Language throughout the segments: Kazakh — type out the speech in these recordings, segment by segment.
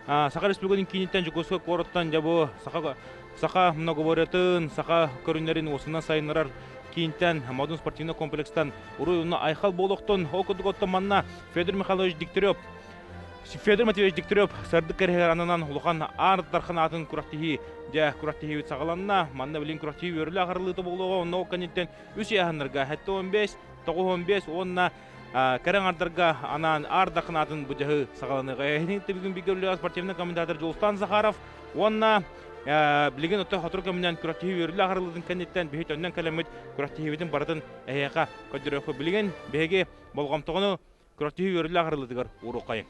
Саха республикатын киниттен жукуска короттан жабу саха многоворотын саха көрүнөрүн осунан сайынырар киниттен модун спортивный комплекстан уруйуна айхал болохтон окудуготтон манна Федор Матвеевич Дегтярев сардык кәрегер анынан улухан арддархан атын курактихи жа курактихи сагаланна манна билин курактихи өрілі ағарылыты болуға онна окканиттен үс яханырга хәтті 15 9-15 онна кәрен ардарға анан арддархан атын бұжағы сагаланыға әйнекті бүгін бігерліға спортивный комментатор Жолстан Захаров онна билген отто хатур көмінен курактихи өрілі ағарылытын кәнеттен бейт өннен кәлемет курактихи бардың әйеқа көддірөқі білген беге болғамтығыны курактихи өрілі ағарылытығар уруқайын.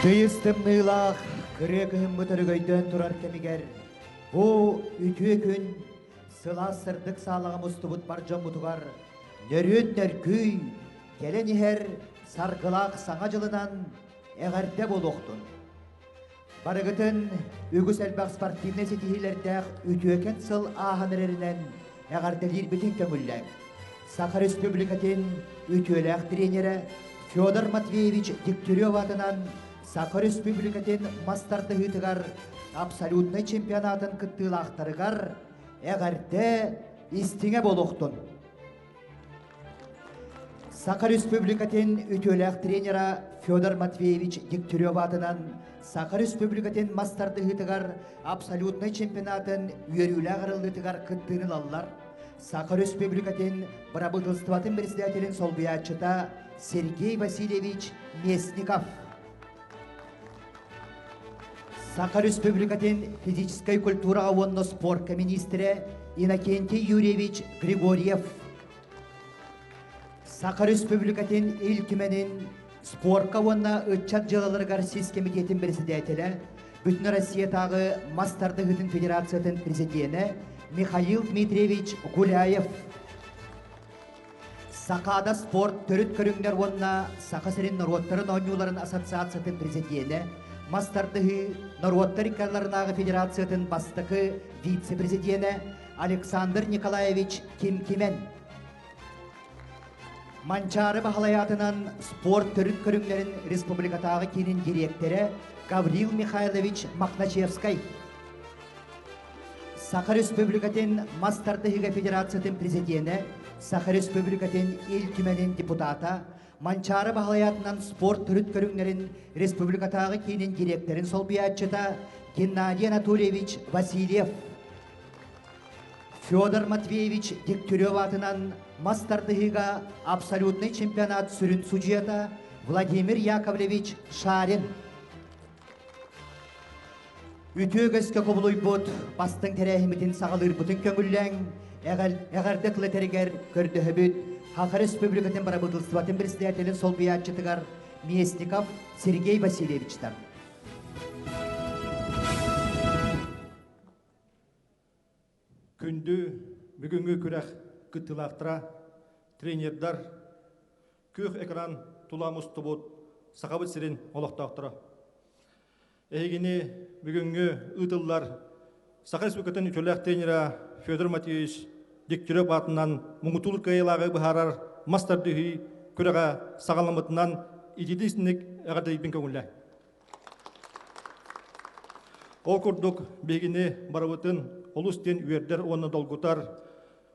Тыйыстым нылах, кірегім мұтыргөйден тұрар кемігер. Бұ үтіе күн, сыла сырдық салағым ұстыбыт бар жон мұтығар. Нөрін нөркүй, келен ехер сарқылақ саңа жылынан әғәрде болуқтын. Барығытын үгіс әлбақ спортивный сетихилердәқ үтіекен сыл ағанырерінен әғәрделер бітін көңілләк. Саха Республикатын үтіеләқ тренері Федор Матвеевич Дегтярев атынан Саха Республикатын мастарды ғытығар абсолютный чемпионатын күттілақтырығар әғәрде істіңе болуқтын. Саха Республикатын үтіеләқ тренері Федор Матвеевич Дегтярев атынан Саха Республикатын мастарды ғытығар абсолютный чемпионатын үйерілі ғырылдытығар күттінің алылар. Саха Республикатын Брабытылстватын председателін солбиятчыта Сергей Васильевич Местников. Саха Республикатын физической культура онно спорт министрі Иннокентий Юрьевич Григорьев. Саха Республикатын ил түменін спортқа онна ұтчат жылалырғар сіз комитетін председателі, Бүтін Россиятағы Мастарды ғытын федерациятын президенті Михаил Дмитриевич Гуляев. Сақада спорт түріт көріңдер онна Саха сәрін народтарын ойнуларын ассоциациятын президенті, Мастардығы народтар икарларынағы федерациятын бастықы вице-президенті Александр Николаевич Кимкимен. Манчары бағалаятынан спорт түріт көріңдерін республикатағы кенін директері Гаврил Михайлович Махначевскай. Саха Республикатын Мастардығы федерациятын президенті, Саха Республикатын ел түменін депутата, Манчары бағалаятынан спорт түріт көріңдерін республикатағы кенін директорын солбиятчыта Геннадий Анатольевич Васильев. Федор Матвеевич Дегтярев атынан Мастардығыға абсолютный чемпионат сүрін судьята Владимир Яковлевич Шарин. Үтігіскі құбылуй бұд, бастың тәрәхіметін сағалыр бұтын көңілләң, әғарды қылытәрігер көрді бүд, Саха Республикатын Брабытылстватын председателін солбиятчытығар Местников Сергей Васильевичтар. Күнді бүгінгі күрәқ күттілақтыра тренердар көк экран туламыз тұбыт сақабыт сірін олықтақтыра. Әйгіне бүгінгі ұтылар Саха Республикатын үтіләқ тренера Федор Матвеевич Дегтярев атынан мұңытулыр кайылағы бұхарар мастардығы күрәға сағаламытынан идедесінік әғады ипін көңілі. Ол күрдік бегіне барабытын олыстен үйердер оны долгутар,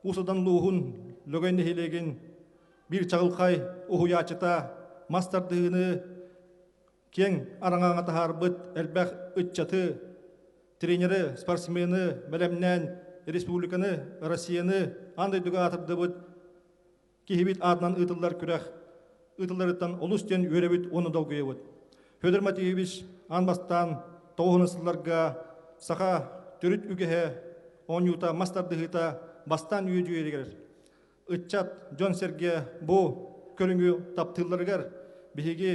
ұсыдан луғын лөгайны хелеген бір чағылқай ұхуячыта мастардыгыны кең араңаңа тахарбыт әлбәх үтчаты, тренері, спортсмені, бәлемнән, республиканы, Россияны андай дүгі атырды бұд, кейбет атынан ұтылар күрәқ, ұтыларыттан олыстен өребіт оны долгүйе бұд. Федор Матеевич анбастан тоғынысыларға сақа түріт үгеhe онюта мастардыгыта бастан үйе-жүйерігер. Үтчат Джон Серге бұ көріңгі таптыларығар, бігеге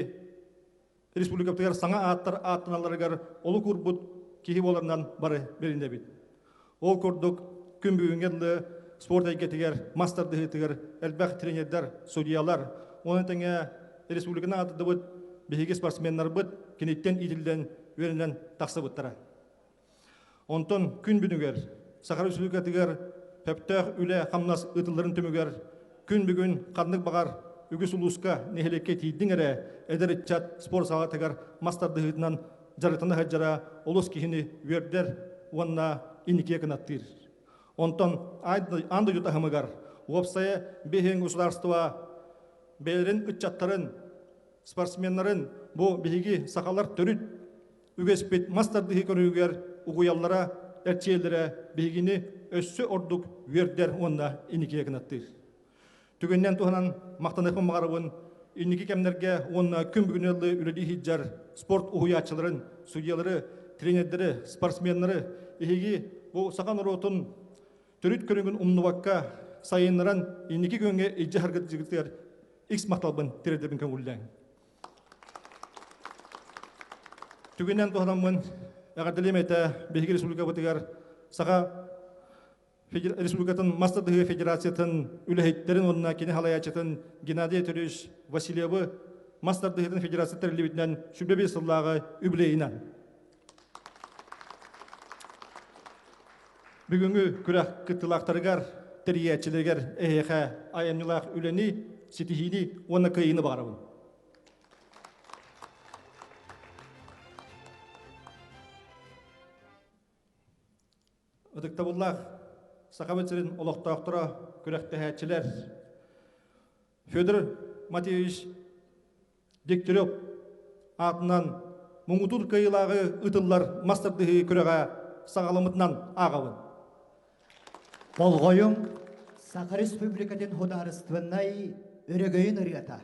республикаптығар саңа аттар аттыналарығар олы күрбұд кейі боларынан бары берінде бит. Ол көрдік күн бүгінгенді спорт әйкетігер, мастардыгытығар, әлбәқ тренердар, судьялар, оны тәңе республиканы атыды бұд, бігеге спортсменнар бұд, кенеттен иділден өрінен тақсы бұттара. Онтон күн бүгінгер, Сахар республикатығар, пәптәқ үлі қамнас ұтыларын түмігер, күн бүгін қандық бағар, үгіс ұлысқа нехелекке тейдің әрі, әдір үтчат спорт сағатығар мастардыгытынан жарытаны хаджара олыс кейіні өрдер уанна инеке кінаттыр. Онтон анды jutahımıgar, опсая бейхен государства бәлерін үтчаттарын, спортсменларын бұл бейгі сақалар түріт үгеспет мастардығы көрігер ұғыяллара, әрчелері бейгіні өссі ордық өрдер уанна инеке кінаттыр. Түгеннен туғанан мақтанықпын мағарауын инеке кәмдерге уанна күн бүгінелі үледі хиджар спорт ұғыячыларын, судьялары, тренердері, спортсменлары ехеги бұл сақан ұротын түріт көріңін ұмнываққа сайынларан инеке көнге ежі харгат жігіттер икс мақталбын тередербін көңілден. Түгеннен туғанамын әғарділем әті Бейгі Республика бұтығар саға Республикатын Мастардығы Федерациятын үліхеттерін онына кені халаячатын Геннадий Төреш Васильевы Мастардығытын Федерация тәрілебетінен шүбебе сыллағы үбілейінен. Бүгінгі күрәқ күттілақтарығар, тәриятчілергер әйеқә айамнылақ үләні, сетихini оны күйіні бағарабын. Өдіктабыллақ сақабетсерін олықтақтыра күрәқті әтчілер. Федор Матеевич Дегтярев атынан мұңғытыр күйілағы ұтылар мастардығы күрәға сағалымытынан ағауын. Болғойың Саха Республикатын хударыстывыннай өрегейін ұрғата.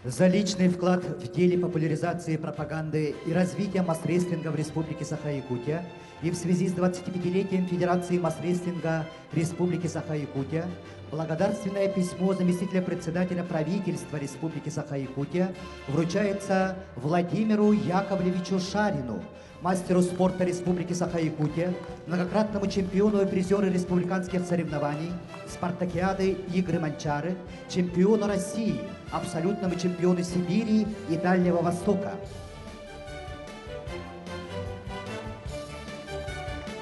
За личный вклад в деле популяризации, пропаганды и развития масс-рестлинга в Республике Саха-Якутия и в связи с 25-летием Федерации масс-рестлинга Республики Саха-Якутия благодарственное письмо заместителя председателя правительства Республики Саха-Якутия вручается Владимиру Яковлевичу Шарину, мастеру спорта Республики Саха-Якутия, многократному чемпиону и призеру республиканских соревнований, спартакиады Игры Манчары, чемпиону России, абсолютному чемпиону Сибири и Дальнего Востока.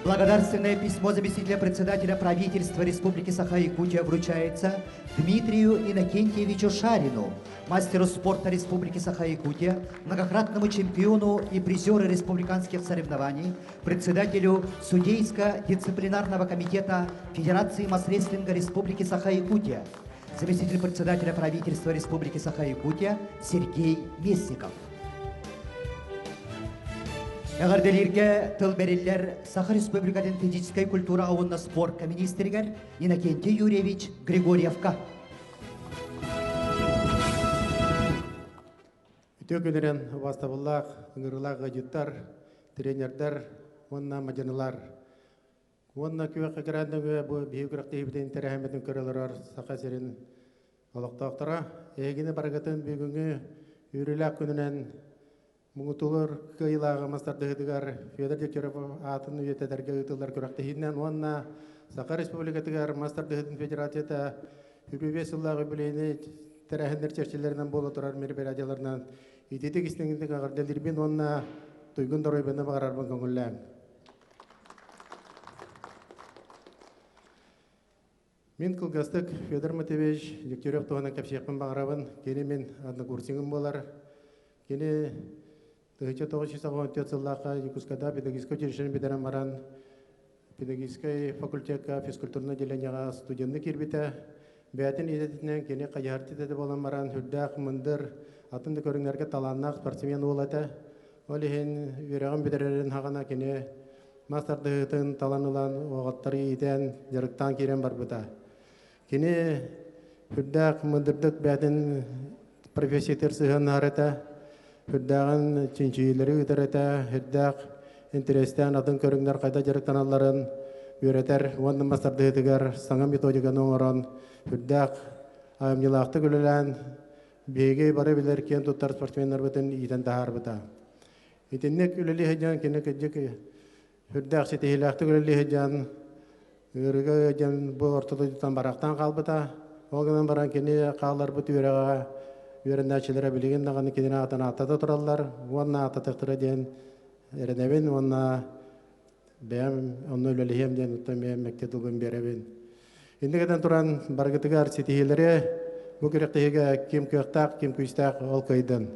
Благодарственное письмо заместителя председателя правительства Республики Саха-Якутия вручается Дмитрию Иннокентьевичу Шарину, мастеру спорта Республики Саха-Якутия, многократному чемпиону и призеру республиканских соревнований, председателю Судейско-дисциплинарного комитета Федерации масс-рестлинга Республики Саха-Якутия, заместитель председателя правительства Республики Саха-Якутия Сергей Месников. Әғарделерге тыл берелер Саха Республикатын физической культура ауынна спорт министрігер Иннокентий Юрьевич Григорьевка. Төкелерен вастабыллақ, ыңғырлақ ғадеттар, тренердар, онна мадянылар. Онна көк әкірәндігі бұл бейгіріқті ебітен тәрәхеметін көрілер сақа серін олықтақтыра. Егені барғатын бүгінгі үріләк күнінен мұңытылыр қиылағы мастардығыдығар Федор Декеров атын үйетедерге ұтылар көріқтігінен онна Сақа Республикатығар мастардығыдың федерацията үбебе сыллағы білейіне тәрәхендер чәрчелерінен болы тұрар мерберадияларынан итетік істеңіндік ағырделдербен онна тұйгын дұройбені бағарарбын көңілләң. Мен қылғастық Федор Матевич Дегтярев туғанан кәпшеқпен бағарабын, кені мен адны курсиңім болар. Кені 1994 сыллаға Якутскада педагогический училищен бедерен баран, педагогический факультетка физкультурный отделениеға студентны кербеті, бәтін едетінен кені қайарты деді болан баран, хүлдәқ, мұндыр, атынды көріңлерге таланнақ спортсмен олаты. Ол ехен үйреген бедерерін хағана кені мастардығытын таланылан оғаттары етен жарықтан керен бар бұта. Кені хүлдәқ, мұндырдық бәтін профессиятер сығын арыта, хүлдәғын чинчийлері үтіріті, хүлдәқ интерестен атын көріңдер қайда жарықтан аларын үйретер, онды мастардығытығар саңа методиканы оңыран, хүлдәқ айымнелақты күлілән, бейге бары білер кен тұттар спортсменлер бұтын итен тағар бұта. Итіннек үлілі хеджан кені кәджік хүлдәқ сетихилақты үлілі хеджан үрігі хеджан бұл ортылы тұтан барақтан қалбыта, оғынан баран кені қалар бұт үйрендәчілері білеген дағаны кеден атын атады тұралар, онна ататықтыры ден әрінәбен, онна бәйім, онны үлілі ден ұттан бәйім мәкте тұлғын беребен. Ендігеден тұран барғытығар сетихилері бұл керектігі кем көқтақ, кем көстақ ол көйден.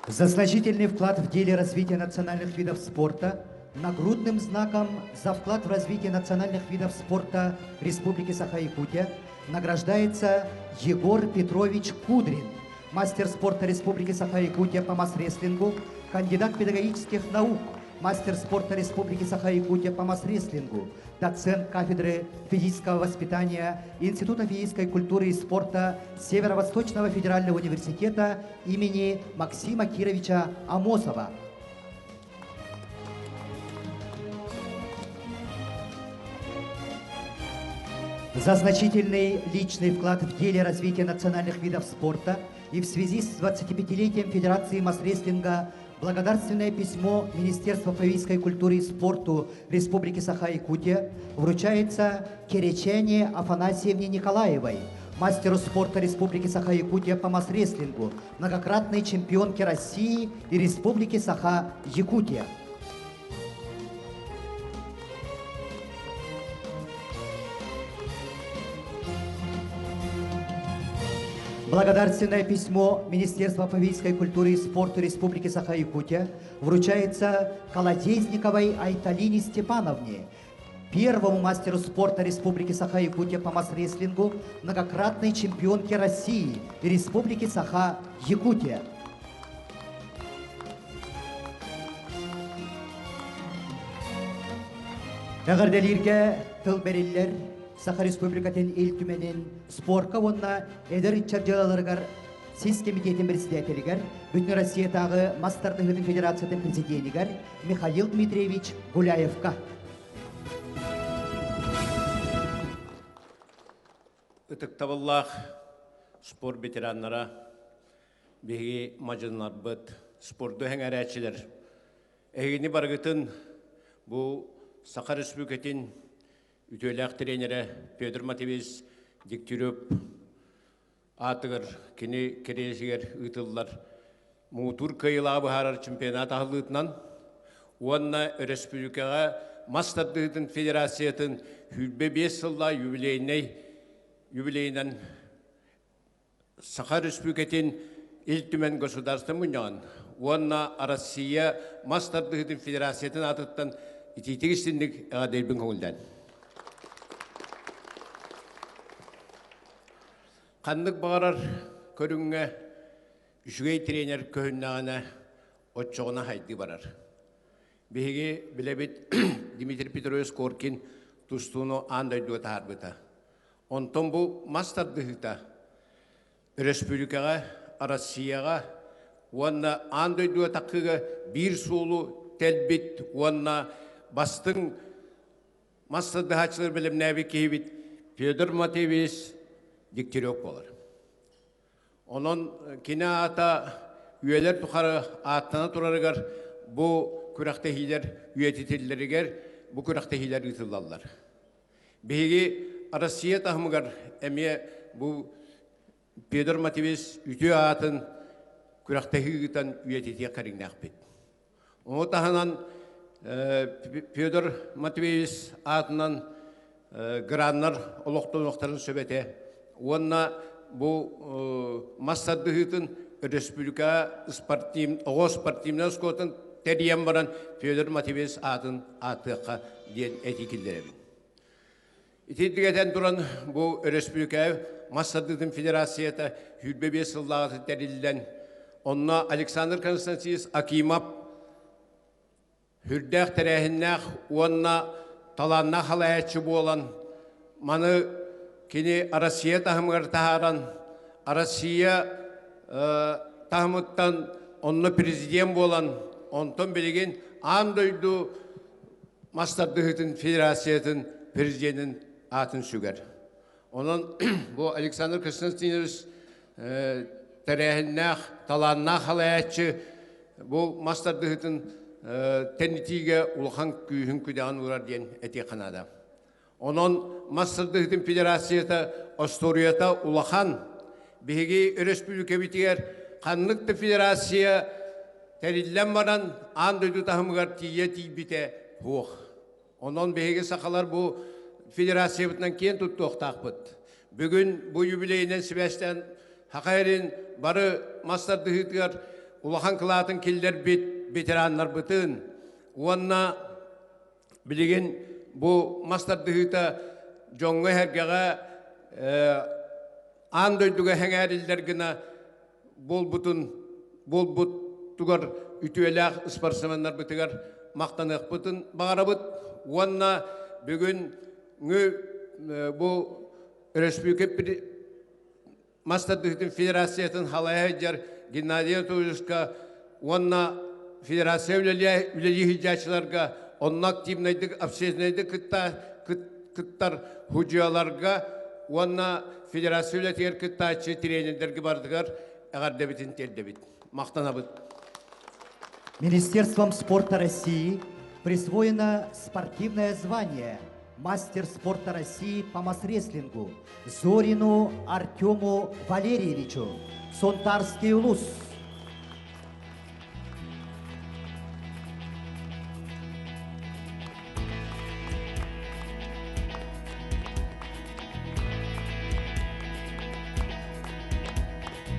За значительный вклад в деле развития национальных видов спорта нагрудным знаком за вклад в развитие национальных видов спорта Республики Саха-Якутия награждается Егор Петрович Кудрин, мастер спорта Республики Саха-Якутия по масс-рестлингу, кандидат педагогических наук, мастер спорта Республики Саха-Якутия по масс-рестлингу, доцент кафедры физического воспитания Института физической культуры и спорта Северо-Восточного федерального университета имени Максима Кировича Амосова. За значительный личный вклад в деле развития национальных видов спорта и в связи с 25-летием Федерации масс-рестлинга благодарственное письмо Министерства физической культуры и спорту Республики Саха-Якутия вручается Керечане Афанасьевне Николаевой, мастеру спорта Республики Саха-Якутия по масс-рестлингу, многократной чемпионке России и Республики Саха-Якутия. Благодарственное письмо Министерства физической культуры и спорта Республики Саха-Якутия вручается Колодезниковой Айталине Степановне, первому мастеру спорта Республики Саха-Якутия по масс-рестлингу, многократной чемпионке России и Республики Саха-Якутия. Әғарделерге тыл берелер Саха Республикатын ел түменен спортқа онна әдір чаржалаларғар сез комитетін председателігер, Бүтін Россиятағы Мастардығыдың Федерацияның президентігер Михаил Дмитриевич Гуляевка. Үтіктабыллақ спорт ветеранлара, беги мажынлар бұд, спорты әңәр әтшілер. Әгені барғытын бұл Саха Республикатын үтөләк тренері Федор Матевич Дегтярев атығыр, кені кересігер үтілдер. Мұтур кайыла бұхарар чемпионат ағылытынан, онна республикаға Мастардығыдың Федерациятын хүлбе 5 жылда юбилейнен Саха Республикатын ил-түмен государство мұнyan. Онна Россия Мастардығыдың Федерациятын атыттан итетік істіндік әғадербін көңілден. Қандық бағарар көріңе үшігей тренер көхіннағына отчоғына хайды барар. Беге білебет Дмитрий Петрович Коркин тұстуыны андайдуға тағарбыта. Онтон бұл мастардығыта республикаға, Россияға, онна андайдуға таққыға бір солу тәлбет, онна бастың мастардығачылар білім нәбі кейбет Федор Матвеевич Дегтярев болар. Onun kine ata üyeler tukarı atına turarıgar bu küraktehiler üyetitileriger bu küraktehiler yıtıllarlar. Begi Arasiye tahmıgar emiye bu Pedro Matveevich ütü atın küraktehi yıtan üyetitiye karinnak bit. O tahanan Pedro Matveevich atından granlar oluqtun söbete. Onna bu Mastardığıtın Respublika Oğuz Sportivna Skot'un teriyem varan Fyodor Matveevich atın atıqa diyen etikillerim. İtidigeden duran bu Respublika Mastardığıtın Federasiyata hürbebe sıllığı terilden onna Alexander Konstantinovich Akimov hürdağ terehinnağ onna talanna halayatçı bu olan manı kini Arasiya tahımgar taharan, Arasiya tahımıttan onunla prezident olan, ondan bilgin andaydu Mastardığıtın Federasiyatın prezidentin atın süger. Onun bu Alexander Konstantinovich terehinnağ, talanna halayatçı bu Mastardığıtın tennitige ulhan kühün küdağın uğrar diyen eti kanada. Onun Mastardığıtın Federasiyata Astoriyata ulahan bihigi Respublika bitiger kanlıkta Federasiya terillen varan andaydu tahımıgar tiyeti bite hoğ. Onun bihigi sakalar bu Federasiya bitinden keyin tuttu oktaqbıt. Bugün bu jubileyinen sibesten hakayerin barı Mastardığıtıgar ulahan kılaatın killer bitiranlar bıtın. Onna bilgin bu Mastardığıta jonga hergege andayduga hengeriller gına bol but tugar ütüelak sportsmenler bitigar maqtanık bıtın bağırabıt. Onna bugün bu Respublika Mastardığıtın Federasiyatın halaya jar Gennadiy Anatolievичка onna Federasiya üyeliği hicatçılarga onun aktivnaydık, absesnaydık kıttar hüccalarga onna Federasiya üyeliği kıttaçı trenerlerge bardıgar eğer debitin tel debit. Maqtanabıt. Министерством спорта России присвоено спортивное звание «Мастер спорта России по масс-рестлингу» Зорину Артему Валерьевичу, Сонтарский улус.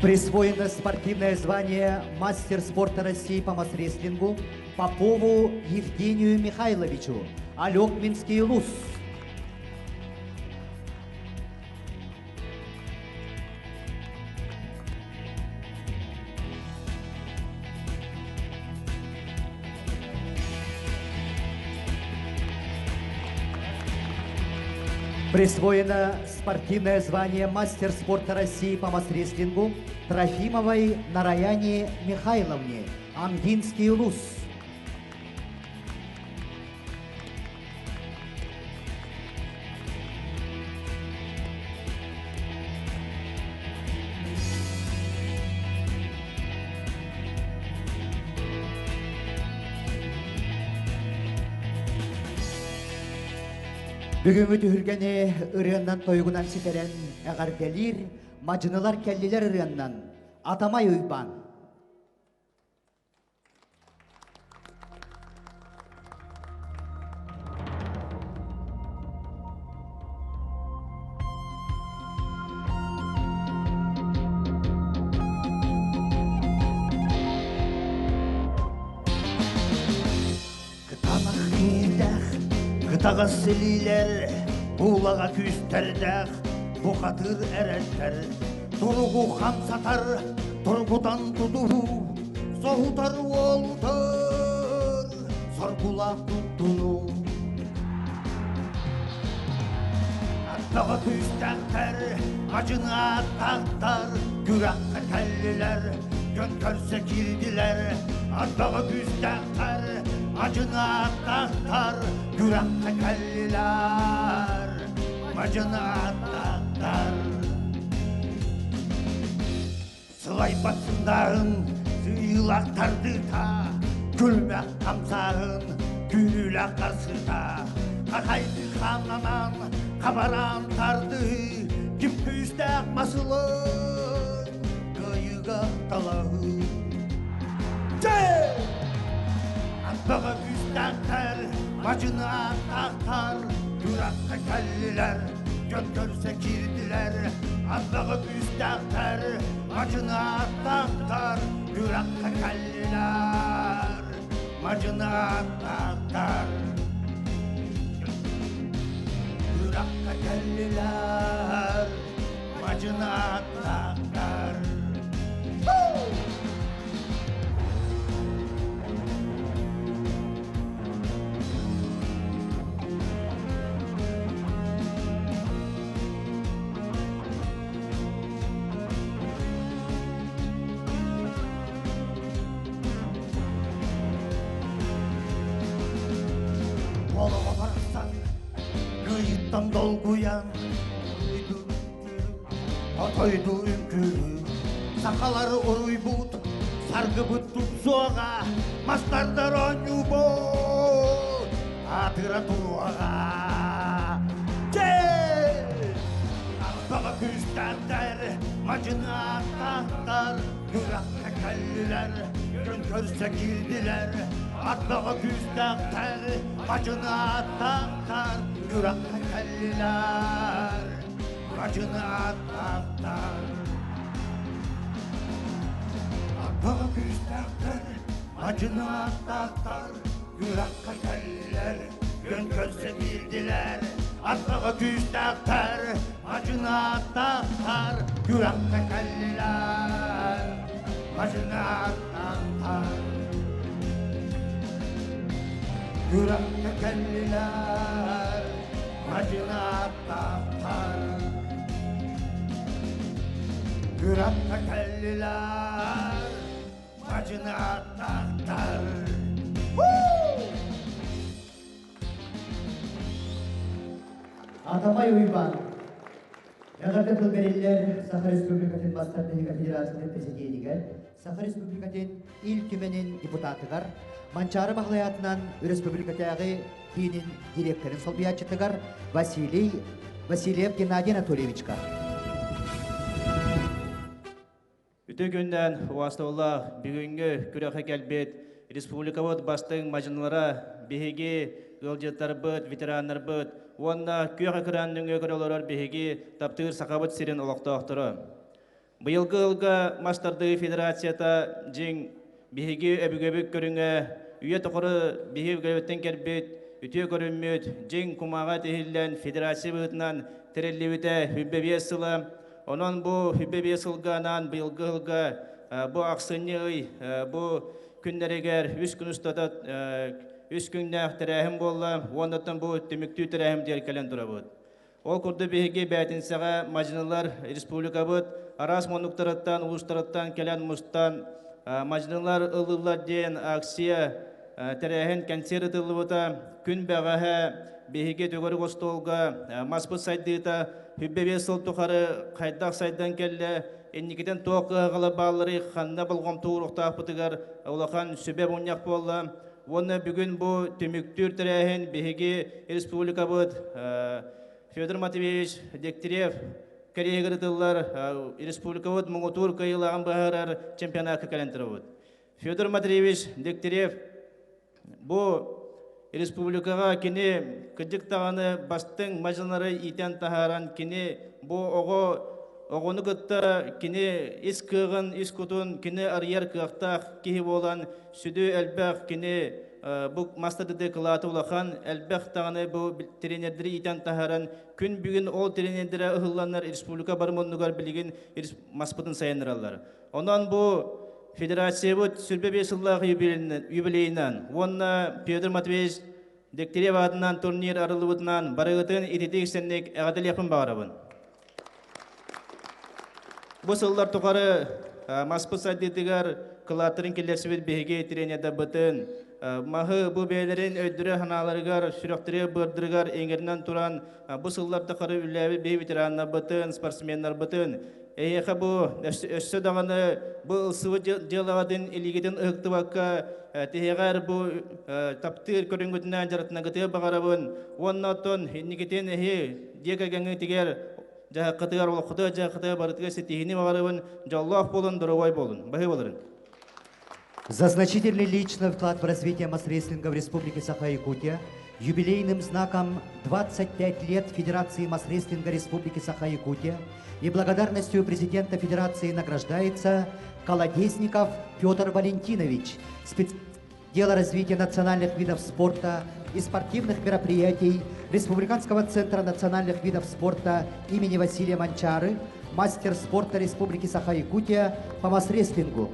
Присвоено спортивное звание «Мастер спорта России по масс-рестлингу» Попову Евгению Михайловичу, Алекминский улус. Присвоено спортивное звание «Мастер спорта России по масс-рестлингу» Трофимовой Нараяне Михайловне, Амгинский улус. Бүгүнгү түһүргени ырыаннан тойгунан ситерен эгарделир, мажынылар келлилер ырыаннан атамай уйбан. Тағасылилер, бұлаға күстердәқ, бұқатыр әрәттер, Turgu ham satar, turgudan tudu, soğutar oldur, sorgulak tuttunu. Dağı küstekler, acına tahtar, gürakka kelliler, gönkörse girdiler. Dağı küstekler, acına tahtar, gürakka kelliler, acına tahtar. Sılay batındağın, sığılaktardı ta, gülmek kamsağın, gülüle karşıda. Kakaydı kananan, kabaran tardı, kim küstek masılın, kıyıga talağı. Dağı küstekler, bacına tahtar, yürekte kelliler, gönkörse girdiler. Dağı küstekler, bacına tahtar, yürekte kelliler, bacına tahtar. Yürekte kelliler, bacına tahtar. Olama varsan, kıyıttan dolguyan, otoydu ünkürü, sakaları oruy but, sargı buttun soğa, mastardar onyu bot, atıra tuağa. Dağı küstekler, macına tahtar, yürekte kelliler, gönkörse girdiler. Dağı küstekler, macına tahtar, yürekte kelliler, macına tahtar. Dağı küstekler, macına tahtar, yürekte kelliler, gönkörse girdiler. Dağı küstekler, macına tahtar, yürekte kelliler, macına tahtar. Yürekte kelliler, macına tahtar. Yürekte kelliler, macına tahtar. Atamay Uyban, Yağarda Kılberiller, Sakha Respublikatın Bastardahika Federasyonu Presidiyeniger, Sakha Respublikatın il tümenin deputatıgar, Mançarı Mahlayatından Respublikatı Dinin direktörün solbiyatçıtıgar, Vasilyev Gennadiy Anatolievichka. Үтө күнден уастаула бүгінгі күрәқі кәлбет республикабыт бастың мажынлара бігеге ғылжеттар бұд, ветерандар бұд, онна күйәқі күрәннің өкірілерар бігеге таптығыр сақабыт сирен олақты ақтыры. Бұйылғы ұлға Мастарды Федерацията жин бігеге өбігөбік көріңі үйе тұқыры бігег гөлбеттен кәлбет үтө көрінмет жин кумаға тегілден федерация бұғытынан тірелі өте хүббе сылы. Онон бу хүббе бесылганан быйылгы ылга бу аксыны бу күннәрегер 3 күн устата 3 күннә тәрәһим болла, оннан бу төмөктү тәрәһим дияр кален турабыт. Ол курды беге бәтинсәгә мажнылар республикабыт арас монуктараттан улустараттан кален мустан мажнылар ылылар ден акция тәрәһин концерт ылыбыта күн бәгәһә беге төгөр гостолга маспы сайдыта Хүббе бесыл тұқары қайдақ сайдан келі, әнекеден тоқы ғылы балыры қанда болғам туырықтақ бұтығар олақан сөбе бұняқ болы. Оны бүгін бұл төміктүр тірәхін бігеге республика бұд Федор Матвеевич Дегтярев кәрегірділер республика бұд мұңытур қайылаған бағарар чемпионатқа кәлентірі бұд. Федор Матвеевич Дегтярев бұл республикаға кене кыдықтағаны бастың мажынары итен тахаран кене бұ оғыны күтті кене ис кығын, ис күтін, кене арияр кықтақ кейі болан сүді әлбәқ кене bu masterde kılata ulakan elbek tağını bu trenirderi iten taharan gün bugün o trenerdere ıhıllanlar Respublika barmonlugar bilgin maspıtın sayanırallar. Ondan bu Federasiya bu sürbe 5 yıllık yübileyinden onna Pyotr Matveyevich Dekterev adından turnir aralığından barıgıtın itetik senlik adil yapın bağırabın. Bu sıllar tukarı maspıt saydedigar kılatırın kellersi behege trenerde bıtın mahı bu beylerin ödürü hanalarıgar sürektire bırdırıgar engerinden turan bu sıllar tukarı üllevi bey veteranlar bıtın sportsmenler bıtın Eğer bu össü dağını bu sıvı cılağın iligiden ıhtı vakka tehegar bu taptır körüngütünden jaratına gıtıya bağırabın ondan ton nikiten ehe diyeka gengü tiger jaha kıtıgar ol kıtıya jaha kıtıya barıtıga setihini bağırabın jallah bolun duravay bolun bahı bolun. За значительный личный вклад в развитие масс-рестлинга в Республике Саха-Якутия юбилейным знаком 25 лет Федерации масс-рестлинга Республики Саха-Якутия и благодарностью президента Федерации награждается Колодезников Петр Валентинович, спецдела развития национальных видов спорта и спортивных мероприятий Республиканского центра национальных видов спорта имени Василия Манчары, мастер спорта Республики Саха-Якутия по масс-рестлингу.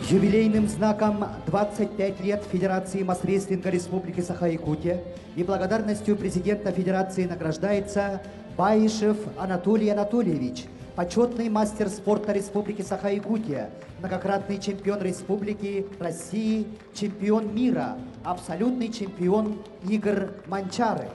Юбилейным знаком 25 лет Федерации масс-рестлинга Республики Саха-Якутия и благодарностью президента Федерации награждается Баишев Анатолий Анатольевич, почетный мастер спорта Республики Саха-Якутия, многократный чемпион Республики России, чемпион мира, абсолютный чемпион игр Манчары.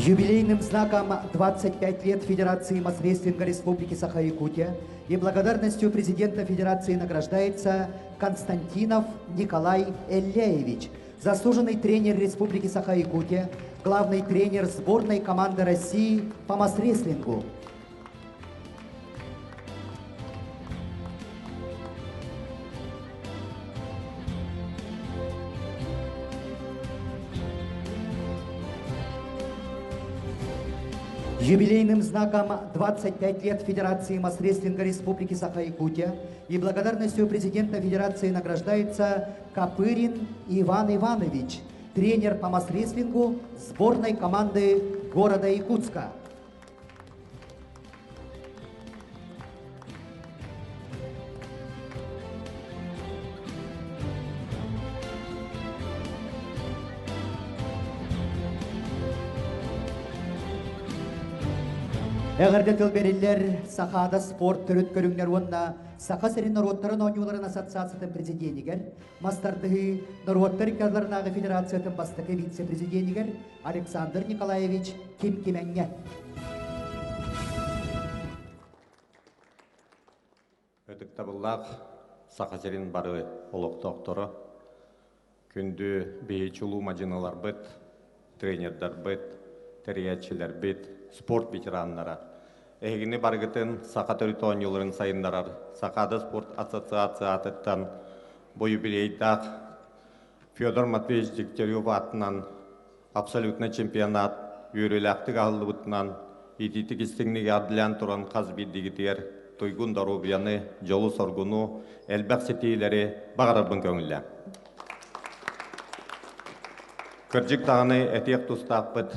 Юбилейным знаком 25 лет Федерации масс-рестлинга Республики Саха-Якутия и благодарностью президента Федерации награждается Константинов Николай Элляевич, заслуженный тренер Республики Саха-Якутия, главный тренер сборной команды России по масс-рестлингу. Юбилейным знаком 25 лет Федерации масс-рестлинга Республики Саха-Якутия и благодарностью президента Федерации награждается Копырин Иван Иванович, тренер по масс-рестлингу сборной команды города Якутска. Әгәрдә тылберилләр Сахада спорт төрөт көрүңнәр онна Саха серин народтарын ойнуларын ассоциациятын президентигер, Мастардыгы народтар кәрләрнәге федерациятын бастыгы вице-президентигер Александр Николаевич Кимкименге. Өтік табыллақ Саха серин бары олық докторы, күнді бейчулу мажиналар бит, тренердар бит, тәриятчилер бит, спорт ветераннара. Эгини баргытын Саха төрүтөн жылдарын сайындарар. Сахада спорт ассоциацияттан бу юбилейдак Федор Матвеевич Дегтярев атынан абсолютно чемпионат үйрөлактык алыбытынан ититик истигниге адылян туран казбиддигитер Тойгун Доробияны, жолу соргуну, элбек сетийлери багарабын көңүлле. Кыржык тағыны этек тустақпыт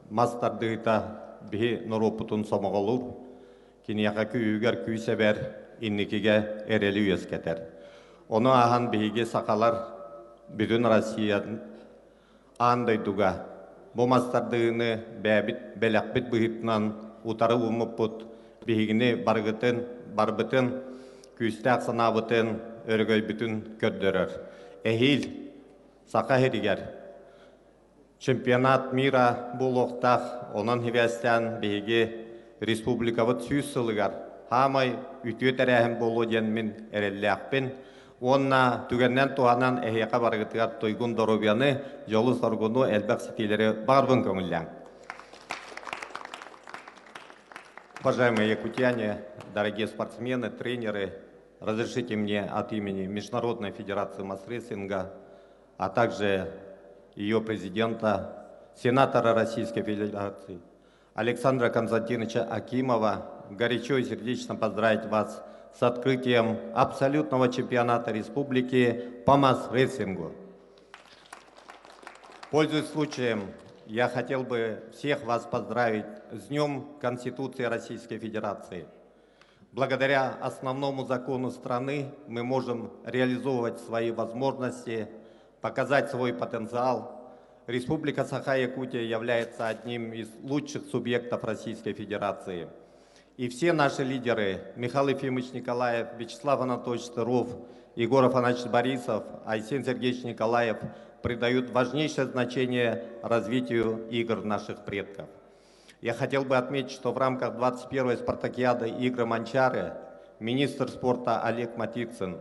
мастардыгыта бихи норопутун сомоголур, кинияқа күйігер күй себер, инникиге эрели үйескетер. Оны ахан бихиге сақалар бүтін Россиян андайдуга. Бу мастардыгыны бәбіт, бәләкбіт бұхытынан утары умыппут, бихигini барбытын, күйістәк санабытын, өргөй бүтін көддөрөр. Эхил, сақа херигер. Чемпионат мира бұл оқтақ, онан хевестен бейге республикавыт сүйіз сылығар. Хамай үтіет әрәхім болу денмін әрелләқпін. Онна түгеннен туғанан әхеқа барғытығар Тойгун Доробияны, жолы соргуну әлбәқ сетейлері барбын көңілләң. Уважаемые якутяне, дорогие спортсмены, тренеры, разрешите мне от имени Международной Федерации Масс-рестлинга, а также ее президента, сенатора Российской Федерации Александра Константиновича Акимова горячо и сердечно поздравить вас с открытием абсолютного чемпионата республики по масс-рестлингу. Пользуясь случаем, я хотел бы всех вас поздравить с Днем Конституции Российской Федерации. Благодаря основному закону страны мы можем реализовывать свои возможности, показать свой потенциал. Республика Саха-Якутия является одним из лучших субъектов Российской Федерации. И все наши лидеры, Михаил Ефимович Николаев, Вячеслав Анатольевич Тыров, Егор Афанасьевич Борисов, Айсен Сергеевич Николаев, придают важнейшее значение развитию игр наших предков. Я хотел бы отметить, что в рамках 21-й спартакиады игры Манчары министр спорта Олег Матицын,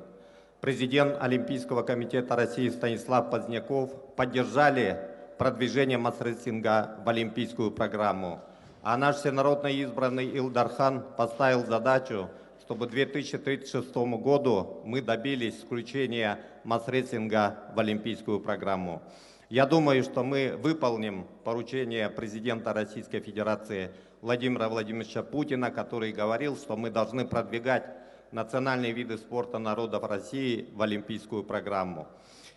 президент Олимпийского комитета России Станислав Поздняков поддержали продвижение масс-рестлинга в олимпийскую программу. А наш всенародно избранный Илдархан поставил задачу, чтобы к 2036 году мы добились включения масс-рестлинга в олимпийскую программу. Я думаю, что мы выполним поручение президента Российской Федерации Владимира Владимировича Путина, который говорил, что мы должны продвигать национальные виды спорта народов России в олимпийскую программу.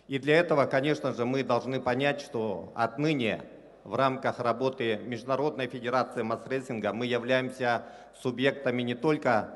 И для этого, конечно же, мы должны понять, что отныне в рамках работы Международной Федерации Масс-рестлинга мы являемся субъектами не только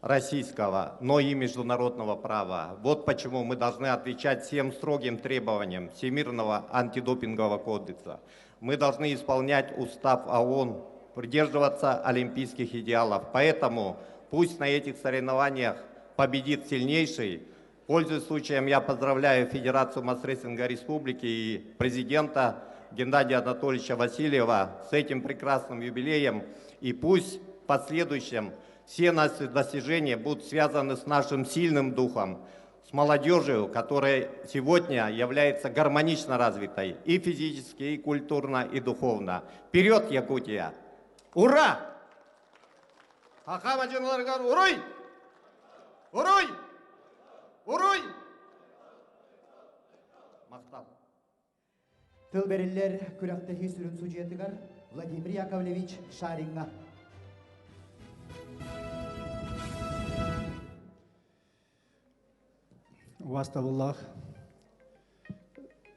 российского, но и международного права. Вот почему мы должны отвечать всем строгим требованиям Всемирного антидопингового кодекса. Мы должны исполнять устав ООН, придерживаться олимпийских идеалов. Поэтому пусть на этих соревнованиях победит сильнейший. Пользуясь случаем, я поздравляю Федерацию масс-рестлинга Республики и президента Геннадия Анатольевича Васильева с этим прекрасным юбилеем. И пусть в последующем все наши достижения будут связаны с нашим сильным духом, с молодежью, которая сегодня является гармонично развитой и физически, и культурно, и духовно. Вперед, Якутия! Ура! Урой! Урой! Урой! Мақтал. Тылбериллер күрәктәһи сүрүн суҗетигар Владимир Яковлевич Шаринга. Вастабуллах,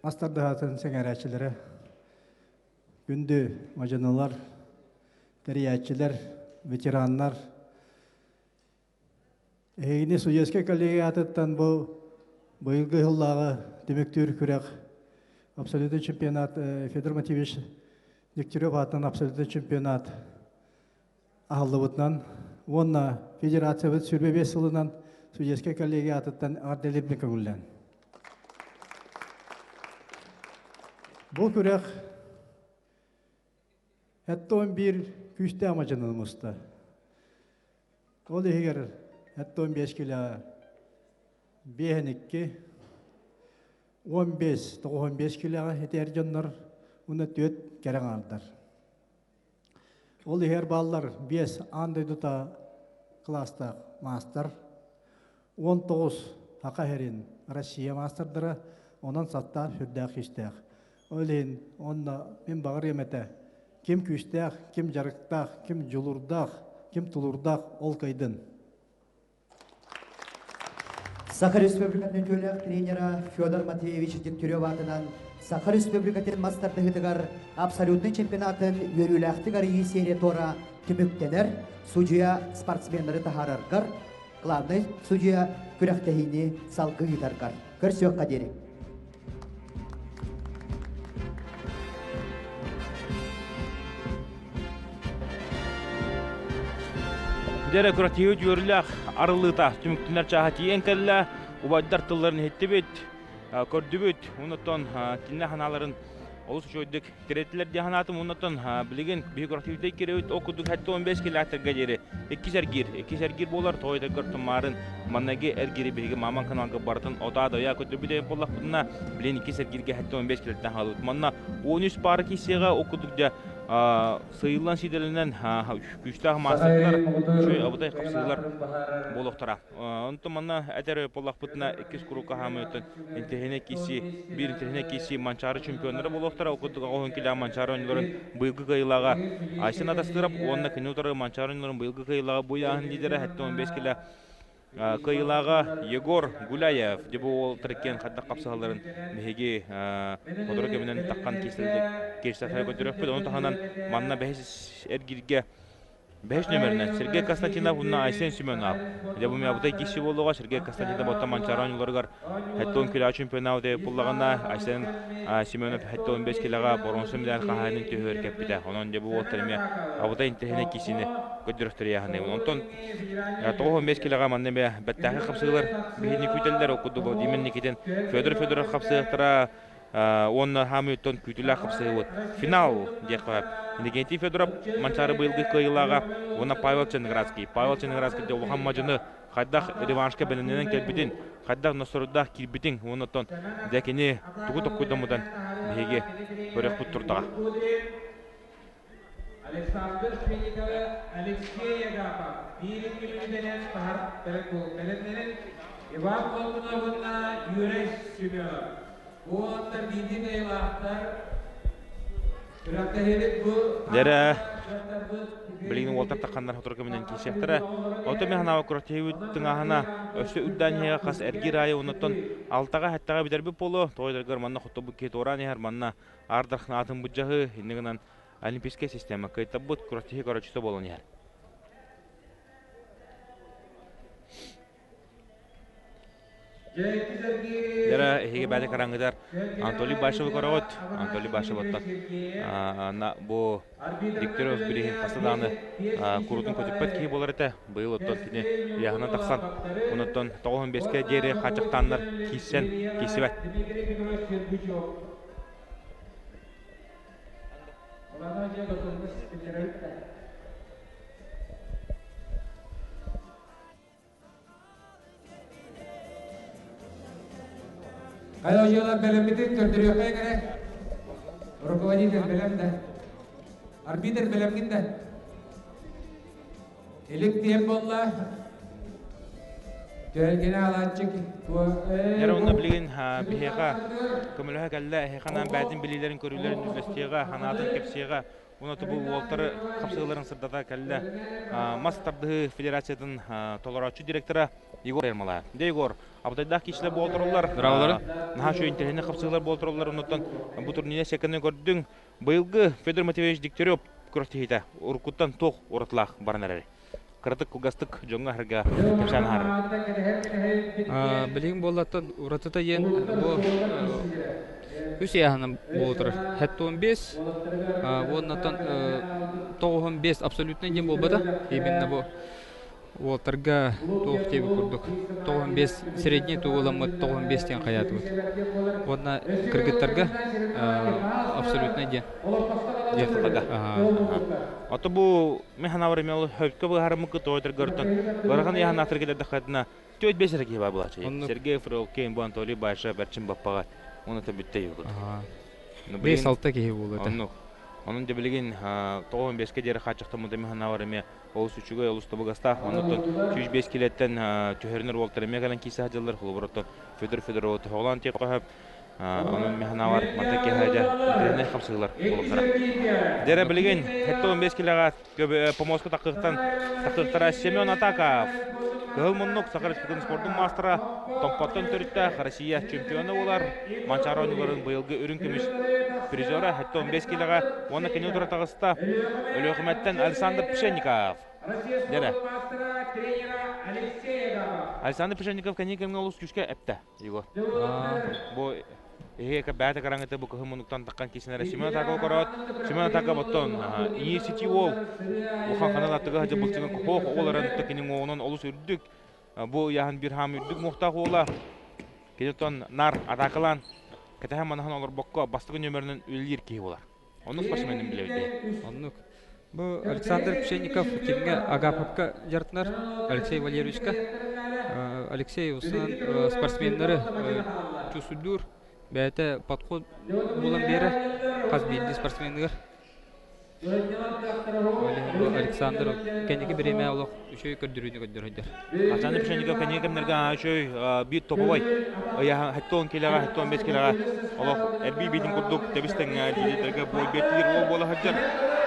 Астардағатын сеңәрәтчілері, күнді мажаналар, тәриятчілер, ветераннар, Эгини суеске коллегиятыттан бұл бұйылғы ғыллағы демектер күрек абсолютный чемпионат Федор Матвеевич Дегтярев атынан абсолютный чемпионат ағылыбытынан, онна федерация бұд сүрбебе сылынан суеске коллегиятыттан арделеріне көңілден. Бұл күрек әтті 11 күшті амажынылмысты. Ол егер әтті 15 кілі бейінікке 15 кіліға етер жонлар ұны төт кәрің алдар. Ол егер баллар 5 андай тұта класста мастер, 19 хақа херин Россия мастerdары, онан сатта хүрдәк кештәк. Олин, онна мен бағыр еметі, кем күштәк, кем жарықтақ, кем жолурдақ, кем тулурдақ ол кайдын. Саха Республикатын төлек тренера Федор Матвеевич Дегтярев атынан Саха Республикатын мастerdығытығар абсолютный чемпионатын өріләқтігар есере тора түміктенер, судья спортсменлары тахарарғар, главный судья күрәқтәхіне салғы гитарғар. Көрсек қадері. Дәрі күрәтеуі жөріләқ арылыта түміктінер чаға тиен кәлі, ұбайдар тылларын хетті бет, көрді бет, ұнаттан кіліне ханаларын олыс жойдық кереттілер де ханатым, ұнаттан білеген бей күрәтеуді кереуіт оқыдық әтті 15 келі әттірге жері. Екі сәргер болар, тойды көртім марын, маннаге әргері бейгі маман каналға бартын отады, я көтір біден болақ бұдына білен 2 сәргерге әтті 15 келі әттен қалуыд. Манна 13 бары кесеға оқыдық да сыйылан сиделенен күстағы мастырлар шөй абытай қапсығылар болуқтара. Онты манна әтәрі полақ бұтына 2 күріққа хамыйтын бір интерхене кесі манчары чемпионлары болуқтара. Оқыдыға оғын келі манчары ойныларын бұйылғы қайылаға айсын атастырып, онына күні отыры манчары ойныларын бұйылғы қайылаға бұяғын дедері әтті 15 келі Кайылаға Егор Гуляев дебу ол тіріккен қадда қапсығаларын мехеге қодыры кемінен таққан кесілі көтеріп беді. Оны тағынан манна бәхес әргерге бәш нөмірінен Сергей Константинов ұнна Айсен Семенов. Дебу мен абытай кеші болуға Сергей Константинов отта манчаран ұларығар әтті 10 келі чемпионау деп бұллағына Айсен Семенов әтті 15 келіға боронсы медаль қағайының түйір кәппеді. Оның дебу ол тәріме абытай интерхене кесіні көдіріқтірі яғынай. Онтон 15 келіға маннеме бәттәқі қапсығылар бейіне күйтелдер оқыды бұл. Демен некеден Федор қапсығықтыра онна хамыттон күтілі қапсығы финал дек қойып. Индегенти Федоров манчары бұйылғы қойылаға оны Павел Ченеградский де оған мажыны қайдақ реваншқа бәліненен кәлбетін, қайдақ носырудақ келбетін онытон дәкені тұғы қойдамыдан бейге көрек бұт тұрдыға. Александр Швейникова, Алексей Ягапов, биrinci üniteden Belediyelerin Iván Koltunov'una yüreş sürüyor. Bu anlar bildiğin eyvahlar. Дәрі білігінің олтар таққандар отырғы менен кесектірі. Оты мен ханава күрақтегі өттің ағына өсі үдданияға қас әргер айы оныттан алтаға әттіға бідер біп болу. Тойдырғыр манна құтты бұд кет оран егер манна ардырқын атын бұд жағы енігінен олимпийская система кайта бұд күрақтегі көрачысы болуын егер. Дәрі әйге бәді қараңғыдар Анатолий Башевы көрағыт. Анатолий Башевыттан бұл Дегтярев білеген қасыдағыны күрдің көтіппәт кейі болар әті. Бұйыл ұттан кіне яғынан тақсан. Ұныттан 95-ке дері қачықтанлар кейсен кейсібәт. Кайдашылар белембитин төрдүрөккө керек. Руководитель белемде. Арбитр белемгинде. Элек тем болла. Төлгене алачык. Яруна билген бихега көмөлөһө калла ханан бәдин билилерин көрүлөрүн үзлөстега ханатын кепсега Уната бұл уолтары қапсығыларын сырдата кәлі Мастарды Федерациятын толарачы директора Егор Ермалаев. Егор, абдайдақ кешілі болтырылар. Наға шөй интернетіне қапсығылар болтырылар. Онықтан бұл турнине секені көрдің. Бұйылғы Федор Матвеевич Дегтярев күріштейді. Уркуттан тоқ оратылақ баран әрі. Қырдық күлгастық жоңға әрге кемсән ары. Білген болаттан уратыта ен үс яғынан болтыр. Хәтті 15, оннатан 95 абсолютно ен болбады. Именно бұл Уолтарға тоқ тегі күрдік. 95 средний туғыламы 95 тен қаяты бұд. Онна кіргіттарға абсолютно ден. Аты бұл механавары мелі хөпкі бұл харымықы тоғытыр көрдін. Барған яғын атыр келеді қадына 4-5 рәке бар бұлачы. Сергей Фрол, Кейн, Буантоли, Байша, Бәрчин Баппағат. Оны тәбітті егіл. 5-6 кейі болды. Onun da bilgin 95-ke deri qaçıqta mıda mehanavarıme Oğuz üçüge Oğuz tabıgasta. Ondan 205 kiletten tüherinir voltarıme kalan kisi hacılar. Xuluburattan Fedor oğutu Hoğlan teyip qoyab. Onun mehanavar mataki hajı internet kapsıgılar oluklara. Deri bilgin 15 kilega pomoska taqıqtara Semyon Atakov. Gılmınlık Sakharski'nin sportun mastera Tompatın törütte Россия чемпионы олар. Манчар ойынларын бұйылғы үрін күміш призоры 15 килоға оны кене отыра тағыста өлі өкіметтен Александр Пшенников. Дәрі. Александр Пшенников кәне кемге олыс күшке әпті, Егор. Бұл Егеке бәті қараңыты бұл күхімұндықтан таққан кесінері Семен Атаков көрат. Семен Атаков оттон иесети ол. Оған қанадаттығы ғажы бұлтыңын қоқ оларын тұқының оғынан олыс үрдік. Бұл яғын бір хам үрдік мұқтақ ола. Кедеттон нар атақылан. Кәтәхі манахан олар боққа бастығы нөмірінің өлілер кей олар. Оның спортсменін білеуді. Бұл Александр Пшенников кемге Агаповқа жартынар. Алексей Валерьевичка. Алексей ұсынан спортсменлері Чусудур. Бәті подход болан бері қаз белді спортсмендігер. Александр кенеки береме олох үшөй көрдүрүүнү көддөрөддөр. Александр Пшенников кенегемнерге ашой бир тобой. Я хаттон келага, хаттон бес келага. Олох эрби бидин курдук тебистен дилерге бой бетилер ол бола хаджар.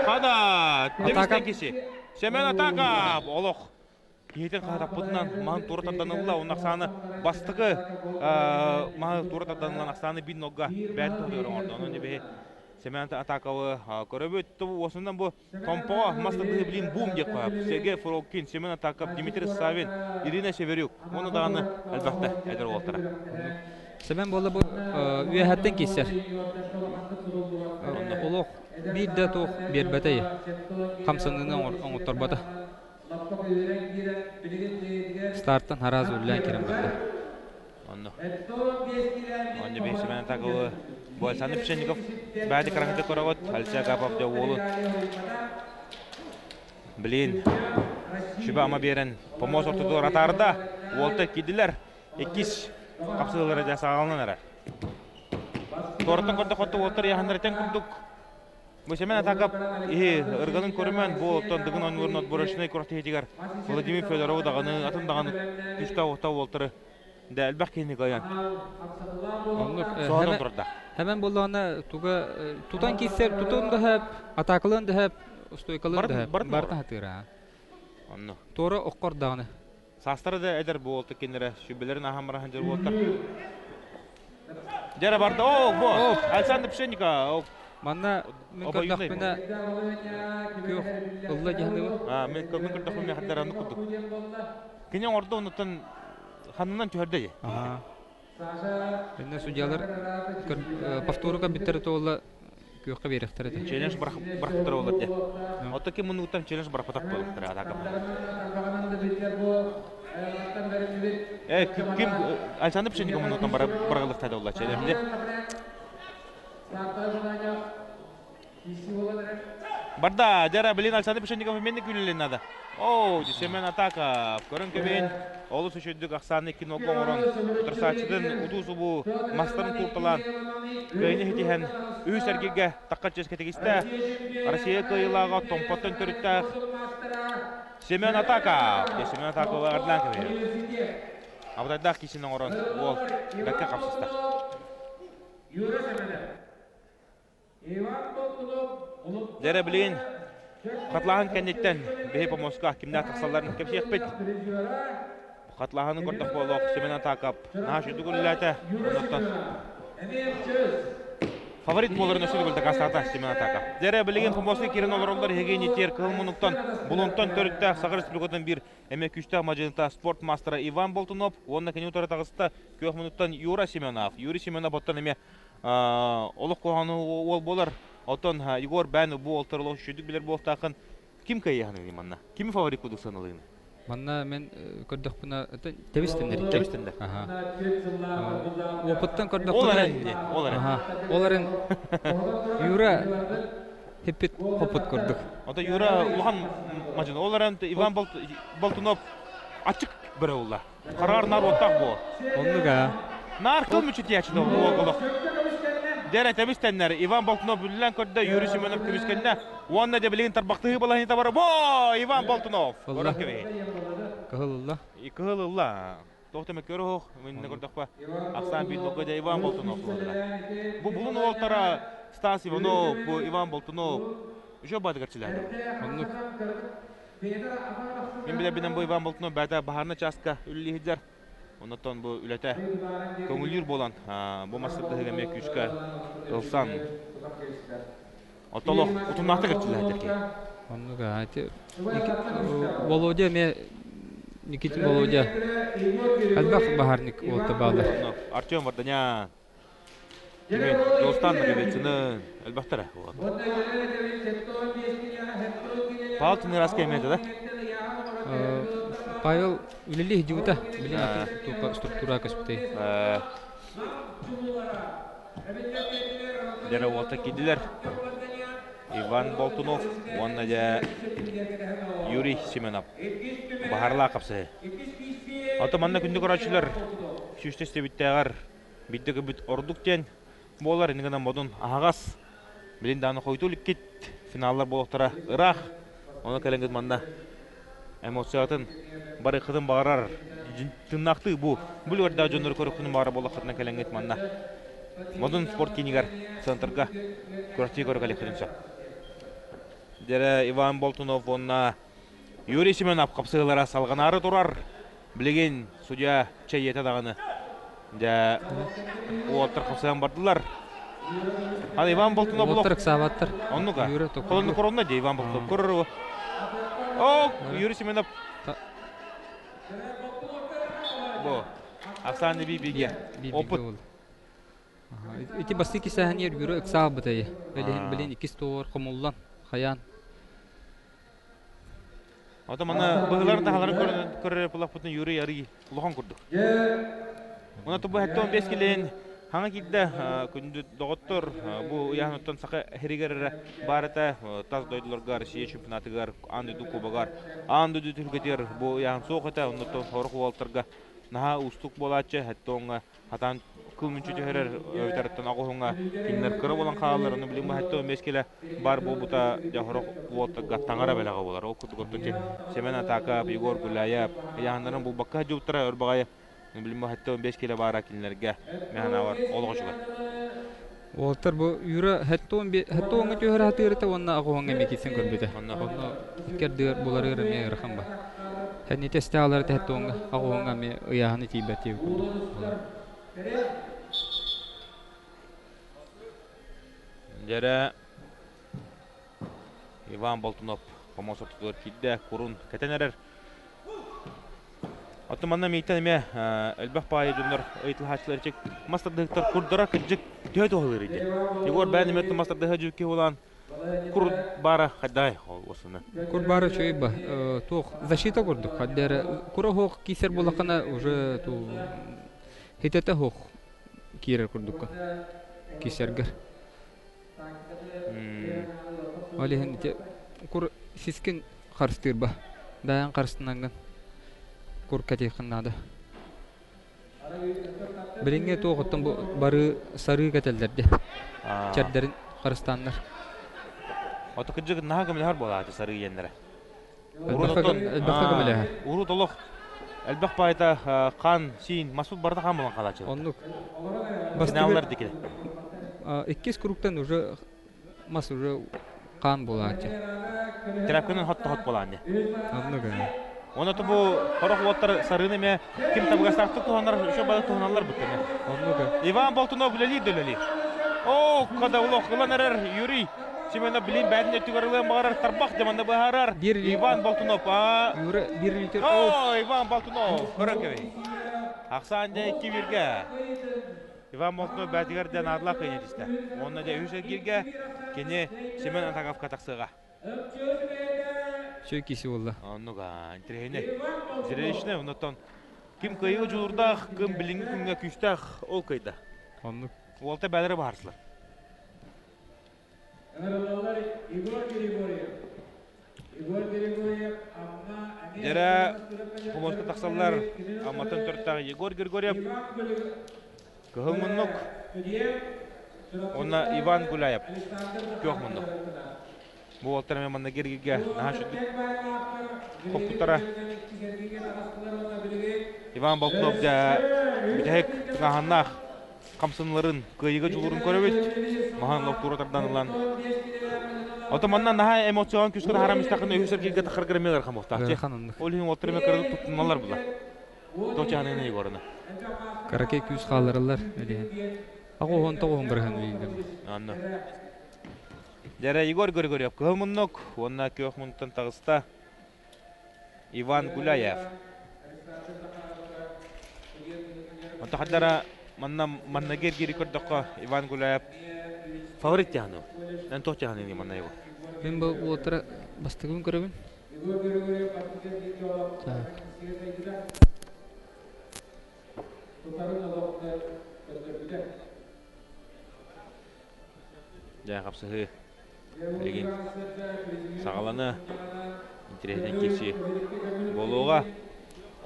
Хада тебистен киши. Семен атака олох. Егер қарапытынан маған туратаданылла, оның ақсаны бастығы маған туратаданылан ақсаны бин ногга бәрі тоғдырын орды. Оның небе Семен атакалы көріп өтті. Осындан бұл Томпоға мастырды білін бум деп қойып. Сергей Фролкин, Семен атакап, Дмитрий Савин, Ирина Северюк. Оны дағаны әлбәқті әдір олтыра. Семен болды бұл үйәхәттен кесер. Олық бейді тоқ бербәтәй. Қамсынынан оңыттар бата. Старттан хараз өллән керім білді. Оны бейсімен атақылы бұл Александр Пшенников бәді қараңызды көріғыт. Алексей Агапов да олы. Білін, шүбі ама берін помос ортыды ратарда олты кеділер. Еккіз қапсығылары да сағалынан әрі. Торыттың көрді қотты олтыр яғандареттен күрдік. Бөсемен атақап, ұрғанын көрімен бұл тұндығын онырын отбұрышыны көрікті етігер Владимир Федоров дағаны, атындағаны күшті оғыта олтыры. Да әлбәқ кейіні қайан. Соғынан тұрды. Hemen bolağına tutan kişiler tutun da hep atakılın da hep stoykalın da hep barda hatıra. Anno. Tora oqqor dağını. Sastara da eder bu oldu kendire şübelerin ahamara hancar oldu. Jara barda bu. Alexander Pshennikov. Manna men kırdak bina yok Allah canı. Ha men kırdak bina haddaranı kurduk. Kenya orada unutan hanından çördü. Aha. Bende sujalar повторуга биттер тола көккө беректер эти. Челлендж бирактыр болот де. Отоки мунуттан челлендж бирактак болот атака. Ким Александр Пшенников мунуттан биргалыкта болот челленджде. Барда жара билин Александр Пшенников менде күлөлөн надо. О, Семен атака. Көрүнкө мен олус үшөдүк аксаны киного орон. Турсачыдын удусу бу мастарын турталан. Көйнө хитиһен үз сергеге такка ческетегисте. Россия кыйлага томпоттон төрүттө. Семен атака. Семен атака вардылан кебе. Абдайда кишинин орон ол дакка капсыста. Жара билин Қатлағын кәнеттен бейіп Москва кімді атықсаларын кепсек бет. Қатлағының көрдік болуқ, Семен атақап. Нашы дүгілі фаворит болырын өсілі білді қастағыда Семен атақап. Дәрі білеген помосы керін олар егейін етер қылмынықтан бұлынтан төрікті Сағыр Республикатын бір әме күшті мажынықта спорт мастера Иван Болтунов, онына кәне ұтары тағысты көк мұнықтан Юра Семенов. Юрий Семенов оттан әме олық қоғаны ол болар. Отон Егор бәні бұл олтырылы үшедік білер бұл тақын. Кім кәйяғаны дейманна? Кімі фаворит көдік санылығыны? Манна мен көрдік бұна тәбістендер. Тәбістендер. Опыттан көрдік бұна. Оларын. Оларын Юра хеппет опыт көрдік. Ота Юра ұлған мажын. Оларын Иван Болтунов ачық бірі ұлла. Қарар нар оттақ бұл. Онныға. Нар қыл мүчет ячыды ол. Дәрі тәбістендер. Иван Болтунов бүлілен көрді. Юрий Семенов көбіскенде. Онна де білеген тарбақтығы балағын табары. Иван Болтунов. Кығылылла. Кығылылла. Тоқтамы көрі хоқ. Менне көрдік па. Ақсан бейді көде Иван Болтунов. Бұлын олтара Стас Иванов, Иван Болтунов. Жо бады көрчілер. Мен біле бұл Иван Болтунов бәді бағарны часқа үлі хеджер. Оннан бұл үләті көңілер болан. Бұл мастырды ғеме күшкі ұлсан. Отолық ұтымнақты көрчілер дерге. Онныға әйті. Володя ме Никитин Володя. Әлбәқ бағарник олты бағды. Артем Варданян. Мен Жолстан Нагавецінің әлбәқтірі. Павел тіні расқа емеді, да? Павел үлелі хидеуіта. Білін аты структура көспітей. Дәрі олта кеділер. Иван Болтунов, онна да Юрий Семенов. Бағарла қапсы. Аты манна күнді көрачылар. Шүштесте біттеғар. Биттегі біт ордук ден. Болар, енігінен модын ағас. Білін даны қойты өлік кет. финаллар болуқтара ырах. Оны кәлеңгіт манда эмоциятын бары қыдын бағарар. Тыннақты бұл өрді жоныр көріп күнін бағара болуқтарына кәлеңгіт манда. Модын спорт кейінігер центрға көріштей көрі кәлектірінсі. Дәрі Иван Болтунов онына Юрий Семенов қапсығылара салған ары тұрар. Білеген судья чай еті дағаны. Дә оттыр қапсыған бардылар. Ады Иван Болтунов бұл. Оттыр қсабаттыр. Оннуға. Қолынды қорынна де Иван Болтунов. Көрір о. О, Юрий Семенов. Бұл. Ақсаны бейбеге. Опыт. Ити басты кисәһен ер юры ыксаа бытайы. Белен икис тоор комуллан хаян. Ата мана быгыларын тахаларын көрөр булак бутун Юрий Арый улухан курдук. Мына тубу 15 келен хаңа кидде күндү доготтор бу яхнуттан сака херигер барата таз дойдуларга Россия чемпионатыгар анды кубагар анды түлгетер бу яхн соката оннотон хорох волтарга наха устук болачы хаттонга хатан күмүнчү жөһөрөр өтөрөттөн агуңга киндер кыры болан кааларын билим хатто мескеле бар бу бута жахорох волтарга таңара белага болар о кутуготтон Семен Атака Егор Гуляев яхнарын бу бакка жуптара өрбагай билим хатто мескеле бара киндерге механа бар олгочуга Волтар бу юра хаттонга жөһөр хатырыта онна агуңга мекисен көрбөдө. Онна кердер булары ме рахамба. Хәнни тесталар хаттонга агуңга ме яхны тибети. Дәрі Иван Болтунов помосор тұтылыр кейді құрын кәтенерер. Атыманна мейтен ме әлбәқ байы жүнлер өйтіл хатшылар чек мастардығықтар құрдыра күджік дөйт оғылыр еді. Егор бәні мәтті мастардығы жүкке олан құр бара қадай осыны. Құр бара чөй ба. Тоқ защита құрдық. Қаддері құра хоқ кейсер болақына уже хететі хоқ кейрер құрдық. Кейсергер. Олеген құр сескен қарыстыр ба. Даян қарыстынанған құр кәтейқыннады. Бірінге тоғыттың бары сары кәтелдерді. Чәрдерін қарыстанлар. Оты күджігі наға көмілер болады сары ендері. Әлбәққа көмілер. Уру толық әлбәқ байыта қан, сейін, масуд барда қан болан қалачы. Онлық. Финаллар декелі. Иккес күріктен уже мас уже қан болады. Терапкінің хот болан. Онлық. Оны тұбу қорық уаттар сарыны ме кім табығастақтық тұғанлар, үші балық тұғаналар бұттыны. Онлық. Иван Болтунов білелі дөйлелі. О, қада ұлық ғылан әрер Юрий Семенов білейін бәдін өттігірілен бағарар тарбақ деманда бағарар. Иван Болтунов. Юры 1 литр. О, Иван Болтунов. Көрін көбей. Ақсан жай 2 бірге. Иван Болтунов бәдігерден адыла қойын етісті. Онына да үйші керге кене Семен Атағавқа тақсыға. Шөй кесі олды. Онныға, интерегіне. Зірейшіне, онытан кім көйі жұлырдақ, кім білінгі күнге күштақ ол көйді. Онлық. Олта бәлірі бағарсылар. Жәрі құмысқы тақсалар Алматын түрттағы Егор Григорьев, Кығыл мұннық, онна Иван Гуляев, көк мұннық. Бұл олтармен мұнна кергеге наға шүттік қоққытара. Иван Болтунов да бітәйік тұғағаннақ қамсынларын көйігі жұлырын көребет. Маған лоқтуратардан ұлан. Отаманнан наға эмоцион күшкір харам істақын өйсер келге тақыр кірмелер қамықтақ. Ол ең олтармен кірді тұттыналар бұла. Тоқчағанын егорына. Каракей күз қаларылар. Ағуғын тоғуғын бірген өйіндер. Анны. Дәрі Егор Григорьев көміннік, онына көк мұнттан тағыста Иван Гуляев. Онта қаддара манна кергері көрдіққа Иван Гуляев фаворит жағыны. Нән тоқ жағыны манна его. Мен бұл отыра бастығын көребін. Жа қапсығы білген сағаланы интернеттен кесі болуға.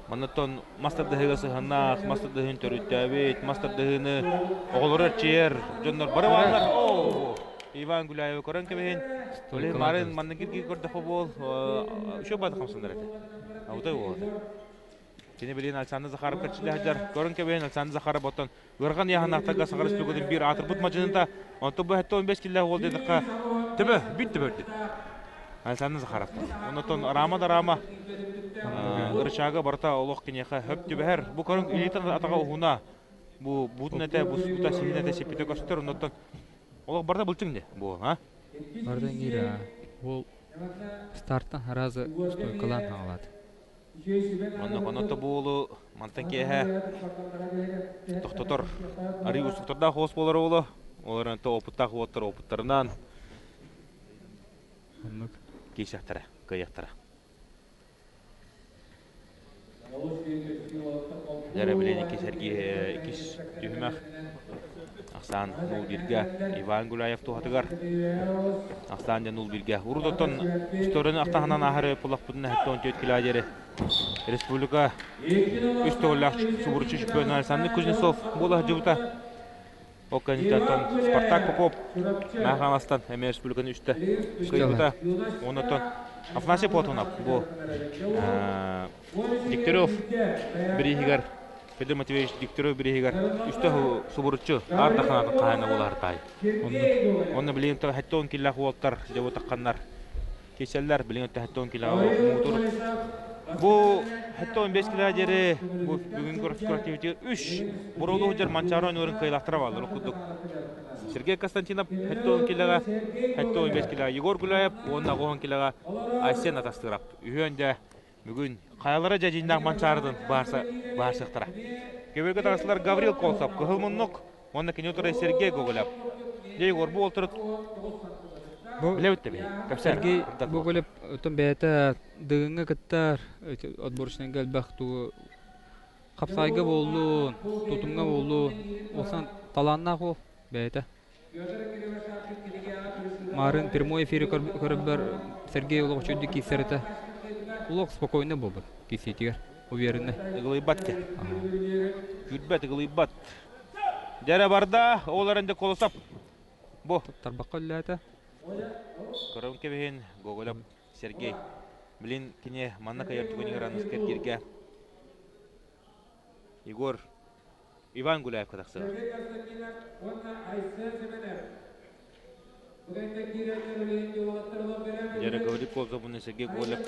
Манаттон мастардығыға сығаннақ, мастардығын төрітті әбет, мастардығыны оғылырыр чейер, жонлар бары бағылар. Иван Гуляев көрөн кебен. Оле марын манны кирги көрдө футбол. Шо бат хамсындар эте. Аудай болду. Сене билен Александр Захаров качылажар. Көрөн кебен Александр Захаров боттон. Өрган яханактага сагарыс бүгүдүн бир атырбыт мажынында. Онто бу хатта 15 киле болду дыкка. Төбө битти бөрдү. Александр Захаров. Онтон Рама ырчага барта олох кинеха хөп төбөр. Бу көрөн элитан атага уна. Бу бутнете бу сута синете сепите көстөр онтон. Олох барда бултыңды. Бу, а? Бардан кира. Ол старттан разы стойкалан алат. Онто болу мантан кеhe тоқтотор. Ари устуктарда хос болар болу. Оларын то опытта хвоттар опыттарынан. Кейсяқтара, каяқтара. Жара білен ikis түйімәқ. Ақсан нул бирге Иван Гуляев туғатығар. Ақсан да нул бирге. Урудоттон үсторыны ақтағынан ахары пұлақ бұдын әтті 14 килогері. Республика үстоллақ субурчы шүпені Александр Кузнецов болағы жыбыта. Окканитаттан Спартак Попов Маханастан әме республиканы үсті күйбіта. Онытон Афанасий Платонов бұл Дегтярев бірігігер Федор Матвеевич Дегтярев бірігігер үсті субурчы артақанатын қайына болар тай. Оны білейін тұғы хәтті 10 киллах олттар жабы таққанлар. Кеселлер білейін тұғы хәтті 10 киллах мұғытыр. Бұл хәтті 15 киллах жері бүгін көрактивити 3 бұрылы ұжар Манчарон өрін қайлақтыра балыр. Сергей Константинов хәтті 10 киллаға, хәтті 15 киллаға Егор Гуляев, онна 10 киллаға Айсен атастырап. Үйенде бүгін қайлары жәжейіндақ Манчардың барсықтыра. Кеберге тарасылар Гаврил Колсап, Кығылмыннық, онна кене отырай Сергей Гоголев. Егор бұл олтырыт білеуітті бей. Сергей Гоголев өтін бәйті дығыңы кіттар отборышынан кәлбәқ туы қапсайға болу, тұтымға болу, олсан таланна қол бәйті. Марын прямой эфире көріп бар Сергей олық үшінді кейсеріті. Улок спокойно был бы, кисетигер, уверенный. Иглайбат те. Юрбет иглайбат. Дәрі барда, оларында колосап. Бо. Тарбаққа үлләті. Көрім кебеген Гоголев Сергей. Білін кене манна кайыр түгенігер аныскер керге. Егор Иван Гуляев кадақсыға. Жәрі Гаврил Колзабуны Сергей Гоголев.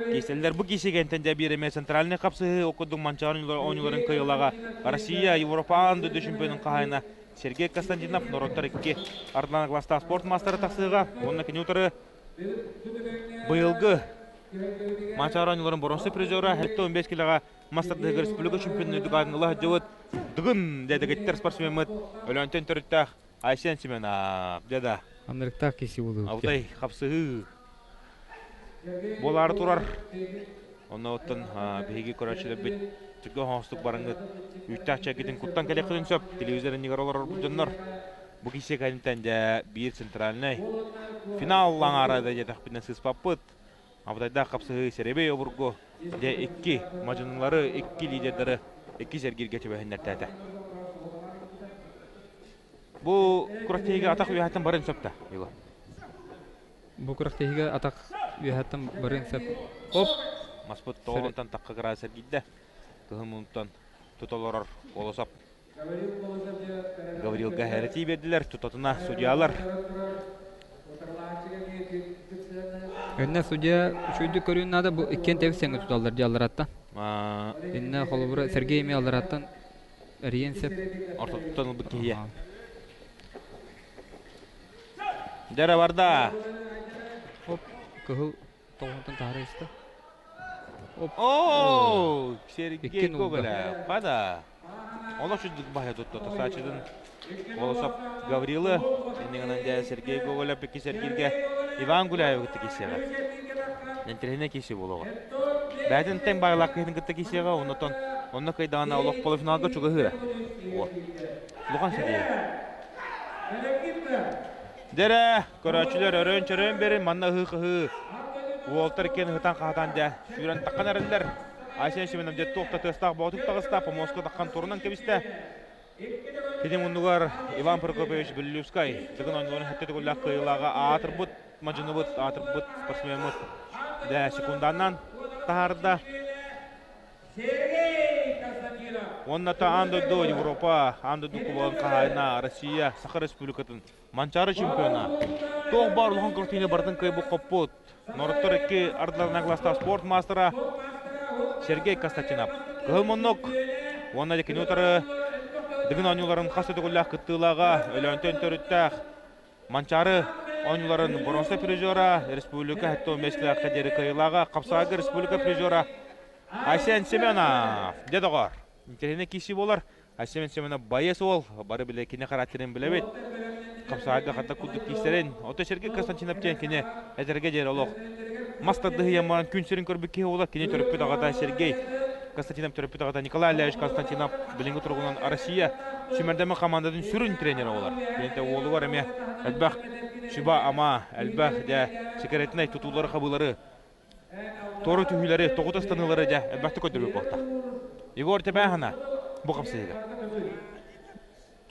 Кейселдер бұл кейсегентен де береме центральный қапсы оқыдың Манчарын ойныларын кайылаға. Россия, Европа анды дүшімпенің қағайына. Сергей Константинов, Нороттар 2 ардыланы класста спорт мастері тақсыға. Онына кене ұтыры бұйылғы Манчарын ойныларын бұрынсы призері. Әтті 15 килаға мастырдығы республика чемпионы дүгадынылы жауыт. Дүгін деді кеттер спортсменмет. Өлінтен түріттақ Айсен Семенов деді. Анырықтақ кесі болу. Аудай қапсығы. Болары тұрар. Оны оттын бейге көрәтшілі бет. Түгі қоңыстық барыңыз. Үттақ чәкетін құттан кәлек қылын сөп. Телевизорын негар олар бұлжынлар. Бұл кесе кәлімтен де бір центральный. Финал лаңарады жетақ бітін сыспаппыт. Абдайда қапсығы Серебей обырғы. Де 2 мажынлары, 2 лидерлері, 2 сәргерге чөбәхіндер тәті. Бұл күрақтегіге атақ үйәттен барын сөпті, Егор. Бұл күрақтегіге атақ үйәттен барын сөп. Оп! Маспыт тоғылынтан таққа қырағы сәргейді. Кығымынтан тұталарар олысап. Гаврилға әріті берділер, тұтатына судьялар. Önüne судья şuydu körüğün adı bu ikken tevsiyeni tutallar diyorlar hatta. Önüne kolubura Sergey mi alır hatta Eriyen sep. Orta tutanıl bu kiye. Dere varda. Hop kıhıl toğuntan tarih işte. Hop. Ooo Sergey Gogolev. Pada. Ola şuyduk bahya tuttu. Saçıdın Olosap Gavril'i. Endingen Sergey Gogolev peki Sergey'ge Иван Гуляев гытты кесеға. Нәнтеріне кесе болуға. Бәдін тән бағылақ кетін гытты кесеға, оны қайдағына олық полуфиналға чуға ғыра. Лұған сәдейі. Дәрі, көрәтшілер өрін-чөрін берін, манна ғы-ғы. Уолтар кен ғытан қағатан дә. Шүрен таққан әрілдер. Айсен Шеменов дәтті оқта тыстақ баутық тағыста, Помоска таққан тұрынан кебісті. Кеден мұндығар Иван Прокопьевич Беллюскай. Тігін ойныларын хәтті түгілләқ қиылаға атыр бұд, мажыны бұд, атыр бұд, спортсмен бұд. Дә секунданнан тағарда. Онната андыды Европа, андыды Кубан қағайына Россия, Сахар Республикатын манчары чемпиона. Тоқ бар ұлған күртейіне бардың көйбі қоппыд. Норыттыр екі ардыларына класста спорт мастера Сергей Костачинов. Кылмынық, онна декен өтірі дігін ойнуларын қасы түгілләқ күттілаға өліонтен төріттәқ. Манчары ойнуларын бронза призера, республика хәтті 15-лі қадері қиылаға, Қапсағы республика призера Айсен Семенов. Деді ғар. Интеріне кесі болар. Айсен Семенов байес ол. Бары біле кене қараттерін біле бет. Қапсағы қата күлді кейстерін. Оты Сергей Константинов тен кене әтерге жер олық. Мастарды яман күнсерін көрбі кей олар. Кене төріппет ағата Сергей Константинов төріппет ағата Николай Ильич Константинов білінгі тұрғынан Россия Шүмердемі командадың сүрін тренері олар. Кенте олы бар әме әлбәқ шүба ама әлбәқ дә секретінай тұтулары қабылары Тору түйілері, тоғыты станылары жа әлбәқті көтірбек болта. Егор Тебәхана бұ қапсыйға.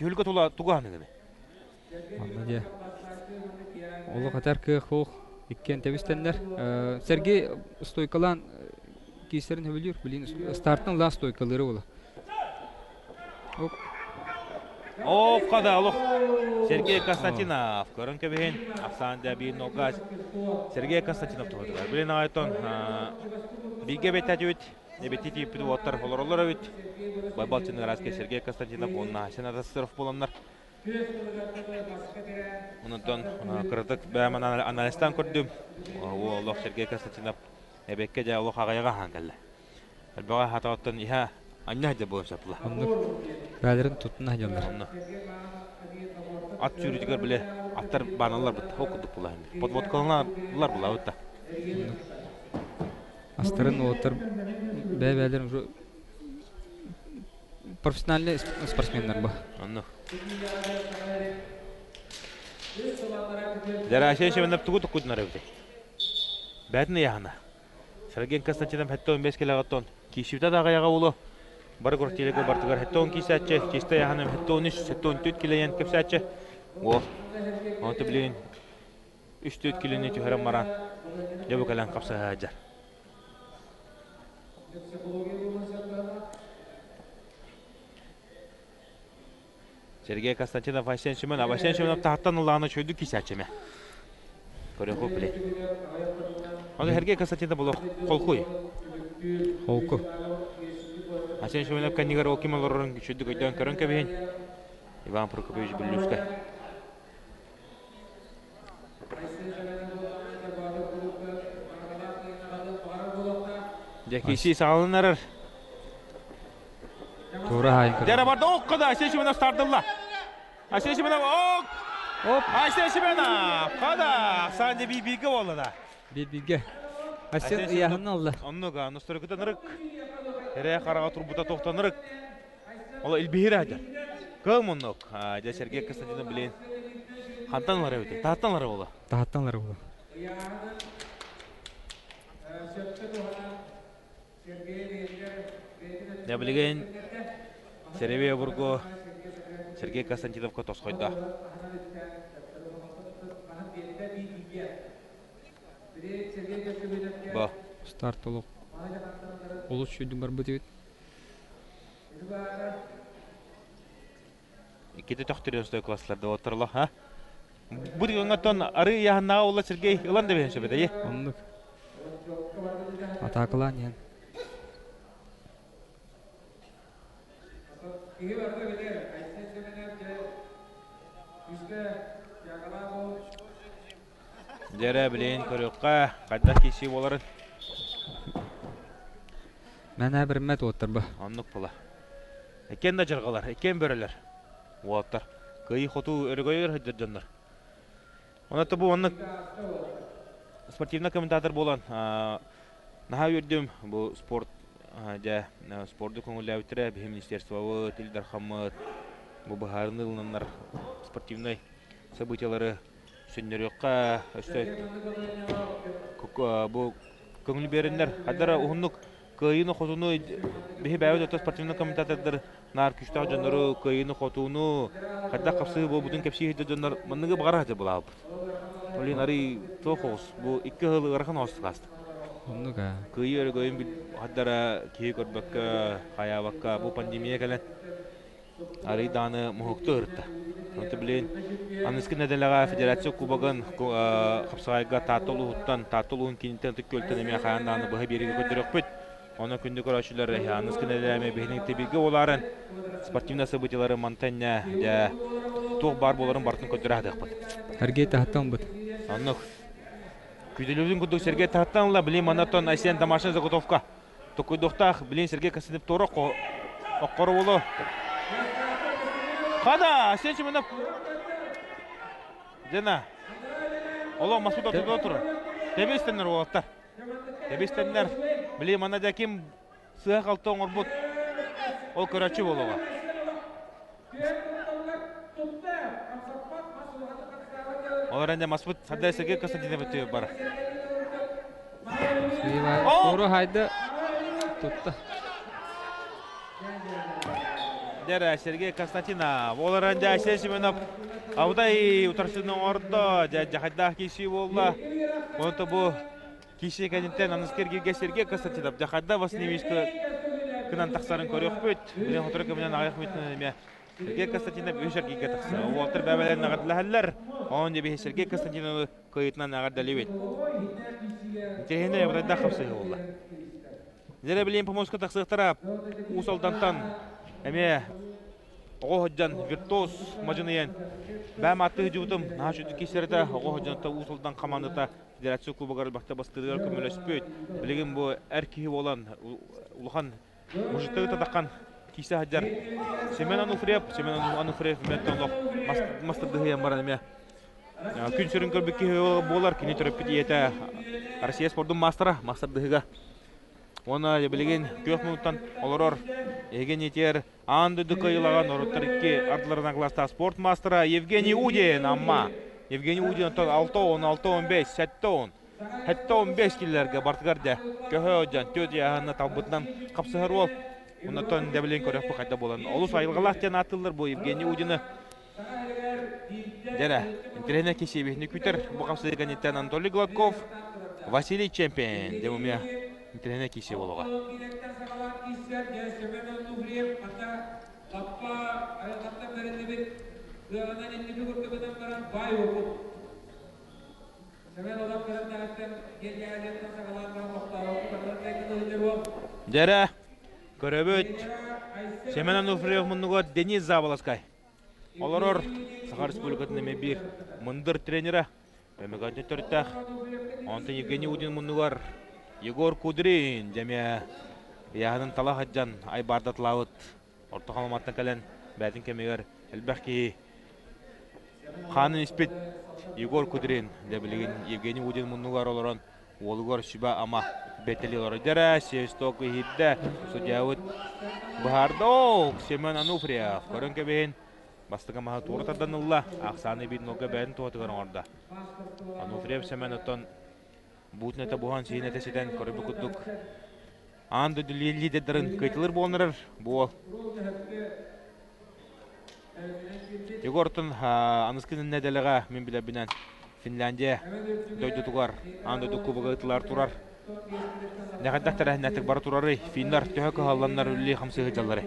Түйілгі туғаны гіне. Анда де. Олы қатар күйік оқ еккен тәбістенлер. Сергей стойкалан кейстерін өбілер. Білін стартын лан стойкалары олы. Оқ қада олық. Сергей Константинов. Көрін көбейін. Ақсанында бейін оғаз. Сергей Константинов тұғыдығар. Білін ағайтын бейге бет әдеуіт. Небетті тейіппіді оттар олар өт. Байбалчының разке Сергей Константинов. Онына Сенада сырф боланлар. Онынтон қырдық бәмін аналистан көрдім. Олық Сергей Константинов. Небекке де олық ағайға хаңғалды. Әлбіға хатағаттан иға анна де болып сапыла. Бәлерін тұтына жолдар. Ат жүрітігер біле аттар баналар бұд. Оқыдық бұла. Подводкалылар бұла өтті. Астарын оттар бәлерін профессиональный спортсменлер бұл. Дәрі әшен шеменіп тұғы тұққыдынар өте. Бәтіні яғына. Сергей Константинов хәтті 15 келағаттон. Кейшівті дағаяға олы. Бары көртелігі бартығар хәтті 10 кейсәтчі. Кейсті яғаным хәтті 13, хәтті 14 келейен кепсәтчі. О, онты білейін 3-4 келейіне түйірім маран. Жабы кәлән қапса ғаджар. Сергей Константинов Айсен Шеменов. Айсен Шеменов тағаттан ұлағына чөйді кейсәтчі ме? Көрен көп білей. Оны Сергей Константинов бұл қолқой. Қолқы. Айсен Шеменов кәнігер оқималарының чөйді көйден көрін көбейін. Иван Прокопьевич Беллюскай. Дәкейсі сағалынарыр. Тура хайын көрін. Дәрі барды оққыды. Айсен Шеменов стардылла. Айсен Шеменов оқ! Айсен Шеменов! Қада! Саңды бейбейгі олы да. Бейбейгі. Айсен ұяғын алды. Онныға, нұстырықыдан ұрық. Әрі қараға тұрбыта тоқтанырық. Ола үлбейір әдір. Кім ұнық? Сергей Константинов білейін. Қантанлары өте? Тағаттанлары олы? Тағаттанлары олы. Не білген Серебе бұрғы Сергей Константиновқа тосқойда. Ба. Старт олық. Олық шүйдің бар бұд ет. Икеті тоқтырын стой классларда отырылы, ха? Бұд ғаңаттан ары яғыннаға олы Сергей ұлан да бейін сөбеді, е? Ондық. Атақылан ең. Дәрі білейін көріққа қайдақ кесі боларын. Мән әбір мәт оттыр бұ. Аннық бұла. Әкен да жырғалар, әкен бөрілер. Оттар. Күйі қоту өрігойыр хүддір жандар. Онатты бұл аннық спортивна комментатор болан. Наға өрдім бұл спорты көңілі әуітірі бі министерствовы, тілдер қамыт, бұл бұхарыны ұлынанлар спортивной событиялары сүндеріққа өсті бұл көңіл беріндер. Қадара ұғынлық кыйыны хотуну бихи бәйбет өтө спортивный комментатордар нар күштақ жонору кыйыны хотуну хадда капсы бу бутун кепси хидde жонор мыныгы багара хадde булаб. Олин ари тохос бу 2 хыл ырхан остгаст. Оннуга. Кыйыр гойм бит хаддара ки көрбөккө хаябакка бу пандемия келет. Ари даны мухуктурта. Онты билен аныскы неделага федерация кубагын капсайга татылуун кинтен төкөлтөн эме хаянданы быһы бериге көтөрөкпүт. Оны күндү көрөчүлөр аныскы неделеме бехнин тебиге оларын спортивный событиялары монтанья да тух бар боларын бартын көтөрөдүк. Сергей тахтан бут. Аннык күдүлүдүн күдүк Сергей тахтанла билен манатон Асен домашняя заготовка. Токуйдуктах билен Сергей Касынып торок оккору болу. Хада, Асен чымынып. Жена. Оло Масуда отыр. Тебестендер болаттар. Тебестендер билен мана жаким сыга калтон орбут. Ол көрөчү болуга. Оларында Масуд садда Сергей Константинов өтөп бар. Тору хайда тутта. Дера Сергей Константинов. Оларында Асен Семенов аудай утарсының орда жахадда киши болла. Онто бу киши кадинтен аныскерге Сергей Константинов жахадда Василевичка кынан таксарын көрөкпөт. Билен отурга менен аяк метне Сергей Константинов өшәргегә тақса. Уолтер бәбәләр нагадыләһәлләр. Он дебе Сергей Константинов кыйтнан нагадалыбет. Тегене бұрайда қапсығы олла. Зере білейін помоска тақсықтара усалдантан әме оғоджан виртуоз мажыныйын бәм атты жүбітім нағашы дүкесерді оғоджанта усалдан қамандыта федерация клубығар бақта бастырығар көмелеспөйт. Білеген бұл әркеғі болан ұлған мұжыттығы татаққан кисе хаджар Семен Ануфриев меттонлох мастырдығы ямбаран әме. Күн сүрін көрбекке болар, кені түріп кеті еті Россия спордың мастырдығыға. Оны білеген көк минуттан олырор еген етер анды дүкайылаған ұрыттырыкке ардыларына класста спорт мастера Евгений Удин, амма Евгений Удин 6-10, 6-15, 7-15 келілерге бартығарды көхі өджан төт яғына талбытынан қапсығыр ол. Оннан дәбілен көріп қайда болан. Олыс айылғалақ тен атылыр бұл Евгений Удины. Дәрі, интернетіне кесебесіне күтір. Бұл қапсығы ғанеттен Анатолий Гладков, Василий Чемпен. Демуме интернетіне кесе болуға. Дәрі. Көрөбөт Семен Ануфриев мұнығы Денис Заболоскай. Оларор Сахар Республикатын әме бір мұндыр тренері. Бәмегатны түрттақ. Онтын Евгений Удин мұнығар Егор Кудрин. Жәме яғының тала хаджан айбардатылауыт. Орта қаламаттан кәлін бәтін кәмегер әлбәқки қанын іспет Егор Кудрин. Дәбілеген Евгений Удин мұнығар оларан олығар шүбә ама бетели лордера, сесток хидде, судьяут Бахардок, Семен Ануфриев. Көрінке бейін бастыға маға туыртардан ұлла, ақсаны бейін оға бәйін туатығын орда. Ануфриев Семен оттан бұтнеті бұған сейінеті седен көрібі күттік. Анды дүлелі дедірін көйтілір болынырыр бұл. Егортын аныскының неделіға мен біле бінен Финляндия дөйді тұғар, анды дүкубығы ұтылар тұрар. Нәғаддақтар әхінәтік бары тұрары, финлар төхі қаланлар үлі қамсығы жалары.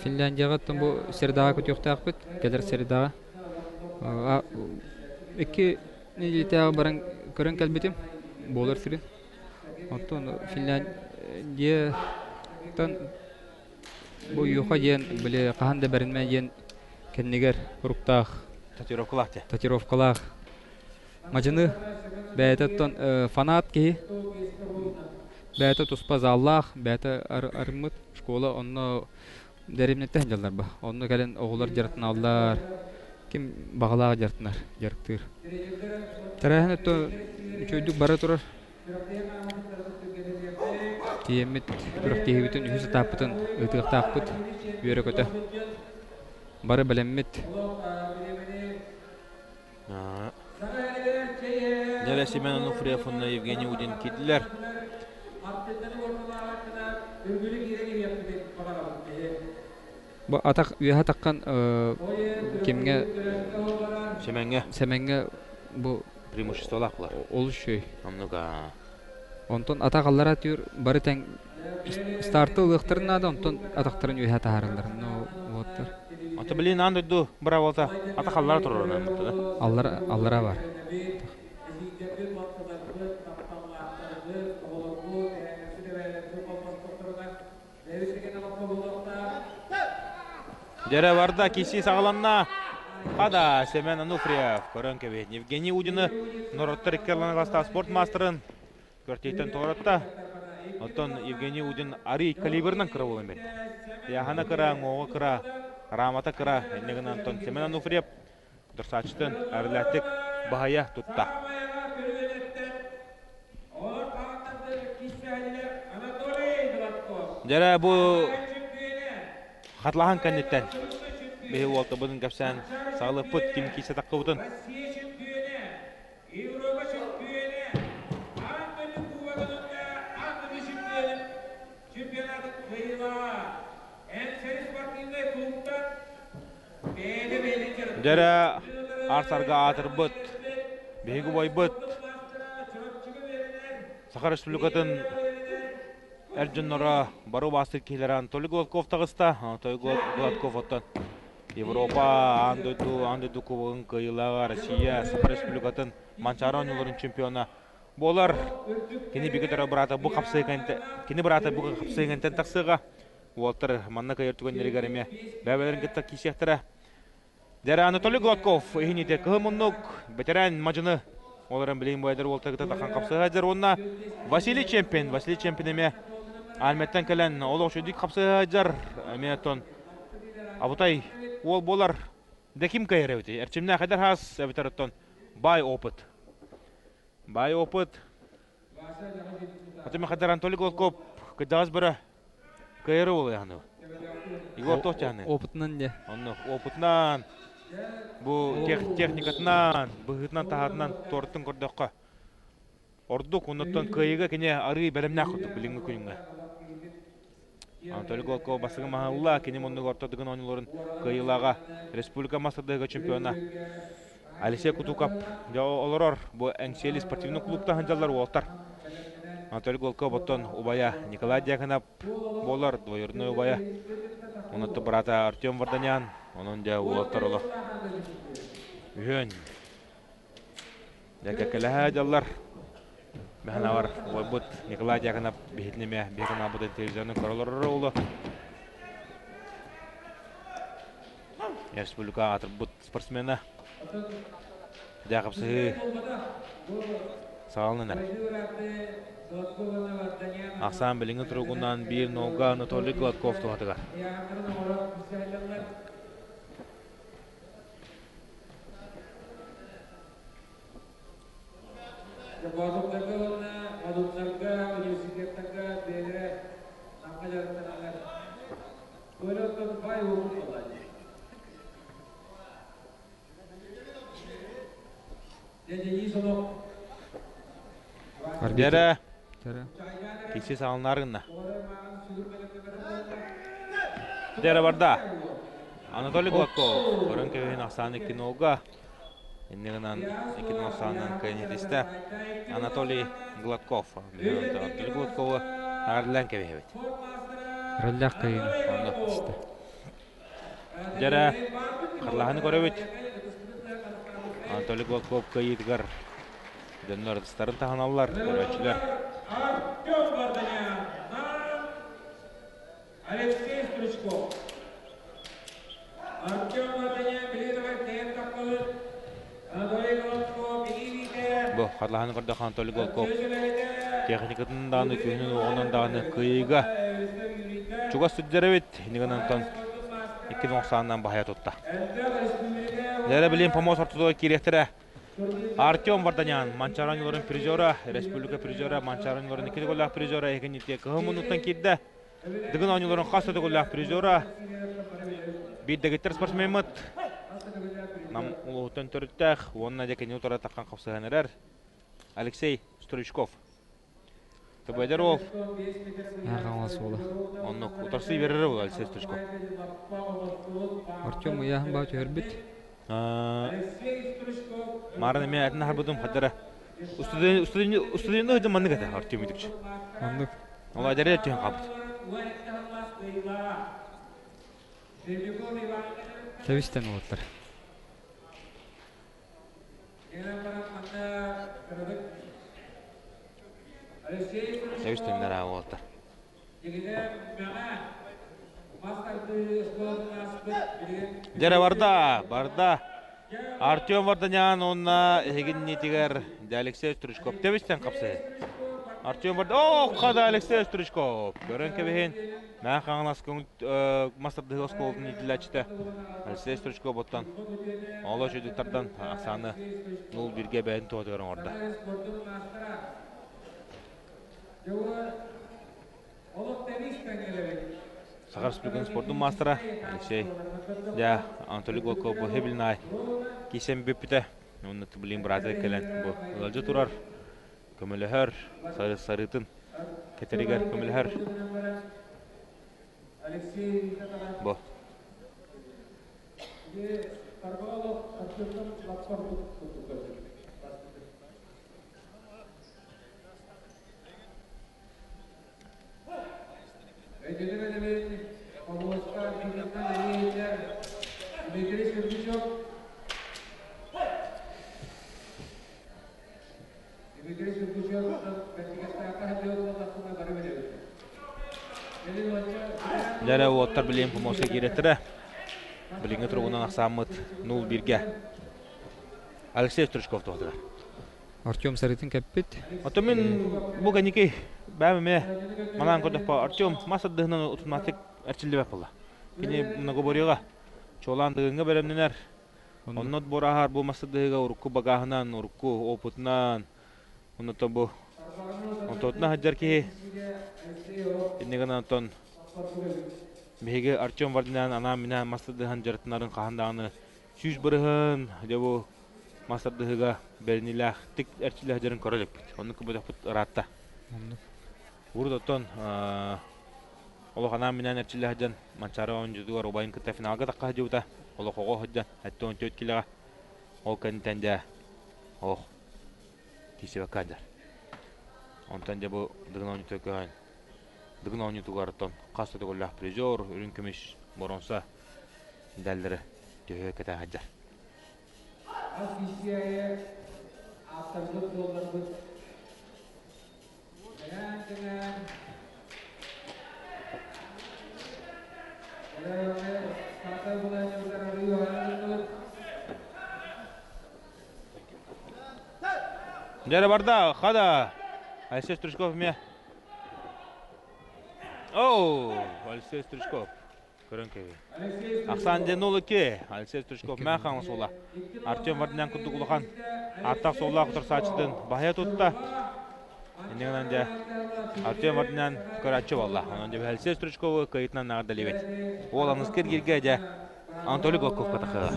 Финляндияға тұн бұл сердаға көтіоқты ақпыт, кәдір сердаға. Екі неделетіға баран көрін кәлбетім, болар сүрін. Оттон Финляндиядан бұл юқа ден біле қағанда бәрінмен ден кәннегер ұрықтақ. Татировкалақ. Мажыны бәйті фанат кейі, бәйті тұспа заллақ, бәйті арымыт школа, оны дәремнетті жалдар ба. Оны кәлін оғылар жарытын алдар, кем бағалаға жарытынар, жарықтыр. Тәрәхін өтті үшөйдік бары тұрар. Тиемет күріқ тейбетін, үйісі таппытын, ұйтығық тақпыт, бүйері көті. Бары бәлеммет. Дәрі Семен Ануфриев, Евгений Удин кеділер. Бу атак үһә таккан кемге Семенге бу преимущество лақлар. ол шөй. Амнуга. Онтон атагаллара түр бары тең старты ылыктырына да онтон атактарын үһә таарылар. Ну воттар. Ата билин андыду бара болса атакаллар турурунан да. Аллара бар. Жара барда киси сагаланна. Ада Семен Ануфриев көрөн кебе. Евгений Удины Нороттар Керлана класста спорт мастерын көртейтен тоғыратта. Оттон Евгений Удин ари калибрынан кыра болын бет. Яхана кыра, оғы кыра, рамата кыра. Эннеген Антон Семен Ануфриев дұрсачтын әріләттік бағая тұтта. Жара бұл қатлаған кәнеттен. Бейі олты бұдың көпсән сағылық бұд кем кейсе таққы бұдың. Жара арсарға атыр бұд, бейгі бой бұд. Сахар Республикатын Эрджиннора бару бастыр кейлер Анатолий Гладков тағыста. Анатолий Гладков оттан Европа андыду кубығын кайылаға Россия Сахар Республикатын Манчары ойнуларын чемпиона болар. Кені бекетері бірата бұл қапсайғантен тақсыға. Уолтер манна кайыртуган ерегереме бәбелерін кеттақ кейсектірі. Дәрі Анатолий Гладков ехінеде кығымыннық бетерән мажыны оларын білейін бойдыр Уолтер таққан қапсыға жар. Онна Василий Чемпин еме Алметтен кәлін олық шөдік қапсыға жар. Әметтон Абутай ол болар дәкім кайыр әуті. Әрчімне қайдар хас әбітеріттон бай опыт. Бай опыт. Атымен қайдар Анатолий Гладков кәдағыз бірі кайыры олы яғны. Игор тоқ яғны. Опытынан де. Опытынан. Бұл техникатынан, бұғытынан тағатынан торттың көрдіққа. Ордық, оныттан кайыға кене ары бәрімне құрдық біліңгі күніңгі. Анатолий Гладков басығы мағалла кене мұнды ортадығын ойныларын кайылаға республика мастырдығы чемпиона. Алисей Кутукап оларар бұл әңселі спортивный клубта ханжалар олтар. Анатолий Гладков оттан убая Николай Дьяконов болар, двоюродной убая. Онытты брата Артем Варданян, onun da олтар олы. Үйен. Дәкі кәлі жалар. Мәхана бар бұд Николай Дьяконов бейітінеме бейгін абыдың телевизионның көрілері олы. Республика атыр бұд спортсмені. Дәқіпсі сағалынын әр. Ақсан біліңі тұрғынан бір нолға Анатолий Гладков тұғатыға. Дәрі кесе сағылынарғынна. Дәрі барда Анатолий Гладков көрін көвейін ақсан 2 нолға. Иннегенан 2 нолсанын кәнетесті Анатолий Гладков. Анатолий Гладковы ағырлан көвей бет. Рөлләқ кайын. Дәрі қарлағаны көрі бет. Анатолий Гладков кайыдығар. Дөнлер дыстарын тағаналар, көрәтшілер. Артем Варданян, Алексей Стручков. Артем Варданян, білетівер тәйін таққылы. Анатолий Гладков, білетівер. Бұл, қарлағаны көрдіқ Анатолий Гладков. Техникатын дағыны, күйінің оғынан дағыны күйіға. Чуға сүддері бет, енеген Антон 290-нан бағая тұтта. Дәрі білейін помос ортудығы керектірі. Артем Варданян, Манчары ойнуларын призера, республика призера, Манчары ойнуларын 2 голлақ призера, екенетте кығымынуттан келді. Дығын ойнуларын қасыды голлақ призера. Биддегеттер спортсменмет. Нам ұлғыттан түріттәқ, онына декені ұтара таққан қапсығанырар. Алексей Стручков. Тобайдар ол. Ағамасы бола. Онны утарсы берері ол Алексей Стручков. Артем яһын бау төрбит. Марын мен әтін харбудым қадары. Устуденді өйді манны кәді Артем едікші. Андык. Ол айдары әттен қабыд. Тәвістен олаттар. Сәвістендер ағы олаттар. Дәрі барда. Артем Варданян, онна егін нетігер Алексей Стручков. Тәвістен қапсы. Артем Варданян, қада Алексей Стручков. Көрін кәбейін. Мән қаңылас көңіл мастарды ғыз қолдың етілі әчті. Алексей Стручков боттан. Ола жөдіктардан ақсаны 0-1-ге бәйін туғадығырын орда. Сахар Республиканың спорттың мастера Алексей Анатолий Голков бұл хебілінай кейсен бөппіті. Оны түбілейін бұразы кәлін бұл ұлжы тұрар. Көміліғір, сарытын кәтерігер көміліғір. Бұл. Дәрі оттар білейін помосы кереттірі. Біліңі тұрғынан ақсамыд 0-1-ге. Алексей Стручков тоғдыға. Артем сарытын кәппет. Ото мен бұл кәнекей бәміме манан көрдік па Артем масадығынан ұтыматық әрчілді бәп бұла. Кені мұнағы борыға чоландығыңға бәрімненер. Оннот борағар бұл масадығыға ұрыққы бағағынан, ұрыққы опытынан. Оннотон бұл онтотына хаджар ке енеген онтон беге Артем Варданян анам минан масадығын жарытынарын қағандағыны сүйіз бұрығын дебу масадығыға бәрініләқ тік әрчілі хаджарын көріліп бет. Оның көбедік бұт ұратта. Урд отон олық анам минан әрчілі хаджан манчары ойынжыдығар обайын күтті финалға таққа хаджауыда олық оғы хаджан әтті 14 келіға ол кәнітен де оқ кейсі бәккадар. Онтан де бұл дығын ойны төкігін дығын ойны тұғарыттан қасты тұғылақ призер, үрін көмеш боронса дәлдері түйе кәті хаджар. Дәрі барда, қада Алексей Стручков ме. Оу, Алексей Стручков. Көрін кәбе. Ақсан ден олы ке, Алексей Стручков мән қаңы сола. Артем Варданян күтті құлыған. Аттақ сола құтыр сачыдың бағия тұтта. Енегінен де Артем Варданян көр атчы болла. Онын де Алексей Стручковы кайытынан нағырда левет. Ол аңыз кергерге де Анатолий Голков қатақыға.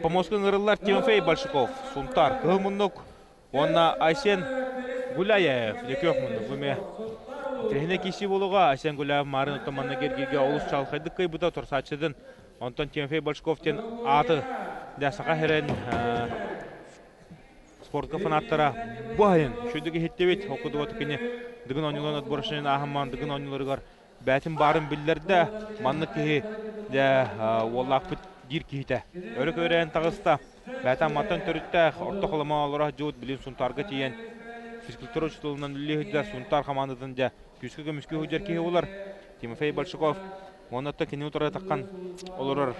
Помоскын ырылар Тимофей Большаков, Сунтар, Кылмуннук, онна Айсен Гуляев, Лекёв мұнды бұме. Трехіне кесі болуға Айсен Гуляев марын ұттаманна кергерге олыс чалқайды кай бұта тұрсатшыдың. Онтан Тимофей Большаковтен аты дәсіға херен спортқа фанаттара бұайын. Шөйдігі хеттебет, оқыды отықыне дығын ойныларын отборышының ағыман дығын ойныларығар бәтін барын білдерді. Манны кеге олақ бұт дир кейті. Өрік өрәйін тағыста бәтін маттан төрітті орта қолыма олырақ жауыт білін Сунтарға тейен. Физкультура ұшытылынан үлі Сунтар қамандыдың жа күскі көміскі өжер кейі олар. Тимофей Большаков онатта кені ұтырға таққан олырыр.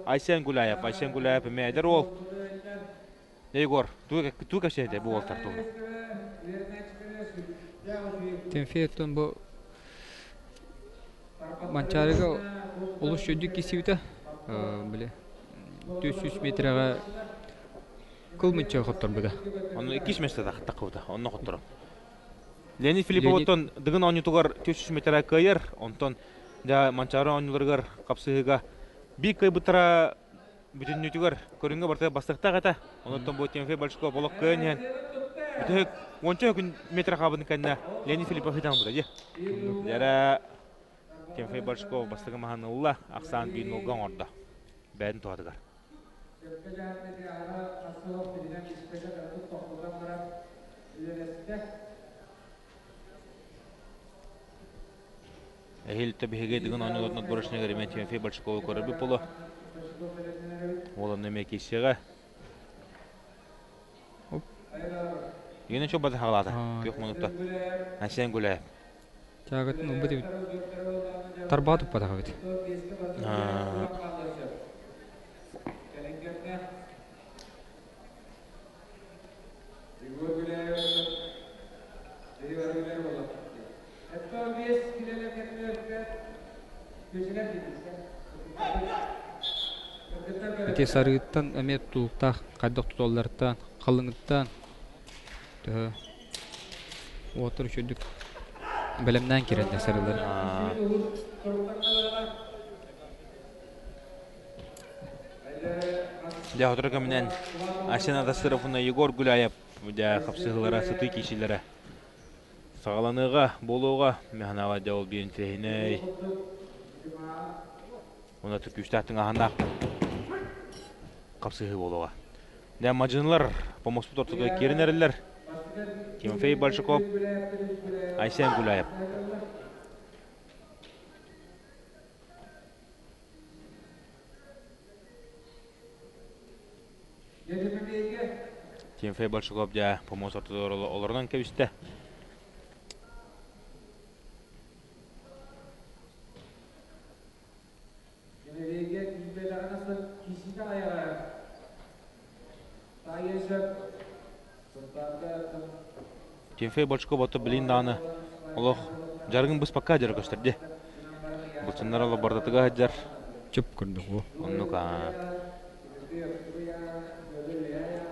Айсен Гуляев мәйдер ол. Егор, туы кәшеді бұл олтар туы. Тимофей өттен бұл манчарыға олыс жөндік кесеуді. Біле 400 метрға кылмынча қоттыр бұға. Оны 2 метрді қаттақ қылды, оны қоттырым. Леонид Филиппов оттон дығын ойнытығар 400 метрға көйер, онтон манчары ойнылырғар қапсығыға бір көй бұтыра бүтін нүтігер көрінгі барта бастықта қата. Оныттан бұл Тимофей Большаков болық көнен. Бүтік 10 күн метр қабының кәнна Леонид Филиппов хитан бұда. Дәрі Тимофей Большаков бастығы мағанылла ақсан бейін олған орда. Бәдін туадығар. Әйел табиғеге деген ойныларының бұрышына керемен Тимофей Большаковы көрірбі болу. Олын өме кейсеға. Егенен шо бады қағылады. Көк мұнықта. Әсен Гүләйіп. Тягатын ол бұды тарбатып бада қабыды. Бите сарыттан әмет тұлықтақ, қайдық тұтолларттан, қалыңыттан отыр үшілдік бәлемнен керенде сарылар. Дя отыры көмінен Асен Адастыровына Егор Гүләйіп дя қапсығылара сыты кешілері. Сағаланыға, болуға, механала дя ол бейін тәйіней. Оны түркүштәттің ағанақ қапсығы болуға. Дя мажынылар помоспут ортығы керін әрілер. Тимофей Большаков, Асен Гүләйіп. Тимофей Большаков дя помос ортығы оларынан кәвісті. Тимофей Большаков оты білейін дағаны олық жарғын бұс паққа жар көстерді. Бұлсындар олы бардатыға жар. Чөп көрді бұл. Оннуға.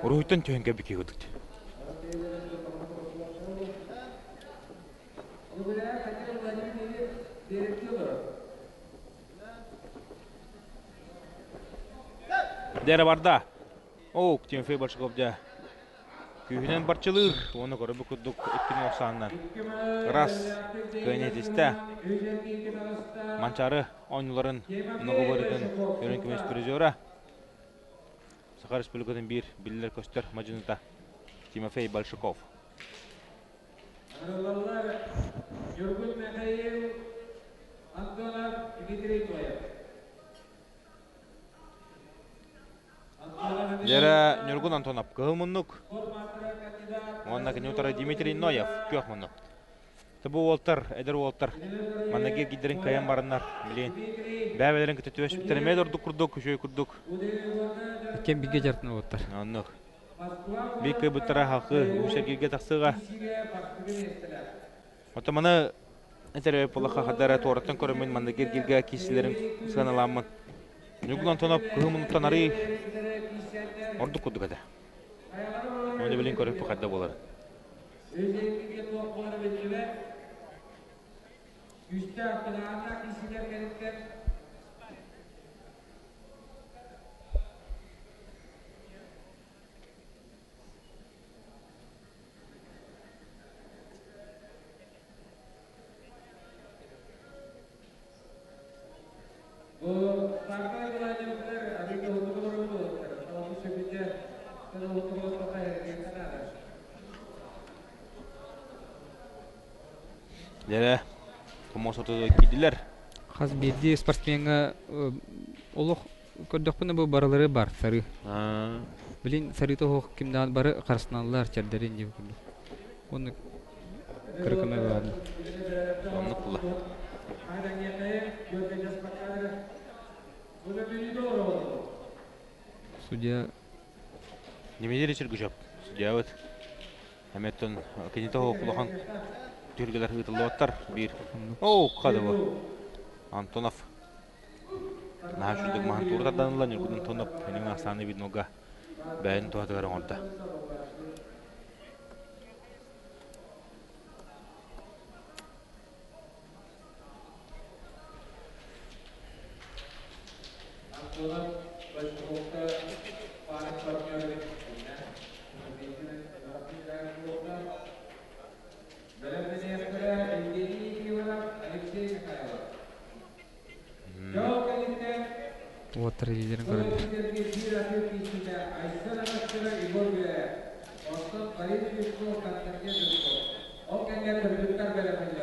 Ұрғыттан түйінге беке көдікті. Дәрі барда. Оук, Тимофей Большаков да. Күйінен барчылыр. Оны көрі бүкірдік өткені оқсанынан. Рас көнетісті. Манчары ойныларын ұнығы бөрідің өрін көмес көрізеуіра. Сақар Республикадан бір білілер көстер мажыныда Тимофей Большаков. Дәрі Нюргун Антонов кығыл мұннық. Онна кенеутары Дмитрий Ноев көк мұннық. Табу олтар, әдір олтар. Маннагер гидерін каян барынар. Білейін. Бәбелерін күті төбеш бітермейді ордық күрдік, үшөй күрдік. Кем биге жартын олтар. Оннық. Бек бұттара халқы үшергерге тақсыға. Отаманы әтәрбей полақа қадары туараттан көрімен Маннагер герге кесілерін сығаналамын. Нюргун Антонов кығы мұнықтан ары ордық күрдік әді. Оны білін көріп бұқадда болар. Дәрі, помос отығы кеділер. Қаз берді спортсменға олық көрдіқпіні бұл баралары бар, сары. Білін сарыты оқ кімден бары қарсыналар, чәрдерін деп көрді. Оны кіркіме барды. Оны құлы. Судья... Немедері чіргі жоп. Судья өт. Әметтен кенеті оқ құлыған түргелер ұйтылы оттар. Бір. Оу, қады бұл. Антонов. Наға жүрдік маған тұрдарданылы Нюргун Антонов. Әнің ақсаны бейдің оға бәйін туатығырың орда. Ayşen Anastıra İbol Güler. Osman Karayip Yusuf Kantarken Yusuf. O kendi köpükler veremeyiz.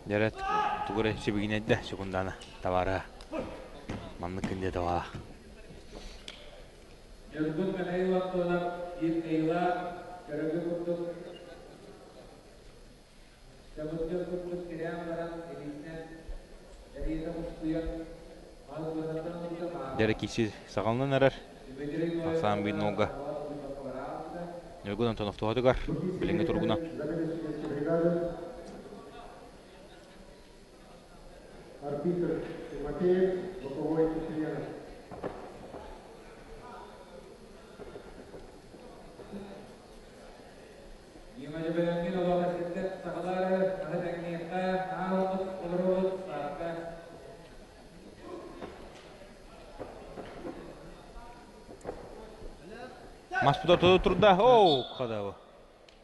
Дәрет тугуре сибигинедде секундана табара. Манны кинде таба. Jurgun menai waktu nak Ila kerja untuk sebutnya untuk kirim barang ini dari itu mestian malu berdatang untuk Дәрет киси сагалнан арар. Аксан бин нога. Нөлгүн Антонов туадыгар. Билинге тургуна. Арбитр Тимофеев, боковой тренер. Yang aja bayangin Allah kasih sakalar ada tekniknya tahu urut sarka. Маспуда тоду турда. Оу, кадабы.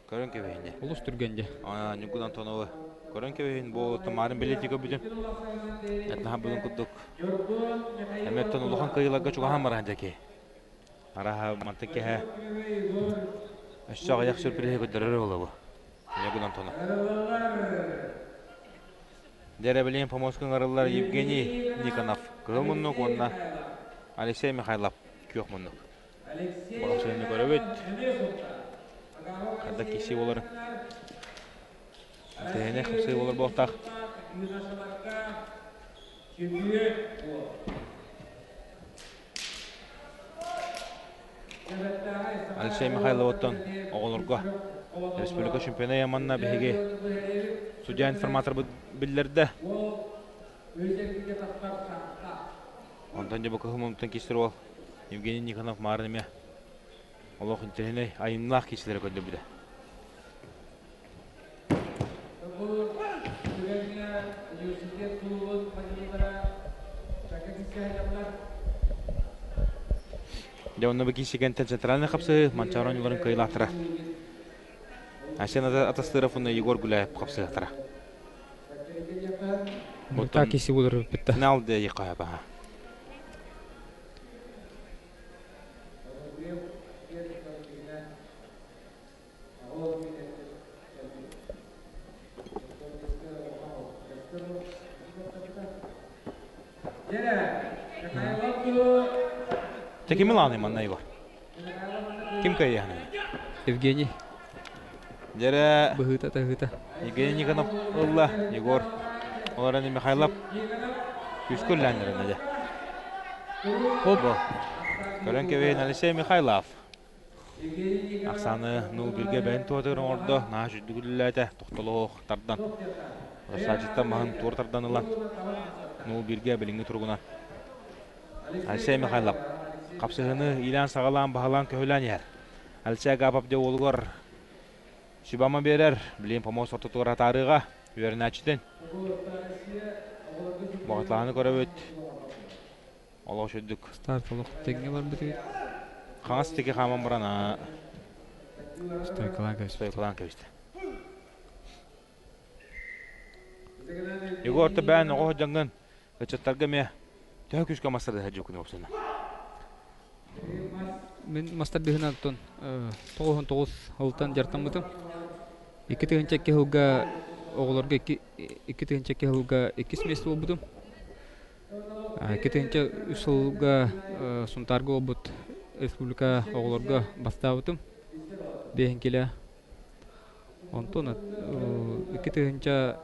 Көрөн кебейне. Улус түргенде. Нөлгүн Антонов. Көрөн кебейин бу тамарын билетиге бүтүн. Этна бүгүн куттук. Эметтен улухан кыйлага чугахан баран жаке. Араха мантыке ха. Ашчага як сюрприз көтөрөр болобу. Нөлгүн Антонов. Дере билен помоскын арылар Евгений Никонов. Кылмыннук онна Алексей Михайлов күйөкмүннук. Болам сөйүнү көрөбөт. Када киси болор. Тene хысы болор болтак. Алексей Михайловтон оголорго республика чемпионы яманна беге судья информатор билдерде. Ондан жабы кыхымымтын кестер ол Евгений Никонов маарныме олох интерене айымнах кеселер көндө бүдө. Жауна бі кесегентен центральный қапсы Манчарониларын кыйлақтыра. Асен атастырыфыны Егор Гуляев қапсы ақтыра. Та кеси болыр бітті. Финалды еқая баға. Теки Миланы манна Егор. Ким кайяны? Евгений. Дере Быгыта. Евгений Никонов Улла, Егор. Олараны Михайлов. Күскөлләндерін әді. Опа. Көрін кебейін Алексей Михайлов. Ақсаны нұл бірге бәйін туадығырын орды. Наға жүдігілі әді. Тоқтылық тардан. Сачыттан мағын туыр тардан ұлан. Нұл бірге біліңгі тұрғына. Алексей Михайлов. Қапсығыны илан сағалан бағалан көхілан ер. Алексей Гапап де олғыр. Шибама берер. Білейін помос ортотығыр атарыға. Үйерін әчіден. Бағытлағаны көріп өт. Олау шөддік. Стартылық тегіне бар бітігер. Қаңас теке қаман бұрана. Стойкалан кәвісті. Егорты бән оғы жаңғын. Өтчаттарға ме тәу күшке мастарды әджі күні опсына. Мен мастар бігін аттон 9-9 алтан жартан бұтым. 2 тегенчекке хылға оғыларға 2 тегенчекке хылға 2 сместі ол бұтым. 2 тегенче үш хылға сұнтарға ол бұт республика оғыларға баста бұтым. Бейін келі. Онтон 2 тегенче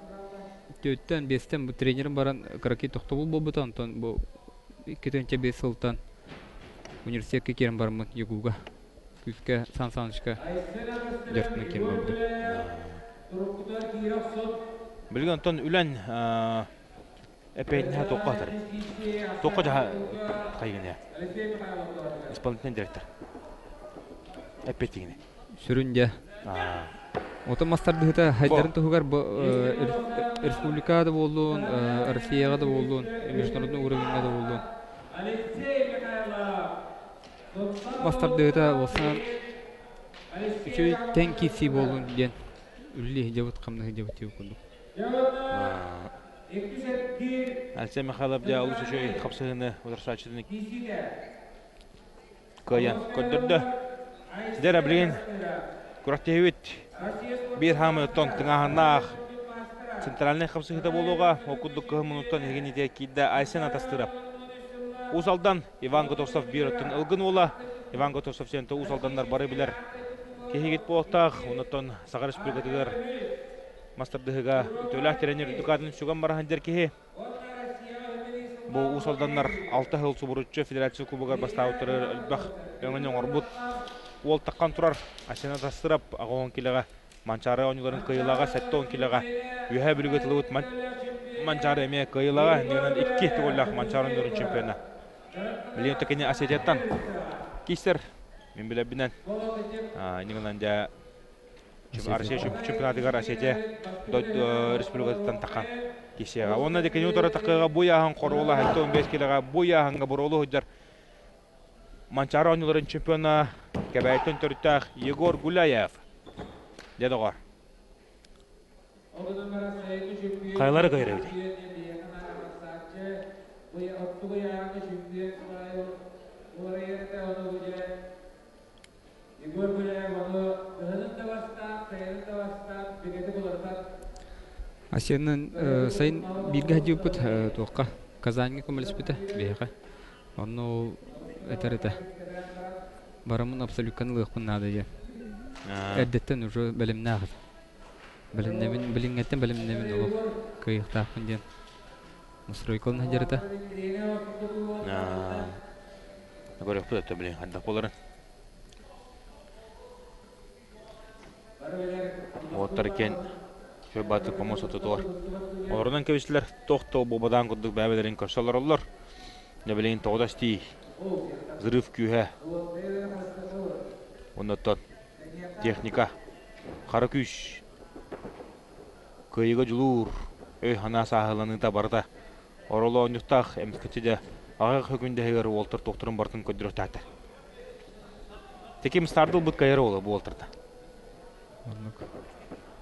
төттен 5-тен тренерім баран қараки тоқты бұл бұты. Онтон 2 тегенче 5 алтан университетке керім бармын егуға. Күзге сан-санышқа жартына кем барды. Білген онтон үлән әпәйтіне тоққа атыр. Тоққа жаға қайгіне. Исполнительный директор. Әпәйтігіне. Сүрінде. Ота мастарды ғыта хайдарын тұғығар республикада болуын, Россияға да болуын, международный уровеньға да болуын. Мастарды ғыта болсынан үшөй тән кейсі болуын ден үлі жабыт қамны жабыт еу күндік. Алексей Михайлов да улус үшөй қапсығыны отырсачыдың көйен көндірді. Сіздер әбілген күрақтейвет бір хамы ұттан тыңағынақ центральный қапсығыда болуға оқудық көмін ұттан егенеде кейді Айсен атастырып. Узалдан Иван Готовсов бір ұттан ұлғын ола. Иван Готовсов сенті узалдандар бары білер. Кехегет болықтақ, ұныттан Сағарыс бригадылар мастардығыға өтөлі тренер үдікадын сүген барахандер кеге. Бұл узалдандар 6 хыл субұрытшы федерация кубығар бастауыттыры үлбақ өңінен орбұт. Ол таққан тұрар Айсен атастырып, ағуын келеға манчары ойныларын қиылаға, сәтті он келеға үйе бүлігі ұт манчары әме қиылаға, негінен 2 түгіллақ манчары ойныларын чемпионы. Білен өтекені Асететтан кейстер, мен біле бінен негінен де Арсия чемпионатығар Асетте республикатықтан таққан кейсеға. Онна декені ұтары таққыға бұй ағын қорғылы, 15 келеға бұй ағынға бұролы өйдер манчары ойныларын чемпионы кәбәйттен түріттақ Егор Гуляев. Деді ғар. Қайлары қайры өйді? Асеннен сайын бирге хәдиу бут тоққа Казаньга көмелес бите бейға. Оны әтәрәтә. Барамын абсолютно лықпын нады де. Әдеттен уже білімні ағыз. Білінгеттен білімнемін олып қиықтақпын ден. Мұсыройқылын әдерді. Көрек бұл өтті білін қандақ боларын. Оттар кен шөй баты помос оты туар. Орынан кәбісілер тоқтыл бобадан күрдік бәбелерін көрсалар олар. Не білін тоғдас дей. Зырыв күйе. Оннаттан техника. Қары күйш. Күйеге жылуыр. Өй хана сағыланы да барда. Орылы оңдықтақ әміскетті де ағақ хөкінде егер олтыр тоқтырын бартын көдірі өтәді. Текем стардыл бұд кайыры олы бұл олтырда.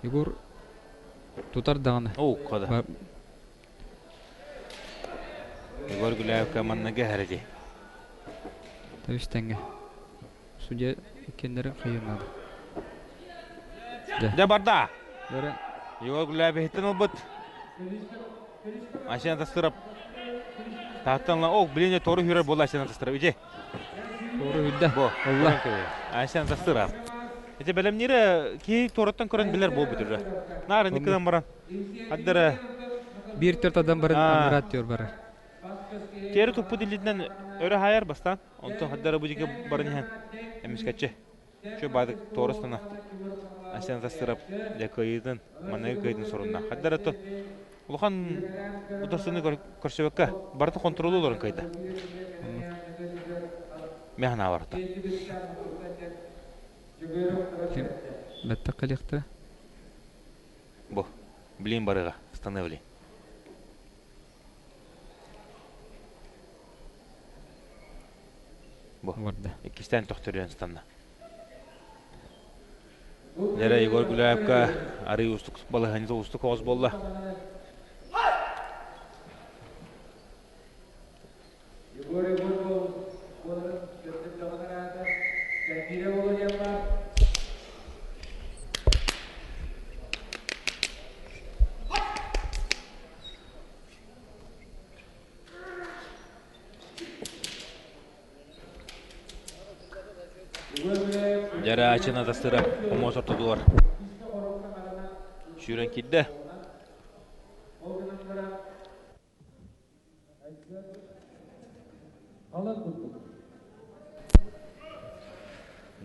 Егор тутар дағаны. Оу, қада. Егор Гуляев команнаға әріде. Тавиштенге. Судья кендерін қиынады. Де барда. Бәрі. Егор Гуляев ехеттен ол бұд. Айсен атастырып. Тақтанла оқ біліне торы хүрер бол Айсен атастырып. Үде. Торы хүрді. Алла. Айсен атастырып. Эти бәлемнері кей тораттан көрін білер бол бұдыры. Нарын екідан баран. Аддары. Bir tört adam barın amirat diyor barı. Keri topu dilinden öyle hayar bastan. Ondan adları bu dike barın hen. Emiskatçı. Şu badık torustana. Aşağı tastırıp de kayıdın. Manayı kayıdın sorunna. Adları to. Ulukan utasını korsevekka. Barıtı kontrolü olurun kayda. Mehna vardı. Bette kalıktı. Bu. Bilin barıga. Stanevli. Bu. İkisinden tohturuyan standa. Nere Igor Gulayevka arı ustuk balığınızı ustuk oğuz bolla. Jara açına da sıra omuz ortadılar. Şuran kidde.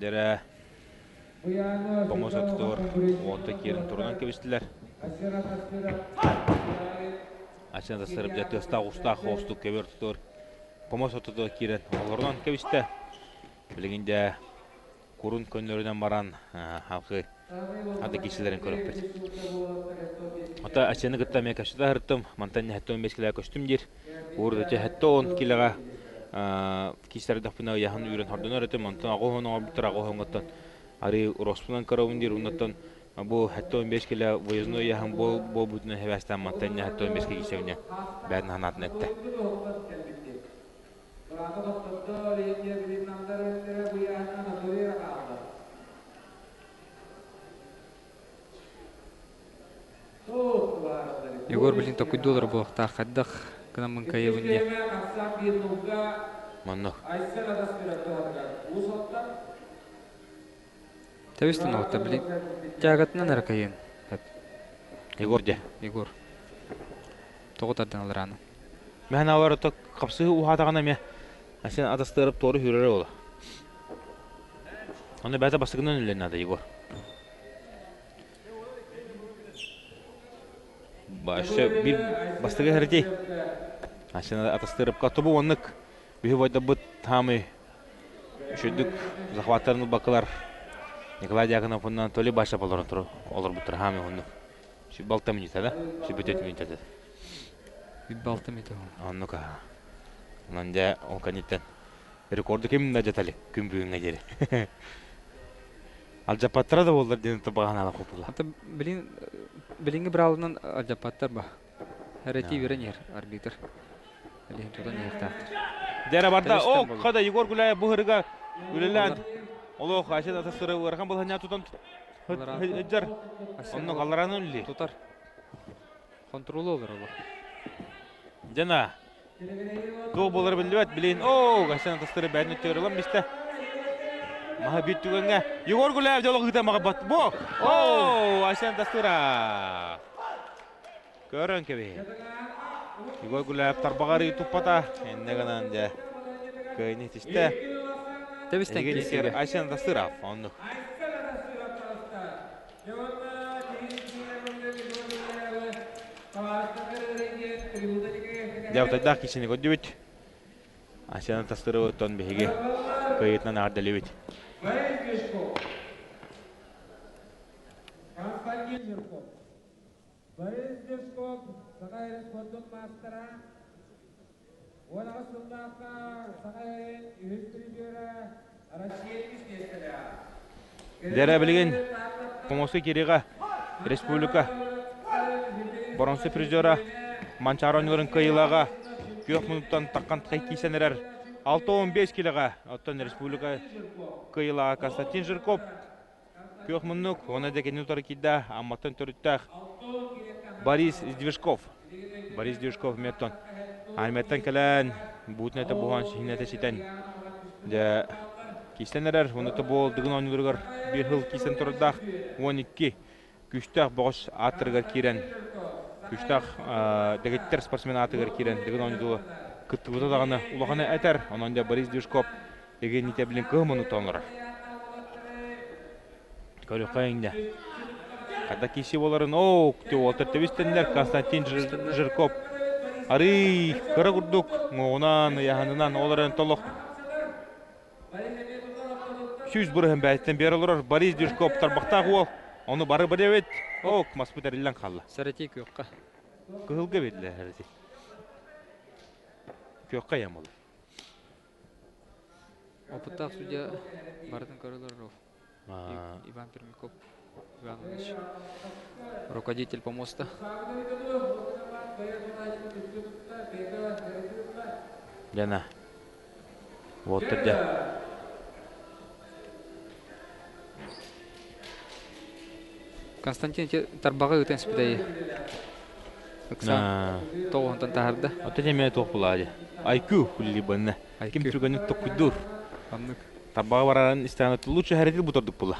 Jara omuz ortadılar. Orta kirin turundan kebiştiler. Açına da sırıp jatı ıstağ hostuk keber tutur. Omuz ortadılar kirin. Olurdan kebişti. Bilginde kurun könlöründen baran halkı adı kişilerin körüp berdi. Ota açını gıtta men kaşıda hırttım. Mantanya hatta 15 kilo koştum der. Orada hatta 10 kiloga kişiler dapına yahan ürün hardına öğretim. Mantan ağoğun ağabittir ağoğun attan. Arı Rospunan karavun der. Ondan Бу хәтта 15 киле выездной яһан бол бүтүн хәбәстән мантanya хәтта 15 ке кисәүне бән ханатын әтте. Егор билин такой доллар булакта хаддах кына мынкаевне. Маннах. Тавистан отта билин. Тягатнан аркайын. Егор де. Егор. Тоготардан алраны. Мен алар ток капсы ухатагана ме. Асен адастырып торы хүрәре ола. Аны бәтә басыгынан үлән ада Егор. Башы бир бастыгы хәрди. Асен адастырып катыбы оннык. Бихи вайда бут тамы. Шүдүк захваттарын бакалар. Николай Дьяконов'нан то ли баша болорун туру. Олар бутыр хами оннык. Şu balta minute da, şu bütet minute da. Bir balta minute. Anlık ha. Nanda o kanitten. Rekordu kim ne detali? Kim büyüğüne geri. Alcapatra da oldu diye tabağına ala kopula. Hatta bilingi bralından alcapatlar ba. Hereti veren yer arbitr. Ali tutan yer tahtır. Dere barda o kada Yegor Gulay bu hırga Güleland. Olo haşet atasırı varkan bu hanya tutan Hıcar. Onun kallarını ölü. Tutar. Kontrolü olur o. Jana. Doğu bolar bildiğet bileyin. Oo, gaşan tasları bədini törülen biste. Maha bittüğünge. Yegor Gulayev diyorlar gıda maha bat. Bu. Oo, gaşan tasıra. Görün gibi. Yegor Gulayev tarbağarı YouTube pata. Enne kanan de. Köynet işte. Tebisten kesiyor. Gaşan tasıra. Onu. Девта кишини годдубит. Асяна тастыры тон беге. Кайытнан ардалыбит. Борис Дежков, Сакайрин Фондун мастера. Ола Сундака, Сакайрин Юстрибюра, Россия истестера. Дәрә билген помосы керега республика боронсы призера Манчаронларын кыйлага 4 минуттан таккан кайкисенерер 6-15 килога оттан республика кыйлага Константин Жирков 4 минут оны деген минуттар кидда амматтан төрүттәк Борис Движков меттон Айметтан келен бутнете буган синете ситен де кисенерер оны то бол дигин ойнургар бир хыл кисен турдак 12 күчтәк бош атыргар кирен күчтәк дегеттер спортсмен атыргар кирен дигин ойнду кыттыбыта даганы улаганы әтер анан да Борис Дюшков деген ите билен кымыны тонлар көрөкәйнде када киси боларын о күтүп отуртубистендер Константин Жирков ары кыра курдук онан яһанынан оларын толок Сүз бұрын бәйттен бері олар Борис Дюшков тарбақтағы ол. Оны бары бір әвет. Оқ, маспыт әрілен қалла. Сәрәтей көкқа. Күхілгі бедлі әріде. Көкқа ем ол. Опыттақ судья бардың көрілер ол. Иван Пермяков Иванович. Руководитель помоста. Яна. Вот тогда. Константин тарбаға өтен спидайы. Тоғынтан тағырды. Ота жеме тоқ бұлады. Айку күлі бұнна. Кем түргенік тоқ күдір. Тарбаға барарын истанаты лучше әретіл бұтырдық бұла.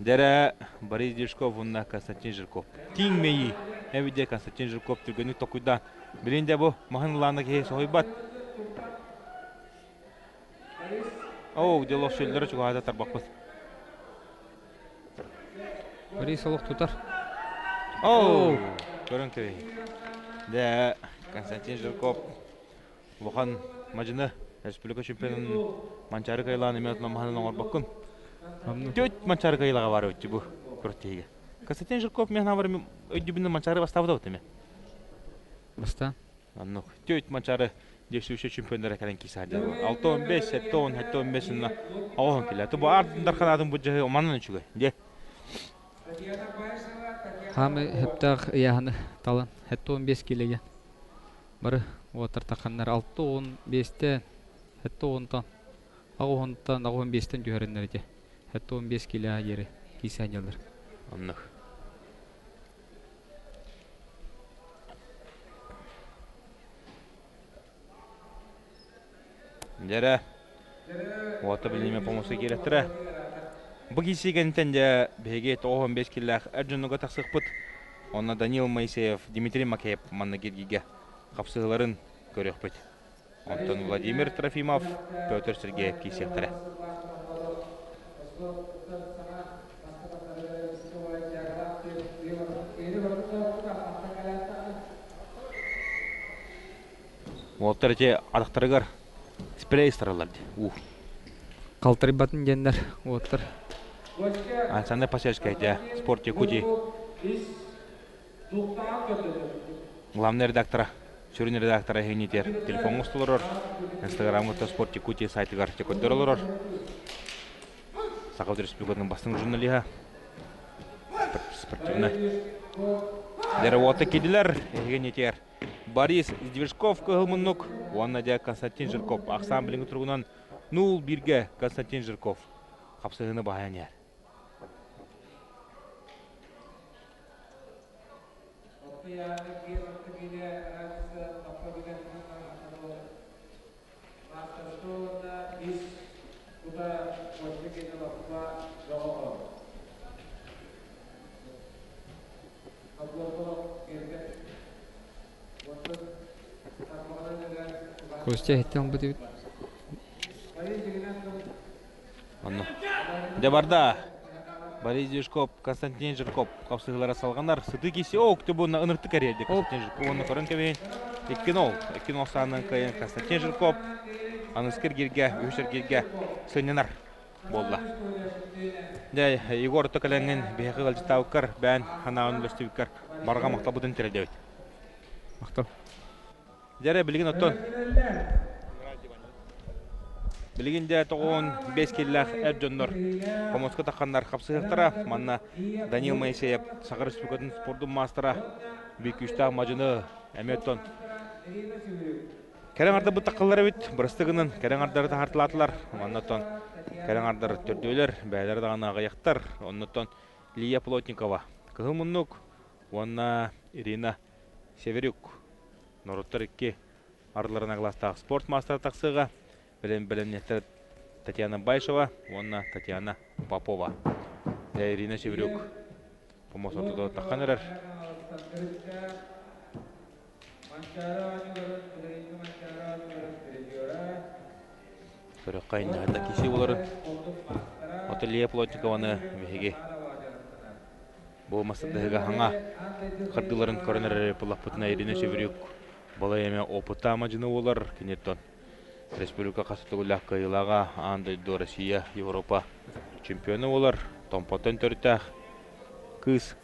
Дәрі Борис Дюшков, ұнна Константин Жирков. Тиң мейі. Әвіде Константин Жирков түргенік тоқ күддан. Білінде бұл мағынларына кей соғай бат. Оу, делов шөлдері чуғада тарбақпыз. Борис олық тұтар. Оу, көрін көй. Дә Константин Жирков бұған мажыны республика чемпионын манчары кайланы метна мағанын оңыр баққын. Төт манчары кайлаға бары өтті бұл көрттейге. Константин Жирков мен авар өйдібінің манчары бастауыда өтті ме? Баста? Төт манчары Дешүүшө чемпиондар кален кисаажа. 6-15, 7-10, 7-15 оон келе. Ту бар дарханатын бужы оманын үчүгө. Де. Хамы хептах яханы талан 7-15 келеген. Бары отыр тақаннар 6-15-те 7-10-тан 6-10-тан 15-тен жөреннерде. 7-15 келе жері кисаажалар. Аннық. Дәрі оты білнеме помосы кереттірі. Бұл кесегенттен де бәге 15 келләқ әржінуға тақсық бұд. Онна Данил Моисеев, Дмитрий Макеев манны кергеге қапсығыларын көрек бұд. Антон Владимир Трофимов, Петр Сергеев кесектірі. Олттар әте адықтарығар спрей стараларды. Қалтыры батын жендер отыр. Александр Пасечка әте спорт Якутии. Главный редактора, сүрін редактора Хенитер. Телефон ұстылырыр. Инстаграмыта спорт Якутии сайтығар текөттер олырыр. Сақауды республиканың бастың журналиға. Спортивна. Дәрі оты кеділер Хенитер. Борис Движков кығылмыннық, онна де Константин Жирков. Ақсан біліңгі тұрғынан 0-1-ге Константин Жирков. Қапсығыны бағаян ер. Костя хеттен бұд ебет. Де барда Борис Движков, Константин Жирков қапсығылара салғандар. Сыты кесе оқты бұны ұнырты кәрелді Константин Жирков. Оны көрін кәбейін 2-0 санын қайын Константин Жирков. Аныскер керге, өшір керге сөненар болла. Де Егор Токаленген бейхі ғалжытауыққар, бән ханағын үлістігіккар барға мақтал бұдын тәрелді өт. Мақтал. Дәрі білген оттон. Білген де 15 келләқ әр жондар. Комосқа таққандар қапсығықтара. Манна Данил Моисеев, Сағыр Республикатын спордың мастера. Бек үштағы мажыны әметтон. Кәрен арды бұт таққылары бет. Бұрыстығының кәрен ардары тағартылатылар. Маннаттон кәрен ардары төрдөйлер. Бәйлері дағаны ағаяқтар. Оннаттон Лия Плотникова. Кығыл мұннық. Онна Ирина Северюк. Нұрыттар үкке арларына ғыластағы спорт мастера тақсыға. Білім-білімнеттер Татьяна Байшева, онна Татьяна Попова. Ирина Северюк. Помос отыды таққан әрір. Көрі қайында әлді кесе оларын. Отылия Плотникованы веге. Бұл мастырдығыға хаңа қырдыларын көрінер әрі бұлақ бұтына Ирина Северюк. Бұл әме опыта амажыны олар кенеттон. Республика қасыттығылақ қайылаға андайды Россия, Европа чемпионы олар. Томпотын төрттәқ кыз.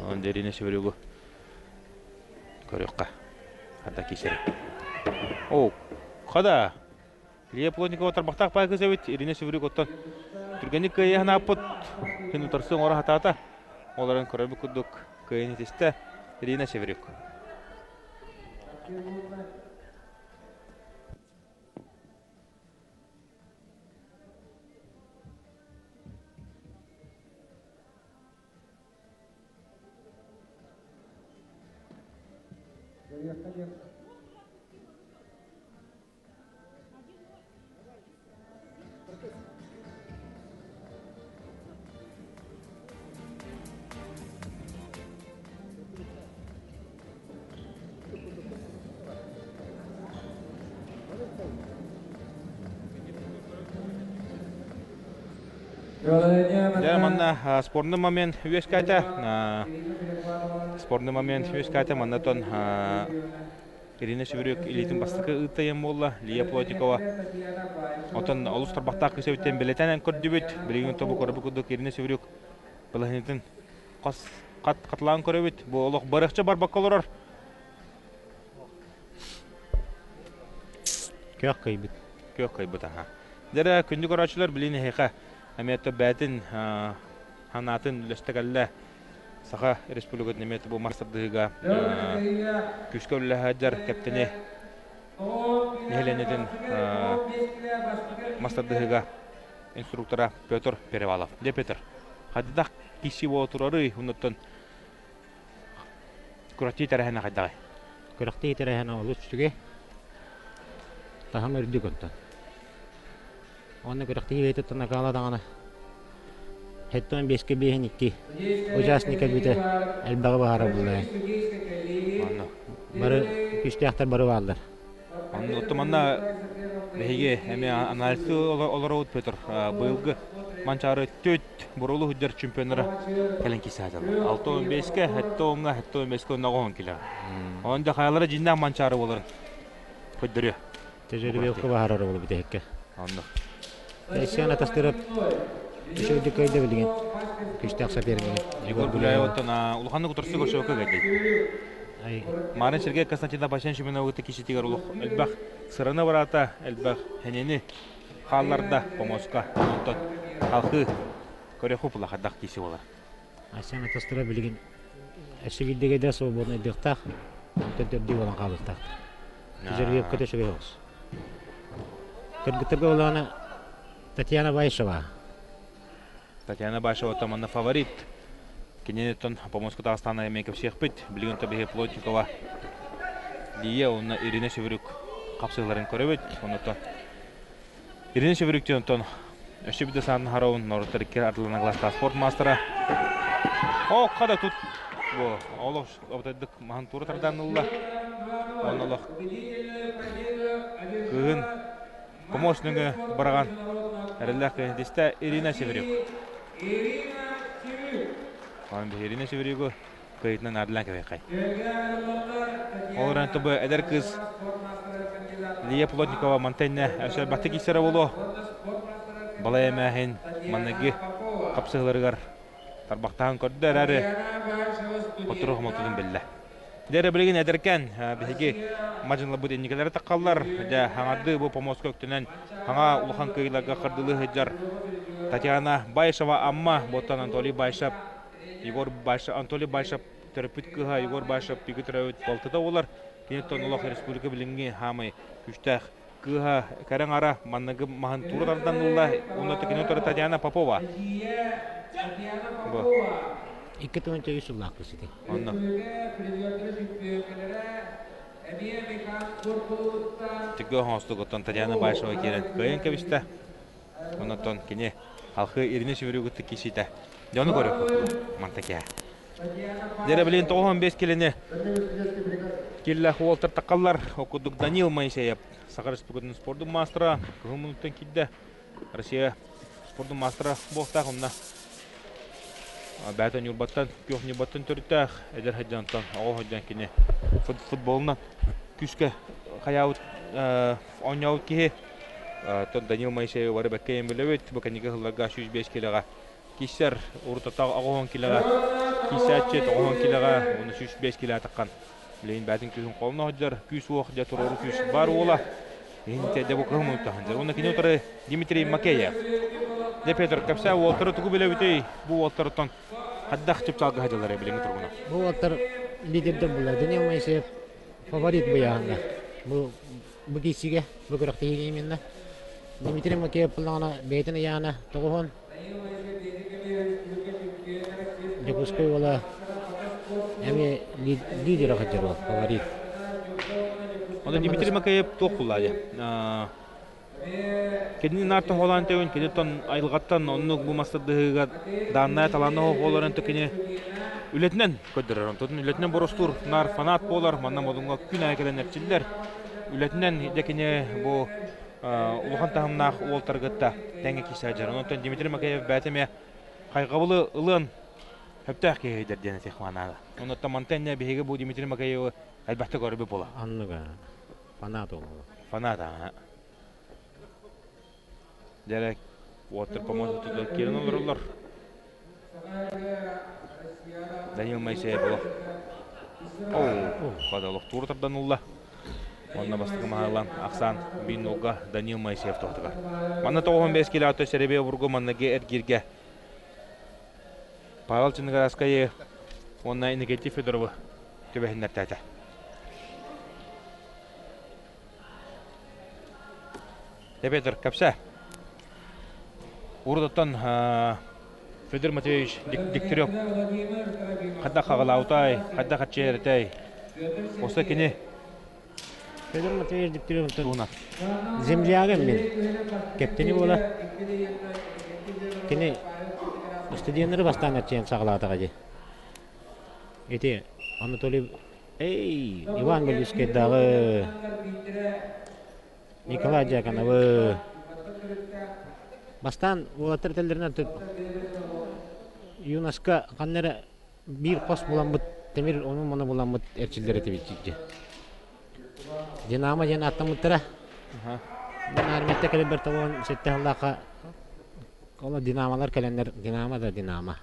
Онда Ирина Северюгу көріққа. Қада кесері. О, қада. Лия Плотникова тарбақтақ бай кыз әует. Ирина Северюг оттан. Түргені кайяғына апыт. Кені тұрсын ора хатата. Оларын көрәбі күдік кайыны тесті. Ирина Северюг. Манна спорный момент веската. Спорный момент веската маннатон Ирина Северюк илитин бастықы ұттайын болла. Лия Плотникова. Отын олыс тарбақтақ көсебеттен білетен көрдібет. Білеген тобы көрібі күдік Ирина Северюк. Білігінетін қатылағын көребет. Бұл олық барықчы бар баққалырар. Кök кайбыт. Кök кайбыт аха. Дәрә күндү карачылар билине хәка. Әмәттә бәтин ханатын ләстәгәллә Саха республикат неметі бұл мастырдыға күшкөлі хаджар кәптіне нехеленетін мастырдыға инструктора Петр Перевалов. Де Петр, қадыдақ кеші бол тұрары ұныттын күрәтті тәрәхіна қаддағай? Күрәтті тәрәхіна олы түстіге тахам өрді көнтін. Оны күрәтті ейтіттін ақаладағаны Хеттон беске бейін икки. Участника біті әлбағы бағара бұлай. Бары күштіяқтар бары балдар. Оттыманна бәйге әме анализі олар ауыд Петр. Бұйылғы манчары төт бұрылы хүддер чемпионары кәлін кесі адылы. 6-15-ке, 7-15-ке оннағы 10 келі. Онда қайалары жинна манчары боларын хүддірі. Тәжірибе ұқы бағарары болу біті әкке. Тәсіян атастырып Үшеуді көйді білген, күшті ақса берген. Егор Гуляев оттан улаханны құтырсы көрші өкі ғайды. Марын Сергей Константина Пашен шымена өті кешетігер ұлық. Әлбәқ сырыны барата, әлбәқ әнені қалларда помосқа. Онтан қалқы көре құп ұлақадақ кесі олар. Асян атастыра білген, әші білдегеде свободны дықтақ, онтан төрді болан қалықтақ. Тәжірге көте шүге оғыз. Кіргітірге олағына Татьяна Байшева. Татьяна Башева таманна фаворит. Кененеттон Поморск Татарстана емекіп шеқпет. Білген табиғи Плотникова. Лия, онна Ирина Шеверюк қапсығыларын көребет. Оннаттан Ирина Шеверюктен онтан өші біді сарын харауын Норытарикер артылына класста спорт мастера. О, қада тут. Олық оптайдық маған туры тардан ұлла. Онналық күгін Поморскныңы бараған. Әрілләқ кәйіндесті Ирина Шеверюк. Ирина Шеверюк кәйітінен ардылан кәбей қай. Олар әнті бұ әдір кыз Лия Плотникова Монтайна әшер бәтті кейсері болу. Балай әмәхін маннығы қапсығыларығар тарбақтағын көрдір әрі отыру қымылтудың білді. Дәрі білген әдіркен бігеге мажынлы бұд енекелері таққалар. Хаңарды бұл Поморск өктінен хаңа ұлған көйлерге қырдылы ғыджар Татьяна Байшева амма боттан Анатолий Байшап, Анатолий Байшап түріпіт кыға Егор Байшап пигі түрәуіт болтыда олар. Кенеттен ұлақ республика білінген хамай күштәқ кыға кәрің ара маннығы маған турдардан ұлла. Онаты кенеттері Татьяна Попова. Iki tuanca Yusuf sih. Onno. Tiga hostu gotan Tatьяна Байшева керен көйен кебісті. Оннаттан кене халқы Ирина Шеверюкті кешейті. Жоны көріп мантаке. Дәрі білен 95 келіне келі Уолтер тақалар оқыдық Данил Моисеев. Сақар республиканың спордың мастера. Күн минуттан келді. Россия спордың мастера болтақ онна. Бәтін юрбаттан, көхне баттан түріттәқ, әдір хаджантан, ағыл хаджан кене футболынан күшке қаяуыт оңяуыт кеге. Данил Моисеев бары бәккейін білеует, бәкәнеге ғыларға 105 келеға. Кесер ұрытатақ ағылған келеға, кесәтчет ағылған келеға, оны 105 келеға таққан. Білейін бәтін күшін қолына хаджар, күш оқ, жатыроры күш бар ола. Енді тәді бұл қығым ұйттағандар. Оны кене отыры Дмитрий Макеев. Де Петр, кәпсә Уолтеры тұғы біле өтей, бұл Уолтерыттан қаддақ түп чалғы ғадалары біліңі тұрғына. Бұл Уолтер лидерді бұлай. Данил Моисеев фаворит бұяғында. Бұл кейсіге, бұл күріқті егейменді. Дмитрий Макеев бұлағына бәйтіні яғына тұғығын. Декуской ола әме лидері ғаджар ол, фаворит. Оны Дмитрий Макеев тоқ бұлады. Кедinin artı olan teğün, keditten ayrılgattan onluk bu mastırdığı dağınaya talanı oğulların tükini ületinden ködürür. Tutun ületinden borustur, nar fanat bolar, manna modunga kün ayakelen erçiller. Ületinden dekine bu uluğan tahımnaq oğultargıtta tenge kisi acar. Ondan Dmitri Makayev bәтеме қайғабылы ылын höptәқ кейдер дені текманады. Ondan Montagne bihege bu Dmitri Makayev әлбәтті көрібі бола. Anlıga, fanat olmalı. Fanat ağa. Дәрәк Уолтер Поморск тұтылып келін олар. Данил Моисеев олық. Қадалық тұртардан ұлла. Онна бастығы мағалан Ақсан Бинолга Данил Моисеев тоқтыға. Манна 95 келі аты сәребе бұрғы маннаге әргерге. Павел Чынғараскайы онна Иннокентий Федоровы төбәхіндер тәті. Петр Капса. Урдаттан Федор Матвеевич Дегтярев. Қадда қағылаутай, қадда қатшайыртай. Осы кені Федор Матвеевич Дегтярев землягым мен. Кептені бола. Кені студенттері бастан әтчен сағылатыға де. Эти Анатолий Иван Мельвискайдағы Николай Дьяконовы бастан олаттар тәлдерінен түп ЮНЕСКО қаннары бір қос болан бұд темір оның мұны болан бұд әрчілдері тебетчейді. Динамо ден аттан бұттыра. Мен арметті кәлі бір табуын сетті аллаға ола динамалар кәленлер Динамо да Динамо.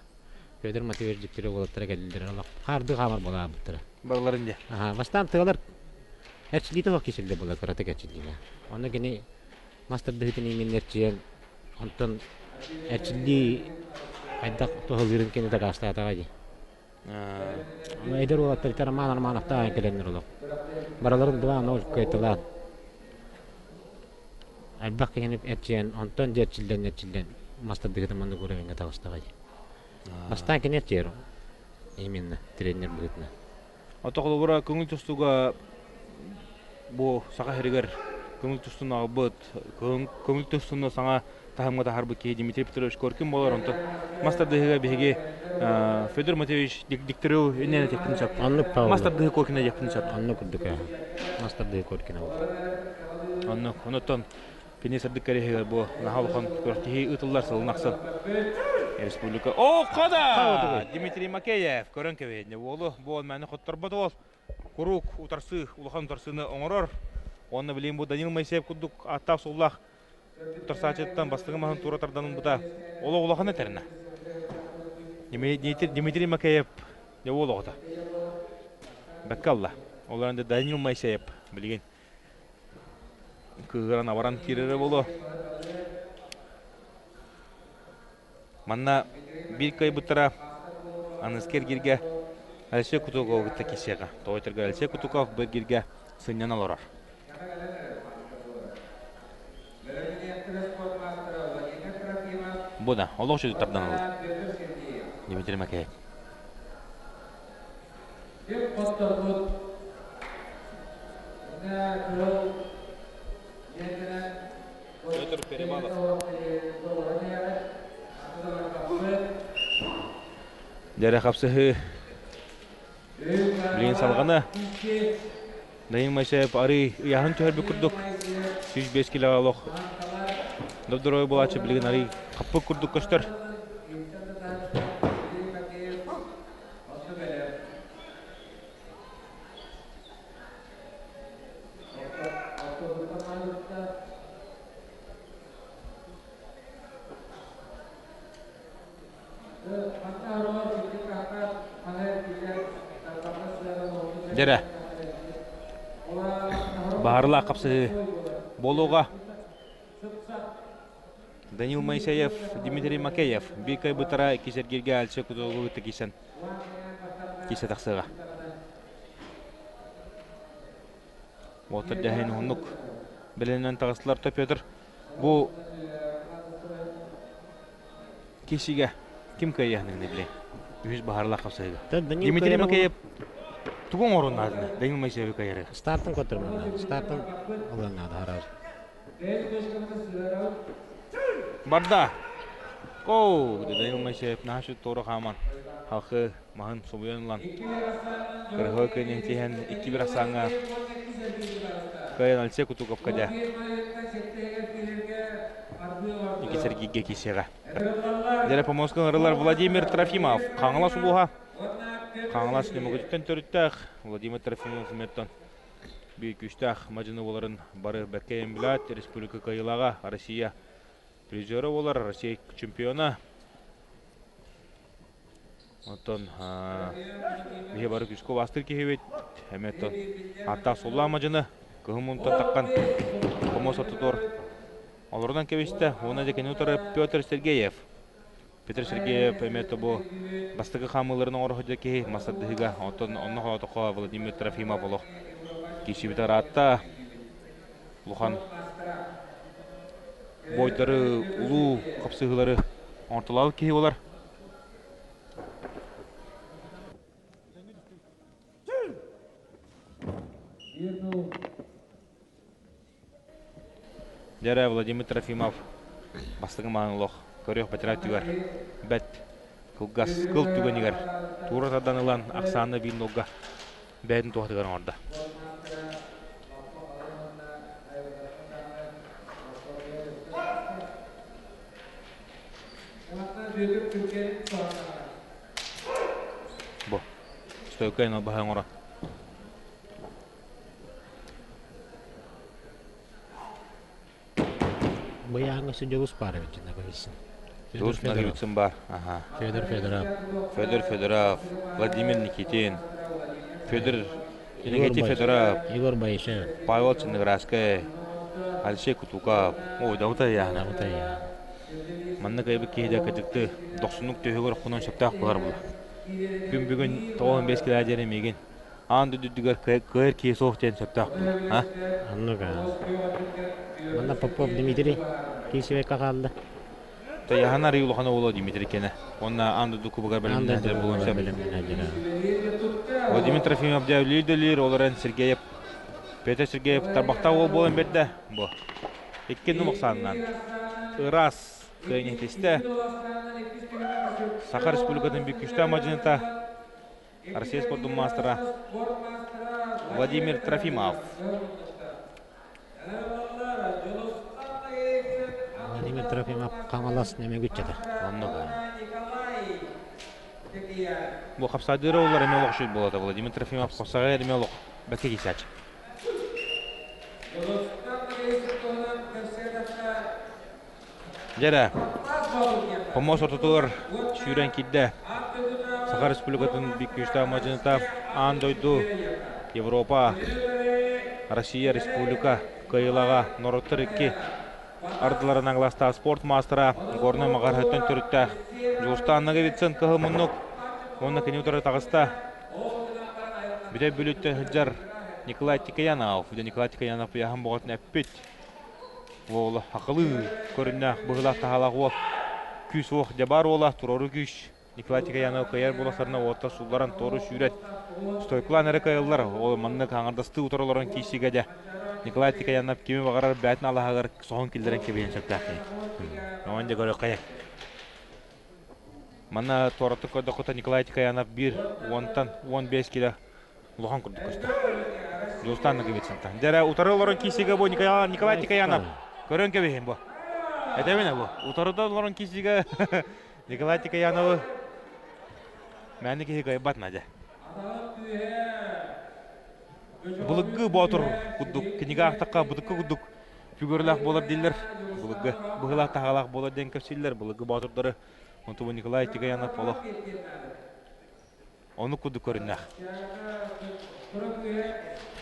Федор Матвеевич Дегтярев олаттары кәлілдері аллақ қарды қамыр бола бұттыра. Бағыларында. Бастан тығылар әрчілді тоқ кешілді бола көраты кәчілдігі. Оны кені мастерді хүтін емен әрчіен онтын әрчілді қайдақ тоғылырын кені тәк астағатаға де. Әйдер олаттар тәрі манақтағын кәленлер олақ. Бараларын 2-0 көйтілан. Әлбақ кеніп әрчіен онтын әрчілден мастерді хүтін мұнды көрегенге тағыстаға де. Бастан кені әрчер еменні тренер бұғытына. Отақылы бұра көңіл тұстуға бұ сақа херігер көңіл тұстуына бұд, көңіл тұстуына саңа тахымға тахарбы кей Дмитрий Петрович көркім болар, онтын мастардығыға бейге Федор Матвеевич Дегтярев үнені текпін сап. Мастардығы көркіне текпін сап. Анны күрдікі, мастардығы көркіне болды. Анны, онытын кенесірдік кәрегер бұ нағалықын көртігі ұтылар сылын ақсын. Республика. О, қада! Дмитрий Макеев көрін кәвейіне болу. Бұл мәні құттар бұд ол. Құрук ұтарсы, ұлыған ұтарсыны оңырыр. Оны білейін бұл Данил Моисеев күдік аттап соллақ. Ұтарсачеттан бастығы мағын туратарданын бұда. Олы ұлыған әтеріне. Дмитрий Макеев не ол оғыда. Бәккалла. Оларында Данил Моисеев білген. Күгіран аваран керері болу. Манна бір кай бұттыра аныскер кирге Алексей Кутуков гытта кисеға. Тойтырға Алексей Кутуков бір кирге сыннан алырар. Бұда, олық жүзі тардан алыр. Дмитрий Макеев. Петр Перемалов. Дәрі қапсығы білген салғаны Данил Моисеев ары ұяғын төхербі күрдік 105 килоға олық Добдырой болачы білген ары қаппы күрдік көстір. Дәрі бағарыла қапсы болуға Данил Моисеев, Дмитрий Макеев бейкай бұтыра кесергерге әлші күдігі өтті кесе тақсыға. Отыр дәхейін ұнық білінен тағыстылар төпедір. Бұл кесеге кім көйяғының білей? Үз бағарыла қапсыға. Дмитрий Макеев Тугун орун надо, Данил Моисеев кайры. Стартын көтірмін, стартын олан надо харар. Барда. Оу, Данил Моисеев нашы торы қаман. Халқы мағын собуянлан. Кырғы көйнен тейін 2-1 асаңа. Кайын Алексей Кутуков кәді. Сергейге кесеға. Дәрі помоскан ұрылар Владимир Трофимов. Қаңыла сұлуға. Қаңылас немөгөттен төріттәқ Владимир Трофимов үметтен бүйік үштәқ мажыны оларын бары бәккейін біләт республика кайылаға Россия призері олар, Россия чемпионы. Оттон бүйе бары күшкі вастыр кехевет әметтен аттақ солла мажыны Кыһымунта таққан Помос отутор. Олордан кебесте, оны декен утары Петр Сергеев. Петр Сергеев эмето бу бастыгы хамыларының орохо ки масадыга онно хотоко Владимир Трофимов боло. Киши битар атта Лухан бойтары улуу капсыгылары ортолау ки олар. Дәрә Владимир Трофимов бастыгы маңлох көрөк батырак түгәр. Бәт кылгас кыл түгәнигәр. Туратадан илан Аксаны Биннога бәдин туатыган орда. Бо. Стойкайна баһаңора. Баяңы Судёгус Парович наговицин. Дус наговицин бар. Ага. Федор Федоров. Федор Федоров, Владимир Никитин, Федор Федоров, Егор Байшев, Павел Ценеграская, Алексей Кутуков. Ой, да ута я. Манна кайбы кейде кадыкты 90 төгөр кунан шаптак булар бул. Бүгүн 15 кило жеремеген. Анды дүдүгөр кайыр кейсох тен шаптак бул. А? Аннуга. Манна Попов Дмитрий кейсеве калды. Та яхана Риулхана боло Дмитрий кене. Онна анды ду кубагар белемден болонса. Владимир Трофимов лидер оларен Сергеев. Петр Сергеев тарбакта болон берди. Бу. Эккенди максатынан. Раз кайнетисте. Саха Республикадан бик күчтө мажынта. Россия спорттун мастера Владимир Трофимов. Владимир Трофимов камалас неме күчтө. Оннога. Бу хапсадыры олар эме окшойт болот. Владимир Трофимов косага эме ок. Бәке кисач. Жара. Помос отутур шүрен кидде. Саха Республикатын бик күчтө мажынта андойду Европа, Россия Республика кайылага Нороттор 2 ардыларын аңласта спорт мастера горны магархаттан түрүттә. Жустаннага витсен кыһымыннык. Онна кенютары тагыста. Биде бүлүттө хыжар Николай Тикаянов. Николай Тикаянов яһан боготун әппет. Ол ақылы көріннәк бұғылақ тағалақ ол күс оқ жабар ола тұроры күш. Николай Тикаянов кайар боласарына орта суларан торы шүрет. Стойкулан әрі кайылар ол манны қаңардасты ұтырыларын кейсіге де. Николай Тикаянов кеме бағарар бәтін алағағар соғын келдерін кебейін шаптақи. Оған де көрі қайық. Манна тораты көді құта Николай Тикаянов 1-15 келі ұлған күрді көсті. Жустанны кебетсінті. Дәрі ұтырыларын кейсіге бұл Николай Тикаянов. Көрін кебейін бұл. Әдәміне бұл. Ұтырыларын кейсіге Николай Тикаянов мәні кейі қайбат нәді. Бұлығы бұтыр құддық. Кенеге ақтаққа бұдыққа құддық. Фигурлақ болар дейлер. Бұлығы бұғылақ тағалақ болар ден көпсейлер. Бұлығы бұтырдары. Онты бұл Николай Тикаянов болу. Оны құддық көріннәқ.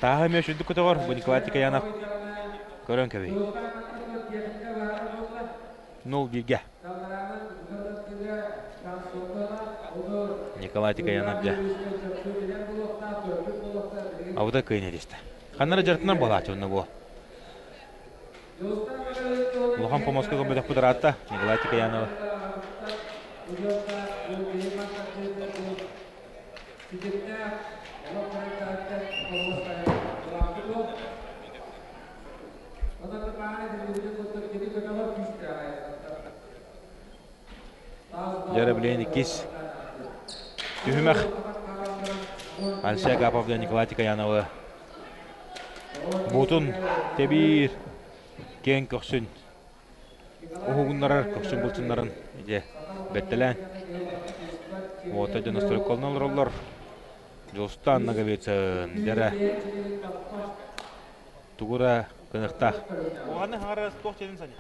Тағы мен шүндік күті ғор. Бұл Николай Тикаянов. Көрін көбей. 0-1-ге. Николай Тикаянов да. Ауда көйне десті. Қанары жартынан болаты оны бұл. Лухан Помоскаға бөдік бұдар атта. Николай Тикаянов. Жары білейін кес. Түйімәқ. Алшия Гапов Николай Тикаяновы. Бұтын тебір кен көксін. Оғығынларар көксін бұлтынларын бәттілән. Ота жыныстыры қолыналар олар. Жолстан нағабетсін. Жары тұғыра кынықтақ. Оғаны ғарас тоқ жедін сәне.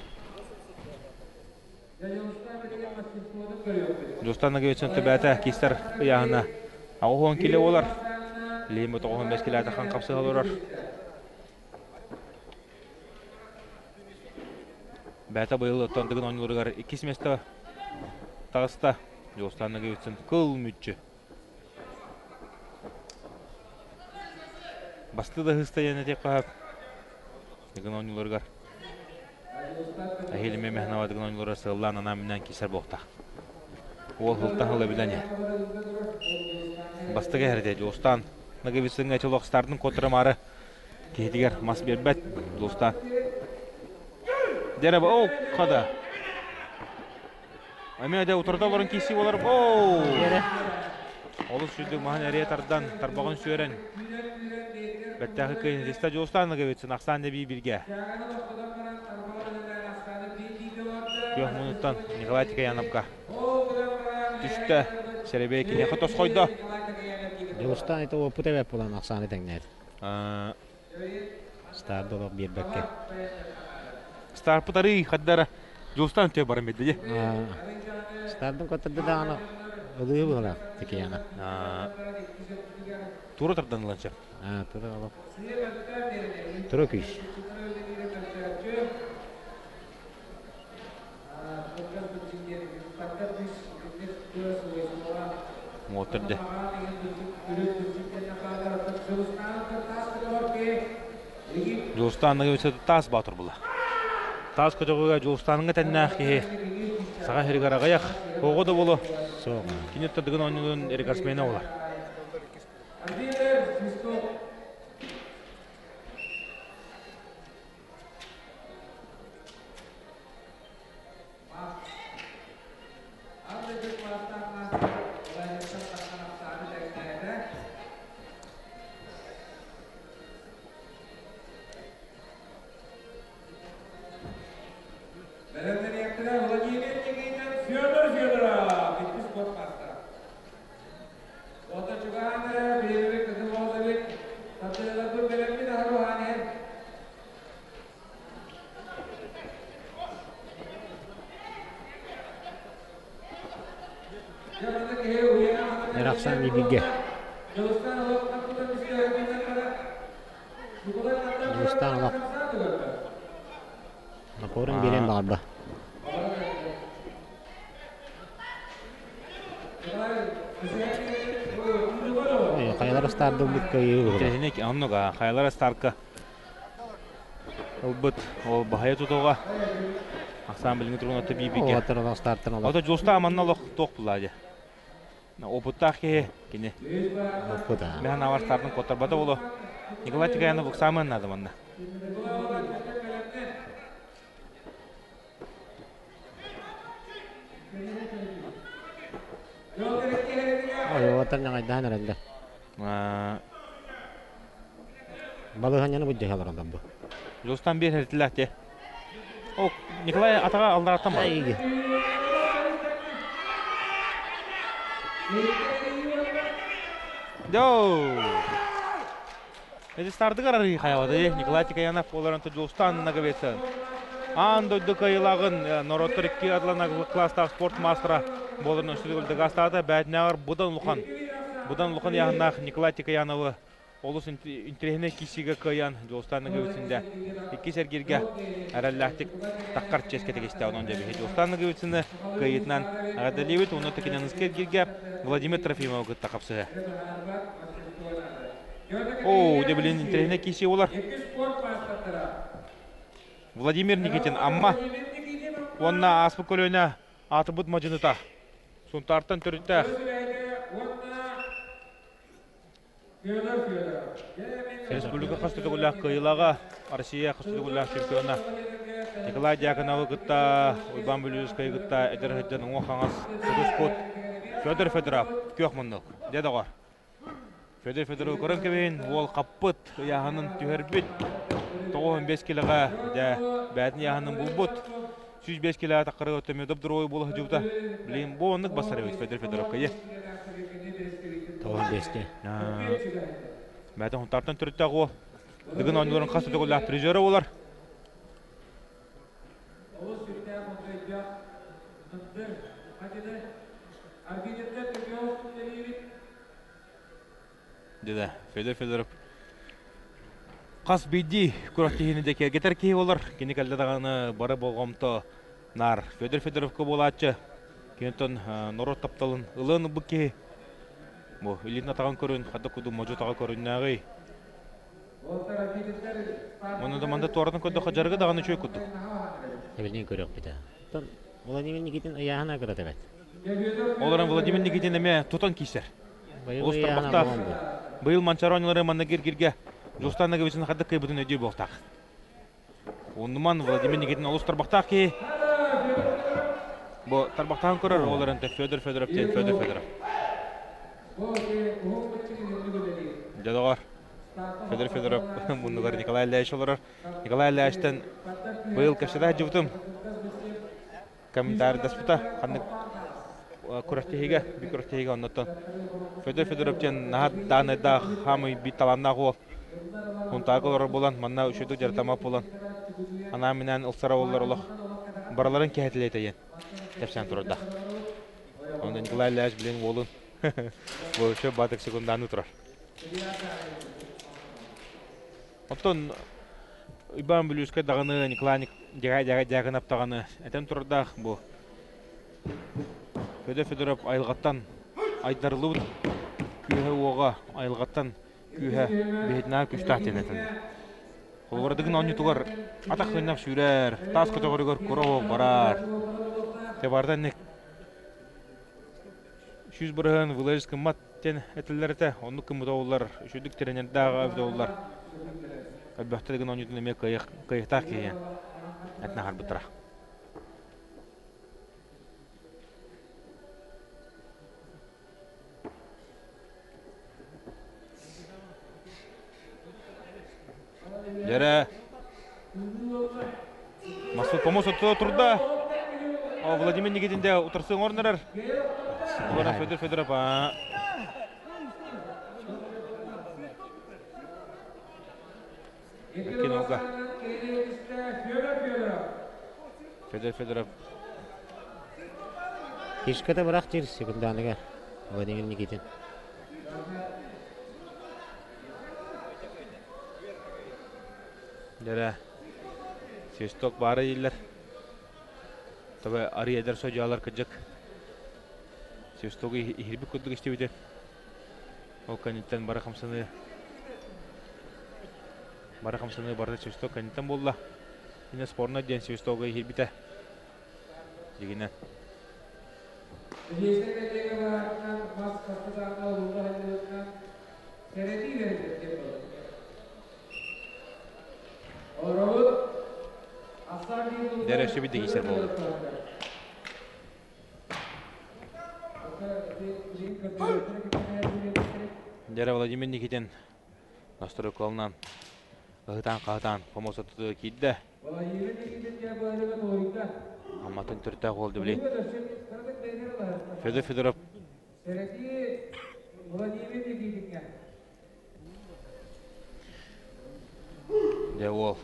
Жолстан нағабетсін түбәті кестер ұяғына. Ағуын келе олар. Леймі 95 келе атақан қапсы қалырар. Бәті бұйыл ұттандығын ойнылырғар 2 месті тағыста Жостанығы өтсін көл мүтчі. Басты да хыста ене тек қағып. Дығын ойнылырғар. Әхеліме мәхнавадығын ойнылырғар сығылан анамынан кесер боқта. Ол ғылттан ғылы біләне. Бастығы әрде Жостан. Нығы бісіңе чолоқстардың көтірі мары. Кейдігер мас бербәт Жостан. Дәрі оу қада. Әмеде ұтырда оларын кесі олар. Оу! Олыс жүлді маған әрия тардан тарбағын сүйерен. Бәттәқі көйін зеста Жостанығы өтсін ақсан дәбей бірге. Көк мұнықтан Николай Тикаянапқа. Түсті Серебей кенеқі тос қойды. Жостан это опыт әбәп болан ақсаны тәңнәді. Старды олақ бербәкке. Старпытары қаддары Жостан тек барым беді. Стардың көтірді дағаны ұлығы бұғылар Тикаяна. Туры тұрдан ұланшы? Туры олақ. Туры күйіш. Отырды. Жостанығы өседі тас батыр бұла. Тас көтіғіға Жостаныңға тәннәқ кеге саға херігар ағаяқ. Оғы да болу. Кенеттадығын ойнығын әрігарсмейна олар. Eraqsan bibigge. Jostan olaq. Naporun bilen bağırba. Qayalar stardı bu kayı. Tehnik annoga qayalar starka. Olbut o bahaya tutuğa. Ақсан біліңі тұрғын өтті бейбеке. Оғатырға старттын олақ. Ота жоста аманна лоқ тоқ бұлады. Опыттақ ке, кене. Опыта. Мен авар стартын көтірбата болу. Николай Тикаяны бұқ самын надым анна. Оғатыр нағайдан әрәлді. Балыған яны бұджа қаларындан бұл. Жостан бер әртіләкте. О, Николай атаға алдараттан бар. Әйге. Доу! Эти старды қарары қайауады. Николай Тикаянов оларынты Жостанына көбетсін. Андойды қайылағын Нороттыр 2 адлана кластағы спорт мастера болырын үстігілді ғастады. Бәтіне ағыр бұдан ұлқан. Бұдан ұлқан яғынақ Николай Тикаяновы Олыс интерегіне кисігі көйян Жостанның өтсінде 2 сәргерге әрәлләқтік таққарт ческеті кесті оның жабығы. Жостанның өтсінде көйетінен әғадалевет, оны текенен ұскергерге Владимир Трофимов күтті қапсығы. О, дебілін интерегіне кесі олар. Владимир Никитин, амма онына аспы көліне аты бұд мажыныта. Сұнтартын түрітті. Республика қастыдығылақ қиылаға Россия қастыдығылақ чемпиона Николай Дьяконовы ғытта, Ойбан Бөлюз қай ғытта, әдір ғыттан оң қаңыз Федоспот Федор Федоров көк мұндық. Деді ғар. Федор Федоров көрін кебейін, ол қаппыт яғының түйербет 95 килоға бәдін яғының бұлбыт 105 килоға тақыры өтімедіп дұрой болы жүбді. Білейін, бұл оңық басар өйт Федор Федоров қайы. 95-те. Бәді ұнтартын түріттағы ол. Дығын ойныларын қасы дұғылақ призері олар. Деді, Федор Федоров. Қас бейді күрақтихini де кергетер кей олар. Кені кәлдедағаны бары болғамты нар Федор Федоровка болатшы. Кенттен нұрот тапталын ұлын бұқке. Бұл үлін атаған көрін, қады күді мұжытаға көрін нәғый. Оны да манда туардың көді қажарғы дағаны чөй күді. Әбілден көрек біді. Владимир Никитин аяғына көреді бәт. Оларын Владимир Никитин әме тұтан кейсер. Бұл манчаронылары манна кергерге Жостан Наговичін қады қайбытын өдей болтақ. Оныман Владимир Никитин олыс тарбақтақ ке. Бұл тарбақтағын көрір оларын Федор Федоров тен Федор Федоров. Жадағар. Федор Федоров мұндығар Николай Ильяш олар. Николай Ильяштан бұл кәшіда жүвдім. Комментарий даспыта. Қанық күрәқтігіге, бі күрәқтігіге оннаттан. Федор Федоров тен нағад дағынайда қамы бі таланнақ ол. Онтағы олар болан, манна үшеуді жартамап болан. Ана менен ұлсара олар олақ. Бараларын кәтілейті ен. Тәпсен тұрады. Онда Николай Ильяш білен олын. Бұл үші батық секунданы тұрар. Оттон Ибан Білюскай дағыны Николай жағын аптағаны әтем тұрардақ бұл. Федор Федоров айылғаттан айдарылы күйе оға айылғаттан күйе бейдіна күштақ тенетін. Қолғырдығын оны тұғар атақ қойнап сүйрер, тас көтіғырығыр көрі оғы барар. Тебардан нек 100 бұрығын вылайжысқын маттен әтілерді, оны күміді олар, үшідік теренердағы өвді олар. Әлбәқтілігін оны түнеме қайықтақ кейен әтіне қарбытыра. Жәрі Масуд Помос отты тұрда. Владимир Никитин де ұтырсың орнырар. Олара Федор Федоров. Киноға. Федор Федоров. Ешкада бірақ жер секунданыға Владимир Никитин. Жәрі Сесток бары елер. Таба ары едер сөйалар күджік. Сестоғы ихирбі күдік істе өйдер. Ол кәнеттен бары қамсаны барды Сесток кәнеттен болла. Ина спорна ден Сестоғы ихирбіті. Дегенен. Дәрәші біді кейсер болды. Дәрі Владимир Никитин настрой қолынан қағытан помосатыды кейді. Аматын түртәқ олды білей. Федор Федоров. Де ол.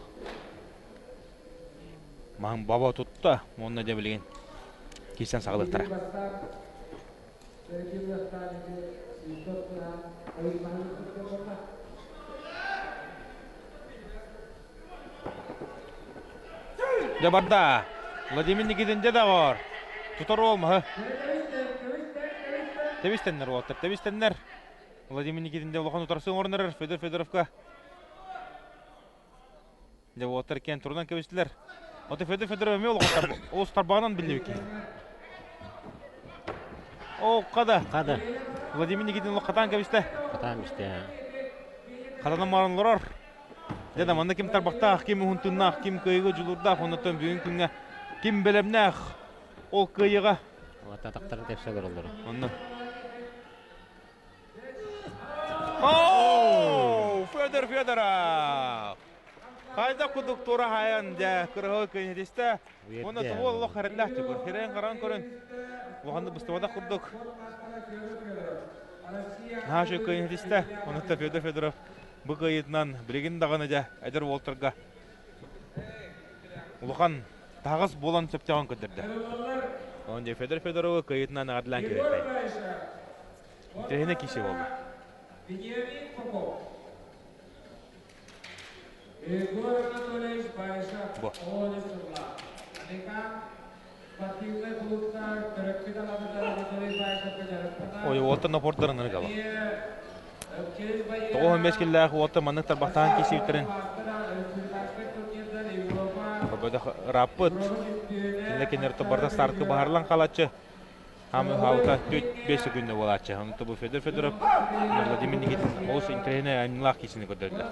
Мағын баба тұтты, онына де білген. Кейсен сағылықтыра. Де барда. Владимир Никитин де дағыр. Тұтар олма. Тебістеннер олтыр, тебістеннер. Владимир Никитин де олған ұтарсың орынырыр. Федор Федоровка. Де олтыр кен тұрдан көбістілер. Оты Федор Федоров ме олғаттар. Ол старбағынан білдеу кен. О, қада? Қада. Владимир Никитин ол қатан көбісті? Қатан көбісті. Қатадан марынлырар. Деді, манда кем тарбақтақ, кем ұғынтыннақ, кем көйгі жұлырдақ, онаттан бүгін күнге кем білімнақ, ол көйіға. Татақтарын тепсе көрілдір. Онны. Ооо, Федор Федоров! Қайда құдық тұра қайын, күріғі көйнетесті. Оны тұғы олық қарындақ түкір. Херен қаран көрін. Оғанды бұстывада құрдық. Нашы көйнетесті. Онытта Федор Федоров бұл көйетінен білеген дағаны да әдір олтырға. Ұлыған тағыз болан сөптеғын көдірді. Онде Федор Федоровы көйетінен ағадылан керектай. Тәріне кесе болды. Егор Анатольевич Байшев, Олес Сырла. Анекан, спортивный клубтар, Төрөкпит Аламыздар Анатолий Байшевке жарыспата. Ой, оттан апорттарын ыргала. 95 киллах отта манныктар бахтан кесиптерин. Бөдө раппыт. Кинекенер тобарда стартка бахарлан калачы. Хамы хаута 4-5 секунд болачы. Аны тобу Федоров Владимир Никитин олус интерене айнлах кесini көдөрдү.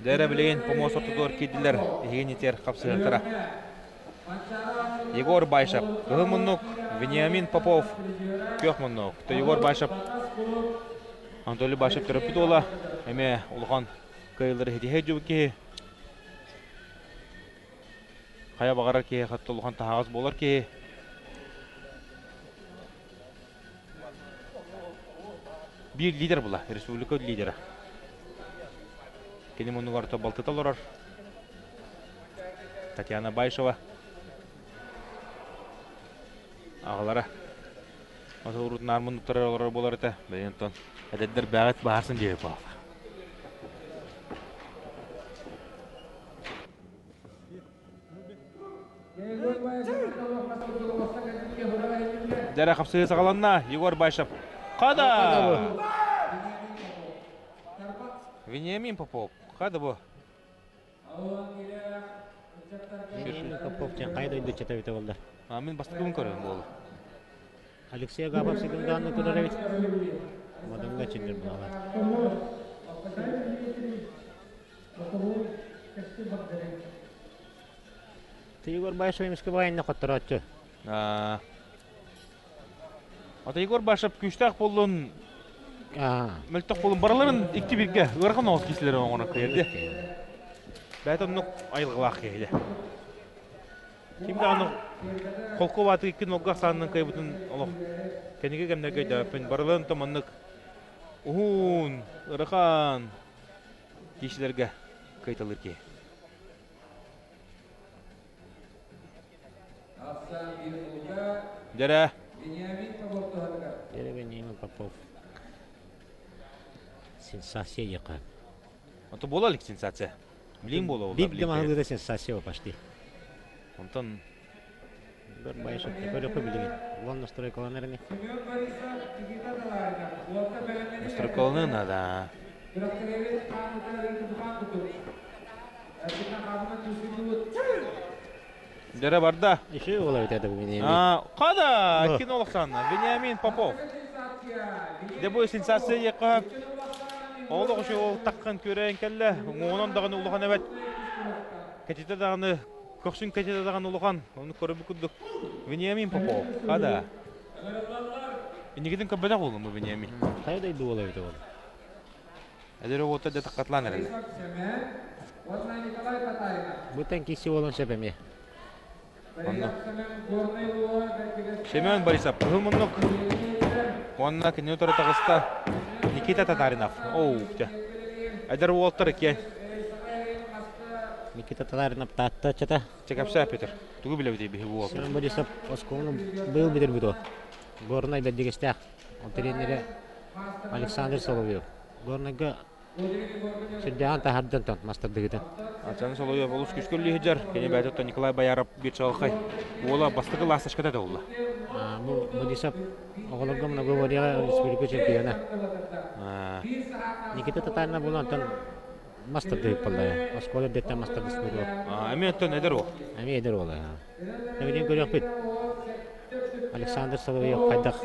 Дәрә билеген помос ортодор кидилер. Егенитер капсыгытара. Егор Байшев, Гымунук, Вениамин Попов, Кёхмунук, то Егор Байшев, Анатолий Байшев терапидола, эме улхан кайлар хедихеджу ки, хая багара ки, хатты улхан тахагыз болар ки. Bir lider була, республика лидера. Кені мұнығар тобалты талырар. Татьяна Байшева. Ағалара. Аты ұрытын армындықтары олар болар еті. Бәйінтон әдеттер бәғет бағарсын дейіп бағалар. Дәрі қапсығы сағаланна, Егор Байшев. Қада! Вениамин Попов. Қада бұ? Вениамин Попов тен қайда үйді чата бейті болды? Мен басты күн көрем болды. Алексей Агапов секунданны көрер бейт. Мадамға чендер бұлағар. Егор Байшев емеске байынна қаттыр атчы. Ата Егор Байшев күштақ болуын, мүлттақ болуын бараларын ikti birге ұрған оғыз кесілері оңына көйелді. Бәйті ұнық айылғылақ кейді. Кімді аны қолқы баты еккен олғақ санының қайбытын олық кәнеге кәмдер көйді. Пен бараларын томанық ұғын, ұрған кешілерге көйталыр кей. Дәрі. Вениамин Попов. Сенсация яқа. Это была ли сенсация? Блин, было. Биг могла да сенсация почти. Онтон бір Байшев көріп білген. Вон настройкаланырны. Настройкаланы надо. Дәрі барда. Еще олай өтеді бұл Вениамин. Қада? Кинолық санна. Вениамин Попов. Де бұл сенсация еқап. Олық үші ол таққан көрейін кәлі. Оңынан дағаны ұлыған әбәт. Кәтеті дағаны, көксін кәтеті дағаны ұлыған. Оны көріп күдік. Вениамин Попов. Қада? Енегетін көббәдақ олы мұ Вениамин? Қайдайды олай өтеді ол? Әдері оғыта дәті қатлан әрі. Бұтан кесі олын сөпеме. Семен Борисов, Гымунук. Онна кенеу тұры тағыста Никита Татаринов. Оуқта. Әдір уолттыр екен. Никита Татаринов татта чата. Чекапса, Петр. Туғы білі өте бейі уолттыр. Семен Борисов осколыны был бедер бұды. Горнай бәддегістәқ. Он тренері Александр Соловьев. Горнайға сүрдіған тахардан тан мастардығыдан. Ачаны Соловьев олыс күшкерлі хеджар. Кене бәйтіқта Николай Баяров бір чағылқай. Ола бастығы ласташқада да олы. Борисов оғылырға мұна говория республика чемпиона. Никита Татаринов болан тан мастардығып болды. Осколы деттен мастардығы спору. Әме өттен әдір ол? Әме әдір олы. Әмеден көрек бет. Александр Соловьев қайдақ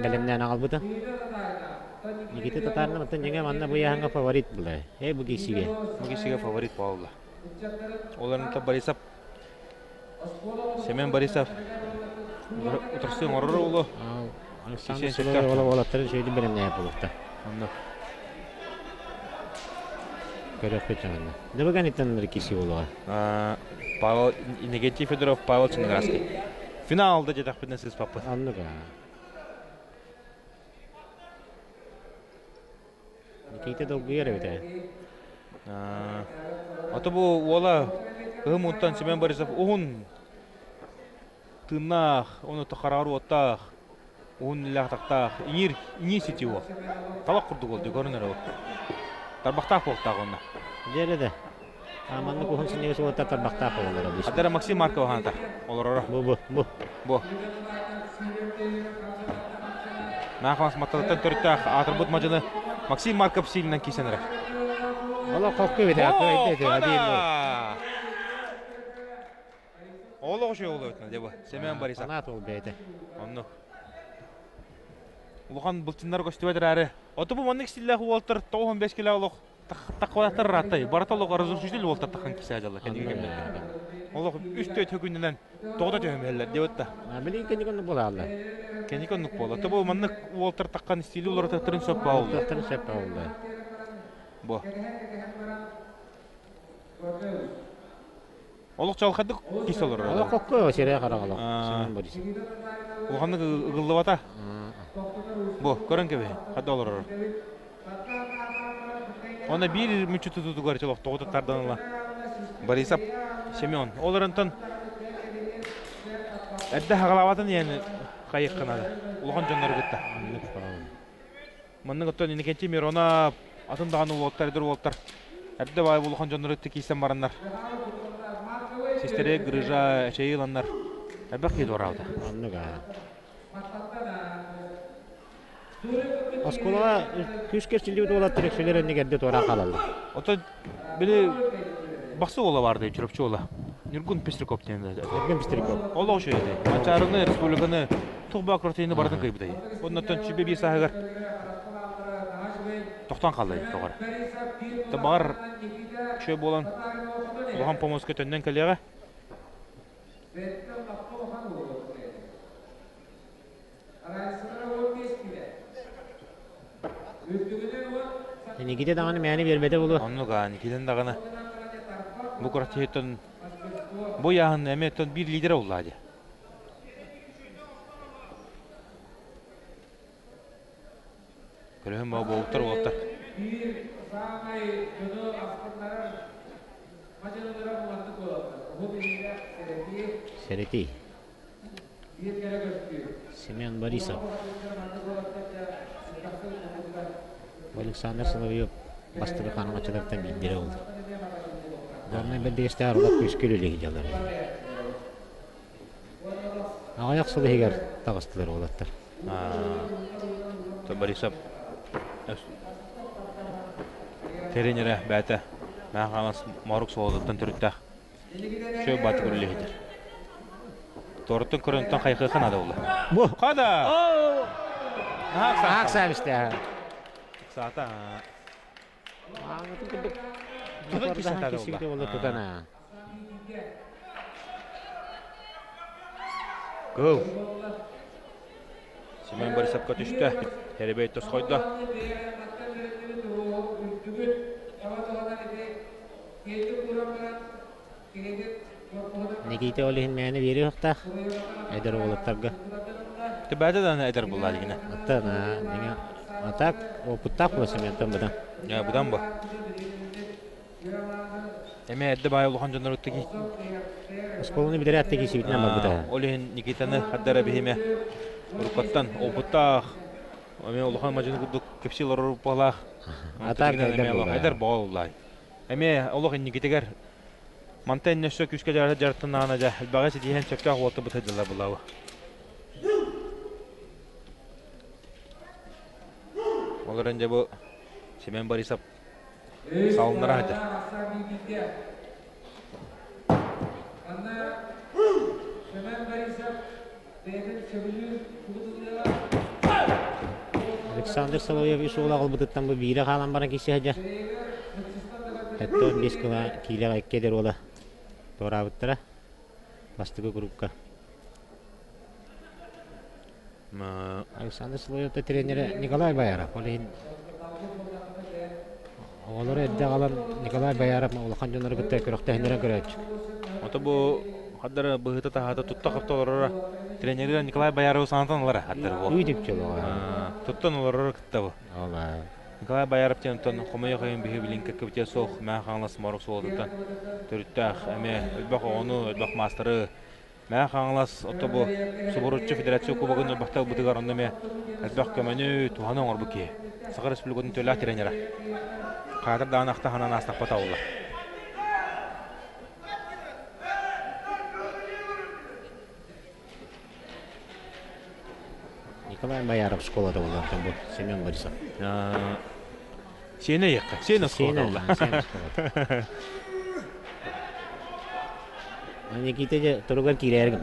бәлемнен ағал бұды. Никита Татаринов аттан жеңе манна бұяғанға фаворит бұлды. Бұл кесіге. Бұл кесіге фаворит болды. Оларында Борисов, Семен Борисов, Отырсын орыры олы. Александр Соловьев олаттары жөйді бәлемнен бұлықты. Көрек бет жаңында. Дәбіған еттен бір кесі олыға? Иннегентий Федоров, Павел Ченгаский. Финалда жетақ бітін сіз папы. Анныға. Никита долгы ер бит. Аты бұл ола Гымунтан Семен Борисов оғын тынақ, оны тұқарағыр оттақ. ууннилаах тактаах инициатива талак курдук болду көрүнөр ол. Тарбактаах болтаак онна. Жерде. Аманны кухун синеге суота тарбактаах болалар алыс. Адара Максим Марков ханта. Олорора. Бу. Нахас маталаттан төрттаах атырбут мажыны Максим Марков силинен кисенерек. Ола кокку бит атыйды адин. Олог шо болду өтнө деп. Семен Борисов. Анат ол бейте. Онно. Улухан булчындар көстүбөдөр аре. Отубу монник силлах уолтер 95 кило олог. Такватар ратай. Бартолог разрушитель уолтер тахан кисе ажалла кендиге кемдер. Олог үстө төгүнүнөн тогда жөмөллөр деп өттө. Билин кендикон болалла. Кендикон нук болот. Отубу монник уолтер таккан стили улар тактырын сөп болду. Тактырын сөп болду. Бу. Олог жалкадык кис олор. Олог кокку сере карагалак. Семен Борисов. Улуханны ыгылдыбата. Бу, көрөн кеби. Хада олор. Она бир мүчү тутуду көрчөлөк тоготуттардан Борисов, Семен. Олорунтан эдде хагалабатын яны кайыккана. Улухан жоннор гытта. Мынны готтон инекенчи Мирона атындаган улуттар улуттар. Эдде бай улухан жоннор гытты кийсен барандар. Систере грыжа чейыландар. Эбек кийди оралды. Анныга. Аскола күскерчилиуд болот тирекселер негерде тора калалды. Ото били баксы ола барды, чурупчу ола. Нургун Пестриков денде. Нургун Пестриков. Ола ошо эди. Ачарыны республиканы тугба кротейни бардын кайбыдай. Оннотон чүбе бир сагыр. Токтон калды тогар. Табар чөй болон Улухан помоска төндөн келеге. Никите даганы мәни бербеде болу. Оннуга Никитен даганы. Бу кротейтон бу ягын эметтен бир лидер болду. Көрөм ба болтур болтур. Серети. Семен Борисов. Александр Соловьев бастығы қаныға чадақтан бейдері олды. Горный бәлдегісті арылап көскелелегі жалар. Ағаяқ сұлы егер тағыстылар олаттар. Борисов тренері бәті мәғанас Марук Солодаттан түріттәқ. Шөй баты көрілегедер. Торыттың көрінттен қайқы қанады олы. Бұ! Қада! Ақ сәбісті. Сата. Аңытын күндік. Тұтын кесетады олы. Гол. Семен Борисовқа түшті. Теребей тұс қойды. Никите олығын мәні бері ұқтақ. Әдір олыттарға. Түбәдідан әдір бұлла дегіне. Так, опыттақ бұл Сементен бұдан. Бұдан бұ. Әме әдді бай олуған жондар өтті ки. Сколыны бідері әтті кесі бітінен бұл бұда. Олығын Никитаны қаддара бейме ұрықаттан опыттақ. Әме олуған мажыны күрдік кепсилар ұрып бағлақ. Атақ әдір бағылай. Әме олуған Никитегер мантайын нөсі күшке жарттын ағына жа. Әлбағасы дейін сөптақ олты бұтайдылар бұлауы. Олар önce bu Семен Борисов салындыра еді. Александр Соловьев үй соғылағыл бұдыттан бұл бейірі қалан барын кесі әжі. Әтті 15 кіла кейлеға еккедер олы тора бұттыра. Бастығы группқа. Александр Соловьев'та тренері Николай Байаров. Олар әдді қалан Николай Байаров олақан жонары күтті көріқтәйінері көрәтші. Ота бұл қаддары бұғыты тағаты тұтта қапты олары тренері Николай Байаров санатан олары қаддары бұл. Үйдіп чөл оға. Тұттан олары күтті бұл. Николай Байаров тенттен қомайы қайын бігі білін көккөбте соқ мәң қаңлас Марук Солодаттан түріттәқ әме өлбақ оғыны, өлбақ мастыры Mä қаңылас оттобу Суборуччу Федерация кубогын бахтал бутыгар онда ме әлбәк көмөнү туһаны оңор буки. Сакыр Республикатын төлә тренера. Кадыр даан акта ханан астак батаула. Николай Бояров школада болған бұл Семен Борисов. Сені еққа, сені школада. Никита же тұрғар кейлерігім.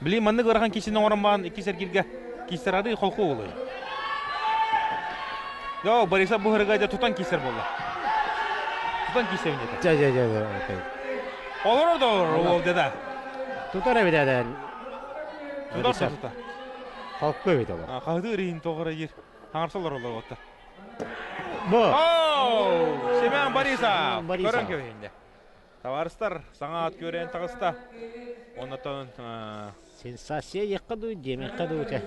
Білейм, манны көрған кесінің оранбаған екі сәргелге кесірады қолқы олай. Йоу, Борисов бұғырға да тұтан кесір болды. Тұтан кесер өнеді. Олар ол деді. Тұтар әбеді әді. Тұтар тұта. Қалып көбейді олар. Қағды үрейін тоғыра ер. Аңырсалар олар отты. Бұл! Семен Борисов! Көрін көбейінде. Товарыстар, саңа ат көрен тағыста. Оннатан... Сенсация еққаду, демеққаду өте.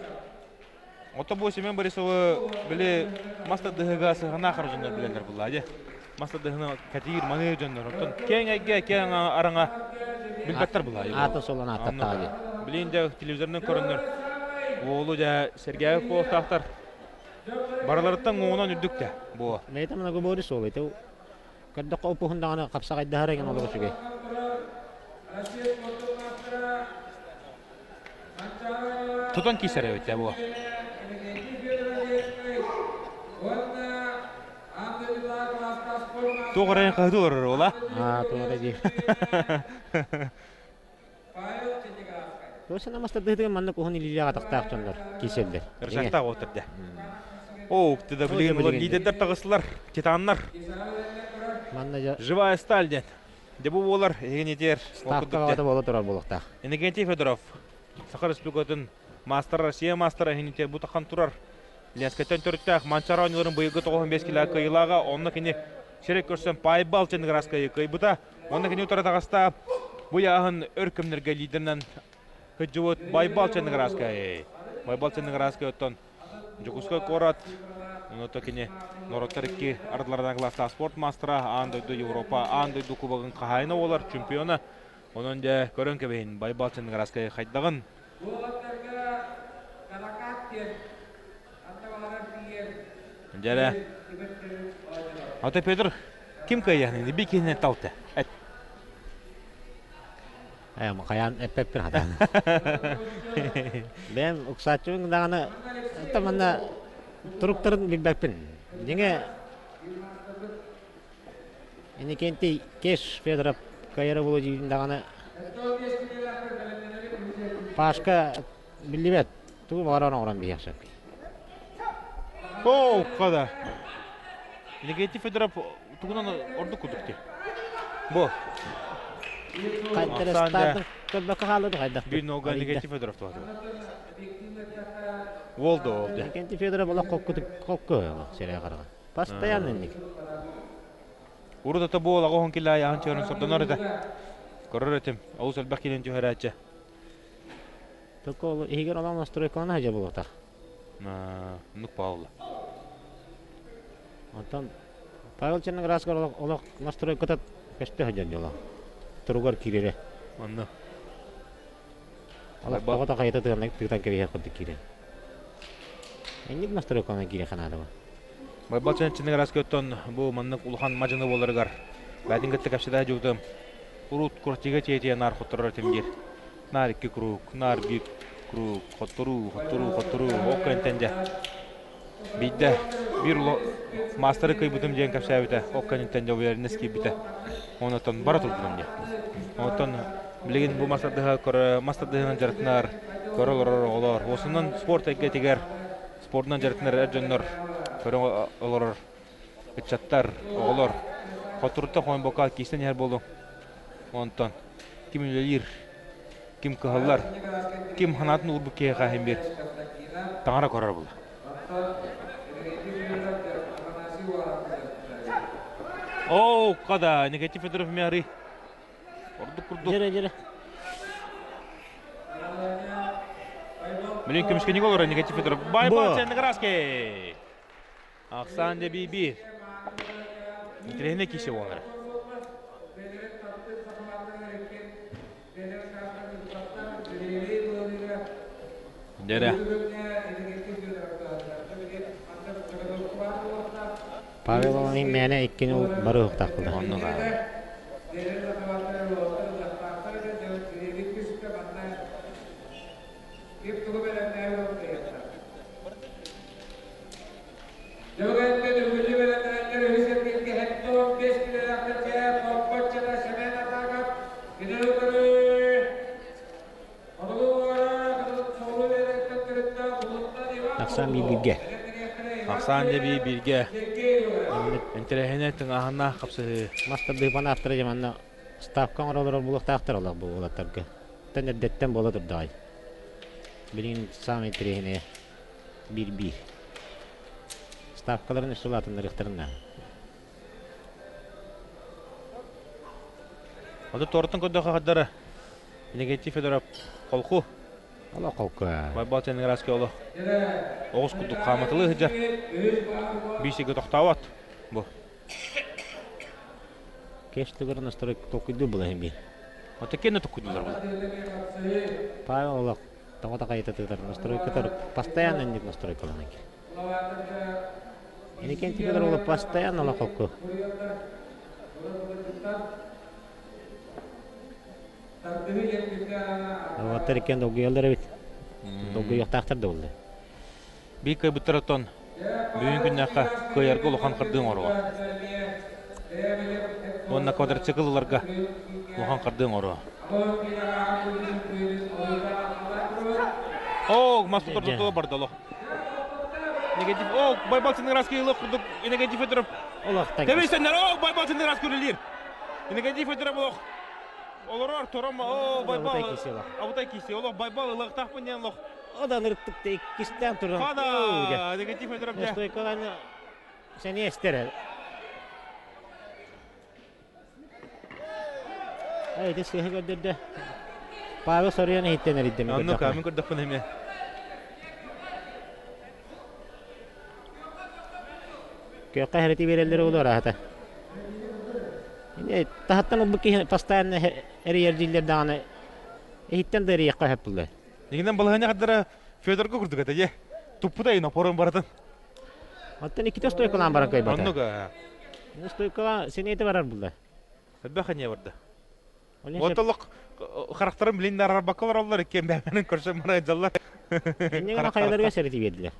Ота бұл Семен Борисовы біле маста дығыға сығына қаржындар білендер бұл әде. Маста дығына кәтегір маны жөндар. Кен әйге, кен араңа білбәттер бұл әде. Аты солан аттақтағы. Білейінде телевизорынан көрінер. Оğlu da Sergeyev Poğtahtar. Baralarıttan oğunan üddükte bu. Meyta mana gobori sol itu. Kadda qopuhundana qapsaqay daharagan olur şugay. Tutan kisere öte bu. Toğrayın qaydı olur ola. Toğrayı. Тоса намастарды деген манны кухни лилияга тактак жондар киселдер. Ржактак отурду. О, туда билген булар лидерлер тагысылар, титаннар. Манна живая сталь ден. Дебу болар, эгенетер. Ставкаларда боло турар болукта. Иннокентий Федоров. Сахар Республикатын мастер Россия мастера эгенетер бутахан турар. Ленскайтан төрттак манчара ойнолорун быйылгы 95 кило кыйлага, онна кини шерек көрсөм пайбал ченграска кыйбыта. Онна кини утара тагыста бу ягын өркөмнөргө лидернен Хыджуот Байбалчының раскай. Байбалчының раскай оттон Жукускай корат. Оното кене нороттар икки ардылардан класса спорт мастера, андойду Европа, андойду кубогын қағайны олар чемпионы. Онын де көрін кебейін Байбалчының раскай қайдағын. Жәрі. Ата Петр, кім кайяғын? Би кенен тауты? Makanya pepper ada. Ben uksacung dana temanna trukturun bilbekpin. Dinge ini kenti kes Fedorov kayara buluji dana paska bilibet tu varan orang biasa. Oh, kada. Ini kenti Fedorov tukunan ordu kudukti. Bu. Кайдырыстардың көбөкө калды кайда. Bir noga Никентий Федоров туады. Волдо. Никентий Федоров ола kokku серия караган. Постоянный ник. Уруда бол агон килла яан чөрөн сордонор да. Көрөрөтем. Аусал бакилен жөһөрәче. Токол егер алам настройканы хажа болота. Нук Паула. Антон Павел Черноградский ола настройката кеште хажа жола. Туругар кирере. Анна. Ала багата кайта тырнак тыртан кире хакты кире. Эник настройканы кире ханада. Байбалчан Черноградский оттон бу маннык улхан мажыны боларгар. Бәдин гытты капшыда жугдым. Урут куртига тете нар хотторор темгер. Нар 2 круг, нар 1 круг, хоттору, оккантенде. Бидде бир мастер кайбытым ден капшабыта, оккантенде уверенности бите. Онотон бара турдум де. Онотон билген бу мастардыгынан жарытнар, көрөлөр олар. Осунан спорт экетигер, спортнан жарытнар жөннөр, көрө олар. Ичаттар олар. Хотурта хойн бока кисен яр болду. Онтон ким үлелир, ким кыһаллар, ким ханатын урбукке хахим бир. Таңара көрөр бул. О, када, Никентий Федоров мяри. Орду курду. Жере. Блин, кемшке не голора Никентий Федоров. Байбал Черноградский. Аксан де биби. Тренер кисе олар. Дере. Павел оның мәне еккен ол бары ұқтақ қылды. Онны ға. Ақсан билгіге. Ақсан деби бирге. Энтерехене тыңахына қапсы. Мастер дыпан аттыры жаманна ставкан оралар бұлықтақтыр олақ бұл олаттарға. Тәнердеттен бола тұрдай. Білін сам ентерехене bir. Ставкаларын үсі олатындар ықтырында. Оды торттың көді қағадары. Негатив едіріп қолқу. Ала қолқы. Байбал тенің рәске олы. Оғыз күдді қаматылы ғыджа. Бейсеге тоқтауат. Бұл. Кештігірін ұстыры тоқиды бұл әймі. Оты кені тоқидылар бұл. Павел олақ тағата қайта тұғытарын ұстыры көтір. Постоянно нет настройкаланы. Енекен типедер олы постоянно ала қолқы. Ваттар екен доғы елдері бет. Доғы yoқтақтырды олды. Бей кай бұттыратон. Бүгін күннәқа көйергі ұлған қырдың оруға. Онна квадроциклыларға ұлған қырдың оруға. Оу, маспы тұрдығы барды олық. Негатив, оу, байбал сенің раскей ұлық құрдық. Негатив өтіріп. Тәбейсендер, оу, байбал сенің раскей үлілер. Негатив өтіріп ұлық. Олар торама, о, байбал. Абытай кисе, олар байбал ұлық тақпын ден ұлық. Одан ұрттықты кистен тұрын. Қада, негатив өтіріп де. Стойкаланы сен естер. Әйді сүйі көрдірді. Павел сорияны хиттен әрідді. Анны қамын көрдік бұн әме. Көкқа әреті берелдері олар ағыта. Тахаттан ол бұқи постоянно әрі ердейлерді ағаны хиттен дәрі еққа әп бұлды. Негенен балағаны қаддара Федорға күрдік әті, тұппыда ена порын баратын. Оттан екіте стойкалан баран көй бата. Онныға. Стойкалан сен еті барар бұлды. Әлбәқ әне барды. Оталық қарақтарын білейін арар бақылар олар екен бәменің көрсен мұна айдалар. Енеген қайыларға сәреті берділер.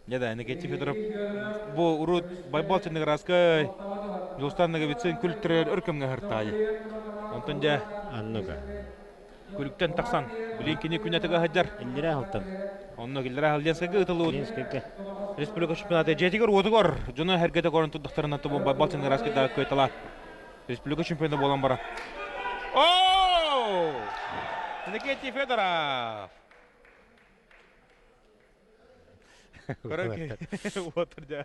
Неда, негатив едіріп, бұл ұрud байбал чынығы раскай, жылстанығы бетсен күлттірер үркімге ғырттайы. Онтын жа, күліктен тақсан, білейін кені күнетігі ғаджар. Ілдері ағылтын. Онны келдері ағылденскегі ұтылы ұд. Республика чемпионаты жетігер өтігер, жүні әргеті көрін тұттықтарын ұтты бұл байбал чынығы раскайдағы көйтала. Республика чемпионы болан бара. Ооо! Негатив едіріп. Көрәке, отыр жа.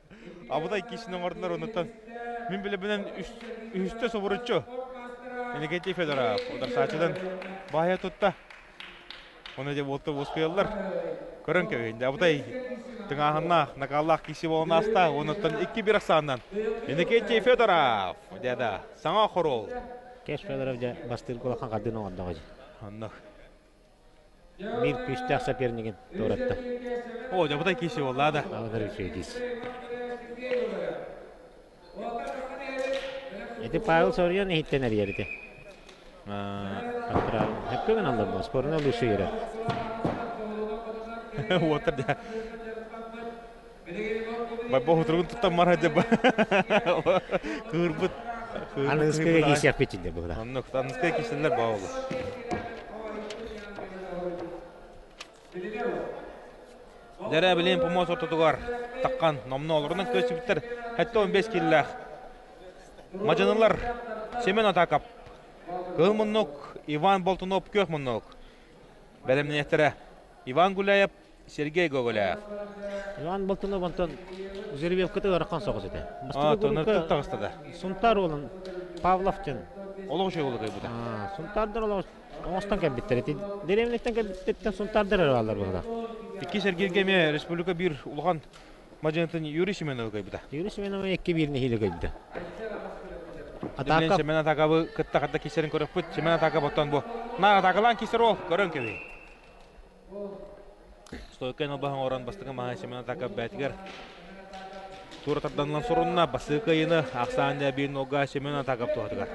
Абыдай кешінің ордынар оныттан. Мен біле бінен үсті собырытчы. Негатив едірап. Одар сачыдан бая тұтта. Оны деп отты өскөйалар. Көрәке, абыдай тыңағына нақалақ кеші болын аста. Оныттан 2-1 ақсағынан. Негатив едірап. Деді, саңа құрол. Кеш Федоров жа бастыр қолақан қадын оғандағы жа. Аннық. Bir küçük sapernigen doğrattı. O da bu da kişi oldu da. Ağır bir şey değil. Pavel soruyor ne hitten her yerde. Akra hep gün aldım bu sporun aldığı şey yere. Otur da. Baba oturun tutam var hadi. Kırbıt. Anıskaya geçiş yapıcıydı bu da. Anlık anıskaya geçişler bağlı. Dere bileyim pomoz ortadıgar takkan nomnu olurundan köşü bitter. Hatta 15 killах. Macanılar Semen Atakap. Kılmınlık Ivan Boltunov kökmünlük. Belimden yettere Ivan Gulayev, Sergey Gogolev. Ivan Boltunov ondan Zerbev kıtı arkan soğuz edi. Tönürtük tağıstada. Suntar olun Pavlovcan. Oluğu şey oluğu bu da. Suntardır oluğu. Oğuzdan kabitler eti. Deremlikten kabitletten suntardır aralar burada. İki Sergey'e Respublika bir uluğan Macanıtın Yuri Semenov bu da. Yuri Semenov 2-1 hile kaydı. Атака. Семен атакабы кытта кисерин көрөппүт. Семен атака боттон бу. На атакалан кисер ол көрөн кеби. Стойкен албахан оран бастыгы мага Семен атака бәтигер. Туратарданлан сорунна басыка йыны аксаанда бир нога Семен атакап туатыгар.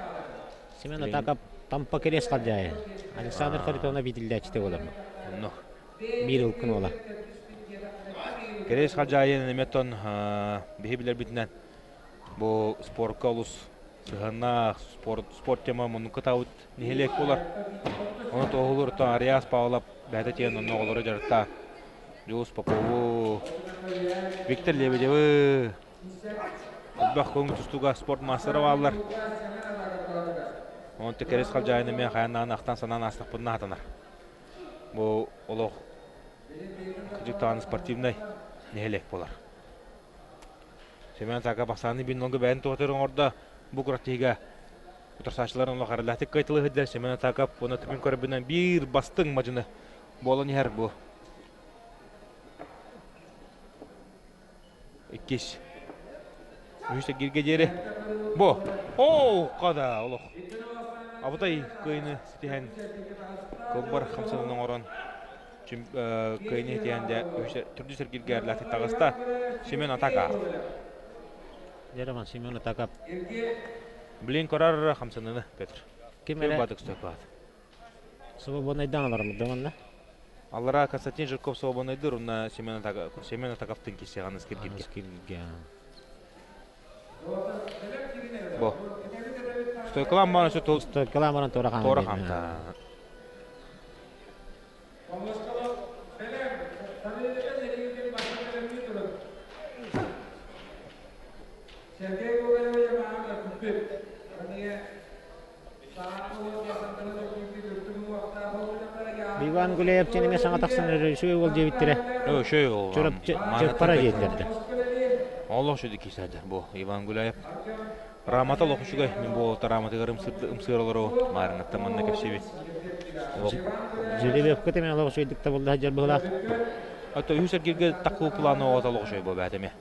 Семен атака тампа керес калжай. Александр Харитонов битилдәчте болар. Ну. Бир ылкын ола. Керес калжайын эметтон бихибилер битинен. Бу спорт колус сыгана спорт тема муну кытаут нихелек болар. Оны тоғылыр то Ариас Павлов бәді тиен оны оғылыры жарытта. Жуыс Попову, Виктор Лебедевы, Әлбақ көңі тұстуға спорт мастері балылар. Оны текерес қал жайыны мен қаяннағын ақтан санан астық бұдына атанар. Бұл олық күдіктағын спортивнай нихелек болар. Семен тақа бақсаны бин оңғы бәйін тоғытырын орда бұл күраттиға Утарсачларын олар латик кайтылы хеддер Семен атакап, оны түпін көрібінен бір бастың мажыны болын ер бұл. Иккеш. Үйісі кирге жері. Бұл. Оу, қада олық. Абытай көйіні сетіген көкбар қамсанының орын. Көйіні сетігенде үйісі түрді сір кирге латик тағыста Семен атака. Жараман Семен атакап. Блин, корар хамсанını Петр. Кемере. Batık stöpat. Свободнайдан алармы дымында? Аллара Константин Жирков свободнайдыр, уна Семен атакаптың кесе ғаны скиргенге. Бо. Стойкалан баны су тол. Стойкалан баны тора қамта. Тора қамта. Иван Гулеев ченеме саңа тақсын шөй ол жебіттірі. Шөй ол. Чөріп пара жейділерді. Олық шөйді кейсәдір бұл Иван Гулеев. Рамата лоқ үшігай. Мен бұл раматығыр ұмсығырылыр ол. Маринатта манна көпсебе. Жүребе өпкеті мен лоқ шөйдікті болды әжер бұғыла. Өтті үйсер керге таққыл планы оғата лоқ шөй бұл бәтеме.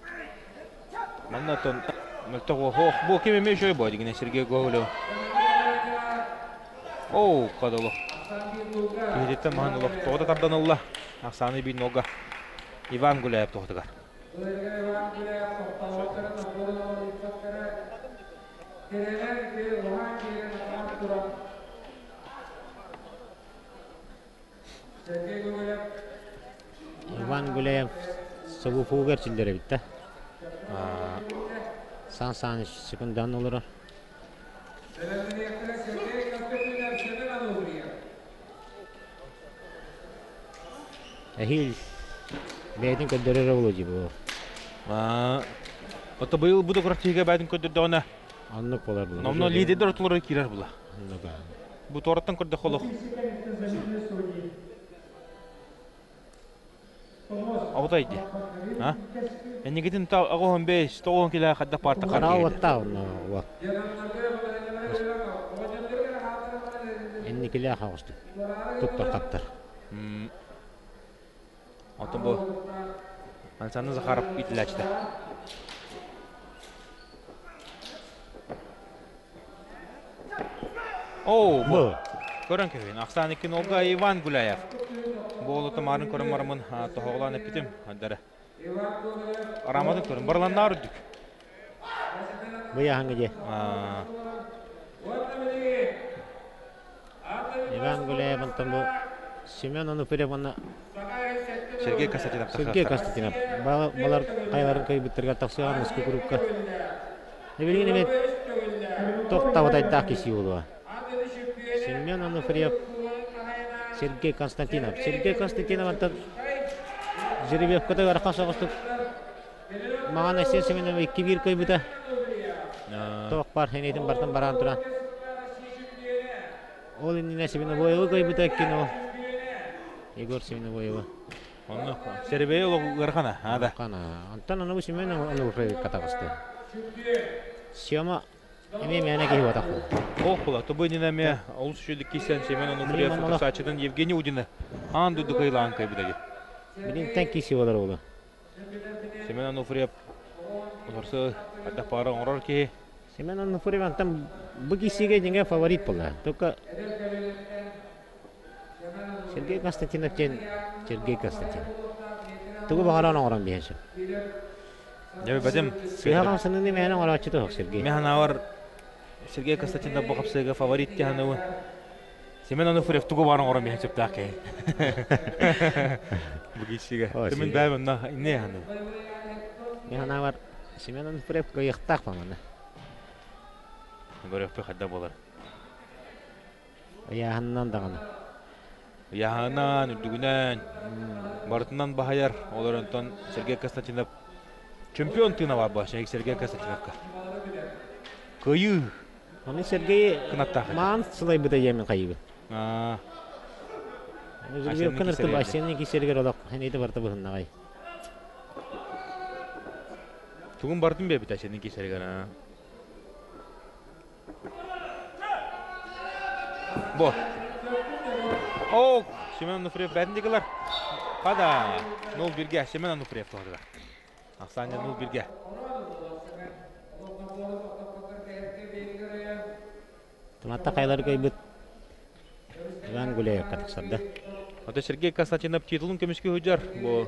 Маннаттан бұл кемеме шөй бұл дегіне Сергей Гоголев. Оу, қадылық. Кейдеттен маған ұлық тоғыда тардан ұлла. Ақсаны бейін оға Иван Гулеев тоғытығар. Иван Гулеев сұғы фуғар чілдері бітті. Сан секундан олыр. Әхил бәйдің көндерері олу жей бұл. Ота бұйыл бұды құрақтыға бәйдің көндерді ғана? Аннық болар бұл. Номно лидердер ұтылары керер бұла. Аннық. Бұ тораттан көрді қолық. Ауыта еді. Әнегетін ағуын 5-9 келі қадда парта қарғы еді. Қарау отта оны. Әнне келі қағысты. Тұттар қаттар. Атын бұл Ансаны Захаров итілі әчті. Оу, бұл көрін көйін. Ақсан екен олға Иван Гулеев. Бұл ұты марын көрін марымын тұғылан әппетім. Арамадың көрін барланна үрдік. Бұл яғыңы де. Иван Гулеев антон бұл Семен Онуфереваны Сергей Константинов. Сергей Константинов. Балар қайларын көй біттірге тақсыған үскі күріпкі. Небелген емет тоқтауыдай дақ кесі болуға. Семен Онуферев, Сергей Константинов. Сергей Константинов антон Жеребев көтөй арқан соғыстық. Маған әсен Семенов 2-1 көй бұта. Тоқ бар, әнейтін бартын баран тұран. Ол инне Семеновоевы көй бұта екен ол. Егор Семеновоевы. Оны Серебей олы ғырқана, ада. Антон оны Семенов Онуферев қатағысты. Сема эме мәне кей ватақы. Ол құла, тұбы ненеме ұлыс шөлік кейсен Семен Онуферев сатырсачыдан Евгений Удины. Андуды қайлаған көй бұта де. Білін тән кейсі олар олы. Семен Онуферев ұлырсы қайта пары оңырар кей. Семен Ануфриев там быгисиге денге фаворит была. Только Сергей Константинов тен Сергей Константинов. Тугу багаран оран бияши. Я бәдем Сыйган сынны менен орачы тох Сергей. мен авар Сергей Константинов бақапсыга фаворит тяны. Семен Ануфриев тугу баран оран бияши таке. Бugisiga. Темен бәмен на не ханы. Мен авар Семен Ануфриев кыйыктак фамана. Горев пехадда болар. Яһаннан даганы. Яһанан үдүгүнөн бартынан бахаяр олоронтон Сергей Константинов чемпион тына бар башы Сергей Константиновка. Кыйы. Аны Сергей кынатта. Ман сылай буда ямен кайыбы. Сергей кынырты башыны кисергер олак. Ханейде барты быһынна кай. Тугун бардым бе бит сенин кисергер. Бо. О, Семен Ануфриев бәдіндегілер. Қада 0-1-ге Семен Ануфриев тоғдыға. Ақсанды 0-1-ге. Тыматта қайлар көйбіт. Иван Гулеев қатықсарды. Ота Сергей Константинов титулын көміске өджар. Бо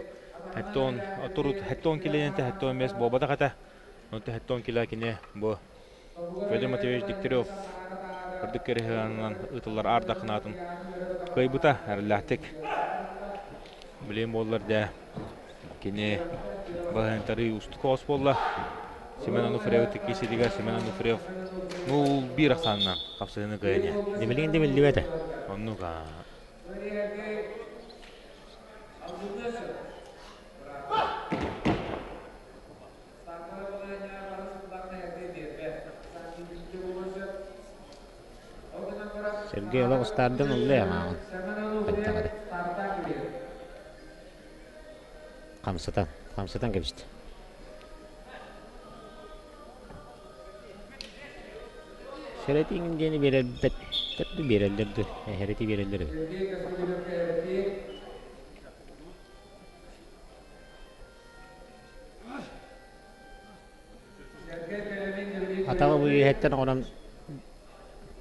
хәттон отурут хәттон келененте хәттон мес бобада қата. Ота хәттон келе кене бо Федор Матвеевич Дегтярев Кырдык кереханан ытылар арда қынатын көйбіта әрләттік. Білем болар да кене бағантары ұстықос болла. Семен Ануфриев текеседігі Семен Ануфриев 0-1 ақсанынан қапсыдыны көйіне. Демелеген демелді бәді. Оннуға. Сергей олақ ұстардың ұлы яғағын. Қаттағады. Қамсатан кепшті. Шеретиңін дені берелдерді, берелдерді. Әхереті берелдерді. Атағы бұл ехеттен оған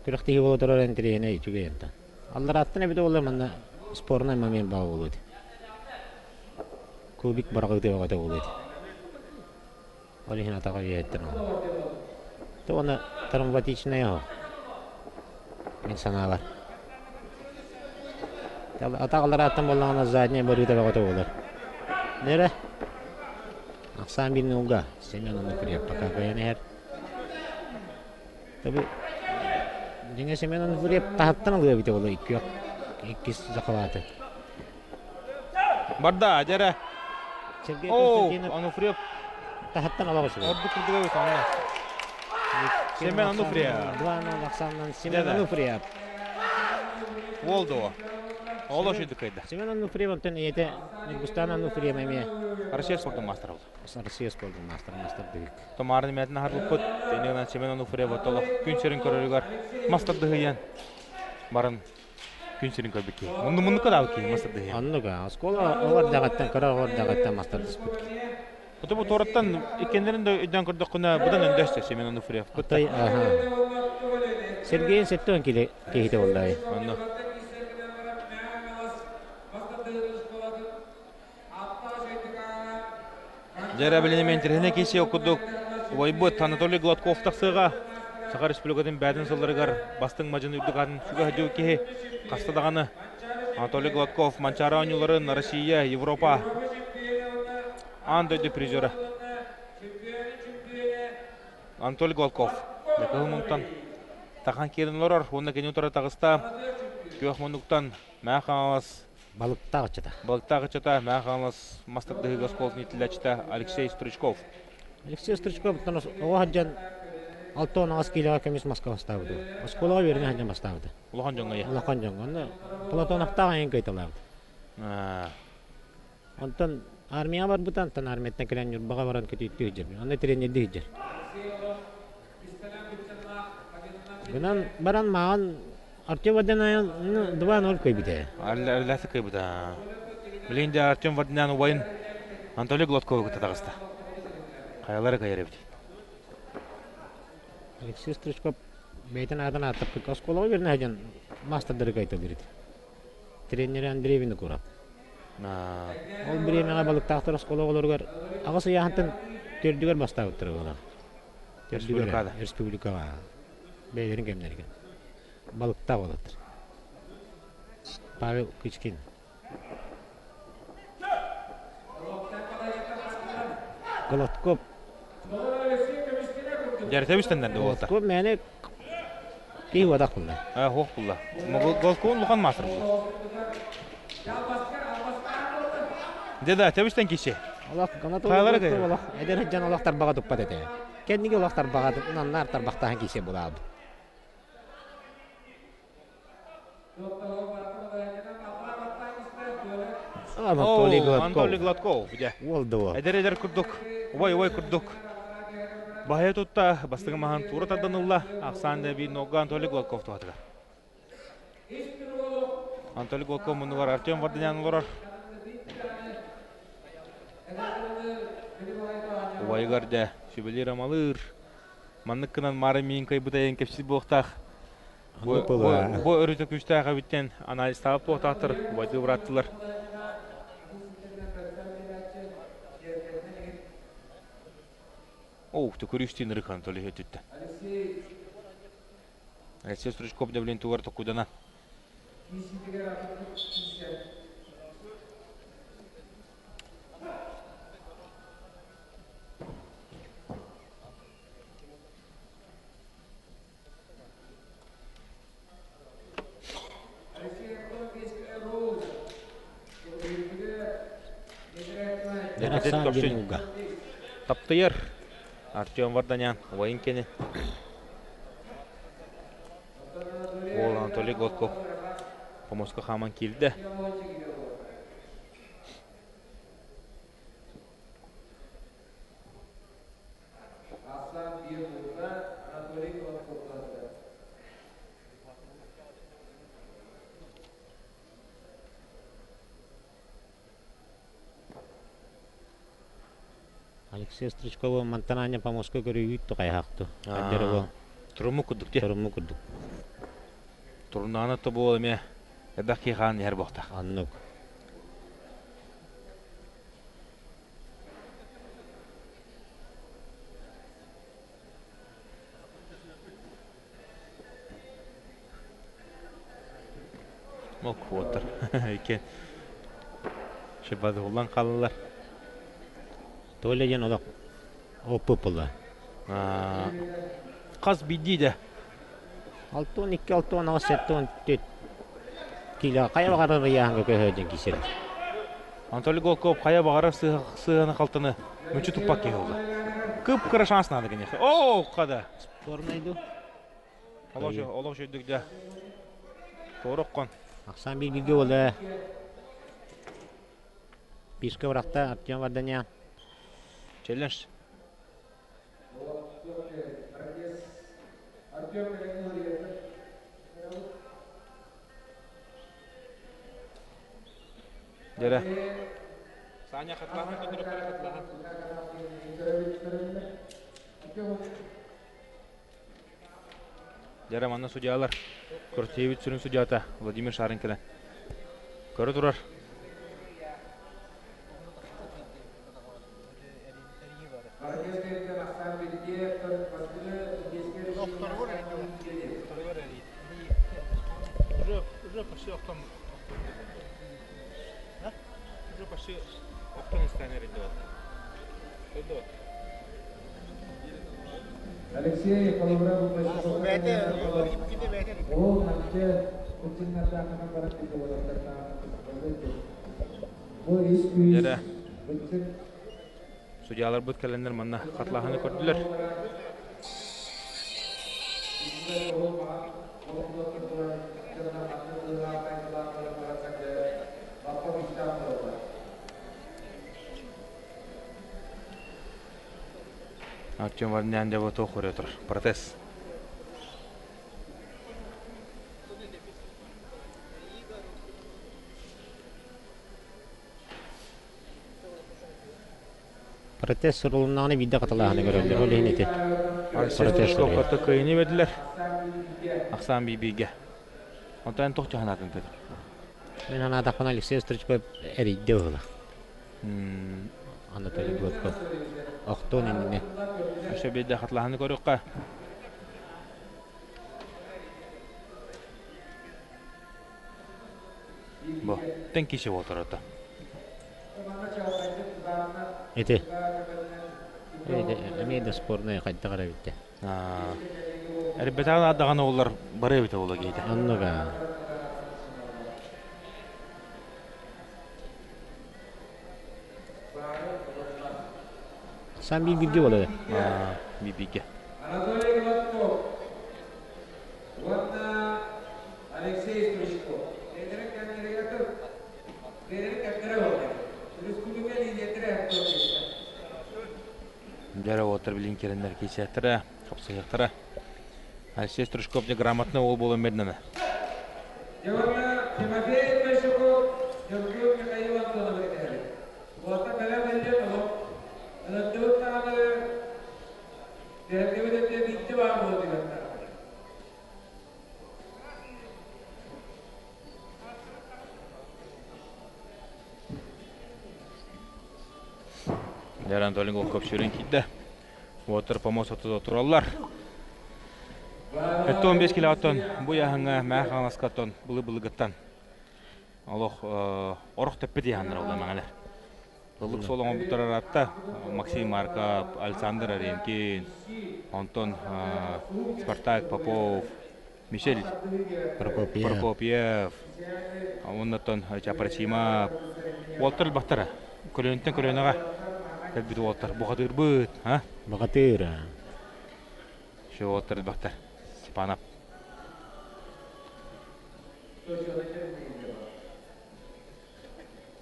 күріқтегі болып тұрар әнтірейіне үтіге ента. Алдар аттын әбіді олар манна спорына мәмен бағы болуды. Кубик барағыды бағыда болуды. Ол ехін атаға ехеттен оған. Оны травматичная его. Мен саналар. Атағалар аттан болғаны задния барыда бағыда болар. Нере? Ақсан бірін ұлға. Семен Ануфриев пока көйені әр. Tabi dengan Семен Ануфриев tahaptan alıyor bite oldu iki yok. İkisi zakavatı. Barda jara. Sergey Konstantinov Ануфриев tahaptan alıyor. Ordu kurduga ötü onda. Семен Ануфриев. 2-0 Ақсаннан Семен Ануфриев. Oldu o. Олошыды кайда. Семен Ануфриев онтан ете Густан Ануфриев эме. Россия спортын мастер болды. Россия спортын мастер дүйік. Томарын мәтін ағарлық көт. Денегінен Семен Ануфриев отолық күн серін көрілігер. Мастерді ғыян. Барын күн серін көрбекке. Мұнды көдау ки мастерді ғыян. Аннуға. Оскола оғар дағаттан, кара оғар дағаттан мастерді спутки. Бұты бұл тораттан екендерін де өйден көрдік құна бұдан өндесті Семен Ануфриев. Сергейін сетті өн кейті олдай. Жара білінемен тірхіне кесе оқыдық. Ойбыт Анатолий Гладков тақсыға. Сақар Республикатын бәдін сылдарығар бастың мажын үрдіғатын сүгі әдеу кеге қастадағаны. Анатолий Гладков, Манчара ойнуларын Россия, Европа. Андойды призері. Анатолий Гладков. Дәкігі мұнтан таққан керін олар. Онына кені ұтары тағыста. Көк мұндықтан мәқамыз. Балықтағы чыта. Балықтағы чыта, мәқамыз мастырдығы ғасқолын етілі чыта Алексей Стручков. Алексей Стручков, оға хаджан 6-10 ағыз кейліға көмес Москва ставыды. Осколаға беріне хаджан бастауды. Улахан жоңға е? Улахан жоңға. Платонақтағы ең көйталауды. Онтан армия бар бұтан, тан армияттан келен жүрбаға баран көті үтті үджер. Онда тренерді үджер. Бұнан баран маған Артем Вардянян 2-0 көйбіде. Әрләсі көйбіде. Білейінде Артем Вардянян ойын Анатолий Гладков көті тағысты. Қаялары қайыр өбді. Алексей Стручков бейтен адан атып осколого берне хажан мастердер кайта бирит. Тренер Андрей Винокуров. Ол биремеге балыктактар оскологолоргар агысы яхантын төрдүгөр бастабыттыр була. Республикага. Бейлерин кемнерге. Балыкта болот. Павел Кычкин. Голодков. Жаретебистенден де болта. Голодков мени кей вадак булла. Хоқ бұлла. Голковын лухан мастер бұл. Деда, тебістен кесе. Аллах канаты Қайлары кайы? Аллах эдер жан Аллахтар бага туппат эте. Кендиге Аллахтар бага наннар тарбактан кесе булабы. Анатолий Гладков. Олды. Эдер күрдік. Ой күрдік. Бахая тұтта бастығы маған тура тадданылла. Ақсанды бір ноға Анатолий Гладков туатыға. Анатолий Гладков мұны бар. Артем Варданян олар. Ойғар да сөбелер амалыр. Манныққынан мары мен кайбытайын кепсіз боқтақ. Бой өріті күштіға біттен анализ тағып боқтақтыр. Байды бұраттылар. Түкірістен рық Анатолий өтітті. Алексей Стручков дәблен туғар тоқудана. Таптыйыр. Артем Варданян, ойын кені. Ол Анатолий Гладков. Помосқа қаман келді. Алексей Стручков мантанanya помоска көрөйүт кайхакту. Туруму курдук те. Туруму курдук. Турунана то бол эме. Эдакки хан ер бокта. Аннук. Мол квотер. Экен. Шебады улан калалар. Тойлеген олақ опыпылы. Қаз бидейді. 6-2-6 ағыз сәтті 10 кило қая бағары яғынға көйден кесер. Анатолий Гладков қая бағары сығаны қалтыны мүнші тұппақ кейілді. Күп қыры шансын ады кенесі. О, қада. Спорнайды. Олық жөйдікді. Торық қон. Ақсан білге олы. Бишке ұрақта Артем Варданян. Челлендж. Дәрі. Саня қатлаған көндіріп қара қатлаған. Дәрі манна судьялар. Көртейбіт сүрін судьята Владимир Шарынкелі. Көрі тұрар. Уже почти оқтан. Уже почти оқтан истанер еді. Алексей, коллаборабыл Ол ханче учиннарда ақынан барат дейді олардарына. Бұл ешкүйіз. Судьялар бұд кәлендер манна қатлағаны көрділер. Артем Варданян деп өте оқыр етір. Протез. Протез сұрылымнағыны бидді қаталағаны көрілдер. Ол еңеті. Протестовка кыйны ведилер. Аксан бибиге. Онтан тохчанатын Петр. Мен ана да канал сестричко эридде ола. Анатолий Гладков. Охтон инне. Аша беде хатлаханы көрөккө. Бо, тенкише отырады. Эти. Эмеде спорная кайта карабитте. Ребятаны аддаган олар бары бите ола кейді. Аннага. Сам бибиге болады. Бибиге. Анатолий Гладков. Ванна Алексей Стручков. Тренер кандидатур. Тренер кандидатур. Республика лидері Дәрі отыр білін керендер кейсеттірі, қапсығықтыры. Алексей Стручков де грамотны ол болын бердіні. Жауабына Тимофей Большаков, Георгий Михаил Антонович дәрі. Бұлақта бәлі бәлден олып, ұлттығыт тағаны дәрігебедетте битті бар болды дегенді. Дәрі Анатолий Голков шүрен кейді. Отыр помос отыда тұралар. 15 килоаттан бұ яғыңа мәқ аңаскаттан бұлы-бұлығыттан. Алох орық төппі дейхандар олда мәңілер. Бұлық сол оңын бұттарар атта Максим Марков, Александр Аренкин, Антон Спартак Попов, Мишель Прокопьев, оннаттан Чапарчима, Уолтер бақтары. Көлөнттен көлөніға кәлбіді Уолтер. Бұғатыр бұд, а? Бұғатыр. Şu Уолтер бақтар. Степанов.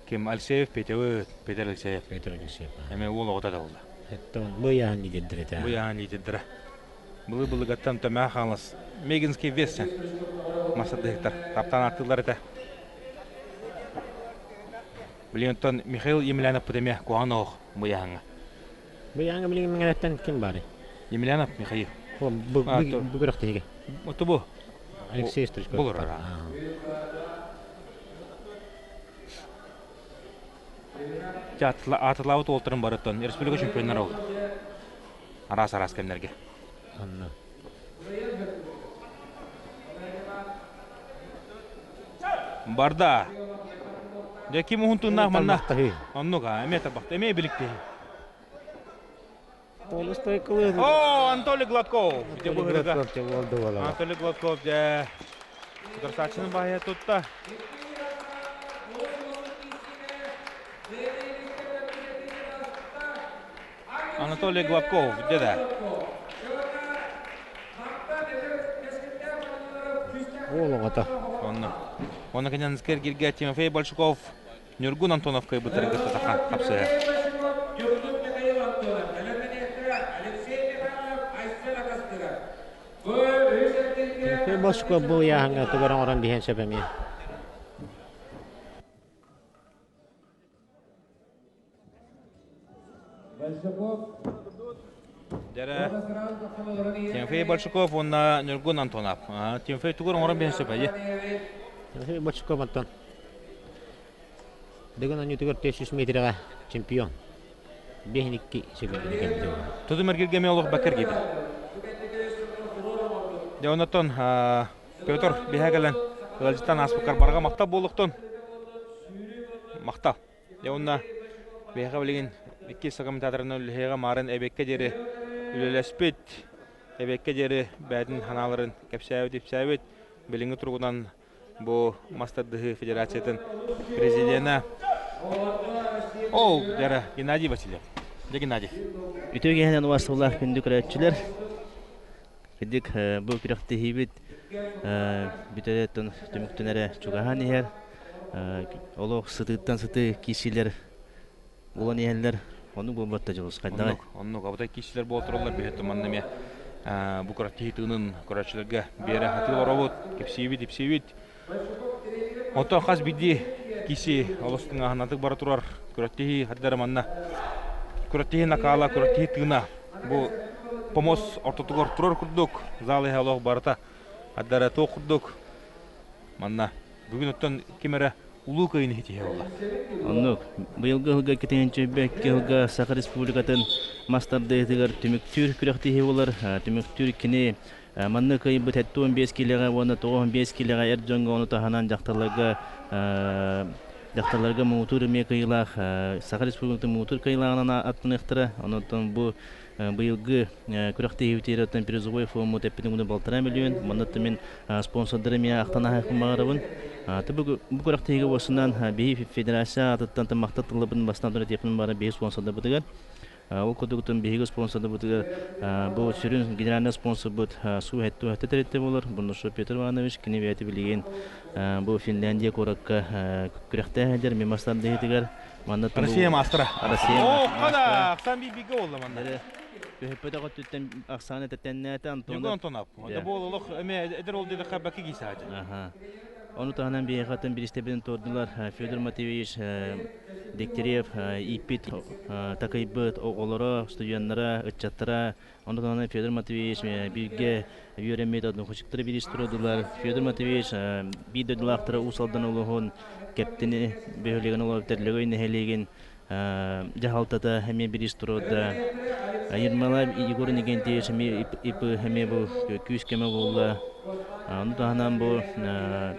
Kim Alseyev, Peter Alseyev. Әме ол оғыта олды. Бұл яғын лидердір еті. Бұл яғын лидердірі. Бұлы ғаттан төмә қаңыз. Мегинский весен. Масады гектар. Таптан аттылар еті. Білгентон Михаил Емельянов бұдеме қуған оғы бұл яғынға. Бұл яғынға білген мәңелеттен кім бары? Емельянов Михаил. Бұл күріқті еге. Оты бұл? Алексей Стручков. Бұл ұрара. Атылауыт олтырын барыттан республика чемпионлар олды. Арас кәмдерге. Анна. Барда. Деки мұхынтыңнақ манна. Аннуға, әме табақты, әме білікті. Толыстой кылыды. О, Анатолий Гладков. Анатолий Анатолий Гладков де Сударсачының бағия тұтта. Анатолий Гладков деда. Олоғата. Оны кәнен зікер келге Тимофей Большаков, Нюргун Антоновкай бұтырғы тұтақан қапсы. Тимофей Большаков бұл яғынға тұғыран оран бейен сөпәме. Тимофей Большаков, он на Нюргун Антонов. Тимофей тұғыран оран бейен сөпәме. Тимофей Большаков Антон. Дегін әне тұғыр 500 метрға чемпион. Бейінікке сөпәме кәлді. Тұды мәргелгеме олық бәкір кейді. Деонаттон Петр бейхәгәлән Ғалжитан аспықар барға мақтап болуқтон. Мақтап. Деонна бейхә білеген 2 сағым театрының үліхеға марын әбекке дері үлеләспет. Әбекке дері бәдін ханаларын кәпсәует біліңі тұрғыдан бұл Мастардығы Федерациятын президиена. Ол, дәрі Геннадий Васильев. Геннадий. Үтөге хәнен уасылар күнді көрәтчілер. Кедик бұл күрәқті хейбет бүтәдеттен төміктенәрі чуғахан ехер. Олық сытыттан сыты кесілер болан ехерлер. Оны бұл бәтті жылыз қайдағы? Оны қабытай кесілер бол тұралар бейетті маннаме. Бұл күрәқті хейтігінің көрәтчілерге бері хатыл оровыд, кепсейбет. Отан қаз биді кесі олыстың ағынатық бары тұрар күрәтті хей хаддары манна. Күрәтті хей накала, күрәтті хей тығына. Бұл помос ортотугор турор курдук. Залы халох барата. Аддара тоқ курдук. Манна бүгін оттан кемері улуу кайын хитие болла. Оннук, быйылгы хылга кетенче бекке хылга Саха Республикатын мастардыгар түмүктүр күрәктеһи булар. Түмүктүр кини манны кайы бит 15 килога, оны 95 килога эрҗөнгө оны таханан жактарларга мутур мекыйлах Саха Республикатын мутур кайлагына аттыныктыра. Онтон бу быйылгы күрәктеһи үтерәтен призовой фонду теппидин балтыра миллион. Манны мен спонсордары мен актана хакымарыбын. Бу күрәктеһиге босынан бейф федерация аттан мактатылыбын бастан туры тепин бары бейф спонсорда бутыгар. Ол кодуктун бейф спонсорда бутыгар. Бу сүрүн генеральный спонсор бут су хетту хеттеретте болор. Бунушу Петр Иванович кини бияти билген. Бу Финляндия коракка күрәктеһилер мемастан дейтигер. Россия мастера. Россия. Када Аксан бибиге болду манда. Бехпетага түттен Аксаны тәтәннәтә Антонов. Да бололох эме эдер ол деди хабаки гисаҗы. Аха. Onu tahanan bir yakatın bir istebeden tordular. Fyodor Matveevich Degtyarev, İpit, Takayıbıt, oğullara, stüdyenlara, ıççatlara. Onu tahanan Fyodor Matveevich birge yöremeyi adını hoşukları bir istiradılar. Fyodor Matveevich bir dödülaktıra usaldan oluğun kapteni behöleğen olarak terleği nehelegen jahaltada hemen bir istiradı. Ayırmalar Igor Nigentyev hemen bu küskeme oldu. Onu tahanan bu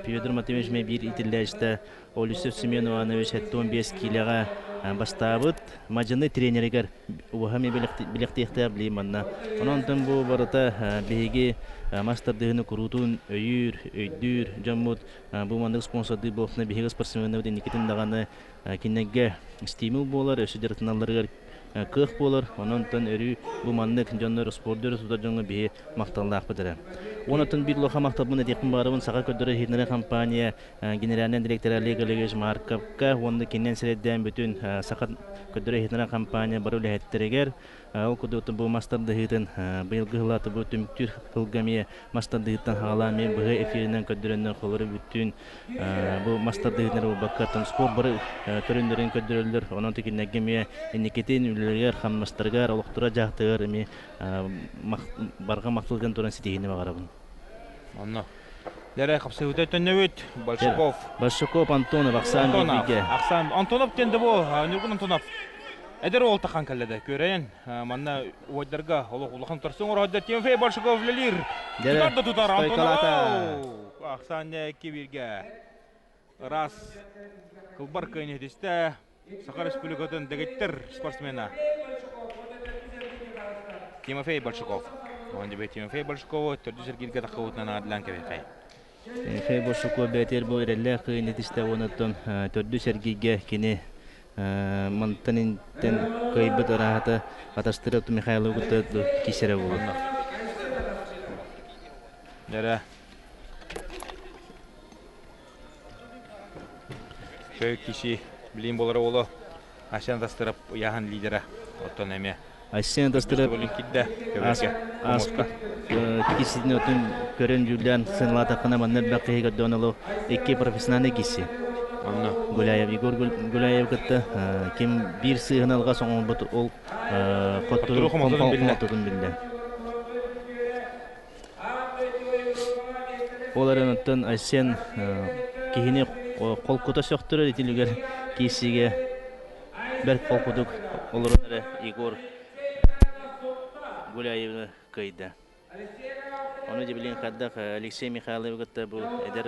Fyodor Matveevich bir itilləşdə Olyusef Semyonovich 15 kiloga бастабыт мажаны тренеригер уһами билектехтә билиманна. Ондан бу барата беге мастер-дыгыны курутун өйдүр жаммут бу мандык спонсорды болсна беге спортсменнер деникетин даганы кинеге стимул болар, өсүдөртүналларга кых болар. Ондан өрү бу мандык жоннор спорттөр суда жоңго бе макталлак бедер. Ондан бир лоха мактабына декин барыбын сага көдөрө хинере компания генеральный директор Олег Олегович Марковка онда кинен средден бүтүн сага көдөрө хинере компания барып лехеттерегер. Ол кодотун бу мастер-дыгытын быйылгы хылаты бу түмүктүр кылгамия мастер-дыгыттан хагалами бу эфиринен көдөрөннөр колору бүтүн бу мастер-дыгыттар бу баккатын спорт бары төрөндөрүн көдөрөлөр. Онун текинегемия эникетин үлелер хаммастыргар олуктура жактыгар эми барга макталган туран ситигине багарабын. Анна. Дәрә хапсы үтәтәннәвет Большаков Антонов Аксан биге. Антонов тенде бу Нургун Антонов. Эдер ол тақан кәлләдә көрәен. Манна уйдырга улухан торсын орада Тимофей Большаков лелир. Тутарда тутар Антонов. Аксан кибиргә. Раз кылбар кайны дистә Саха Республикадан дегеттер спортсмена. Тимофей Большаков. Онда бе Тимофей Большаков төрдү сергилге такыбытынан адлан кебекай. Тимофей Большаков бетер бу эрелле кайны дистә онтон төрдү сергилге кини Монтанин кайбыт арахата аташтырып Михаил Гутта кисере булды. Дәрә. Көй киши билим болары олы Ашан тастырып яһан лидера оттон эме. Ашан тастырып кисидин отун көрөн жүлдөн сынлата кына маннар бакыйга донолу эки профессиональный киси. Анна Гуляев Игорь Гуляев кытты ким бир сыгыналга соңон бут ол коттуру комтотун билди. Оларынтын Ашан кихине колкута сөктөрө этилгер кисиге бер колкудук олорунары Игорь Гуляев кайда. Onu da bilin kaddak Alexey Mikhailov gıtta bu eder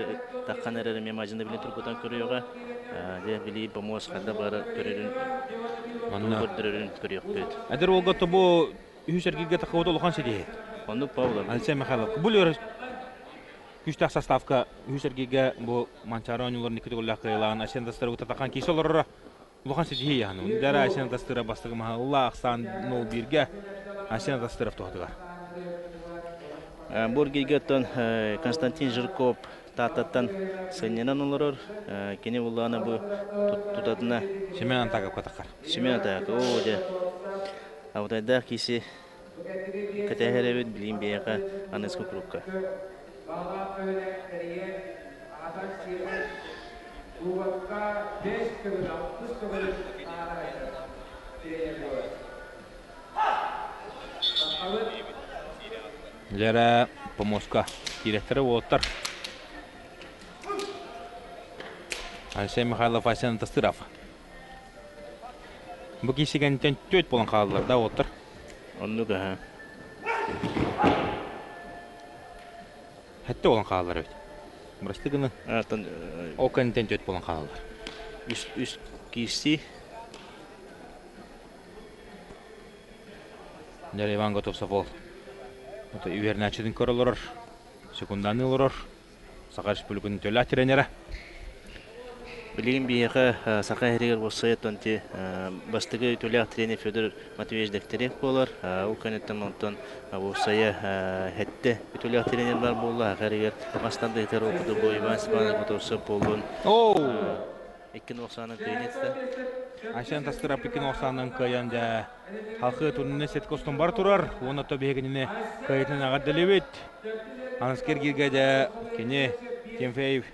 takkanları memajında bilin Turkutan körüyorga de bili pomoz kadda bara körürün manna körüyor köt. Eder ol gıtta bu hüsergilge takıvot olğan sedi. Onu Pavlov Alexey Mikhailov. Bu lör güçlü sastavka hüsergilge bu Mancharonlar nikitolla kaylan Aşen dastara utakan kisolar olğan sedi yani. Dara Aşen dastara bastığım Allah aksan no birge Aşen dastara tohtugar. Бургигеттен Константин Жирков тататтан сеннен олорор кене булланы бу тутатына Семен тагып катакар. Семен тагып о де. Авдайда киси катахеребет билим бияка анеску крукка. Лера Помоска директоры болоттар. Алексей Михайлов, Асен Тастыров. Бұл кесегеннен төт болан қалаларда отыр. Оннуга. Хәтті болан қалалар өт. Бұрыстығыны оканнен төт болан қалалар. Үст кисти. Лера Иван Готовцов ол. Это үйернәчедің көрілірір. Секунданы олырыр. Сақа республикының төлі тренері. Билигин бияка сака херигер болсай тонти бастыгы төлөк тренер Федор Матвеевич Дегтярев болар. Ул канеттен онтон болсая хетте төлөк тренер бар болла. Херигер мастанда этер окуду бу Иван Степанов Готовцов болдун. Экин оксанын кыйнетте. Асен Тастыров экин оксанын кыйында халкы турнирне сеткостон бар турар. Оны тобегенине кыйытын агадделебет. Анскер киргеде кене Тимфеев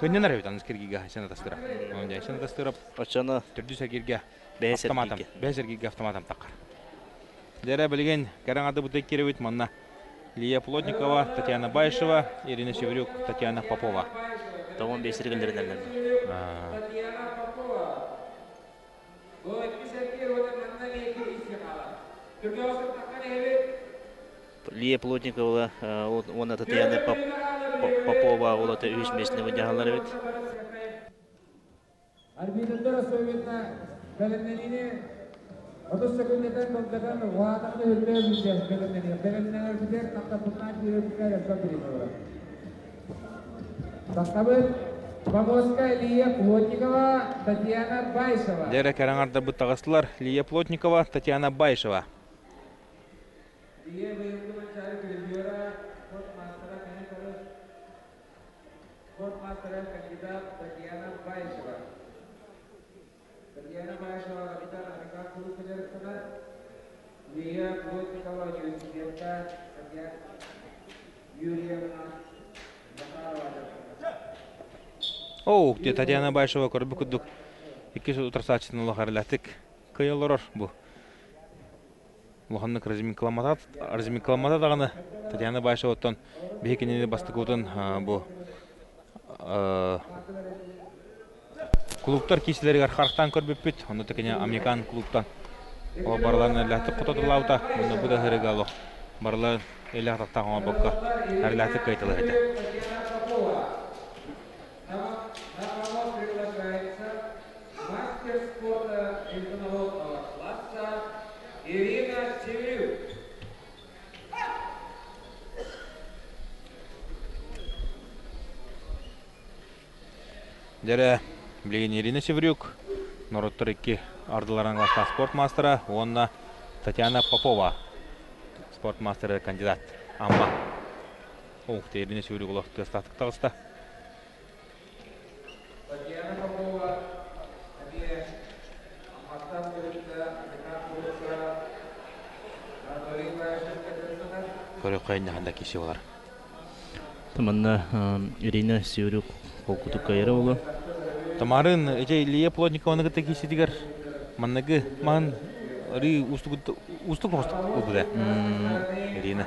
Көннен арабит Анскергига Асен Тастыров. Онда Асен Тастыров Очана түрдү сагирге бәсергиге. Бәсергиге автоматом таккар. Дәре билген караңады бутек керебит манна. Лия Плотникова, Татьяна Байшева, Ирина Севрюк, Татьяна Попова. Тамам бесергелерден. Татьяна Попова. Гол кисеркер вот манна эки исихала. Түргөсү таккан эбит. Лия Плотникова, она Татьяна Попова, ол это үш месіне выдягалар бит. Арбитрлер особенно беленнени 30 секундтан колдаган ваатакты өтөй билген беленнени. Беленнелер битер тактапына бирөккө жасап берет. Тактабы Помоска Лия Плотникова, Татьяна Байшева. Дәре караңарды бутагыстылар. Лия Плотникова, Татьяна Байшева. Лия Байшева тренера Спортмастер кандидат Татьяна Байшева. Татьяна Байшева капитан Американ клуб федерациясына Лия Плотникова университетта Татьяна Юрьевна О, где Татьяна Байшева көрбүкүдүк. 2 утрасачтын улахарлатык. Кыйылырыр бу. Лоханнык разминкаламада даганы Татьяна Байшеваттан бекенени бастыгутун бу клубтар киселерге характан көрбөппүт. Онда текене Американ клубтан. О барларны латы кутатылаута. Онда бу да херегало. Барлар эле тактаган бокка. Арлаты кайтылы эти. Мастер спорта международного класса Ирина Севрюк. Дәре билген Ирина Севрюк, Нороттор 2 ардыларан класста спортмастера, онна Татьяна Попова, спортмастера кандидат. Амма. Ирина Севрюк улақты статық тағыста. Татьяна Попова, они аматтан бөлікті Американ клубта Көрі қайында қанда кесе олар. Таманна Ирина Севрюк колкуту кайра болу. Тамарын эже Лия Плотникованы гыта кесе дигер. Маннагы ман ри устук болуда. Ирина.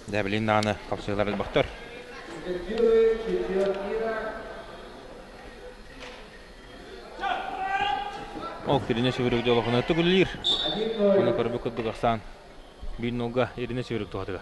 Да, блин, наны капсулалар албактар. Ирина Севрюк жолохуна түгүлүр. Оны көрбөк кыдыгсан. Бир нога Ирина Севрюк тугатыга.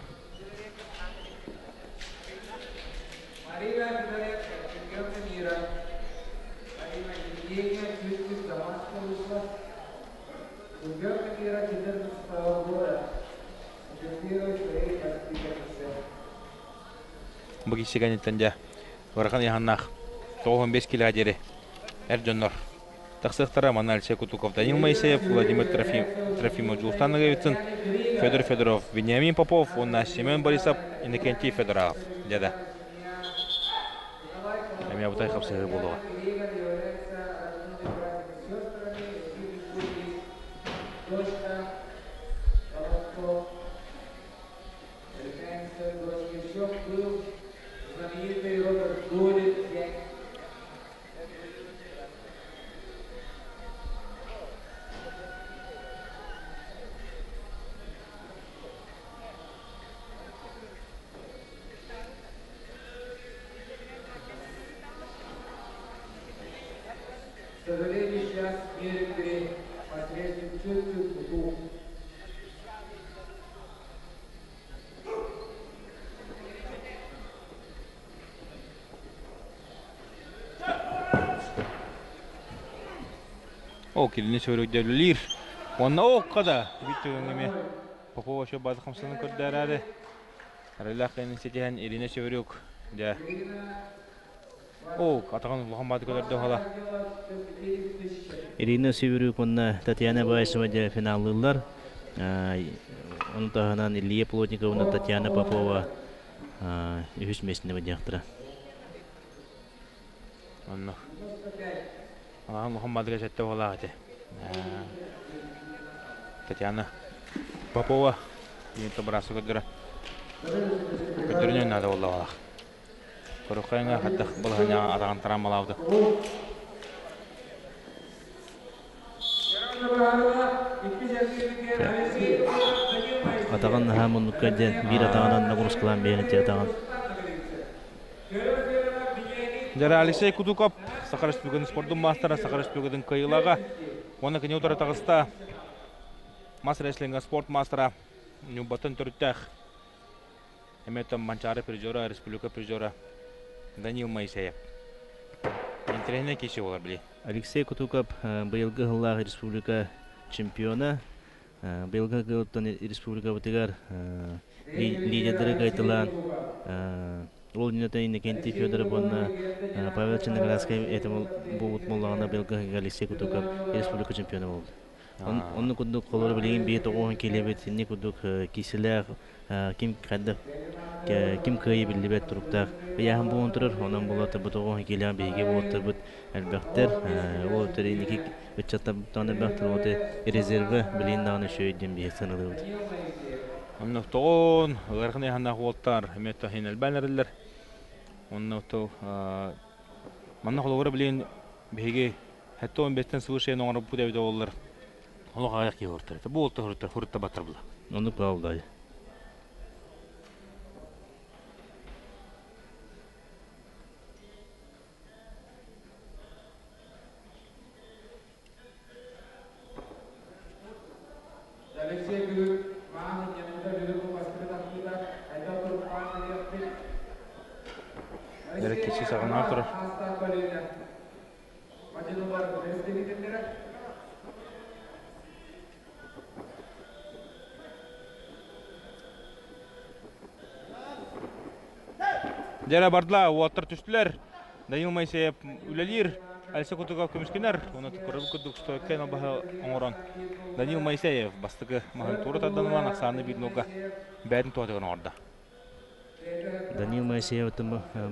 Быгы сегенеттенде вархан яханнах 95 килограмм эрдөннөр. Таксыктара Алексей Кутуков, Данил Моисеев, Владимир Трофимов, Жултан Наговицын, Федор Федоров, Вениамин Попов, Онна Семен Борисов, Иннокентий Федоров. Деда. Я бутай хапсыгы болуға. сожалению, сейчас некоторые посредством чувствуют. О, келіне сөйлік дәулілер. Онна оққада. Бүттігіңіме Попова шо базы қымсының көрдер әрі. Арылақ институтен Ирина Сөйрек. О, атаған ұлған бады көрді оғала. Ирина Сөйрек, онна Татьяна Байсова де финаллылар. Оның тағынан Илья Плотниковна, Татьяна Попова үхіс месіне бәдіяқтыра. Онна. Ағын ұлған бады көзетті оғала ғады. Татьяна Попова. Ең тұбырасы көрдірі. Көтөрүнөн нада болла балак. Көрөккайыңа хаттак бұл хана атаган тарамалауды. Атаган хамунукка де бир атаганан нагрузкалан бейнети атаган. Жара Алексей Кутуков, Сахар Республикатын спорттун мастера, Сахар Республикатын кыйылага. Оны кене утара тагыста мастер реслинга спорт мастера Нюбатын төрттәх. Эметом Манчары призера, республика призера Данил Моисеев. Интересный кеше олар біле. Алексей Кутуков быйылгы жыллағы республика чемпиона. Быйылгы гылыптан республика бытыгар лидерлері қайтылан. Ол дүниетен Иннокентий Федоров онна Павел Черноградский этим бұғыт моллағына быйылгы Алексей Кутуков республика чемпиона болды. Onun kuduk kolor bilin bir toğun kelebet ne kuduk kişiler kim kadar kim kayı bilibet turukta ya hem bu ontur onun bulata bu toğun kelen bilgi bu otur bu elbette o terindeki uçakta tane baktır o te rezerve bilin dağını şöyle bir sınırlı. Onun toğun gargın yanına voltar meta hinel bannerler onun to manna kolor bilin bilgi hatta 15'ten sıvı şey nongara bu devde olur. Олог аяқ кие ортыр. Бұл олты хұрытта батыр бұла. Оны қалдай. Алексей Гүлік, мағын жанында жүріп басқыры тақида, айда тұрып қағын еқпен. Әрі кеші сағына тұрыр. Хаста бөліне. Мадину бар, рестелетендері. Жара бардыла, уаттар түстілер. Данил Моисеев үлелер. Алексей Кутуков көміскенер. Оны көріп күрдік стойкен обағы оңыран. Данил Моисеев бастығы маған туры тадданылан ақсаны бір нога бәдін туатығын орда. Данил Моисеев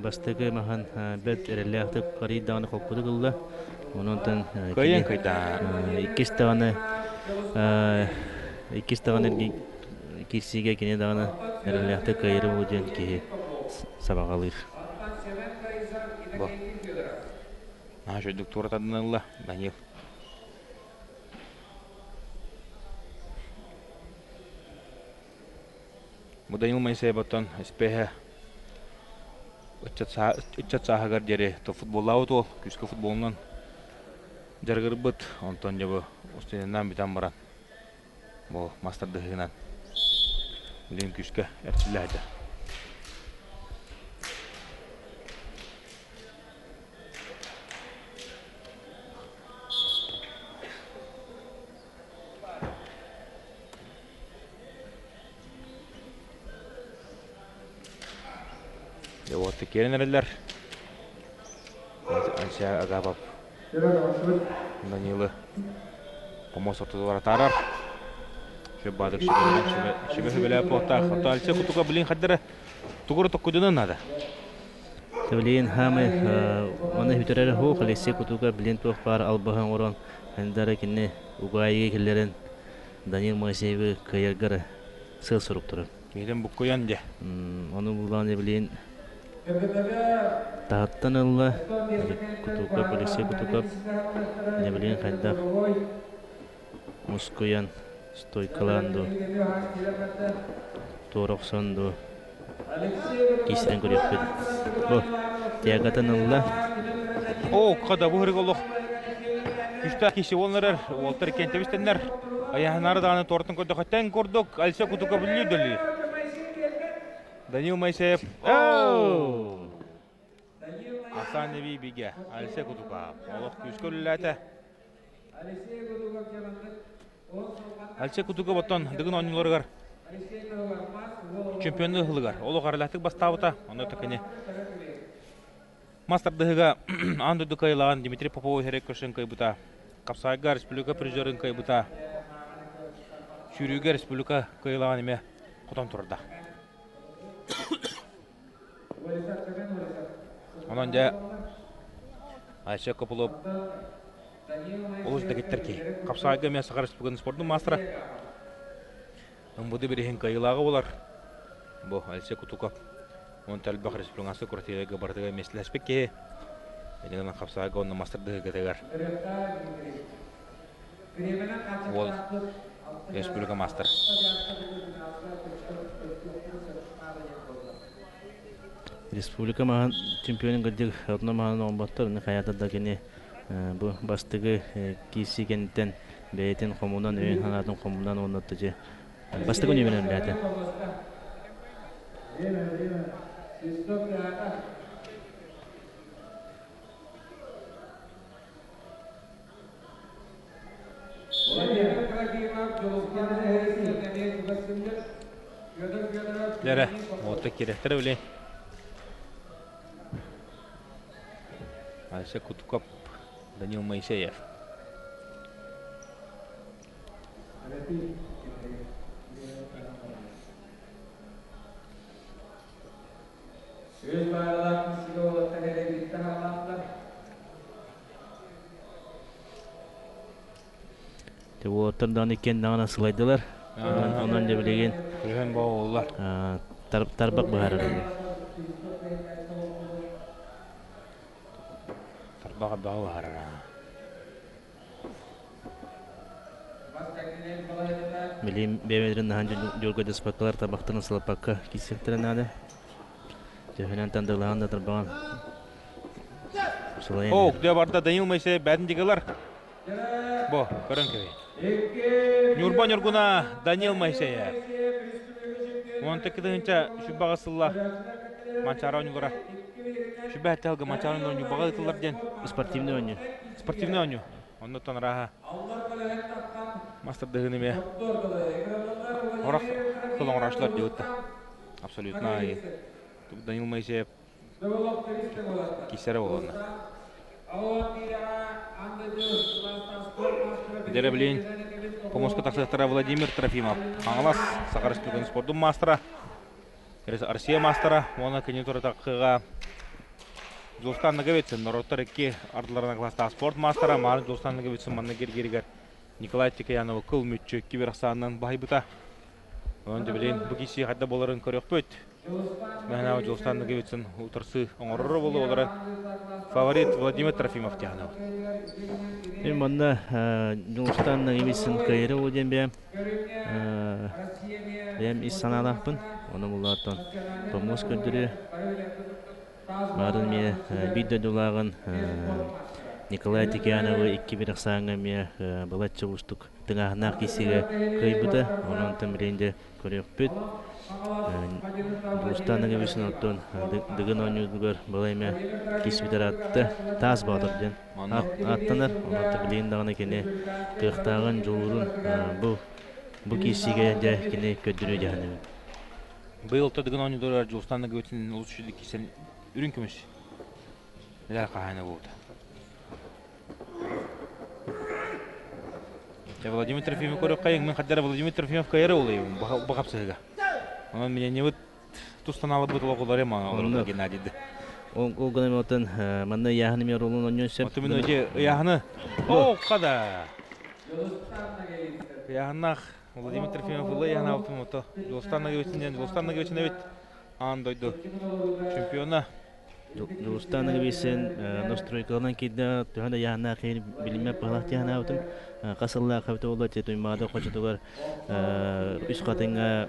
бастығы маған бәд әрелі қари дағаны қолқыды қылды. Онын көйен көйді. Иккес дағаны кесіге кене дағаны әрелі қайыры өден кейі сабағалыр. Жөйдік туры тадданылы, Данил. Бұл Данил Моисеев оттан әспейі үтчат сағығар дері футболла өт ол, күскі футболынан жарғыр бұд, онтан жабы ұстайынан бітан баран. Бұл мастардығынан білен күскі әртілі әді. Отты керен әрелер. Альсия Агапов. Данилы. Помос ортады баратарар. Шөп бадық шебесі білі әпуақтақ. Отты Альсия Кутука білін қаддары тұғыры тұққыдының нады. Білін хамы оны хүтерері хоқ Алексей Кутука білін тұқпар албаған орын. Әндері кені ұғайығы келерін Данил Моисееві кайырғары сыл сұрып тұрыр. Кейден бұқ көян де. Оны бұлғаны білін Тағаттан ұлы Кутуков, Алексей Кутуков не білген қайдақ Мұскоян стойкаланду Торықсанду Кесірен көрек беді. Бұл тияғатын ұлы О, қада бұғырық олық Күшті кеші олнарар, олтар кентебістенлер. Аяғынары дағаны тортын көрдіқаттен көрдік. Әлсе күтікі білі дөли. Данил Майсеев. Асан Неви биге. Әлсе күтікі. Олық күш көрілі әті. Әлсе күтікі боттан дығын ойныларығар. Чемпионы ғылығар. Олық арылаттық бастауыта. Оны түкіне. Мастер дыһыга анды дукайлаған Дмитрий Попов херек көршін кайбыта. Капсайга республика призерын кайбыта. Шүрүгө республика кайлаган эме кутан турда. Онан да Айша Копулов олушта кеттерки. Капсайга эме Сахар республиканын спорттун мастера. Буду берген кайлагы болар. Бу Айша Кутуков. Он талбах республикасы куртига бардыга меслеспекке. Эдеген Капсайга онун мастер дыгытыгар. Ол республика мастер. Республика махан чемпионын гыдык отно махан онбаттар не хаятында кене бу бастыгы киси кенттен бейтен комунан өйн ханатын комунан оннотты же. Бастыгы не менен бәте. Лера, вот такие рехтеревли. Айша Кутуков, Данил Моисеев. Оттардан екен дағына сылайдылар. Онан да білеген Күрген бауылар. Тарбақ бұғары. Тарбаға бауылар. Білейм бәмедрін наған жолгөді спаққалар табақтарын сылапаққа кесектерін ады. Төхінен тандығылаған да тарбаған. О, күде барда Данил Моисеев бәдіндегілер. Бо, көрін көй. Нюрбан Юргуна Данил Моисеев. Он таки дынча шүббаға сылла манчара ойнылыра. Шүббә әттәлгі манчара ойнылыра нюбаға ұтылар ден. Спортивный ойны. Спортивный ойны. Онны тонараға. Мастер дығыны ме. Орақ қылын орашылар деуітті. Абсолютно. Данил Моисеев кесері олғаны. Дәрі білейін. Помоска тақсықтара Владимир Трофимов. Аңылас Сахар республиканын спорттун мастера. Арсия мастера. Оны кандидатура тақыға Зулстан Наговецин. Нороттар 2 ардыларына класста спорт мастера. Марын Зулстан Наговецин манна кергерігер. Николай Тикаянова кыл мүтчі киберақсанынан бағайбыта. Оны білейін. Бұл кесі қайда боларын көрек бөт. Мәнау Зулстан Наговецин ұтырсы оңырыры болды олары. Фаворит Владимир Трофимов тяғынау. Манда Зулстан Наговецин кайыры өден бәм. Бәм ис саналақпын. Оны бұллаттан помос көндірі. Марын ме бидді дұлағын Николай Тикаянова 2-1 ме балатчы ұстық тыңағынақ кесіге көйбіді. Оның тәмірейінде көрек бүт. Зулстан Наговецин оттон дығын ойнудығыр балайме кесбітер атты таз бағдыр ден. Аттанар, оның тәбілейін дағына кене қиқтағын жолырын бұл кесіге де кене көддірі дегені. Бұйылты дығын ойнудығыр Зулстан Наговецин ұлысшыды кесен үрін көміш. Ләр қағайны болды. Владимир Трофимов көріп қайың, мен қаддары Владимир Трофимов кайыры олайым бағапсығыға. Онан менен не бұд тустаналы бұд олғылар ема олғылар Геннадийді. Ол ғанам отын маңна яғыны мер олын ойнын сөп. Оты мен өте яғыны. О, қада! Яғынақ Владимир Трофимов ұлы яғына алтым оты. Зулстан Наговецин әбет андойды чемпиона. Зулстан Наговецин настройкалынан кейді түйінді яғына қейін білімеп бағлақ яғына аутым. Қасылла қабыты олы тетуімағады қочытығар үш қатыңға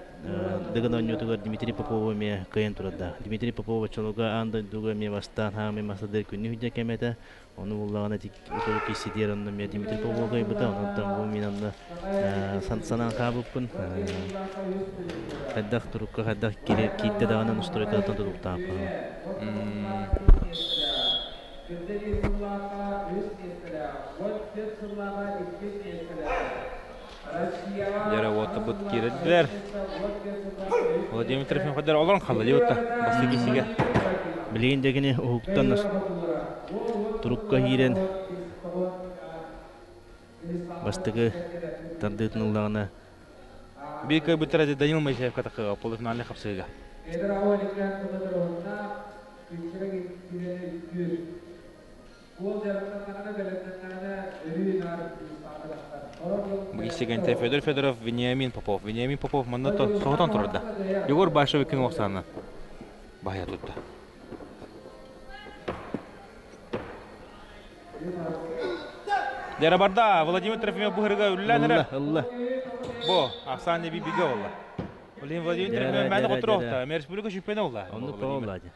дығын ойнетігар Дмитрий Попова ме қайын тұрады. Дмитрий Попова чолуға андойдуға ме бастан хағаме масадыр күнні хүдде кәметі. Onu bullağına dik otobüs kişi ondan bir Dimitri Popov'u bu da ondan bu minanla sanan kabıpın kaddak turukka kaddak girer kitte dağının usturayta atan tutup tapı. Jara wota but girdiler. Vladimir Trofimov kadar olan kaldı jota. Bastı kisiga. Bileyindegini hukuktan turukka hiren bastığı tanıdığın ullağına Bir köy bitirdi Daniel Mayşev katakı polifinalle kapsayga. Bu işe Fedor Fedorov, Veniamin Popov mandato soğutan turda. Yegor Başovikin oksana. Bahya tuttu. Dera barda Vladimir Trofimov bu hırga üllenere. Allah. Bu afsane bir biga valla. Vladimir Trofimov bende oturukta. Respublika şüphene valla. Onu pavladı.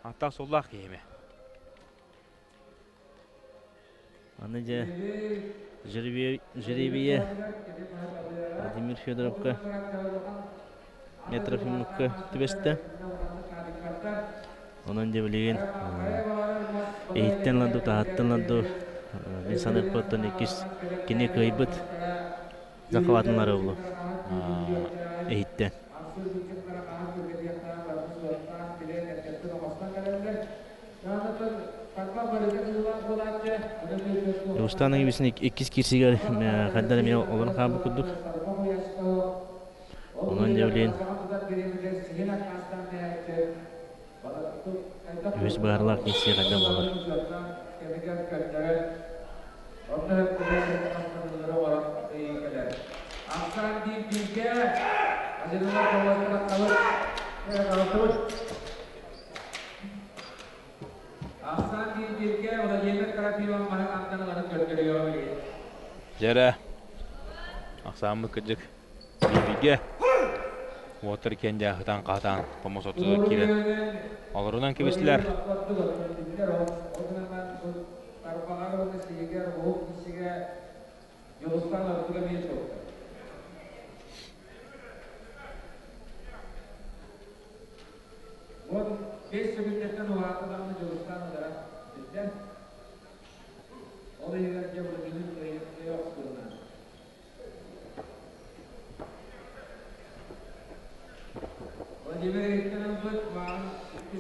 Hatta sollak yeme. Anıca Жеребие Владимир Федоровка Трofиmovka tübeste. Onun devleyin eğitten tahattan landu ben sanır potton ikis kine kaybıt zakavatınlar oldu. Eğitten. Ustanın gibisini ikiz kirsigar kadar mı olan kabı kurduk. Onun devleyin yüz bağırlak geçsiye kadar olur. Jara aksamı kıcık bibiga water kenja hıtan qatan pomosotu kiren olurundan kibisler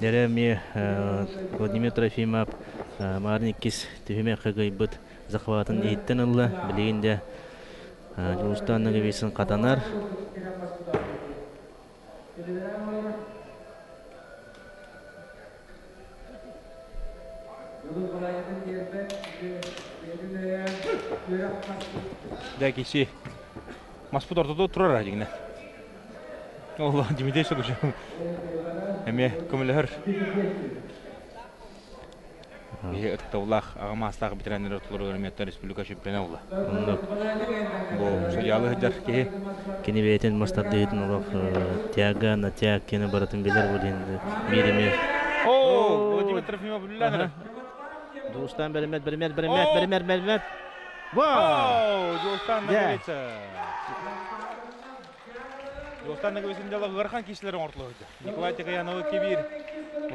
Jeremy Vladimir Trofimov Marnikis tühüme kagaybıt zakvatın eğitten Allah bileyinde Julistan'ın gibisin katanar. Da kişi Masput ortada turar yine. Allah Dimitri sokucu. Eme kumulur. Bir tavlak ağamazsak bitirenler tutulur örmekler Respublika şampiyonu oldu. Bu soyalı hıdır ki Kini beyten mastadıydı olarak tiyaga na tiyag kini baratın bilir bu dindi. Birimi. Vladimir Trofimov bilirler. Dostan berimet. Dostan nagavitsa. Dostan nagavitsin jala gırkan kişilerin ortalığı. Nikolay Tekayanov 2-1.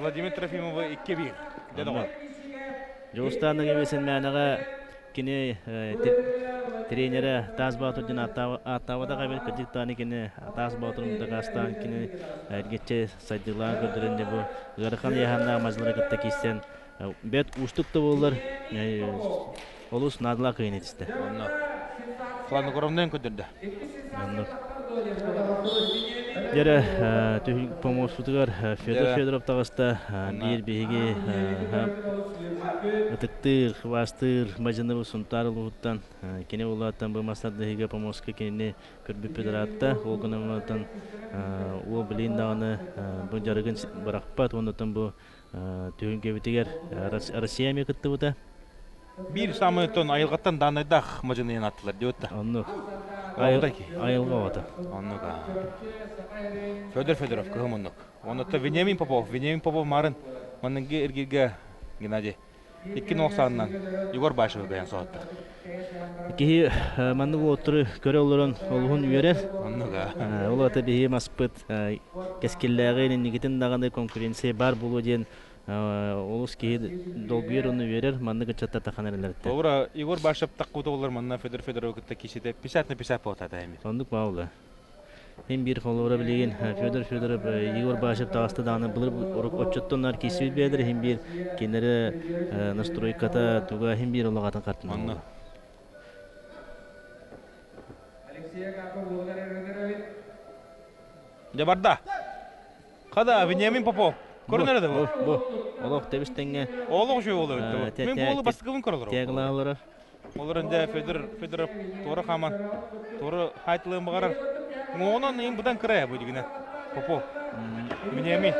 Vladimir Trofimov 2-1. Dedi o. Dostan nagavitsin managa kini trenere Tazbatudin Attavada kaybet kıcık tane kini Tazbatudin Dagastan kini geçe saydılar gördüğünde bu gırkan yahanna mazları kıtta kişisen bet uçtuk da olur. Olus nadla kıynet işte. Falan koramdan kötürdü. Jere tühük pomosutugar Fedorov tağısta bir bihigi ıtıktır, bastır, majınıvı suntarıl uğuttan kene uğulatan bu masarda higa pomoska kene kürbü pederatta olgunamatan o bilin dağını bu jargın bırakpat ondan bu tühük gebitiger Rusya mı kıttı bu da? Bir samıton ayılgattan danaydak majını attılar diyor da. Anlık. Ayılga oda. Anlık. Fedorov kıhımınlık. Onu da Veniamin Popov marın. Manıngi ergirge Gennady Икки ноқсанынан Егор Башев гаян соотта. Ки манны отры көрө олорон олгун үйөрер. Оннуга. Ол ата бии маспыт кескилләгы нигитин даганы конкуренция бар болу ден олус ки долгуер уну үйөрер манны гычатта таханерлерде. Олора Егор Башев таккуты олар манна Федор кытта кисите 50 на 50 болот эми. Ондук баулы. Hem bir kolora bilgin Fedor Igor Bashev tağıstı dağını bulur otçottonlar kesip bedir hem bir kenara настройката туга hem bir олагатын картын. Анна. Жабарда. Када Вениамин Попов. Көрүнөрдө бу. Бу. Олог тебистенге. Олог жөө болот. Мен болу бастыгын көрөлөр. Тегла Олар инде Федор Тора Хаман. Тора хайтлын багарар. Онон эң будан кирә бу дигән. Попов. Вениамин.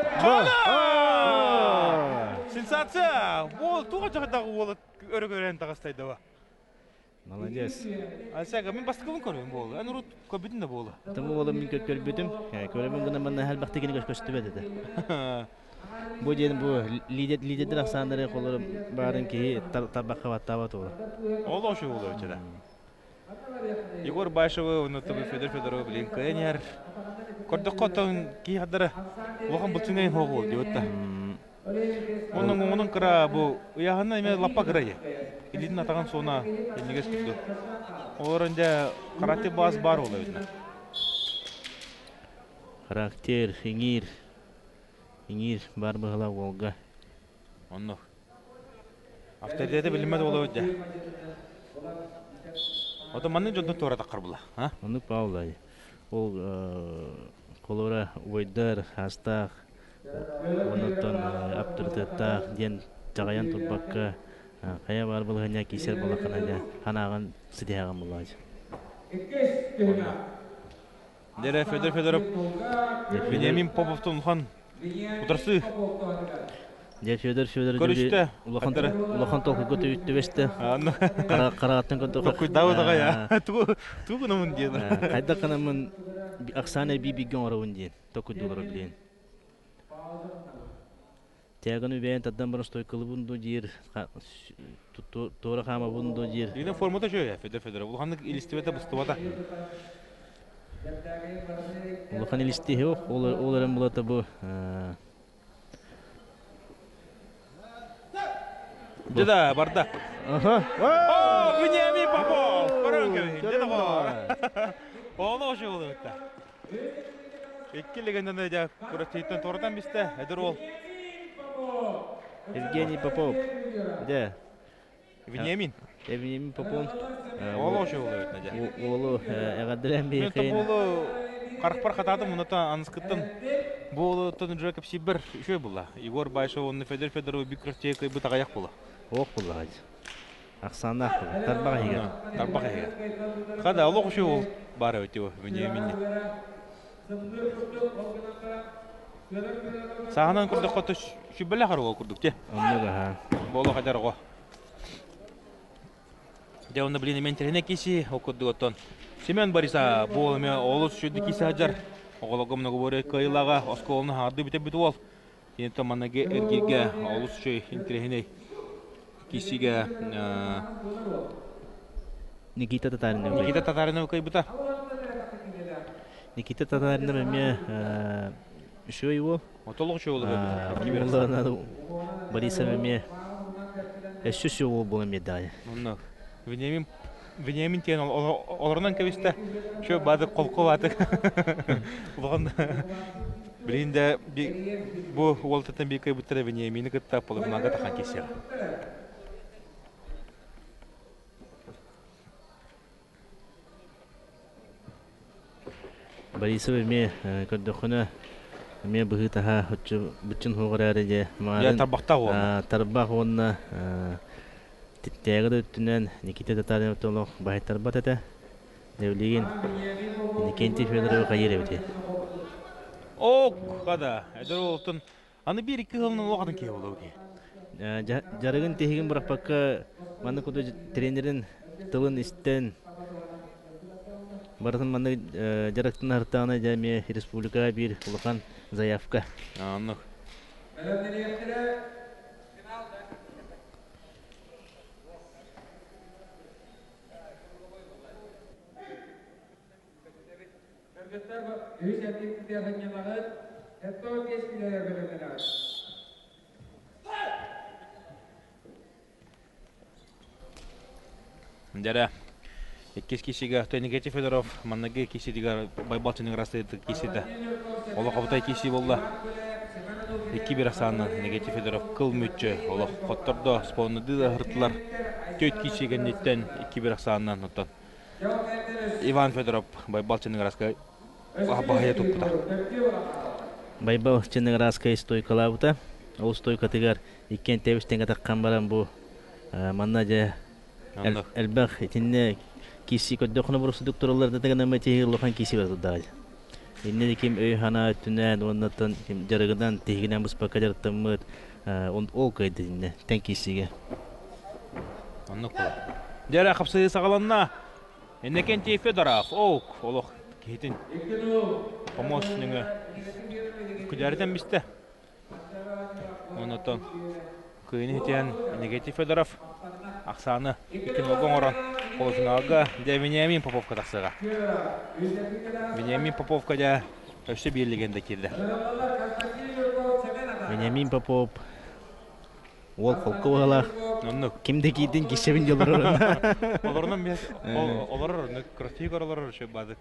Сенсация! Бол туга жагдагы болот өрөгөрен тагыстайды ба. Молодец. Алсага мен бастыгын көрөм болду. Анурут көбүтүндө болду. Тамы болом мен көрбүтүм. Көрөмүн гына мына хәл бактыгын көчтүбө деди. Бу ден бу лидер аксандары колор барын ки табакка ваттаба тоо. Ол ошо болду өчөдө. Егор Башев унутуп Федор билен кенер. Көрдүк котон ки хадара. Лохан булчунган хогол диотта. Onun kıra bu uyağına ime lappa kırayı. İlinin atağın sona elinige tuttu. Oranda karate baz bar oluyor. Karakter, ingir bar bağla olga. Onu. Авторитеті білімеді oluyor. O da manın jondan tora takar bula. Onu paulay. O kolora oyдар hastaq. Онотон аптыртыттақ ден жағаян турбаққа қая бар болғанья кесер болақына да ханағын сидияған болады. Дере Федоров Вениамин Поповтың ұлған ұтырсы. Де Федор көрішті. Улахан толқы көті үтті бесті. Қарағаттың көті Көккүйдауыдыға я. Туғынымын ден. Қайда қанамын ақсаны бейбеген орауын ден. $9 білен. Тяганы бәйін таддан бұрын стойкылы бұнды жер, тоғыры қама бұнды жер. Деген формата жөө я, Федор. Улханның елістібеті бұстыбата. Улхан елістігі оқ, оларын бұлаты бұ. Деда, барда. О, Вениамин Попов! Көрін көй, деда ғой. Олы ошы олы өтті. Еккелегенден де көрістейтін тордан бісті, әдір ол. Евгений Попов. Да. Вениамин. Вениамин Попов. Олы ошы олы өтті. Олы әғадырен бей қиын. Мен олы қарықпар қатадым, мұнытан анысқыттым. Бұл тұтын жүрекіп сибір үшөй бұла. Егор Башев, оны Федор Бикров тегі бұт ағаяқ бұла. Оқ бұла ғады. Ақсаны ақ бұла. Тарбақ егер. Тарбақ егер. Қада, олы үшөй ол бары өте о, Вениаминде. Сағынан күрдік қоты шүбілі қаруға күрдік те. Онныға ға. Болу қадар ғо. Де оны білені мен теріне кесі оқырдық оттон. Семен Бориса болуме олыс шүрді кесі ажар. Оғылығы мұнығы бөрі қайылаға осқолыны арды біте біті ол. Енті манығы әргерге олыс шөй интерегіне кесіге Никита Татаринов. Никита Татаринов қай бұта. Никита Татаринов әме үшөй ол. Отолық үшөй ол. Борисов әме әші ол бұл әме дай. Вениамин тен оларынан кәбісті шөй бады қолқы бады. Білінде бұл олтаттан бей кай бұттары Вениамины күтті полығынаға таққан кесер. Борисов әме көрдіқыны әме бұғы таға бүтін хоғыр әрі де. Тарбақта ол. Тарбақ онына тәғіді өттінен Никита Татаринов толық байттар бат әті. Дәулеген Никенти Федоров қайыр әбіте. Оқ, қада, әдір олтын. Аны бір-екі ғылының оғадың кей олау ке? Жарығын тегін бұрақ баққа маны көді тренерін тылын істен Бартын маны жарықтың артағына жәме республика бір ұлыған заявка. Анық. Жара Иккис кисига Тенегети Федоров маннаге киси дигар байбалчының растыды кисида. Ола кабытай киси болла. 2-1 асаны Негети Федоров кыл мүтчө. Ола коттордо спонды да хыртылар. Төт кисигенден 2-1 асанынан оттон. Иван Федоров байбалчының раска бахая топта. Байбалчының раска стойкалабыта. Ол стойка тигар иккен тебиштен атаккан баран бу манна же элбах итинне киси көддөкүнө бурусу докторлорда деген матери лохан киси бар дагы. Инне ким өйхана түнөн оннотон ким жарыгынан тегинен буспака жартымыт он ол кайды инне тен кисиге. Оннук. Жара капсы сагаланна. Энекенти Федоров ок олох кетин. Помощнигы. Күдәрдән бисте. Оннотон кыйнытен Негети Федоров Аксаны икен огоңорон полуфиналга Вениамин Поповка таксыга. Вениамин Поповка да өшө бирлигенде кирди. Вениамин Попов ол колкуала. Кимде кийдин кишебин жолорона. Олорнан бес олор кротигор олор өшө бады.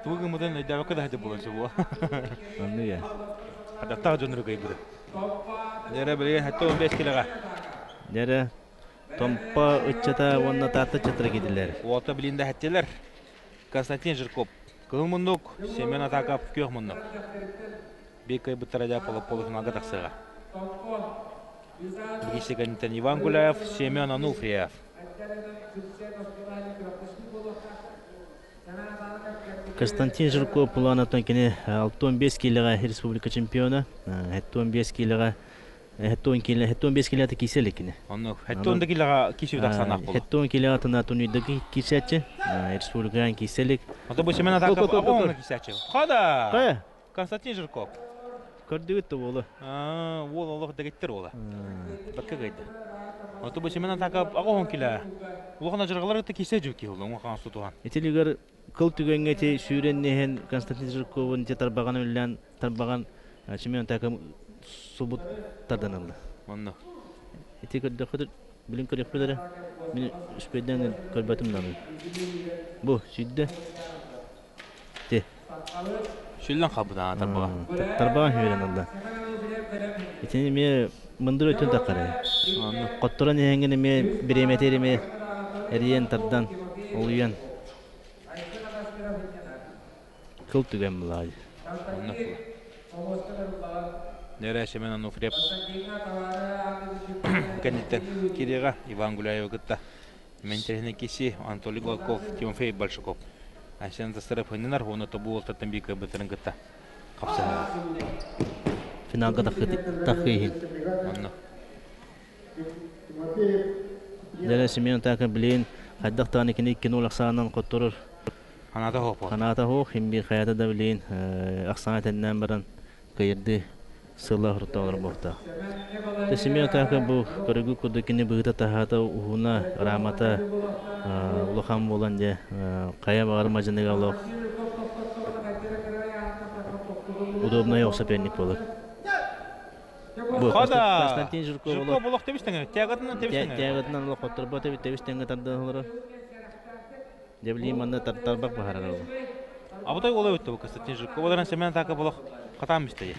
Тугы мудан дабака да болчу бу. Анны я. Адатта жонур гайбы. Нера биле хатта 15 килога. Нера Томпа уччата онна тата чатыр кидилер. Ота билинде хаттелер. Константин Жирков, Кылмундук, Семен Атаков, Кёхмундук. Бекай бутарада полуфиналга таксыга. Бигисегентен Иван Гуляев, Семен Ануфриев. Константин Жирков планатан кене 15 килога республика чемпионы, 15 килога 15 килограмм киселикне. Онно 15 килограмм кисе даксанак болду. 15 килограмм тунидagi кисече, республикан киселик. Ото бу семена такап агон кисече. Када? Кая? Константин Жирков. Көрдүгүт болу. Ол Аллах дегеттер ола. Бакка гайда. Ото бу семена такап агон кило. Улгана жыргалар да кисе жуки болду. Мукан сутуган. Этилигер кыл түгөнгө те шүреннен Константин Жирковун те тарбаган үллән тарбаган семена такап Subut tadanıldı. Onunla. Etikörde kadar bilim körükleri beni üspeden körbetimden. Bu şiddet. De. Şillan kapıdan tarbağa. Tarbağa hüren oldu. İçini mi mındır ötün takarı. Kottoran yengeni mi biremeteri mi eriyen tardan oluyan. Kıl tügen bulay. Onunla. Нера Семен Ануфриев. Кандидат Кирига, Иван Гуляев гытта. Ментерне киси Анатолий Голков, Тимофей Большаков. Асен дастырып хыннар, оны табу олтаттан бика бетерин гытта. Капса. Финалга тахыйын. Онно. Нера Семен така билин хаддактан кини кино лаксанан котторор. Ханата хоп. Ханата хоп, химби хаята да билин аксанатеннен баран кайырды. Сыла хурталар бохта. Тесемия така бу көрүгү кудукини быгыта тахата уна рамата улахам болан же кая багар мажыныга алып. Удобный соперник болот. Бу Константин Жирков болот. Жирков болот тебиштең, тягатынан тебиштең. Тягатынан ло коттор тебиштең тардылар. Дебли манна тартарбак бахарар. Абытай олай өттү Константин Жирков. Олардан Семен така болот катам истеги.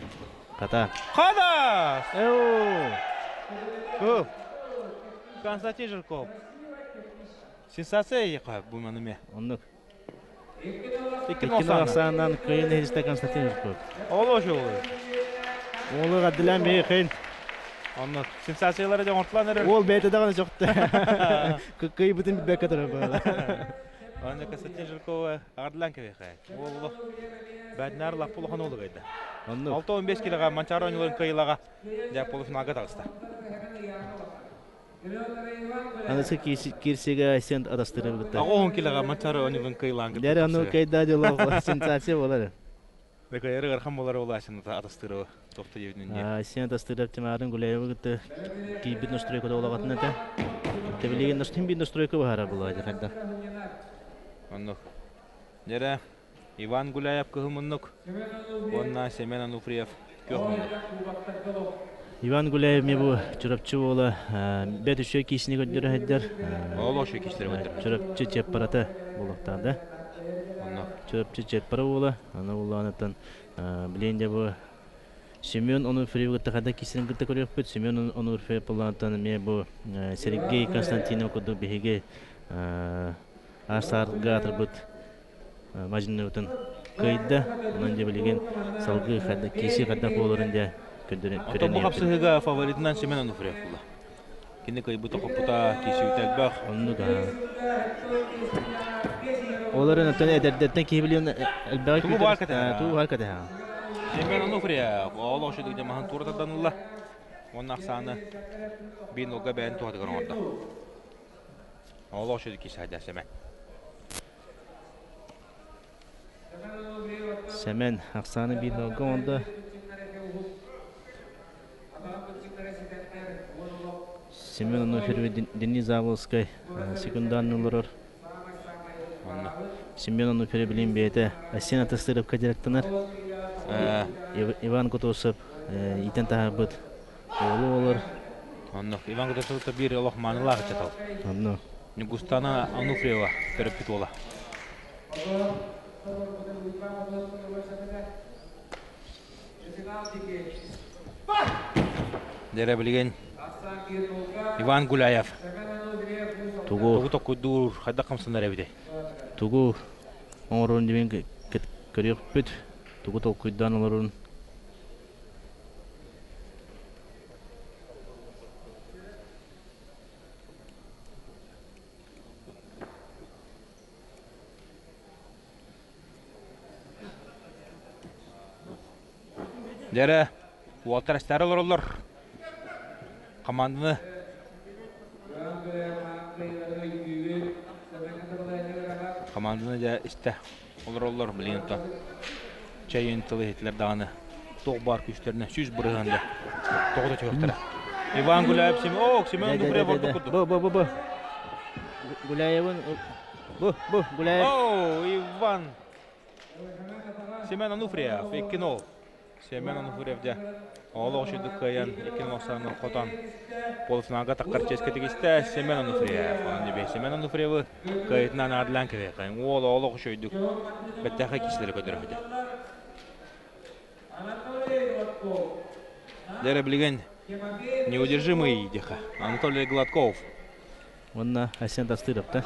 Ката. Када! Көп. Константин Жирков. Сенсация яка бу менеме. Оннук. Икки аксандан кыйын эристе Константин Жирков. Олошо. Олу гаддылан бей кыйын. Оннук. Сенсациялары жоңортулан. Ол бейте дагы жокты. Кый бутун бекке турат бала. Анда Константин Жирков ардылан кебекай. Ол бәднәр лаппул хан олу гайда. 6-15 килога Манчар ойныларын кыйлага деп полуфиналга тагыста. Анысы кирсеге сен адастырып бутта. 10 килога Манчар ойныларын кыйлаган. Дәре аны кайда жоло сенсация болар. Бекайры гархан болар олашын адастырып топты жебинен. Сен адастырып темарын Гуляев гытты. Кийбит настройка да олагатны да. Тебелеген настым бит настройка бара булады хадда. Оннук. Дәре Иван Гуляев кыһымыннык. Онна Семен Ануфриев көхмыннык. Иван Гуляев ме бу чурапчы бола бет үшө кисини көддөрө хеддер. Олошу киштер көддөрө. Чурапчы чеппарата болуктарда. Онна Чурапчы чеппара бола, ана уланатан биленде бу Семен Ануфриев тагада кисин гытта көрөкпөт. Семен Ануфриев болуктан ме бу Сергей Константинов көддө беге Арсарга атырбыт мажныбытын кыйда, онан же билген салгы хадда киси хадда болорунда көдөрө Ото бу капсыга фаворитинан Семен Ануфриев була. Кине кай бу токопута киси үтәлбәк. Оннуга. Оларын аттан эдердеттен кибилен элбәк. Туу барката. Туу барката. Семен Ануфриев олошу диде махан турдаданылла. Оннак саны бинога бән туадыган орда. Олошу киси хадда Семен. Семен Аксаны бинога онда. Семен Ануфриев Денис Заволской секунданнылар. Семен Ануфриев билин бете Асен атыстырып кадирактанар. Иван Кутусов итен тахабыт. Ололар. Онно Иван Кутусов бир Аллах манылар чатал. Онно. Густана Ануфриева көрөп бола. Дере билген Иван Гуляев. Тугу токудур хадда камсындар эбиде. Тугу орун дибен көрөкпүт. Тугу токуйдан олорун. Дере Уолтер Старлер олар. Команданы да исте олар билгенден чайын тылы хетлер даганы тоқ бар күчтерне сүз бұрығанда тоғда чөктер. Иван Гуляев Семен Ануфриев болду. Бу. Гуляевын Гуляев. Иван Семен Ануфриев 2-0. Семен Ануфриев де олоошуду каян 2-0 котан полуфиналга таккар ческетигисте Семен Ануфриев. Семен Ануфриев кайтынан адлан кебе кайын олоошуйду беттеха кишлери көдөрөдү. Дере билген неудержимый деха Анатолий Гладков. Онна Асен Тастыров, да?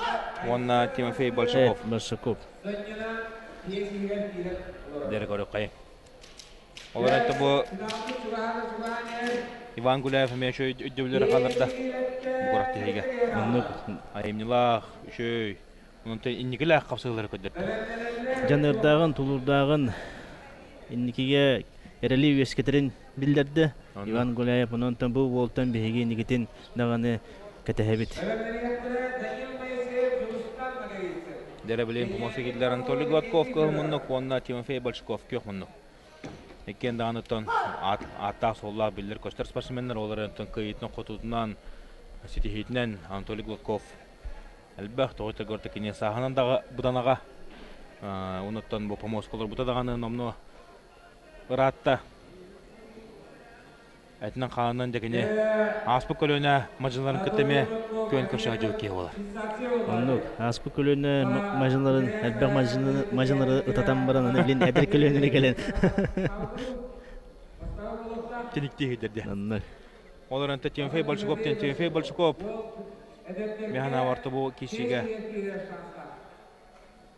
Онна Тимофей Большаков. Дере көрөк кайын. Олар это бу Иван Гуляев мешөй өйдөбүлөр калырда. Бу көрөктөгө. Айымнылах, үшөй. Мунун инникеле капсылары көдөрдү. Жанырдагын, тулурдагын инникеге эрели үескетерин билдерди. Иван Гуляев онтон бу волтан беги никетин даганы кетехебит. Дере билем помощниклер Анатолий Гладков кылмыннык, онна Тимофей Большаков көхмыннык. Экен дагынытон ата солла билдер көстөр спортсмендер олар антон кыйтын котутунан ситихитнен Анатолий Гладков албах тоota көрдө кине саханан дагы буданага онуттан бу помощниклер бута даганы номно ыратта айтынан каланан дегене аспы көлөнө мажыларын кытеме көн көшөгө жөкке болар. Оннук аспы көлөнө мажыларын албах мажылары ытатан баран аны билен эдер көлөнүнө келен. Тиниктегидерде. Олар анта Тимофей Большаков механа варты бу кишиге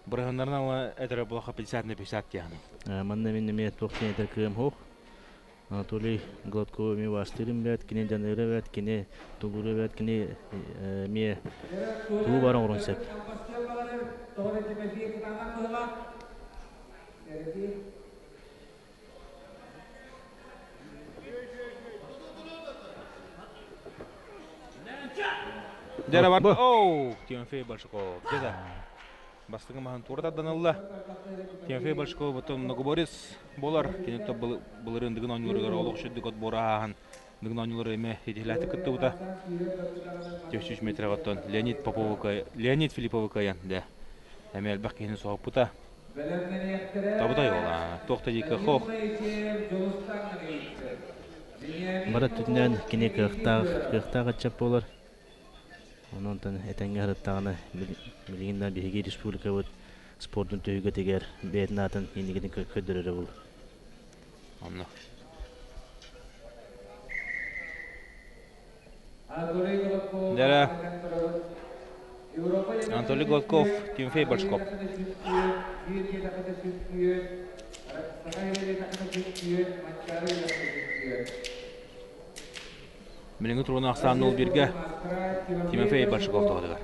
бұрғандарына әдірі бұлаққа 50-50 тияны. Манна мен неме тоқтен әдір күйім хоқ. Анатолий Гладков ме вастырым бәт, кене жаныры бәт, кене тұғыры бәт, кене ме тұғы барын орын сәп. Дәрі бар. Тимофей Большаков. Деді. Бастығы маған турдадан алла. Тимофей Большаков бұтын многоборец болар. Кенетті бұлырын дығын ойнылырғар олық шүдді кот борағын. Дығын ойнылыры еме етеләті күтті бұта. 93 метр ғаттан Леонид Филипповы каян. Әме әлбәқ кені соғып бұта. Табытай ола. Тоқта дика хох. Бара түтінен кене кықтақ атчап болар. Ононтан әтәңге ғырыттағына милигиндан бігеге республика бұд спортын түйігі тегер бәйтін атын енігінің көдірері бұл. Амна. Дәрі Анатолий Гладков, Тимофей Большков. Біліңгі тұрғын ақсан 0-1-ге Тимофей Большков тоғыдығар.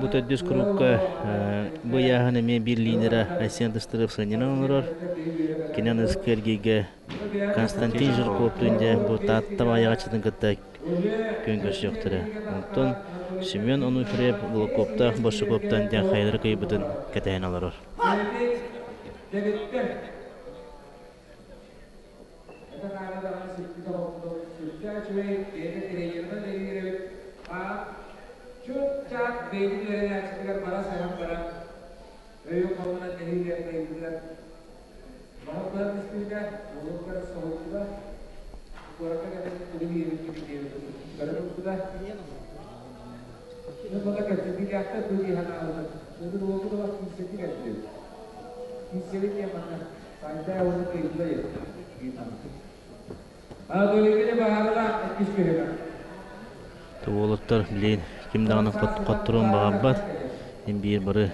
Бұ төддес күрікке бұяғын әме бір линера әсендістіріп сынена онырар. Кенен үскергеге Константин Жирков түнде бұ таттам аяға чытын күтті көнгөс жоқтыры. Онтон Семен Онуфреп Лукопта Бошукоптан ден қайдыр көйбітін кәтәйін аларар. चुपचाप बेटी ले रहे हैं अगर बड़ा सहन करा radio common नहीं ले रहे हैं बहुत बड़ा मिस्त्री का बहुत बड़ा सोचता पूरा का कहते हैं पूरी ये की करे तो खुदा ये मतलब कहते हैं कि आता तो ये है ना तो वो तो बस किसी की कहते हैं किसी भी क्या मतलब साइड है वो तो इधर ही तो लेकिन बाहर वाला किस पे है Туолуттар билен кимдаганы коттурун багабат. Эм бир бары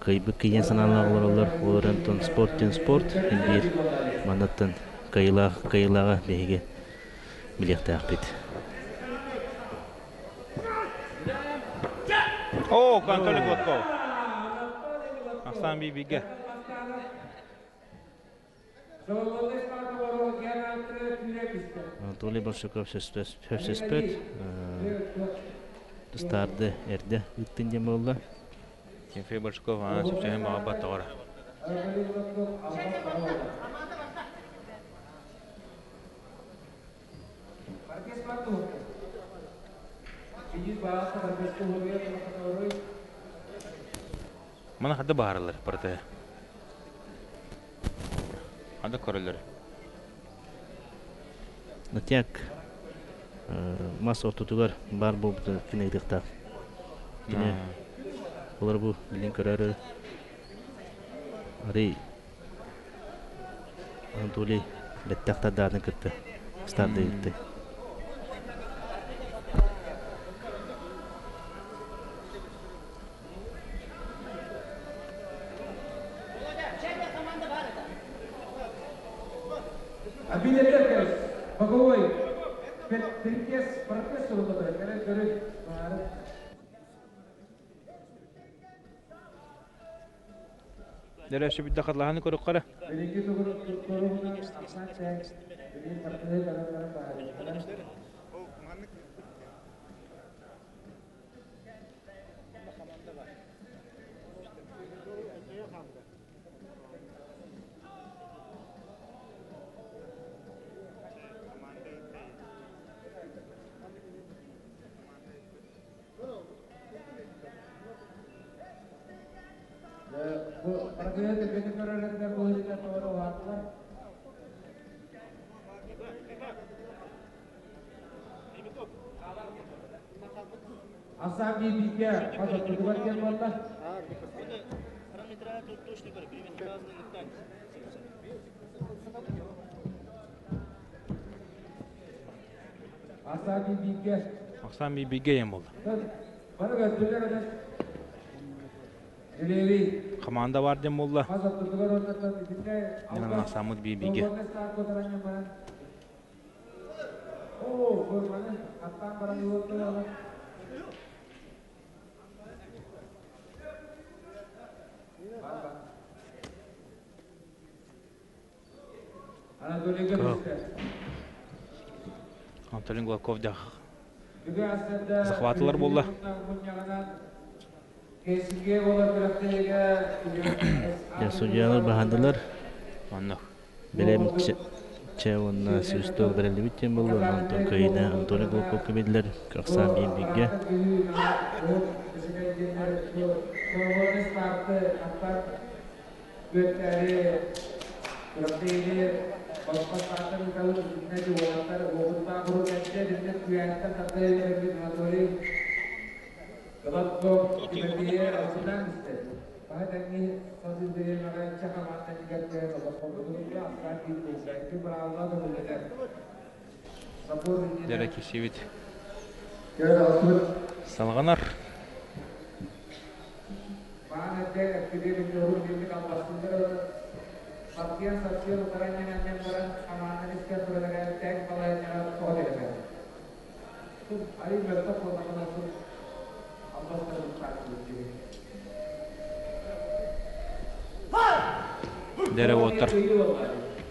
кайбы кыйын саналар олар антон спорт. Эм бир манаттан кайылага беге билекте акбит. О, Анатолий Гладков. Ахсан бибиге. Анатолий Большаков сөспөт. Старды эрде үттен дем болды. Тимофей Большаков сөпсөйін бағабат тағыра. Мана хадда бағарылар партая. Хадда көрілер. Натяк мас ортутугар бар болбуты кинегдиктак. Кine олар бу билин көрөрү. Ари Анатолий беттакта датын кытты. Старды итти. Дәрәші бітті қатлағаны көрік қара. Asami biga hozir turgan bo'ldi. Asami biga ham bo'ldi. Команда бар дем болды. Мен Асамуд биге. Анатолий Гладков да захватылар болды. Судьялар баһадылар. Анна. Белем матча онна сүстөг берелибиттен болду. Антон Кайна, Антоний Глухов кемедилер каксан бийбиге. Дәрі кешевет салғанар. Дәрі отыр.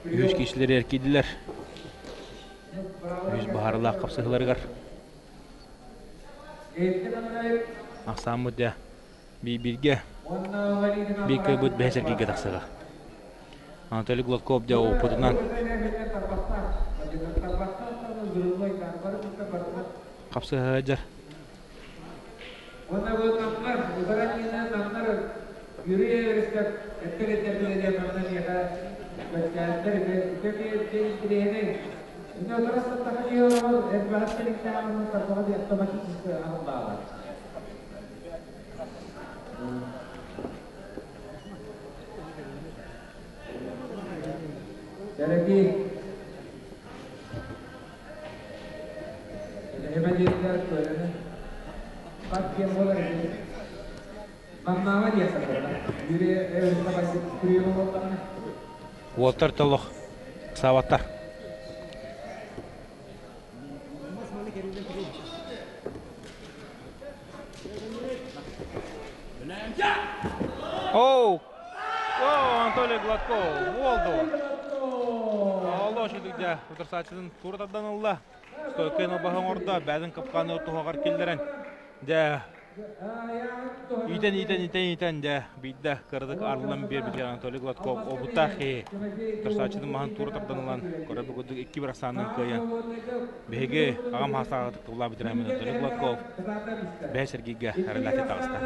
Үз кешілер еркеділер. Үз бағарыла қапсығыларғар. Ақсан бұд бейбірге бейкі бұд бәсерге тақсыға. Анатолий Гладков да опытынан қапсыға жар. Уолтер толық саваттар. Оу! Анатолий Гладков, Волду. Алло, шедікде ұтырсатшының туртадан ұлла. Стойкайны бағын орда, бәдің қыпқаны ұттуғағар келдерін. Итен, бейді қырдық арлан бер білген Анатолий Гладков. Обута хей. Ұтырсатшының мағын туртадан ұлан. Көрі бүгілдік 2-1 асанның көйін. Беге ағам хастағыдық ұлла бітіремін Анатолий Гладков. Бәсергеге әріләте тағыста.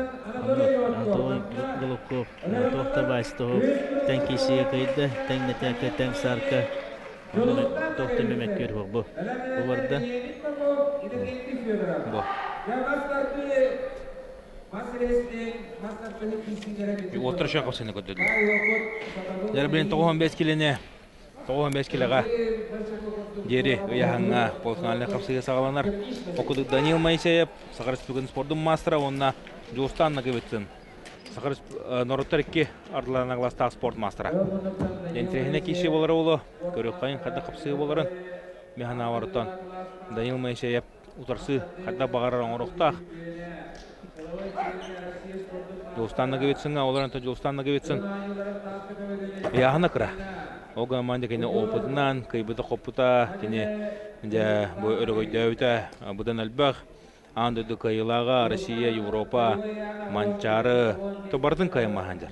Антон Глухов, тоқта байстығы, тән кешеге көйді, тән нәтәкі, тән сарқа. Тоқта мемет көр бұл. Бұл барда. Отыр шақып сені көдді. Дәрі білін 95 келіне, 95 келеға дері ұяғанға полфиналіне қапсыға сағаланар. Оқыдық Данил Моисеев, Сақар Республиканың спордың мастера, онына Жостанна көбетсін. Сақар Нороттар 2 ардыларына кластағы спорт мастера. Ентрехіне кеші болары олы, көрек қайын қадда қапсыға боларын. Механа аварыттан Данил Моисеев ұтарсы қадда бағарар оңырықтақ. Жостанна көбетсін, оларынта Жостанна көбетсін. Яғына кіра. Оға манды кені опытынан, кайбыта қопыта, кені бой өрігөйді өті, бұдан әлбәқ. Андыды кайылаға, Россия, Европа, Манчары, тобардың кайымағандар.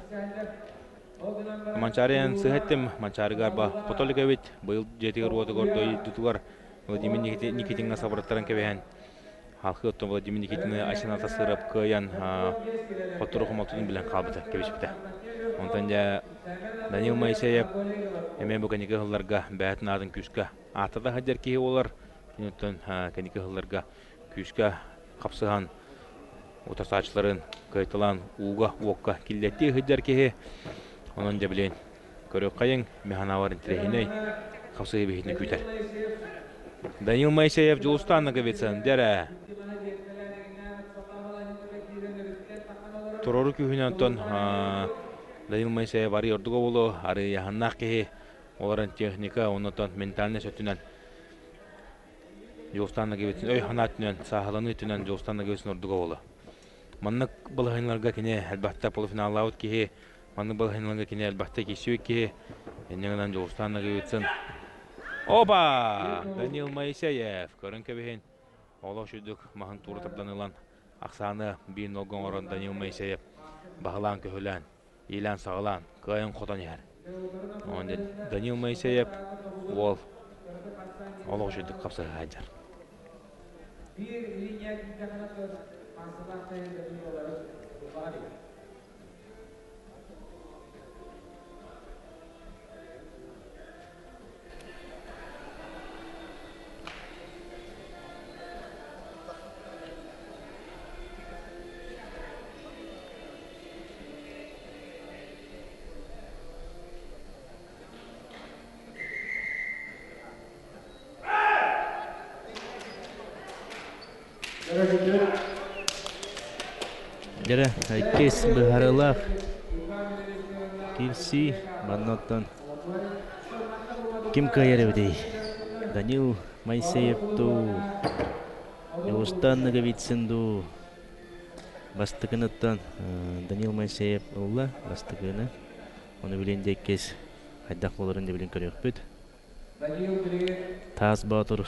Манчарыян сығаттым, Манчарыгар ба потолы көбет, бұл жетігір оты көрді тұтығар Владимир Никитинға сабыраттарын көбейін. Халқы өттен Владимир Никитинға ашыната сырып көйін қоттыру құмалтудың білен қалбыды көбешіпті. Онтан Данил Моисеев әмен бұл кәнекі ғылларға бәтін адын күшкі атырда қадер кейі олар. Кенеттен кәнекі ғылларға күшкі қапсыған ұтасачыларын көйтілан уға уаққа келдетті ғыджар кейі. Онын да білен көрек қайын механаварын тірехіней қапсығы бейхіне күйтер. Данил Моисеев Жылустанна көбетсін дәрі. Турору күйінен тон Данил Моисеев ары ордуға болу, ары яғаннақ кейі оларын техника, онытон менталіне сөттінен Жылустанна көбетсін, өй ханатынен, сағыланы түнен Жылустанна көбетсін ордуға болу. Маннық бұлғайныларға кене әлбәтті полуфинал аут кейі, маннық бұлғайныларға кене әлбәтті кесуек кейі, еннеңінен Жылустанна көбетсін. Опа! Данил Моисеев, көрін көбейін. Олық шүдік мағын туры таптанылан. Ақсаны бейін олғын орын Данил Моисеев. Бағылан көхілен, елен сағылан, көйін қотан ер. Данил Моисеев, ол олық жүрдік қапсыр ғайдар. Bir linya kita kena ke masalah saya dari orang Bali. Jere, kes berharap Kimsi Manoton Kim Kayarevdi Данил Майсеев ту Юстан Нагавитсенду Бастыгынаттан Данил Майсеев олла бастыгыны оны билен деккес хайдак боларын деп билен көрөкпүт Таз Батур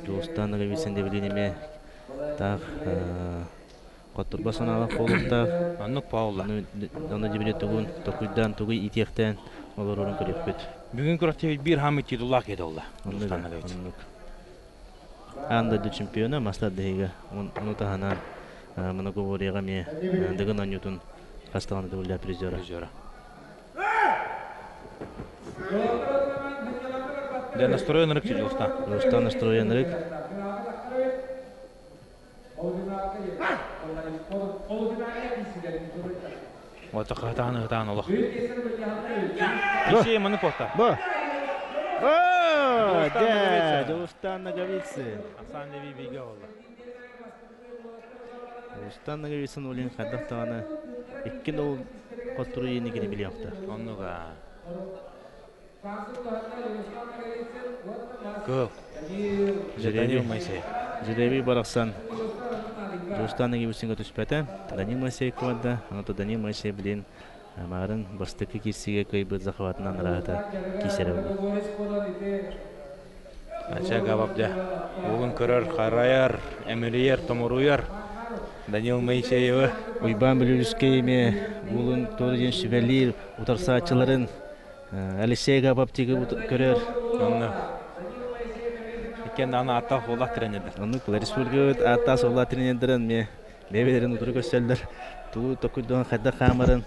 Юстан Нагавитсен деп билен эме так Котурба саналак болуктар Аннук Паула. Аны дебиле тугун токуйдан тугуй итектен олар орун көрөкпүт. Бүгін күрәктегі бір Хамид Тидуллах еді олла. Анда ду чемпиона мастад дега он таханан мына говорига ме деган анютун кастаганы дулля призера. Да настроен рык чужуста. Рустан настроен рык. Вот хатаны олох. Кисе маны пота. Ба. Да, Рустан Нагавитсе. Асан Леви биге олла. Рустан Нагавитсен олен хаддактаганы иккен ол котуру енигини билиякты. Оннуга. Кыл. Данил Майсеев. Жиреби бараксан. Рустан Нагавитсенге түспәтә. Данил Майсеев команда, аны Данил Майсеев билен Марын бастыкы кисиге көйбөт захватынан рахата кисеребди. Ача габабда. Бүгін көрөр хараяр, эмириер, томуруяр. Данил Майсеев. Уйбан билүскейме, бүгін торден шүбелир, утарсаатчыларын Алексей Габабтиги көрөр. Онны. Иккен аны ата олақ тренердер. Аны республика ата солла тренердерин мебелерин утур көсөлдөр. Туу токуйдан хадда хамарын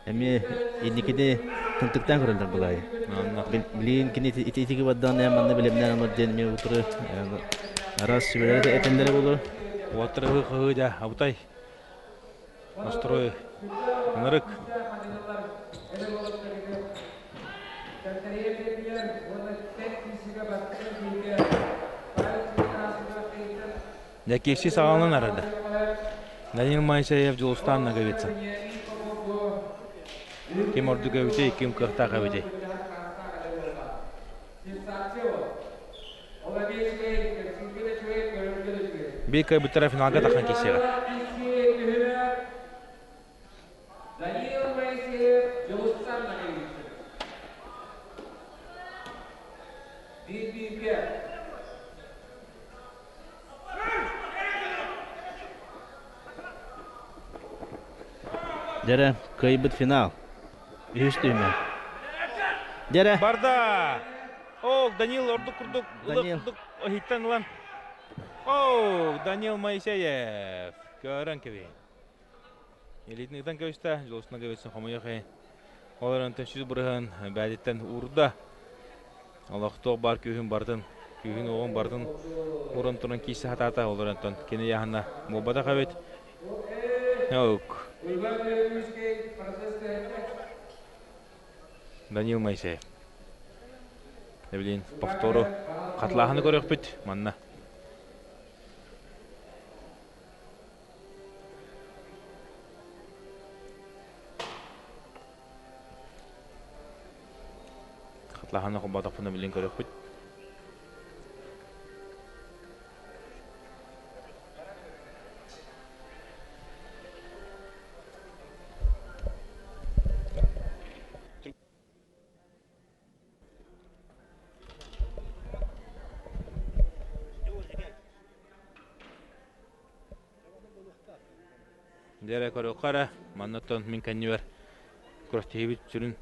эми эдикиде тынтыктан көрөлдөр булай. Билин кини итиги баддан яманны билемнен амаден ме утуру раз шүбелерде этендери болду. Отыры хыда абтай. Настрой нырык. Дәкеші сағалынан арады. Данил Майсеев Жылыстан Нагавитсен. Кем орду гавитей, кем кырта гавитей. Бейка бұттара финалға таққан кесеға. Данил Майсеев Жылыстан Нагавитсен. Bir. Дере, көйбіт финал. Үйістүйме. Дере. Барда! О, Данил орду күрдік. Данил. Ойттан ұлан. О, Данил Майсеев. Көрін кеби. Елейтінігден көйісті. Жылысына көйістің қомайықы. Оларын төшіз бұрығын бәдеттен ұрда. Аллахтоқ бар күйін бардың. Күйін оғын бардың. Ұрын тұрын кейсі хатата оларантон. Кені яғына мобада қабет. Оук. Данил Майсеев. Дәбілейін повтору қатлағыны көрек бүт, манна. Қатлағыны құбадақ бұны білін көрек бүт. Дәрі көрі қара, маннаттан мен кәнневер күрәктегі жүрін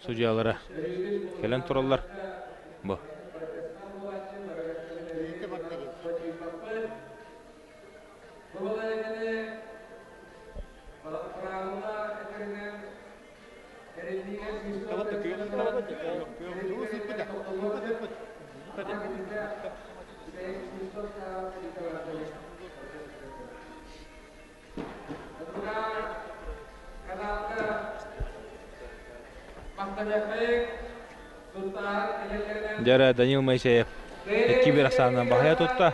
судьялары келен тұралар. Бұл. Жара Данил Моисеев кибер асанан бахая тутта.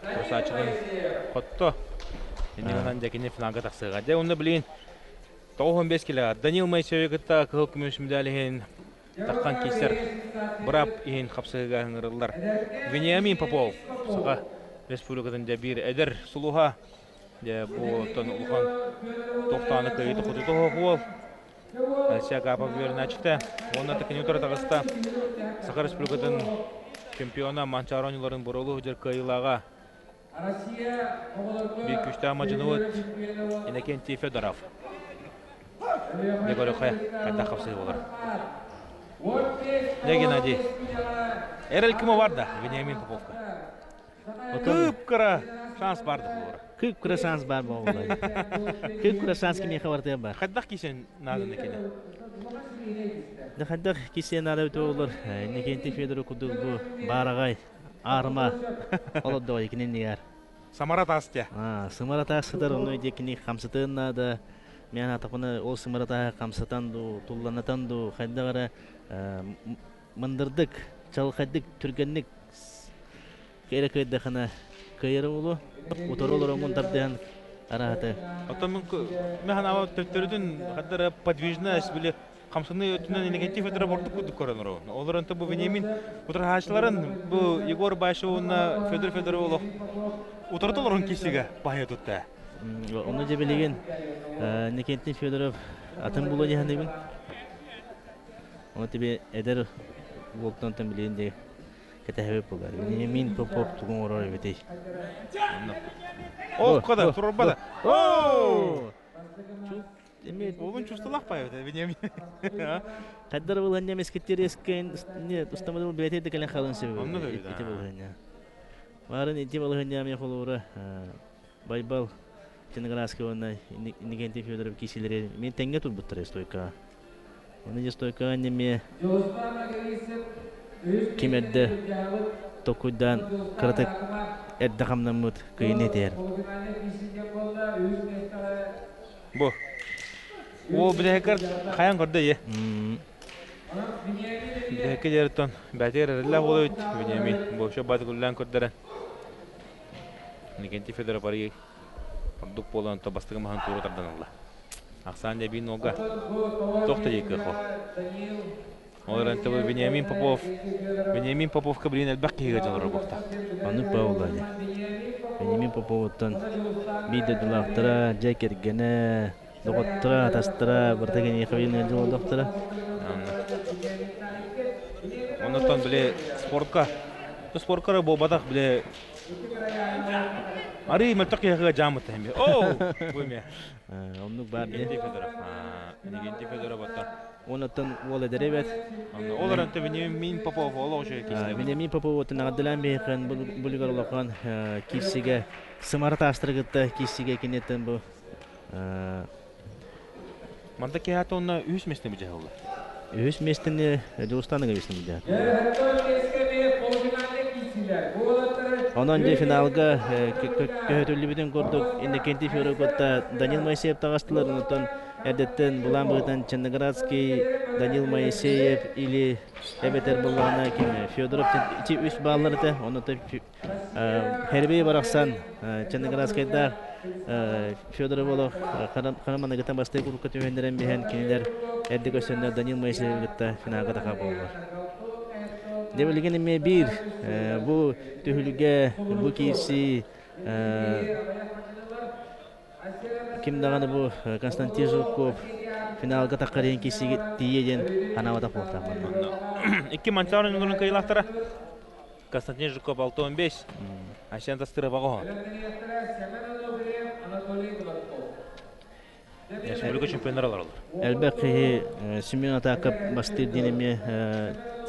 Русачын котто. Инниган жакине финалга таксыга. Де онда билин 15 кило Данил Моисеев гытта кыл күмүш медалиһин таккан кисер брап ин хапсыга ыңырылдар. Вениамин Попов сага республикадан да бир эдер сулуха де бу тон улхан токтаны кайты куту хол. Сяга Павловичта, он это конъюнктура тагыста Саха республикадан чемпиона Манчарониларын бурулу жеркайлага бик күчтә мажынуыт Иннокентий Федоров. Дегорохая кайта хапсы булар. Геннадий. Эрел ким бар да Вениамин Поповка. Күпкара шанс бар да булар. Күпкара шанс бар булар. Күпкара шанс кимге хабарда бар. Хаддах кисен надын экене. Да хаддах кисен надын булар. Иннокентий Федоров кудук бу барагай арма олоддо экенен нигар. Самаратастя. Самаратастар ону декини хамсытын нада. Мен атапыны ол Самарата хамсатанду, тулланатанду, хаддагара мындырдык, чалхадык, түргенник керек хана кайры болу. Уторолор монтардан араты. Атамын мен ана төттөрдүн хаддара подвижность биле хамсыны өтүнөн Иннокентий Федоров бордук кудук көрөнөр. Олар анта бу Вениамин утурхачларын бу Егор Башевна Федор Федоровлов утуртуларын кисиге бая тутта. Onu da bilgin Иннокентий Федоров атын булу дегенде onu tabi eder volttan tam bilgin de ketebe bular. Вениамин Попов тугун орой бете. О, кода турбада. О! Эмет Олун чувствалах пая Вениамин. Каддар булган немескеттер эскен не устамадыл билете де келен халын себеби. Онда да. Ити булган. Барын ити булган яме холура байбал Ченгараски онна Иннокентий Федоров кисилери мен тенге турбуттар стойка. Оны же стойка неме кимедде токудан кратык эддахамнамут кыйнетер. Бу. О билехкер хаян көрдө е. Билехкер жертон бәтер эле болот Вениамин бу шабат гуллан көрдөрөн. Иннокентий Федоров барыг Продук полон то бастыгы махан туру тарданылла. Аксан де бин ога. Тохта ейкі хо. Олар анты бұл Вениамин Попов кабрин әлбәк кейге жалары боқта. Аны паулады. Вениамин Поповтан биді дулақтыра, жәкергені, доғыттыра, тастыра, біртеген еқабелін әлді олдықтыра. Онытан біле спортқа бұл батақ біле Ари мөлтөк яга жамыт хэмби. Оо, буйме. Оннук бар де. Иннокентий Федоров ата. Онотон ол эдеребет. Олар анта Вениамин Попов олоо ше кисне. Вениамин Попов отын агдылан бейхэн булигар олоқан кисиге Самарата астыргытта кисиге кенеттен бу. Манда кеят онна үс местен бижа олар. Үс местен Жустаныга местен бижа. Ondan önce finalga köhötüllübüden gördük. Иннокентий Федоров'ta Данил Моисеев тағастылар. Ondan erdetten bulan бұғыдан Ченноградский, Данил Моисеев или Эбетер бұлағына кеме. Федоров içi үш баллары да. Onu da herbeyi барақсан Ченноградскайда Федоров олық қанаманы ғыттан бастай күріккі түйендерен бейін кенелер әрді көсенде Данил Моисеев ғытта финалға тақа болуар. Devletinin me bir bu tühülge bu kişi kim dağını bu Konstantin Zhukov finalga takariyen kişi diyeceğin anavada porta. İki Mançaron yolunun kıyılahtara Konstantin Zhukov 6-15 aşağıda stırı bağı. Республика чемпионлары алар. Әлбәттә, Семен атака бастыр динеме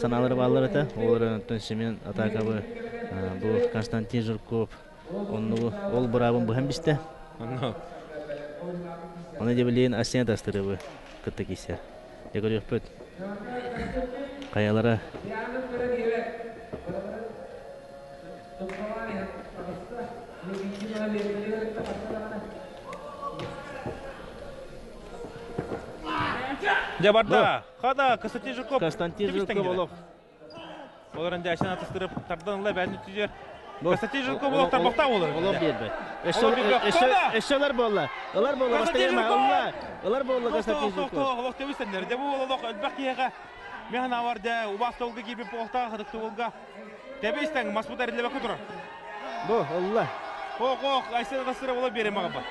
саналары баллары да. Олардан Семен атака бу Константин Жирков. Ол бұрабын бу һәм бисте. Оны да билен Асен дастыры бу кытты кисер. Дегөрөппөт. Каялара. Жабарда. Хада Константин Жирков. Константин Жирков олох. Оларын дәшен атыстырып, тардан ұлай бәдін түзер. Константин Жирков олық тарбақта олар. Олар бербет. Эшелер болла. Олар болла бастырма. Олар болла Константин Жирков. Олық төбістендер. Де бұл олық әлбәқ еға. Мен аварда убақты олғы кейбіп олықтағы қыдықты олға. Дәбейстен Масмуд әрілебәкі тұрар. Бұл, олла. Оқ, айсен атыстырып олар берем ағапа.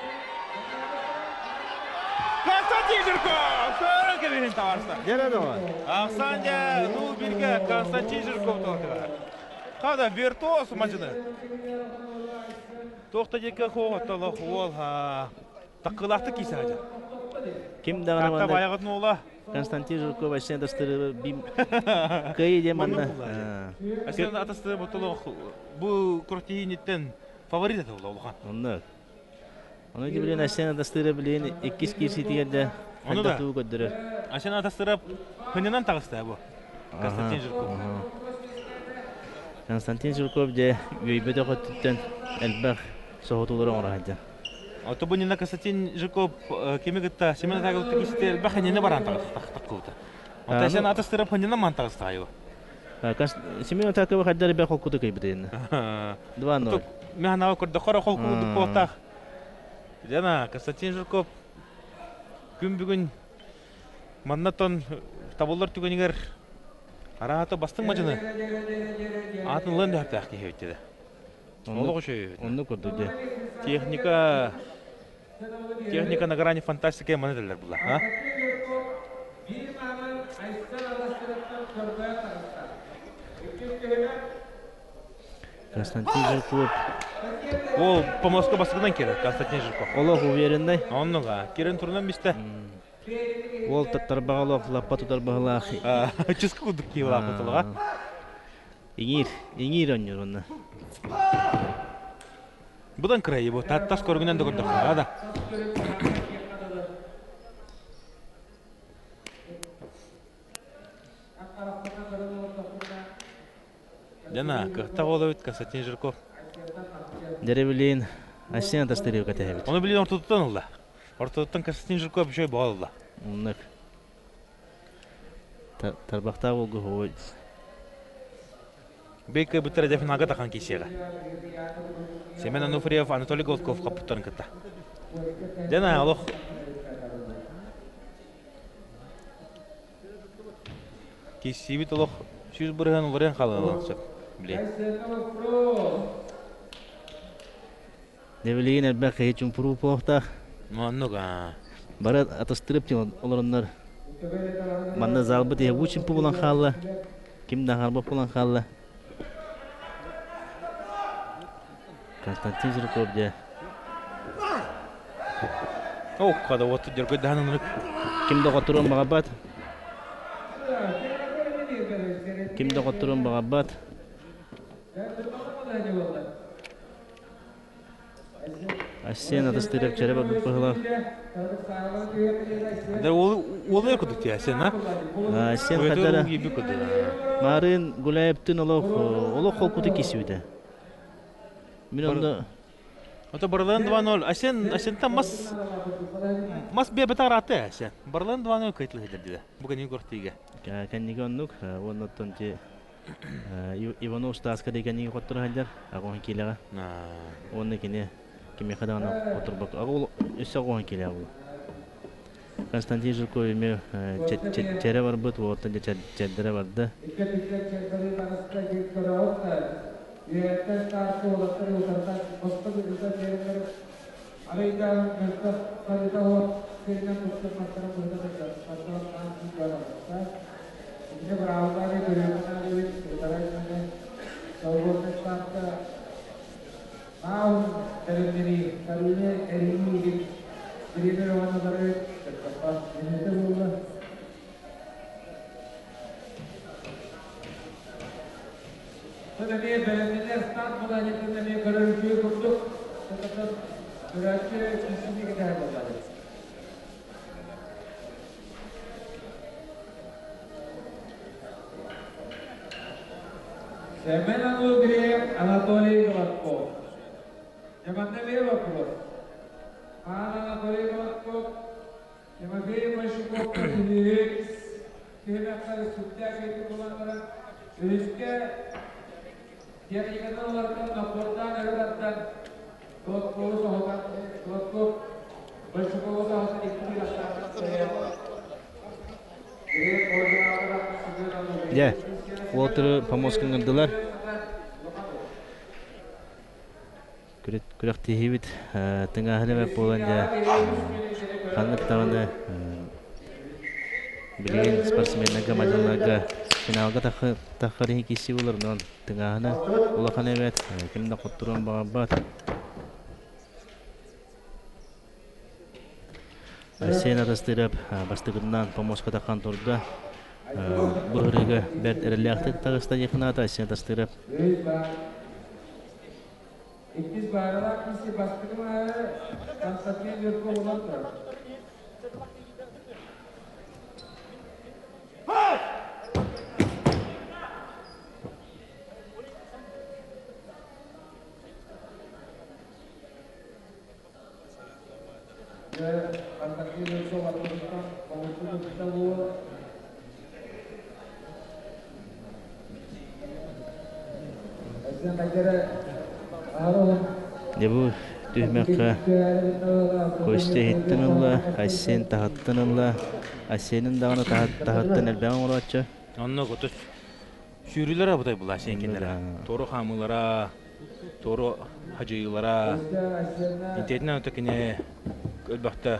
Константин Жирков! Көрінгі берін таварса. Жарады оға. Ақсан жа, ну бірге Константин Жирков тоқтыға. Қада, виртуоз мачыны. Тоқта жеке қоғытталы қуол. Таққылақты кейсе ажа. Кім дағына Қақта баяғытын ола. Константин Жирков әсен атыстырып бим кайы деманна. Әсен атыстырып бұтылық бұл күрттейінеттен фаворит әді ола олған. Онда. Оны де білен әсен атыстырып білен 2 кирси тегенде қандатуы көддірі. Әсен атыстырып хүнінен тағысты бұл. Константин Жирков. Константин Жирков де өйбеті қөттіттен әлбәқ соғытулары оңырағайды. Ото бұнына Константин Жирков кемегітті семена тағылықты кесті әлбәқ әнені баран тағылықты. Ота әсен атыстырып хүнінен ман тағысты айы. Семена тағылы қаддары бәқ қолқуды көйбіді енді. 2-0. Мен ау көрді қора қолқуды қоқтақ. Жана Константин Жирков күн бүгін маннатон табылар түгенігер арағаты бастың мажыны атын лын да артақ кейі өттеді. Олы қошай өттеді. Онды көрді де. Техника на грани фантастика еманы дәлер бұла. Константин Жирков. Ол по Москва басығынан кері, Константин Жирков. Олық уверендай. Онныға, керін тұрынан бісті. Ол тарбағалақ, лаппа тұтарбағалақ. Чысқы күдік кейі олақ ұтылыға. Еңір өнер оны. Бұдан кірайы бұл, таттас көргінен де көрдік. Ада. Жана, қықта қолы өт Константин Жирков. Дәрі білейін, әсен атастыры өкәті әбет. Оны білейін ортодықтан ұлда. Ортодықтан Константин Жирков үшөй бағал ұлда. Онлық. Тарбақта олғы ғой. Бейкі бұттар әдәфін ага таққан кейсеға. Семен Ануфриев, Анатолий Голтков қапыттарын кітті. Жана, олық. Кейсебет олық. Сүйіз бұрыған оларен қалығын сөп. Девелейін әлбәқ қайчын пұру полықтақ. Мұнныға. Бары атыстырып тен оларынлар. Манда залбыт е ұчын пұ болан қалы. Кімді қарбап болан қалы. Константин Жирков де. Оқ, қада оты дергөй дағынан үрік. Кімді қоттырын бағабат. Кімді қоттырын бағабат. Әсен атыстырып чәрі бағып бағылақ. Ол ер күдікте әсен, а? Әсен қадара. Марын Гулаевтың олық қол күті кесі өті. Мен онда... Ота Барлан 2-0. Әсен мас бебет араты әсен. Барлан 2-0 көйтілі хедерді. Бұған ең көрттейге. Кәнеге оннық. Оннаттан те... Иванов Стаска дегенеге қоттыр хәлдер. Ағуын келеға. Онны кене кеме қадағына қоттыр бақ. Ағуыл өсі ағуын келе ағуыл. Константин Жирков еме чәрі бар бұд. Оттан де чәрдері барды. Семен Греев, Анатолий Гладков. Тимофей вопрос. Анатолий Гладков, Тимофей Большаков, Феликс, Кемяксары Суттяк етіп боландыра. Өзге техникадан олардан напордан әраттан Гладковы соғатан, Гладков, Большаковы соғатан екінші астан. Я, Уолтер помоскан гандылар. Күрәк тихибит, тыңа хәлемә болан ja. Ханлык таваны билген спортсменнерге, мадалларга финалга тахары киси булыр, но тыңа хана улахан әбәт, кемдә коттыран багабат. Сен атастырып, бастыгыннан помоска такан турда. Бургырыга бәрт әреләхтә тагыста якыната сен атастырып. İkiz bayralar kisi baskıma Konstantin Yurko olandır. Konstantin Yurko olandır. Konstantin Yurko Дебу түймәккә көсте хиттенелла, асен тахаттенелла, асенин дагына тахаттен әлбәң урачы. Онно көтөс сүрүлөр абыдай була сенкелер. Тору хамылара, тору хажыйлара. Интетнә өтөкне көлбәктә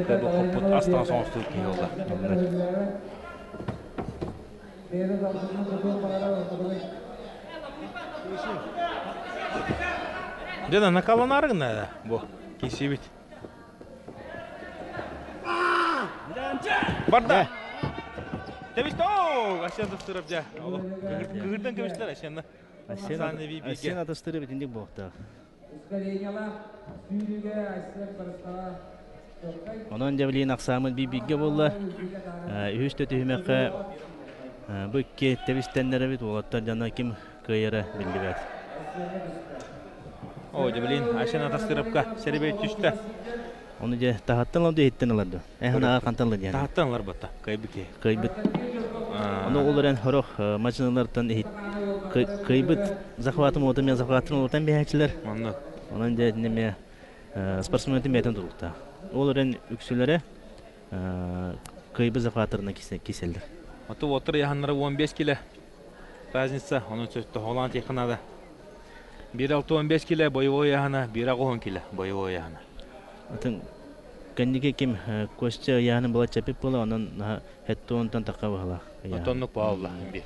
кабы хоппут астан соңсту киелда. Дена накаланаргына бу кисибит. Барда. Тебисто, асен тастырып жа. Кырдан кемештер асенна. Асен атастырып индик болта. Онон жабылин аксамын бибигге болла. Үстө түймәккә бөкке тебистеннәре бит олаттар жана ким кыйра билбет. О, жабылин асен атастырыпка серебет түстә. Оны же тахаттан да хиттенелерди. Хана кантанлы диян. Тахаттанлар бата, кайбыке. Кайбыт. Оны оларен хорох машиналардан кайбыт захватым ота мен захватын отан бәһәчләр. Онан же неме спортсмендер метен турукта. Оларен үксүләре кайбыт захватырына киселдер. Аты отыр яһаннары 15 кило. Разница, onun sözdü Holland yakınada. 1.6-15 kilo boyvoy яһана, 1.10 kilo boyvoy яһана. Атын кандиге ким костя яһаны була чапып була, анан хеттонтан такабыла. Отоннук баалла бир.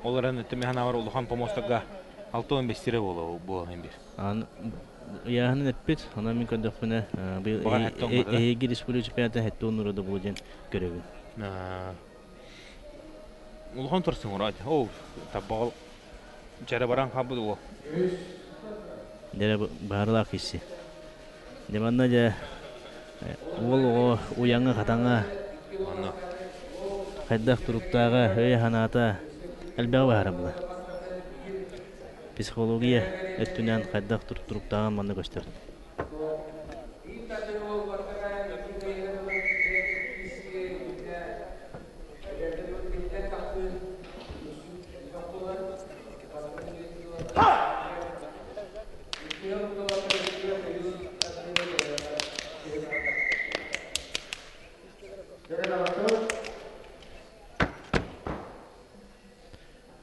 Оларны тәмәһана бар улхан помостага 6-15 тире була бу бир. Ан яһаны нәппит, анан мин кандыгына бу эги республика чемпионаты хеттонурда булган көрөбү. Улхан турсын урат. О, табал жара баран хабы бу. Дәре барлар киси. Деманна же ол уяңы хатаңа. Аны. Хайдах туруктага ханата әлбәгә барабы. Психология өттүнән хайдах туруктаган манны gösterdi.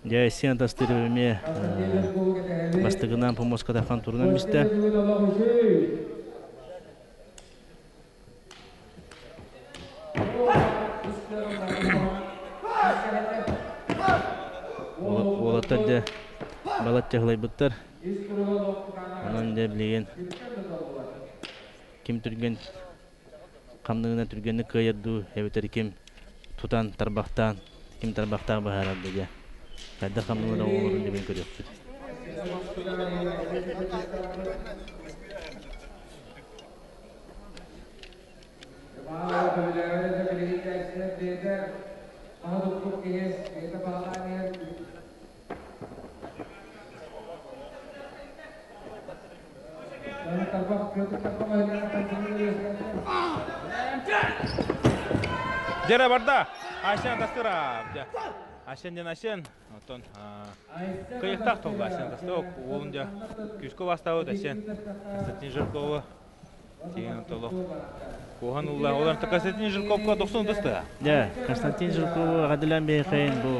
Я сен тастырыме бастыгынан помоска тахан турунан бисте. Олаттарда балат тәглай буттар. Анан да билген ким түрген камныгына түргенне кыйырду, эбетер ким тутан тарбактан, ким тарбактагы баһарады ja. Кайда камныгына олорун деп көрөкпүт. Жара барда. Ашен тастыра. Ашенден ашен. Отон кыйыктак толду ашен тастык. Олунда күскө бастабы ашен. Константин Жиркова. Теген толок. Кохан улла олар Константин Жирковка 90 тасты. Да, Константин Жиркова гадилан бейхейн бу.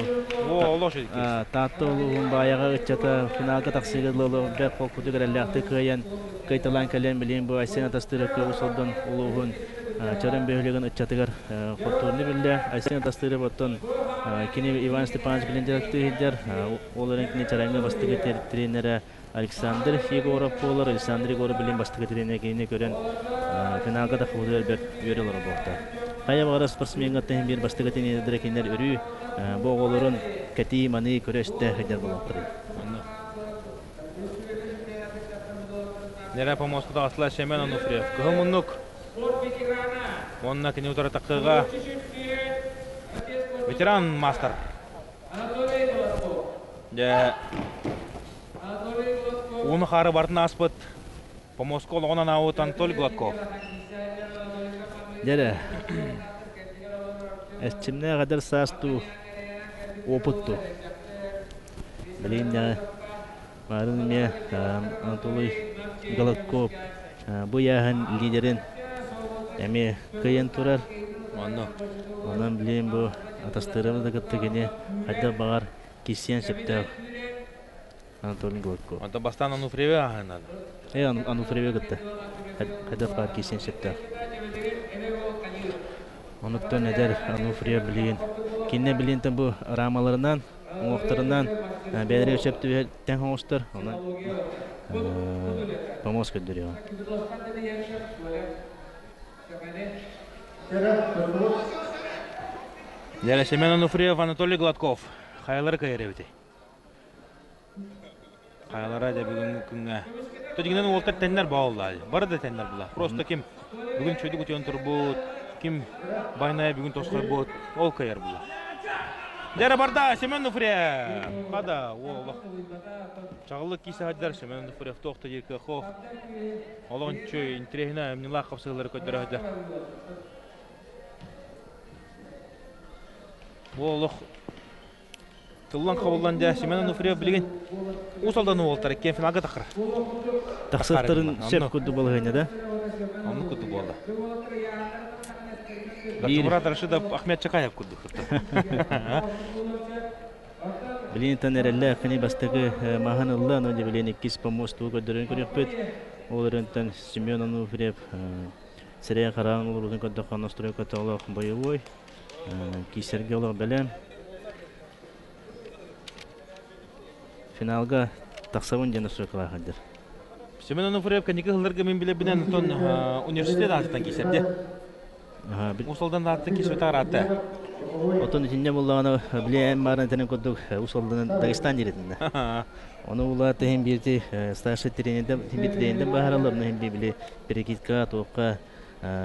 О, лош эдик. Татты улуун баяга ычата финалга таксыгылы бек колкуду гәрәлләкте кыян. Кайталан калем билен бу Айсен тастырыкы усалдан улуун чарам бейлеген ычатыгар фотурны билде. Айсен тастыры боттон кини Иван Степанович билен директор оларын кини чаранга бастыгы тренеры Александр Егоров болар, Александр Егоров билен бастыгы тренер кини көрөн финалга да худыр берелер болта. Кая бара спортсменга тем бир бастыгы тренерлер кинер өрү боголорун кати маны көрөстө хәдер болоптыр. Нера помоскуда асла Семен Ануфриев. Кыгымыннук. Онна кини утара такыга. Ветеран мастер. Да. Уны хары бартын аспыт. Помоско логонан ауыт Анатолий Гладков. Дәре. Эстимне гадер састу опытту. Билин барын ме Анатолий Гладков бу яһан лидерин эми кыйын турар. Онан билем бу атастырыбыз да кыттыгыне хадда багар кисен септер. Анатолий Гладков. Анда бастан Ануфриеве агынады. Ануфриеве кытты. Хадда багар кисен септер. Онуттан эдер Ануфриев билин. Кинне билинтен бу рамаларынан, оңоқтарынан бәдіре өшепті тән хоңыстыр. Онан помос көддірі. Дәрі Семен Ануфриев, Анатолий Гладков. Қайлары кайыры біте. Қайлары да бүгін күнге. Төдігінен олтар тәнлер бауылды. Бары да тәнлер бұла. Просто кем бүгін чөйді күтен тұр бұд, кем байнайы бүгін тосқыр бұд, ол кайыр бұла. Дәрі барда Семен Ануфриев. Қада, олық. Чағылық кейсі ғаддар Семен Ануфриев тоқты еркі қоқ. Олығын чөй интерегіне әмнілақ қапсығылары көддірі ғаддар. Олық. Тыллан қабылдан Семен Ануфриев білген ұсалдан олтар екен финалға тақыр. Тақсықтарын сеп көдді болғайны да? Оны көдді болды. Датумрат Рашидов Ахмет Чакаев көдді күрді. Білген тәнерелі қыны бастығы маған ұлы, anoде білген еккіз помосту көддірін көрек бөт. Оларынтан Семен Ануфриев сірия қарағын олардың көдді қанастыры көті олақ бойы кейсерге олақ бәлем. Финалға тақсауын жаны сұйқыла қадыр. Семен Ануфриев кәнекі ғылдырғы мен біле бінен университет артынан кейсерде. Усалдан да артын кейсер тағыр атты. Отын ішінде болағаны біле әм барын тәнен көдді Усалдан Дагестан деретінде. Оны олаты hem birti старший тренерден бағараларына hem біле перекетка, тоққа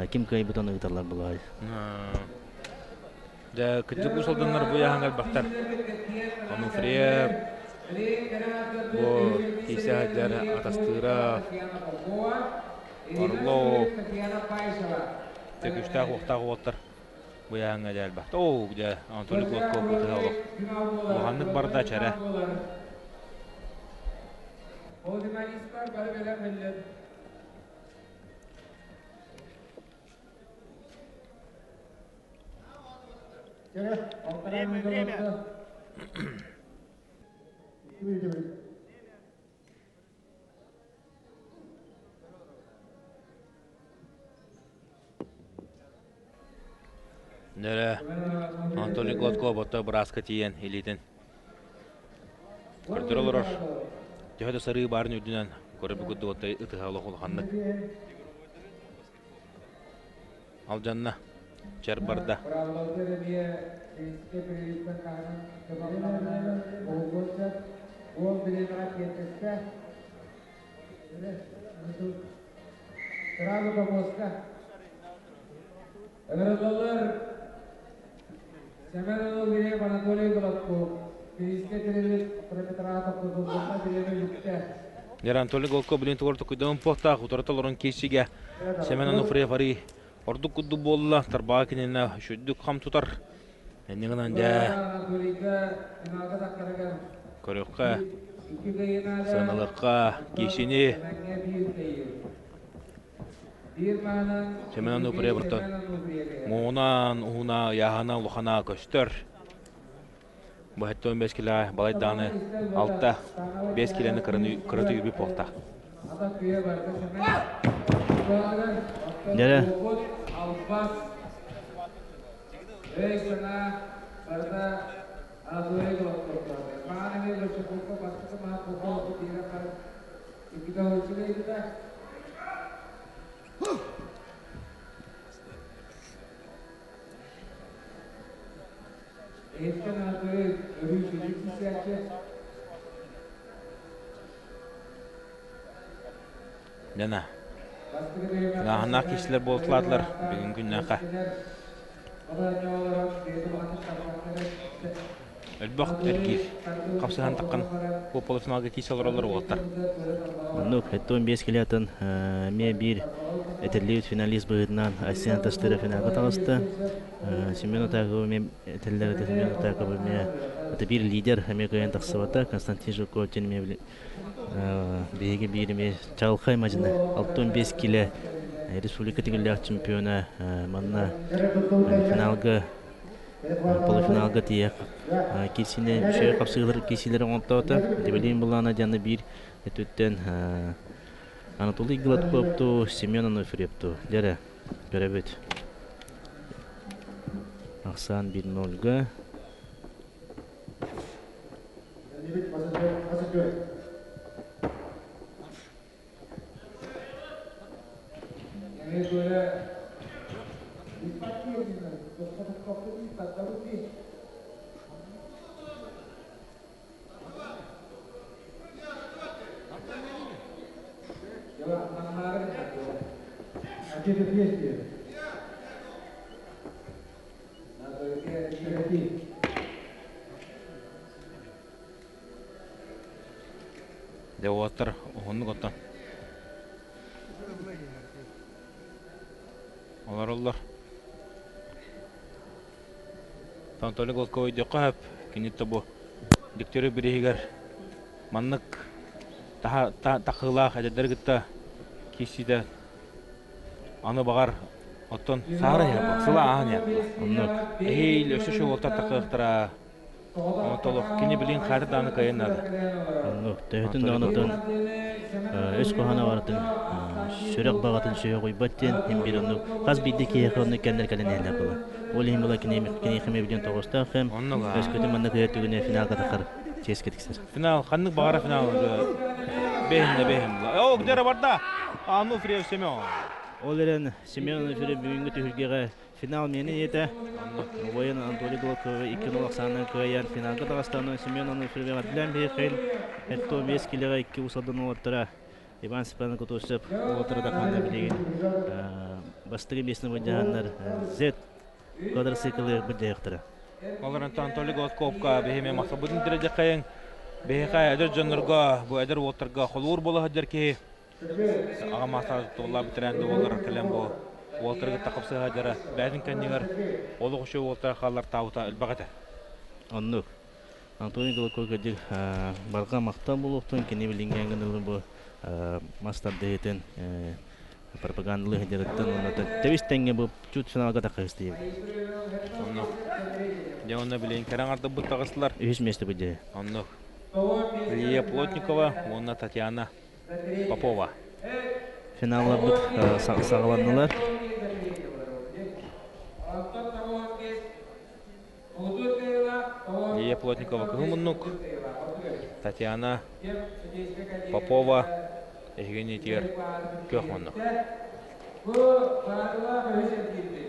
кем кайбытаны ұйтарлар болағай. Күттік Усалданлар бұяғанғал бақтар. Ануфриев, кейсе ғадар Атастыров, Орлов, тек үштағы оқтағы оттар бұяғанға дәл бақты. Оу, Анатолий Гладков бұты ғалық. Бұғанлық барда чәрі. Время. Нәре Анатолий Гладков бұты бұраска тиен елейтін. Көрдір олар. Жөді сыры барын өдінен көріп көдді өтті ұтығалы қолғанлық. Ал жанна жар барда. Семен Ануфриев, Анатолий Гладков. Переске терелет прометрата подобно билеме юкте. Yaran Toli Golko bilin tuğurtu kuyduğun pohta kutarataların kesige Semen Anufriye fari orduk kuddu bolla tarbağa kinine şüddük ham tutar. Endiğinden de Korukka sığınalıkka kesini Semen Anufriye burtan Muğunan, uğuna, yahana, luhana köstür. Bu hette 15 kilo balaydanı altta 5 kilonu kırıtı yürüyüp pohta. Nere? Nena. Nahannak kişiler boltladılar bugün günnaka. Elbaq erkir. Kapsıhan taqqan bu polifinaga kişiler olur boltar. Онук, это 15 килятын ме бир этерлеют финалист быгытынан Асен Тастыра финалга тагысты. Семен Тагова мен этерлер Семен Тагова ме это бир лидер Американ таксыбата Константин Жуков тен ме беге бир ме Чалхай мажына 15 киле республика тигилер чемпиона манна финалга полуфиналга тие кисине шөй капсыгылар кисилер оңтота дебелин булана жаны бир этүттен Анатолий Гладковту, Семен Ануфриевту. Дере, görevет. Аксан 1-0-га. De water onu gotan. Olar. Tantoli Golkoy diqab kinit bu diktörü biriger manlık daha takıla hajader gitta kiside anı bağar otton sara ya sıla an ya onluk ey löşü şu volta takıqtıra Anatolov kini bilin xaridanı kayınladı. Onluk tövtün dağınıtın öz kohana varıtın sürek bağıtın şöyle koybattın hem bir onluk qaz biddeki yakınlık kendiler kalın eyle kılı. Ol hem ola kini xime bilin toğusta hem öz kötü manlık öğretügüne finalga takır çeyiz ketikser. Final qanlık bağara final behin. O gidere barda Anufriyev Semyon. Ol eren Semyon Anufriyev bugünkü tühülgege final meni yete. Oyun Anatoliy Golkova 2-0 sandan koyan finalga dağıstanı Semyon Anufriyev bilen bir xeyl etto 5 kiloga 2 usadan otıra. Ivan Stepanov Kutosov oturada qanda bilegen. Bastırı besini bıcahanlar Z quadricicli bıcayıqtıra. Olaran Anatoliy Golkovka behime maqsabudun derece qayan behiqa adır janırga bu adır oturga xolur bola hajar ki ağa maqsad tolla bitirendi olar kalem bu Walter'ga taqıpsı hajara bäzin kendiler olu şu Walter xallar tawta elbagata. Onluk. Anatoliy Golkovka dir barqa maqtan buluqtun kini bilingen bu Mastad deyten propagandalı hediyetten onata tevistenge bu çut finalga takıstı. Onno. Ya onu bilen karangarda bu tağıslar. Üç mesle bıcı. Onno. Liya Plotnikova, ona Tatiana Popova. Finalda bu sağlandılar. Liya Plotnikova kıhımınlık. Tatiana Popova Evgeniy Tier Köhmanlık. Bu bağlığa özel girdi.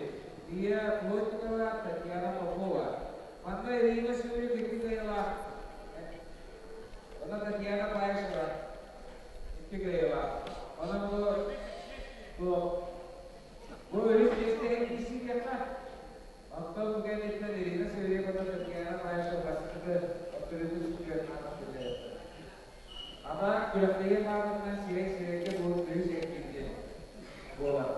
Liya Plotnikova, Tatiana Popova. Manda Irina Suri Viktigayeva. Ona Tatiana Bayasova. Viktigayeva. Ona bu öyle bir kişi yapar. Hatta bu genellikle Irina Suri Tatiana Bayasova. Ama күрәктеген бағытынан сирек-сирекке болып өз ектенген болады.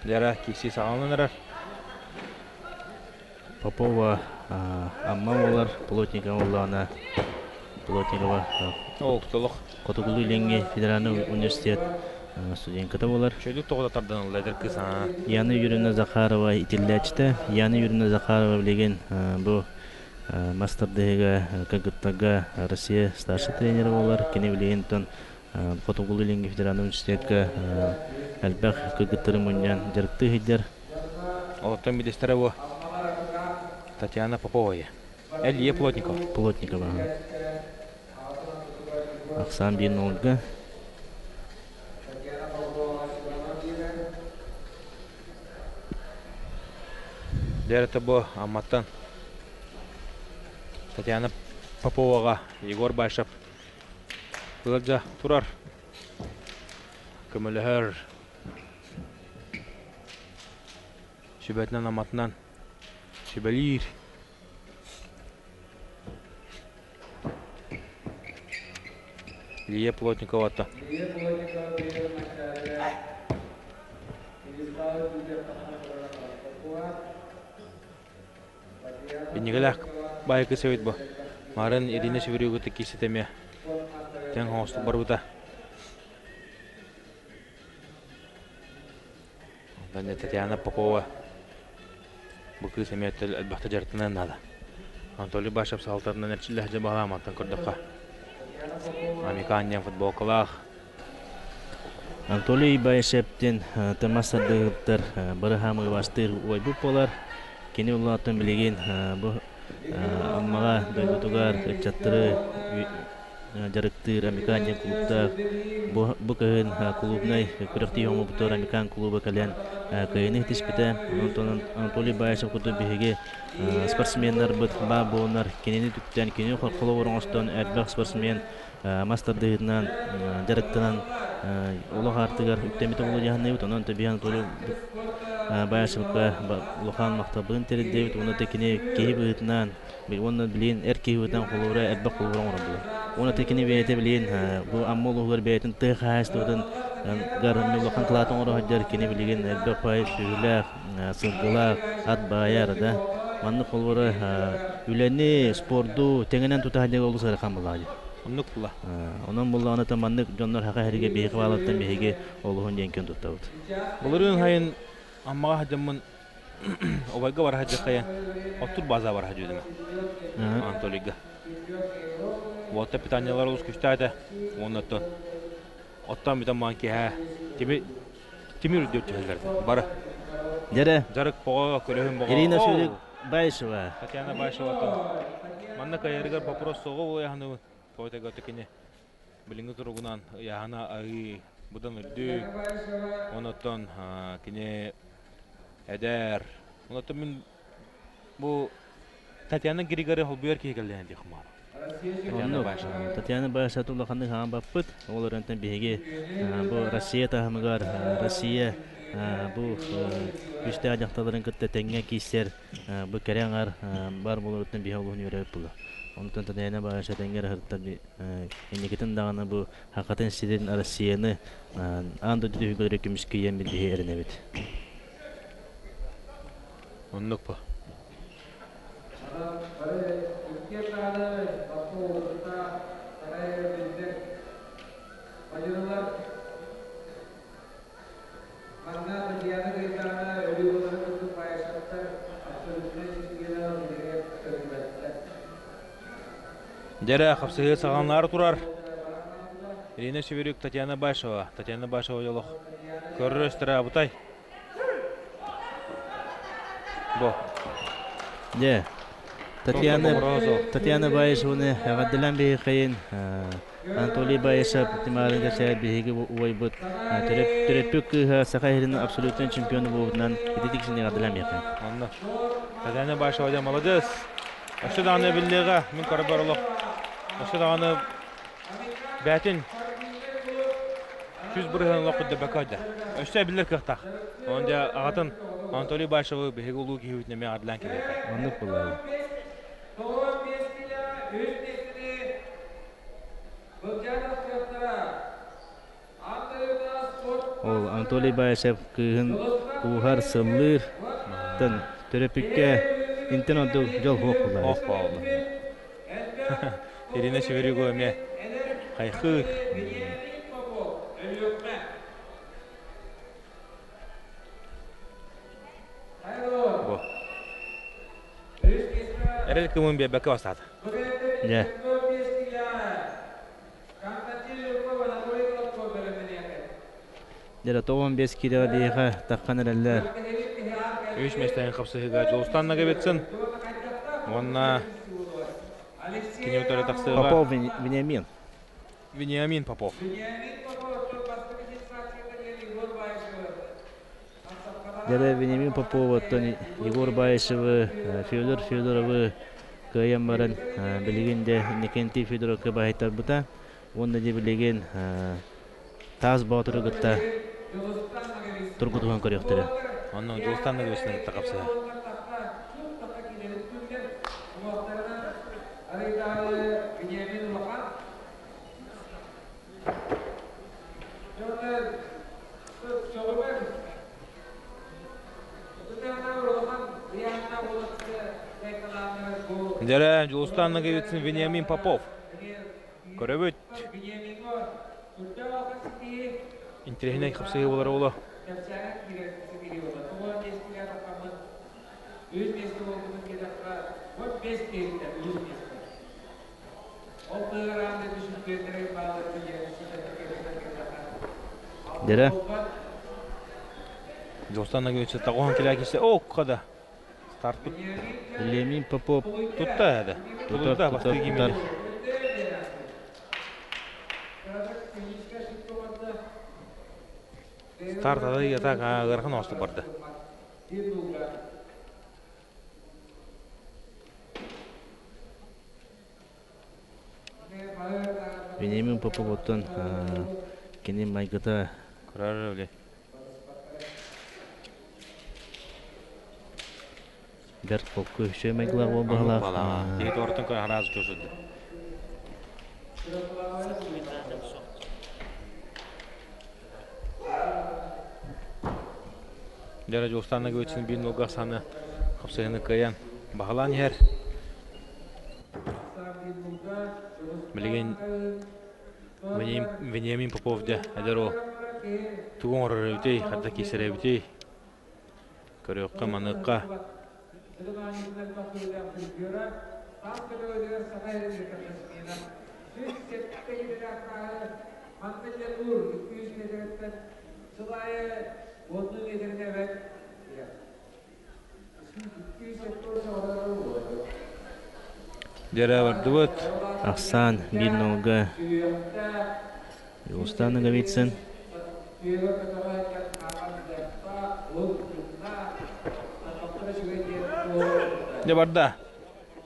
Дәрі кесі сағалынырар. Попова амма олар Плотникова олана Плотникова Оқтылық. Котогулу Ленге Федеральный университет студентката болар. Шөйдік тоғытаттардан ұлайдыр кыз. Яны Юрина Захарова итилләчті. Яны Юрина Захарова білеген бұл мастердегі кагыттага Россия старший тренері болар. Кені білеген тон Котогулу Ленге Федеральный университетка әлбәқ кагыттары мұниян жарықты хейдер. Олаттан бедестері бұл Татьяна Поповая. Әлие Плотникова. Плотникова. Ақсан бейін Ольга. Дәріті бұл Аматтан Татьяна Поповаға Егор Байшап. Бұладжа тұрар. Көміліғір. Шүбәтінен Аматынан. Шүбәлер. Лия Плотникова атта. Бенегеләк байқы сөйт бұл. Марын Ирина Шевірегіті кесетеме. Тен хоңыстық бар бұта. Дәне Татьяна Попова. Бұқы сәметтіл әлбақты жартынан нады. Анатолий Башев салтарынан әрчілі әжі бағаламаттан көрдіққа. Американиян футболкалақ. Анатолий Башевтен тымасадығыптар бары хамы бастыр ойбып болар. Кені ұллатын білеген бұл аммаға дойбутугар чаттыры жарықтыр Американия клубтар. Бұл күйін клубнай күріқті yoğun бұтыр Американ клубы кәлен күйіні тешпіті. Анатолий Башев құты бігеге спортсмендар бұт ба болынар. Кенені түктен кені қолы орыңыстан әрбәқ спортсмен мастердығынан жарықтынан олық артығар үктеметі олы жағын өт. Онан төбе Анатолий Башевқа ұлыған мақтабығын тереді. Оны текіне кейіп ұйтынан, оны білейін әр кейіп ұйтынан қолуыра әрбәқ қолуыран орын бұлы. Оны текіне бәйті білейін, бұл аммол ұғыр бәйтін тұқ қағасты ұдын ғарымы ұлыған қылатын оры ғадар кені білеген әрбәқ бай сүйіләқ, сылғылақ, ат байар. Манны қолуыра үләні, спорду, теңінен тұта ғадег олы сарықан бұлады. Оннық бұла. Онын бұлағаны таманны жонлар хақа әрге бейгі балаттан бейге олығын денкен тұтта бұд. Бұлырын хайын аммаға хаджамын обайға бар хаджа қаян. Оттур база бар хаджа өдімі. Анатолийға. Уатта питаниялар олыс күшті айды. Оннаттан. Оттан бітан маған кеға. Темир өдді өтчілерді. Бары. Дәрі? Жарық бұға, көлігін бұға. Ирина Шөлік Байшева. Татьяна Байшева. Манна кайырығар вопрос соғы ол яғаны қойтаға өтекіне. Біліңі тұрғынан яғана ағы бұдан үрді. Онаттан кене әдәр. Онаттан мен бұл Татьяна Григорий Холбуер кейгелден дейқым бар. Татьяна Байшева тұлақанды қаған баппыт. Ол өрінтен бейге бұл Россия тағымығар. Россия бұл күшті ажақталарын күтті тәңге кейсер бұл кәрәңар бар болу өттен бейге олығын өрәп бұлы. Онтан Татьяна Байшева тәңгер ғырттар енекетін дағаны бұл хақатын сидерін Россияны аңды дүді үгілері көмішкі ен білді әріне бет. Оннық ба. Дәрі қапсығы сағанлары тұрар. Ирина Шевірек, Татьяна Байшева. Татьяна Байшева жолық. Көрі өстірі бұтай. Бұ. Де. Татьяна Байшеваны ғаддылан бейі қайын. Анатолий Байшев тимарында сәйір бейгі ой бұд. Түретпік сақа ерінің абсолютен чемпионы болуынан едетіксіне ғаддылан бейі қайын. Татьяна Байшева да молодец. Осы дағаны білдіға мен көрі бар олық. Осы дағаны бәтін Күз бұрыған лоқыдды бәкәді. Өшті білдер кықтақ. Онда ағатын Анатолий Байшевы бігігі ұлу кейуітіне мен адылан келеді. Анық болады. Ол Анатолий Байшев күйін ұлғар сыллыр тын төрепікке интен оды жол хоқ болады. Хоқ болды. Ирина Северюгова ме қайқы. Әрел кімін бе бәкі бастады. Иә. Дәрі 95 килоға дейіға таққан әрәлілер. Үш мәстәйін қапсығыға Жолстанна кәбетсін. Онна кене өтәрі тақсыға Попов Вениамин. Вениамин Попов. Дәрі Вениамин Попов, Егор Байышевы, Федор Федоровы көйен барын білігінде Никентий Федоров көбайттар бұта. Онда де білеген таз баутыры күтті тұрғытуған көректері. Оның Жолстанна кәбетсін күтті қапсыға. Дәрі Жолстанна кәбетсін Вениамин Попов. Көрі өт. Интерегіне қапсыға болар олы. Дәрі Жолстанна кәбетсін тағуған келі әкесі. О, қада. Старт бұт. Вениамин Попов Тұтта әді. Тұтта басты кемелі. Старт ады етақ ғырқын осты барды. Вениамин Попов оттан кене майгыта Көрәрі өлі. бәр қолқы үші майгылар ол бағалақ. Егет ортын көй ғаразы көшілді. Дәрі Жолстанна көйтсін бейін олғақ саны қапсығыны көйен бағалан ер. Білеген Вениамин Попов де әдер ол туғын орыр өтей, қадда кесір өтей. Көрі өққа, маныққа. Дәрі барды бұд. Ақсан бір нолға Жолстанна кәбетсін. Де барда.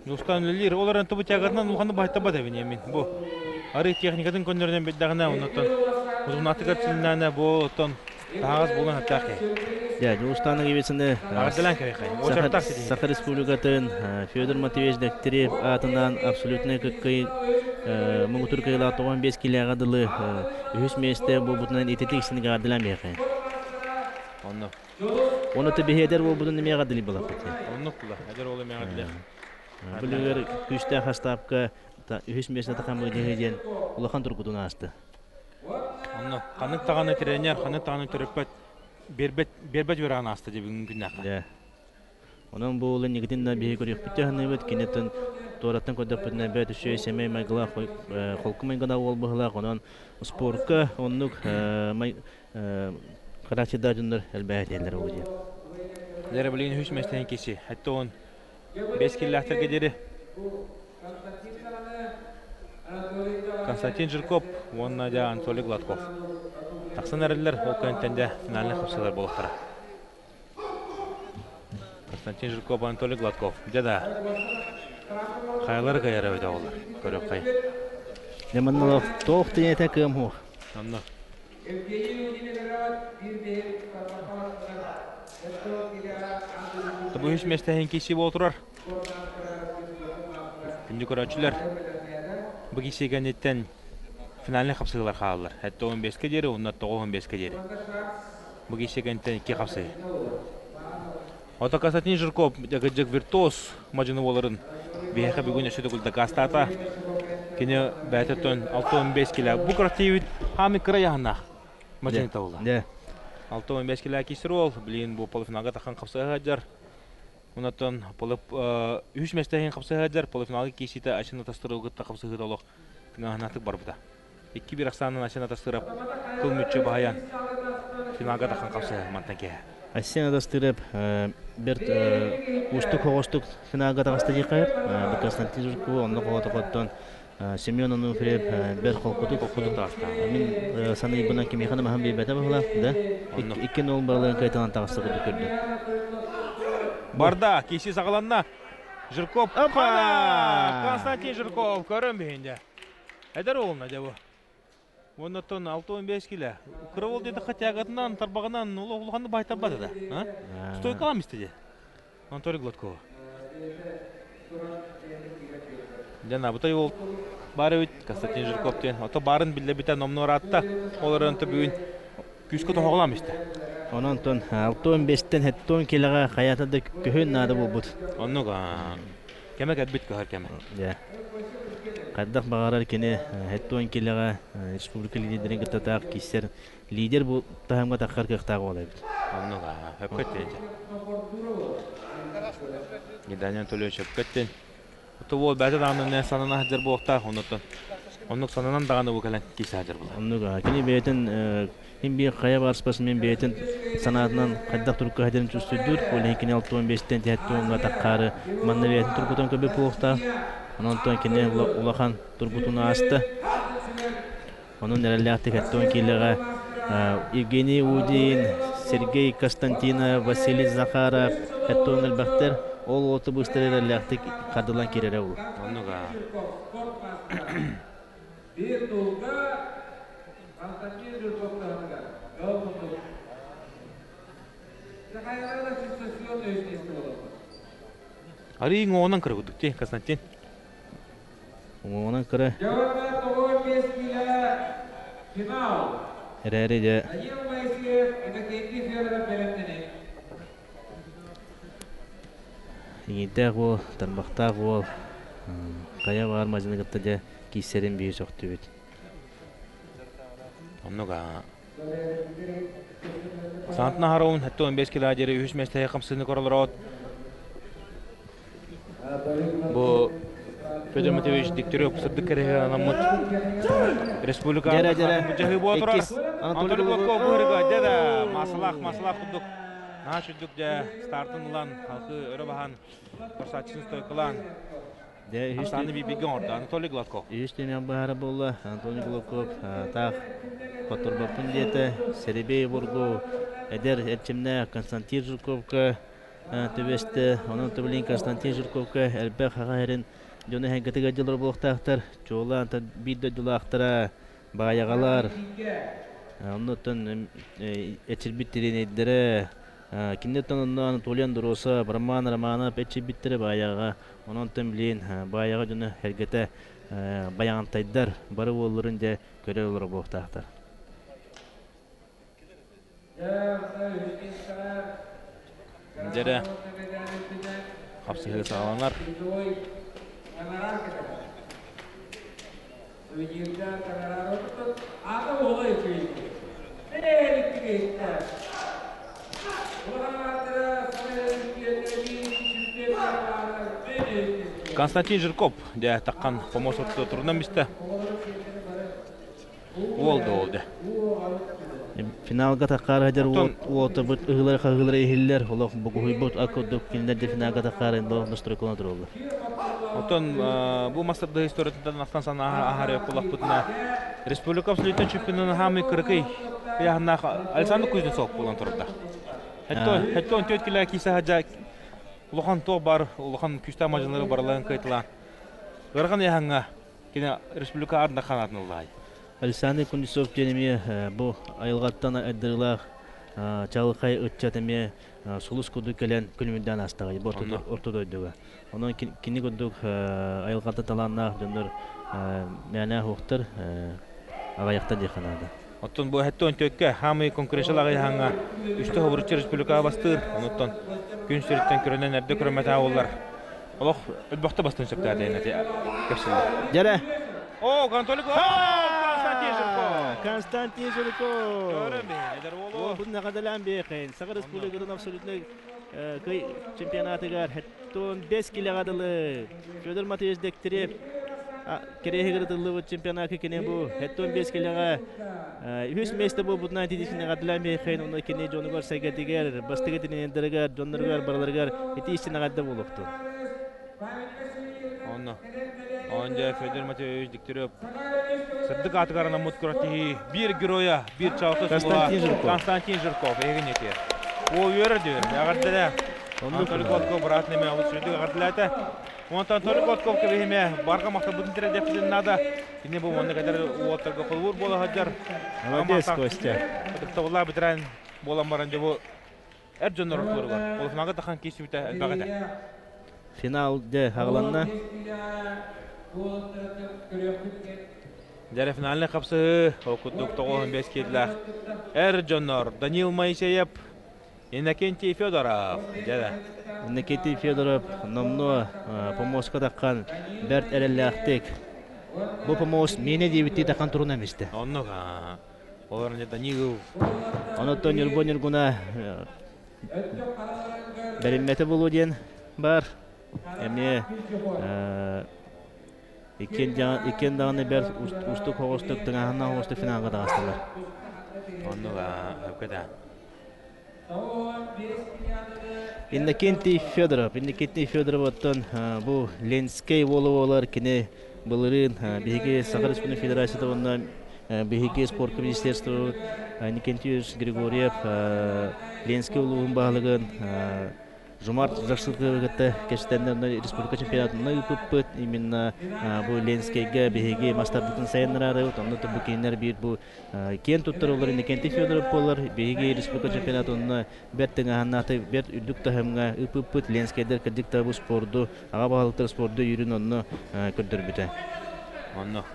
Жолстанна өлілер. Оларын тұбы тәғатынан ұлғаны байта бады Вениамин. Бұл ары техникатын көндерден бәддағына ұнаттан. Ұзын аты кәртсілінәне бұл ұттан тағыз болын әттәқи. Иә, Жолстанна кәбетсінді Ағадылан кәбеқай. Саха Республикатын Федор Матвеевич дәктіреп атынан абсолютны көккей мұңғытыр кәйлі 95 келі ағадылы үхіс месті бұл бұтынан ететексіні ғадылан бәқай. Оны түбі әдер бұл бұтын неме ағадылы бұл апыты. Оны құла, әдер олы мен ағадылы. Бұлығыр күшті қастапқа үхіс месті тақамы дегеден ұлақан тұрғыдың асты. Оны қанық тағаны тренер, қанық тағаны түріппәт бербет вераған асты деп мүмкін ақы. Onun bu olan negatinden bir görüyor. Bir tane evet kinetin doğrudan kodap putna bet şey semey magla kolkumay gana ol bahla onun sporka onluk may karakter dajunlar elbette eller oluyor. Lere bilin hüş mesleğin kişi. Hatta on 5 kilometre gederi. Konstantin Жирков, onunla da Anatoly Gladkov. Taksan erdiler o kentende finaline kapsalar boluklara. Konstantin Жирков, Anatoly Gladkov. Deda. Kaylar kayara öde olur. Görüp kay. Demanlar toğ diye takım ho. Anla. Bu hiç mesleğin kişi bu oturur. Şimdi görücüler bu kişi ganyetten finalini kapsayılar kalırlar. Hatta 15'e geri, ondan 15'e geri. Bu kişi ganyetten 2 kapsayı. Ota Konstantin Жирков, жагыжык виртуоз мажыны боларын бияка бүгүн өшөдөгүлдө гастата. Кене бәтетон 6-15 кило. Бу кративит хами краяна. Мажыны табыла. Да. 6-15 кило кисрол, блин, бу полуфиналга такан капсайга жар. Унатон полуп 3 местен капсайга жар, полуфиналга кисите ашына тастырылгы капсайга долок. Финалнатык бар буда. 2-1 аксанын ашына тастырып, кылмүчө баян. Финалга такан капсайга мантаке. Асена дастырып, бер устук финалга тагысты жакайып, Константин Жирков, онда коотоктон Семен Онуфриев бер колкутук тагысты. Мен саны бунан кимехана махам бейбете бахла, да? 2-0 барлыгын кайталан тагысты көрдү. Барда, киси сагаланна. Жирков. Константин Жирков көрөнбейинде. Эдер олна жабы. Оннотон 6-15 кило. Кырывол деди хатягатынан, тарбагынан улугулганды байтабады да. Стойкалам истеди. Анатолий Гладков. Жана бутай ол бары үт Константин Жирковтен. Ото барын билде бите номноратта. Оларын бүгүн күскө тоголам исте. Ононтон 6-15-тен 7 килога хаятында көһөн нады болбут. Оннуга кемек адбит көхөр кеме. Ja. Каддак багарар кене 7 килога республика лидерин гытатак кисер лидер бу тахамга таккар кыктагы болот. Оннуга хөпкөттен. Гиданьян төлөш хөпкөттен. Ото бол бәдер анын санына хәзер буакта оннотон. Оннук санынан даганы бу калан кисе хәзер була. Оннуга кене бетен Им би кая барспас мен бетен санатынан каддак турка хәдерин чүстүдүр. Ол 2-15-тен 7-га таккары манна бетен туркутон көбө буакта. Ононтон кене улахан тургутуна асты. Onun nerelerde 7 kiloga Евгений Удин, Сергей Константинов, Василий Захаров, 7 элбактер ол отубустар nerelerde кадылан керере ул. Онуга. Ариң онан кыргыдык те, Константин. Онан кыра. Эрере де. Игидек ол, тармактак ол. Кая бар мажыныгытта де кисерин бийи сокту бит. Оннуга. Сантна хараун 15 кило жери 3 месте камсыны королорот. Бу Федор Матвеевич Дегтярев сырдык кереге анамыт республика жахы болотура. Анатолий Гладков бұрыға деда масалақ құддық. Нашүддік де стартын ұлан, халқы өрі бахан көрсатшысын стойқылан. Астаны бейбеген орда, Анатолий Гладков. Үштен яббары болы, Анатолий Гладков тақ Котурбапын деті, Серебей бұрғы, әдер әрчімне Константин Жирковка төбесті, оның төбілін Константин Жирковка әлбәқ хаға әрін Жоны хәңгетіге жылыр болықтақтар, жоғылан бейді жылақтыра бағаяғалар. Оннотон әчірбіттерін әйдері, кендеттен онна Анатолиян дұроса, Браман Романов әчірбіттері бағаяға. Оннотон білейін бағаяға жоны хәңгеті баяғантайдар бары олырын де көрі олыр болықтақтар. Жәрі қапсығы сағаланар. Константин Жирков де таққан помос отты тұрынан бісті. Олды. Финалга таққар хәдер уоты бұт ұғылар ехілер, олақ бұғы бұт ақылдық келіндерді финалга таққар енді настройкалан тұрылды. Отон бұл мастырды историятында нақтан саны ахары құлақ бұтына республика абсолютно чемпионын хамы кіркей яғынақ Александр Кузнецов болан тұрды. Хәтті 14 кило кейсі хаджа ұлыған тоқ бар, ұлыған күшті амажынлары барлығын қайтылан. Ғырған яғынға кені республика ардында қанатын ұлдай. Александр Кундисов денеме бу айылгаттан айдырылах чалыкай ытчатыме сулус куду келен күлмүндөн астагы ортодойдуга. Онон кини кудук айылгатта таланна жондар мәнә хоктор агаяктан деханада. Оттон бу хәттөн төккә хамы конкуренцияларга ханга үстө хобурчы республика бастыр. Онтон күн сүрөттөн көрөнөн әрдө көрөмөтө алар. Олох үлбөхтө бастын сөптә дәйнәте кепсилде. Жара. О, Константин Жирков. Константин Жирков. Көрөмбе, эдер боло. Бу нагадалан бекин. Сагыр республикадан абсолютно кай чемпионатыгар хәттон 5 килогадылы. Федор Матвеевич дектиреп керегер дылы чемпионатка кене бу хәттон 5 килога. Үз месте бу бутна дидисине гадалан бекин. Оны кене жонугар сәгәтигәр, бастыгы динендергәр, жоннаргар барларгар итисине гадда булыкты. Онда Федор Матвеевич диктиреп сырдык атыгарына муткурати бир героя, бир чалкы Константин Жирков эгенете. О өрдү, ягырда. Анатолий Котков братными алышыды ягырдылата. Онтан Анатолий Котков кебеме барга макта бутын тире депсин нада. Ине бу монда кадер уоттарга колур бола хаҗар. Молодец, Костя. Товла битран болам баранды бу Эрҗон Ротлурга. Ол финага тахан кесибите багада. Финалда хагланна. Дәрә финалны капсы окудук 95 кидлах. Эрҗонор, Данил Моисеев, Иннокентий Федоров. Дәрә. Иннокентий Федоров номно помоска таккан Берт Эреллахтек. Бу помос мене дебитти таккан турына месте. Оннога. Оларны Данил. Онотон Юрбонер гуна бериммете болуден бар. Эме икен даны бер устук хогостук тыңахына хогостук финалга да астылар. Оннога хакыда. Иннокентий Федоров оттон бу Ленский бололар кине былырын биге Сахар Республика Федерацияда онна биге спорт министерство Иннокентий Григорьев Ленский улуун баглыгын Жумарт Жакшылкыгытта кештенден республика чемпионатына үппөт именно бу Ленскийге биге масштабтын сайыннары онда бу кинер бир бу кен туттырылар Иннокентий Федоров болар биге республика чемпионатына беттен ханнаты бет үдүк тахымга үппөт Ленскийдер кырдыкта бу спорту ага багылыктар спорту үйрүн онно көрдөрбүтө. Онно.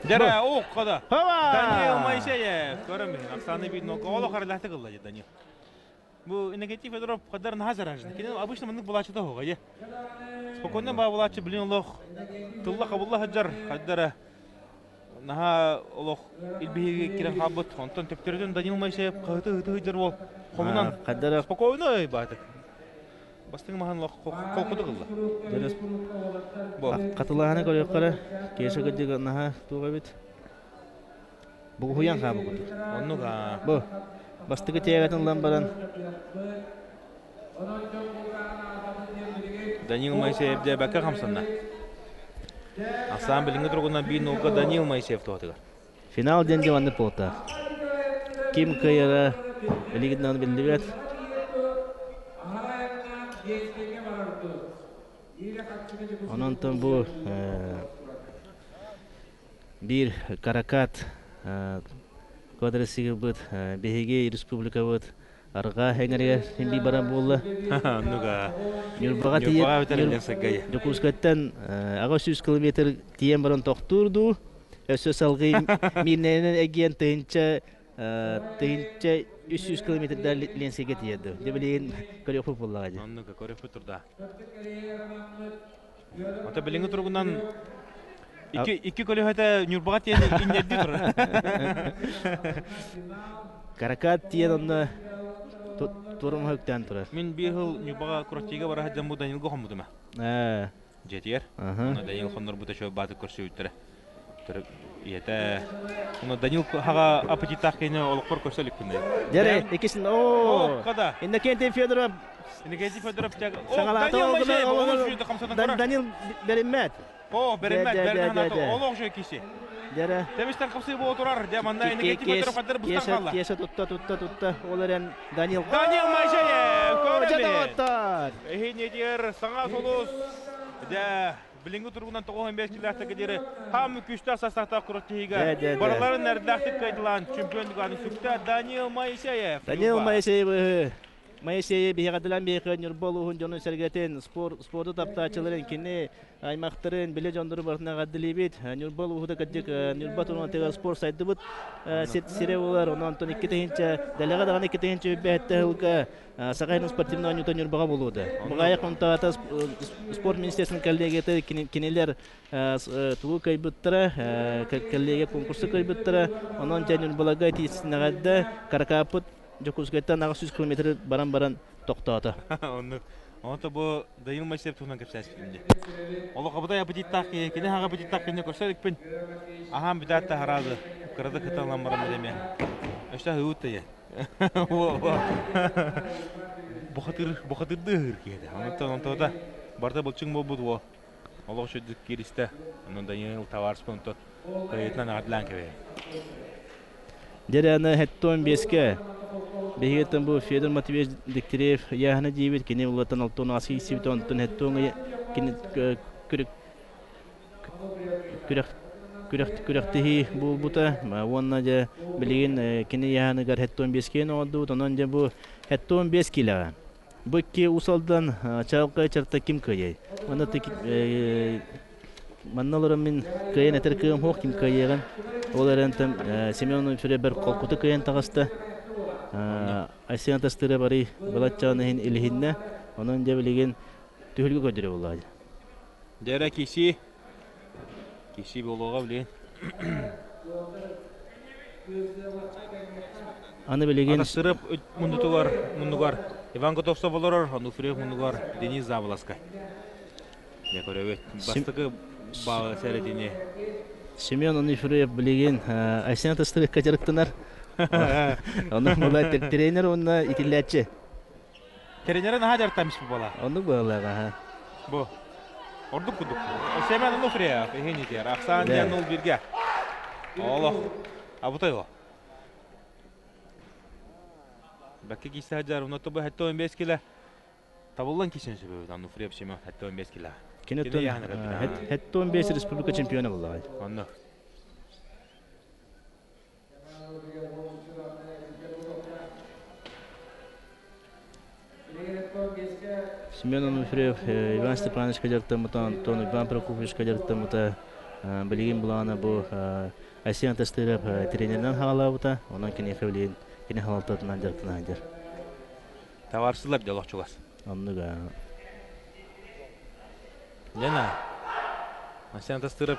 Дәрә о када. Данил Моисеев. Көрәм мин. Аксаны бит но кала харлахты кылды Данил. Бу Иннокентий Федоров кадар назараж. Кине обычно мындык булачы да хога. Спокойно ба булачы билин лох. Тулла кабулла хаҗар кадара. Наха лох илбиге кирен хабыт. Онтон тептерден Данил Моисеев кыты хыҗар бол. Хомунан кадара спокойно бат. Бастың махан лох колкуды кылды. Дөрес. Бу катыланы көрөккөрө кеше гыдыгы наха туга бит. Бу хуян хабы куду. Оннуга. Бу бастыгы тегатын ламбаран. Данил Моисеев де бака хамсанна. Асан билинге тургунан би нука Данил Моисеев туатыга. Финал денде ванды полта. Ким кайра лигинан билдибет. Ононтон бу бир каракат квадрасиге бут беге республика бут арга хеңерге хинди барам болла. Нуга. Юрбага тие. Жокускаттан ага 100 км тиен баран токтурду. Өсө салгы миннен эген тынча 300 километрда Ленскийге тиеді. Дебелеген көрөп боллага. Оннуга көрөп турда. Ата билинге тургунан iki kөлөһөтө Нюрбага тиен иннерди тур. Каракат тиен онна турум хөктөн турар. Мен бир жыл Нюрбага курактыга бара хаҗам бу Данилга хомдума. Жетер. Аны Данил хоннор бута шо баты көрсөйттер. Тур ята. Аны Данил хага апетитак кене олкор көрсөлүк күндө. Жаре, экисин о. Када. Иннокентий Федоров. Иннокентий Федоров таг. Данил Беремет. О, Беремет, Беремет. Олог жо киси. Жаре. Темистен капсы бо турар. Манда Иннокентий Федоров кадыр бустан калла. Кеша тутта. Оларен Данил. Данил Моисеев. Жадаваттар. Эхинедер саңа солус. Да, Bilingi turgundan 95 kilahta gederi hamı küçta sastaqta kuratihiga. Да. Baraların nerdaqtı kaydılan çempionluğunu sükta Daniel Moiseyev. Данил Моисеев Моисеев бигадылан бейқы Нюрболуғын жону сәргетен спорты таптачыларын кені аймақтарын біле жондыры бартына ғаддылебет. Нюрболуғыда кәдік Нюрба тұрған тегар спорт сайды бұд сире олар. Онан тон 2 тегінші, дәліға даған 2 тегінші өббе әтті ғылға Сағайның спортивна анюта Нюрбаға болуды. Бұғайық онтағата спорт министерсінің коллегеті кенелер туғы кайбыттыра, коллеге конкурсы кайбыттыра. Онан жа Нюрбалаға тейсіне ғадда Каракапыт Жокускайттан 900 километр баран тоқтады. Онда бұл Данил Моисеев туғынан көпсәс кімде. Олы қабыдай аппетиттақ кені аға аппетиттақ кені көрсәдікпін. Ағам бітәтті харазы. Қырады қыталан барам әдеме. Өшті ғыуытты е. Бұқытырды ғыр кеді. Онда барда бұлчың бұл бұд ол. Олы шөдік керісті. Онда Данил Таварс бұнты қайетінен ағадылан кебе. Дәрәні әттон беске. Бегеттен бұл Федор Матвеевич Дегтярев яғына дейбет, кене ұлаттан алтон аски есебет онтын әттоңы күректігі бұл бұта. Онна жа білеген кене яғына ғар әттон бескен оғады, онан жа бұл әттон бес келіға. Бұл ке ұсалдан чағылқай чарта кім көйей. Манналарым мен көйен әтір көйім хоқ кім көйеғін. Олар әнтім Семеновның фүре бір қолқұты көйен тағасты. Айсиян тастыры бары балатчағының илихинне, оның да білеген түхілгі көдірі болады. Дәрі кесі болуға білеген. Аны білеген... Атастырып мұндығар Иван Котовсов олар, оны фүрек мұндығар Денис Заволоскай. Дәкөрәует, бастығы бағы сәрәдіне. Семен оны фүрек білеген Айсиян тастыры кәтеріктінар. Onun mulai trainer onun itillatçı. Trainer'ın ha dertmiş bu bala. Onun bala ha. Bu. Orduk kuduk. Semen onu frya. Ehini diyor. Aksan diyen ol birge. Allah. Abutay o. Bakki giysi hacar. Onu tobu hatta 15 kilo. Tabullan kişinin sebebi. Onu frya Semen hatta 15 kilo. Kineton hatta 15 Respublika şampiyonu vallahi. Onu. Семен Муфреев, Иван Степанович кадертамыта, Антон Иван Прокофьевич кадертамыта, білген бұлағына бұл Айсиян тастырып тренернен халабыта, онан кене қабілген, кене халалтатынан жартынан жар. Таварсызлар диалог чугас. Анныға. Лена, Айсиян тастырып,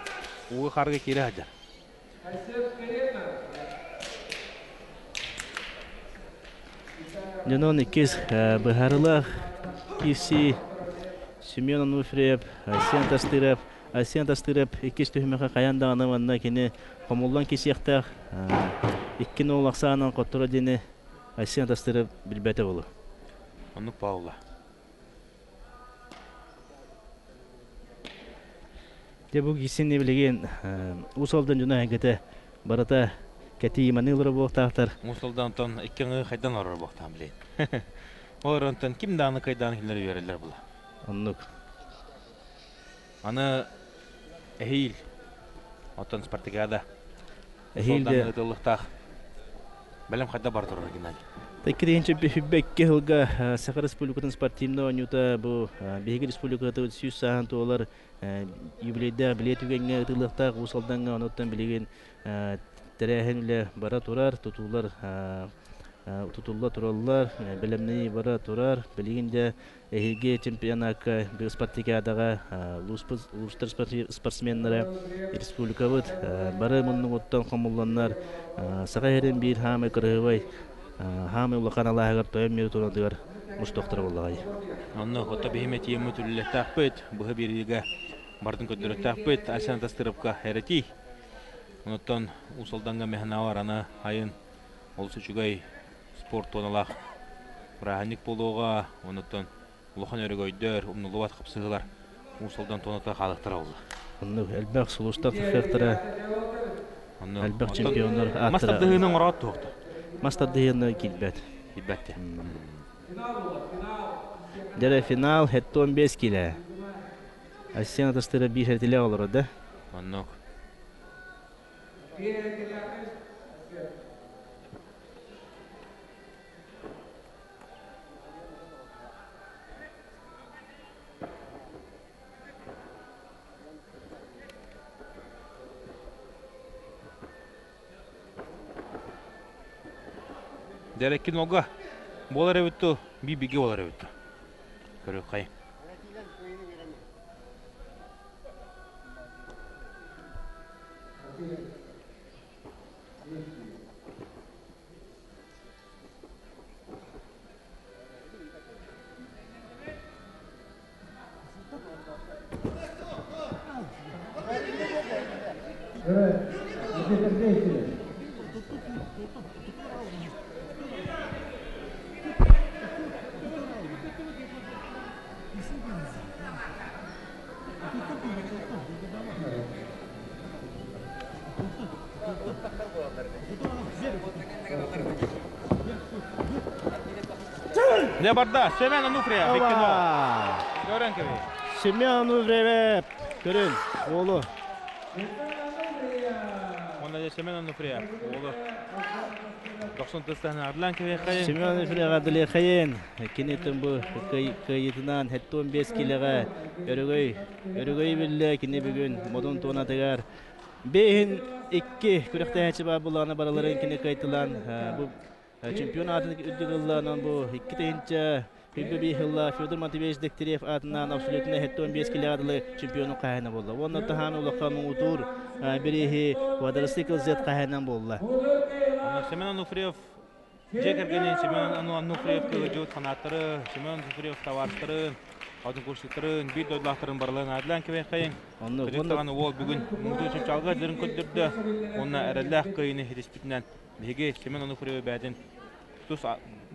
уғы қарға кері хажар. Ненон икес бұхарылақ кесі Семен Муфреев, Айсиян тастырып, икес түхімеға қаяндағаны ванна кені қомулан кесі яқтақ, иккен олақсағынан қоттыра дені Айсиян тастырып білбәті болу. Онық Паула. Бұл кесін не білеген ұсалдан жүна әңгеті барата кәті иманылары болықтақтар. Мұсылдан тон иккені қайдан орыр болықтан білейін. Олар онтан кім даны қайдан келері берелер бұла? Онық. Аны әйіл. Отын Спартакиада. Әйіл де... Солдан ұтылықтақ. Бәлем қайда бар тұрыр Геннадий. Тәккерейінші бәкке ғылға Сақар Республикатын спортивна ойнута бұл Бейгі Республикаты сүйіз саған туалар юбилейді білет үгенге ұтылықтақ ұсалданға оныттан білеген тәрәхін үлі бара тұрар, тұтулла тұралылар, білімні бара тұрар, білегенде әйге чемпионатқа бір Спартакиадаға ұлыстар спортсменлері республикавыд бары мұнның оттан қомылланлар саға әрін бір хамы қырғывай хамы ұлақан Аллахығар тойым мері тұрадығар мұштоқтар болағай. Онны қотта беймет емі түлілі тақпыт, бұғы берігі бардың көттірі тақпыт, Айсиян тастырыпқа әрәти. Оныттан ұсылданға мәхінауар аны айын олсы жүгай спорт тоналақ бұрағанник болуға, оныттан ұлыған өрі көйдер, ұмнылуат қапсығылар ұсылдан тоната қалықтыра олы. Онны әлбәқ сұлыстар тұқықтыра, әлбәқ чемпионлар аттыра. Мастардығының ұрат тұқты. Мастардығының келбәт. Келбәтті. Дәрі финал, хәтті 15 келі. Ассиана тастыра бишертиле олар, да? Оннок. Дәреккен олға болар өтті, бейбеге болар өтті. Көрі қайын. Ne barda? Semyon Onufriyev. Görün gibi. Semyon Onufriyev. Görün. Oğlu. Onda da Semyon Onufriyev. Oğlu. 90 testahını ardılan gibi kayın. Semyon Onufriyev ardılan kayın. Kinetin bu kayıtından hette 15 kiloga örgöy bille kine bugün modun tona tegar. Behin 2 kürekte heçiba bulana baraların kine kayıtılan bu Чемпионатын үддігілланан бұл 2 тейінчі Hübbe Bihilla, Fyodor Matveyevich Dekterev adından absolutne hette 15 kiladlı çempiyonu kahane boldu. Onda tahan ulaqan utur birihi quadricycle Z kahane boldu. Semyon Onufriyev Jekergenin Semyon Onufriyev kılıcıt kanatları, Semyon Onufriyev tavartırın, adın koştukların, bir doylahtırın barılığına adilan kebe kayın. Kıcıktağın ol bugün muhtuçun çalgıcıların köldürdü. Onunla erellah kıyını hedespitinden Bege Semyon Onufriyev bədin tus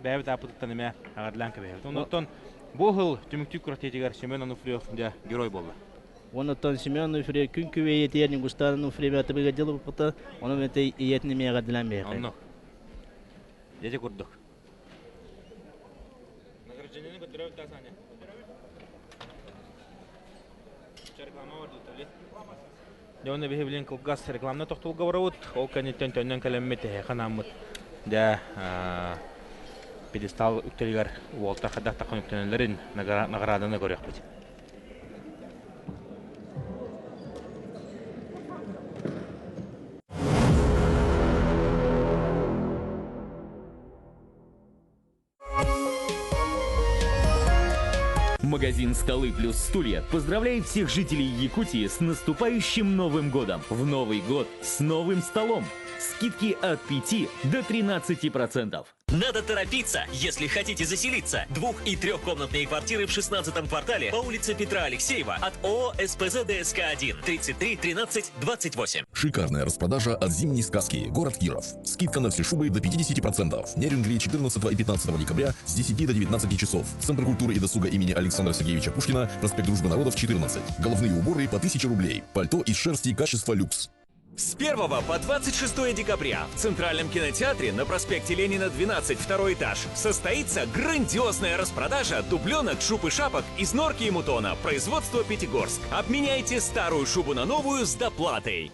bəyabit apıdıqdan emə ağırlan kəbəyirdi. Ondan bu hıl tümüktük küratetigar Semyon Onufriyev geroy boldu. Ondan Semyon Onufriyev күн küveyeti yerin Gustav Onufriyev atıbıga jılı бұпыты, onun öte iyetini meğe dilen beyqay. Ondan. Dece kurduk. Nagarajanını götürüyor bir saniye. Reklama vardı tabi. Devamlı bir bilin kılgaz reklamına toxtulga varavut. O kanitten tönden kalemeti xanamut. Da pedestal ükteligar volta xadak taqan üktenelerin nagaradını görüyoruz biz. Магазин «Столы плюс стулья» поздравляет всех жителей Якутии с наступающим Новым годом. В Новый год с новым столом. Скидки от 5 до 13%. Надо торопиться, если хотите заселиться. 2- и 3-комнатные квартиры в 16-м квартале по улице Петра Алексеева от ООО СПЗ ДСК-1 33 13 28. Шикарная распродажа от зимней сказки. Город Киров. Скидка на все шубы до 50%. Нерингли 14 и 15 декабря с 10 до 19 часов. Центр культуры и досуга имени Александра Сергеевича Пушкина, проспект Дружбы народов 14. Головные уборы по 1000 рублей. Пальто из шерсти качества люкс. С 1 по 26 декабря в Центральном кинотеатре на проспекте Ленина 12, второй этаж, состоится грандиозная распродажа дубленок, шуб и шапок из норки и мутона, производство Пятигорск. Обменяйте старую шубу на новую с доплатой.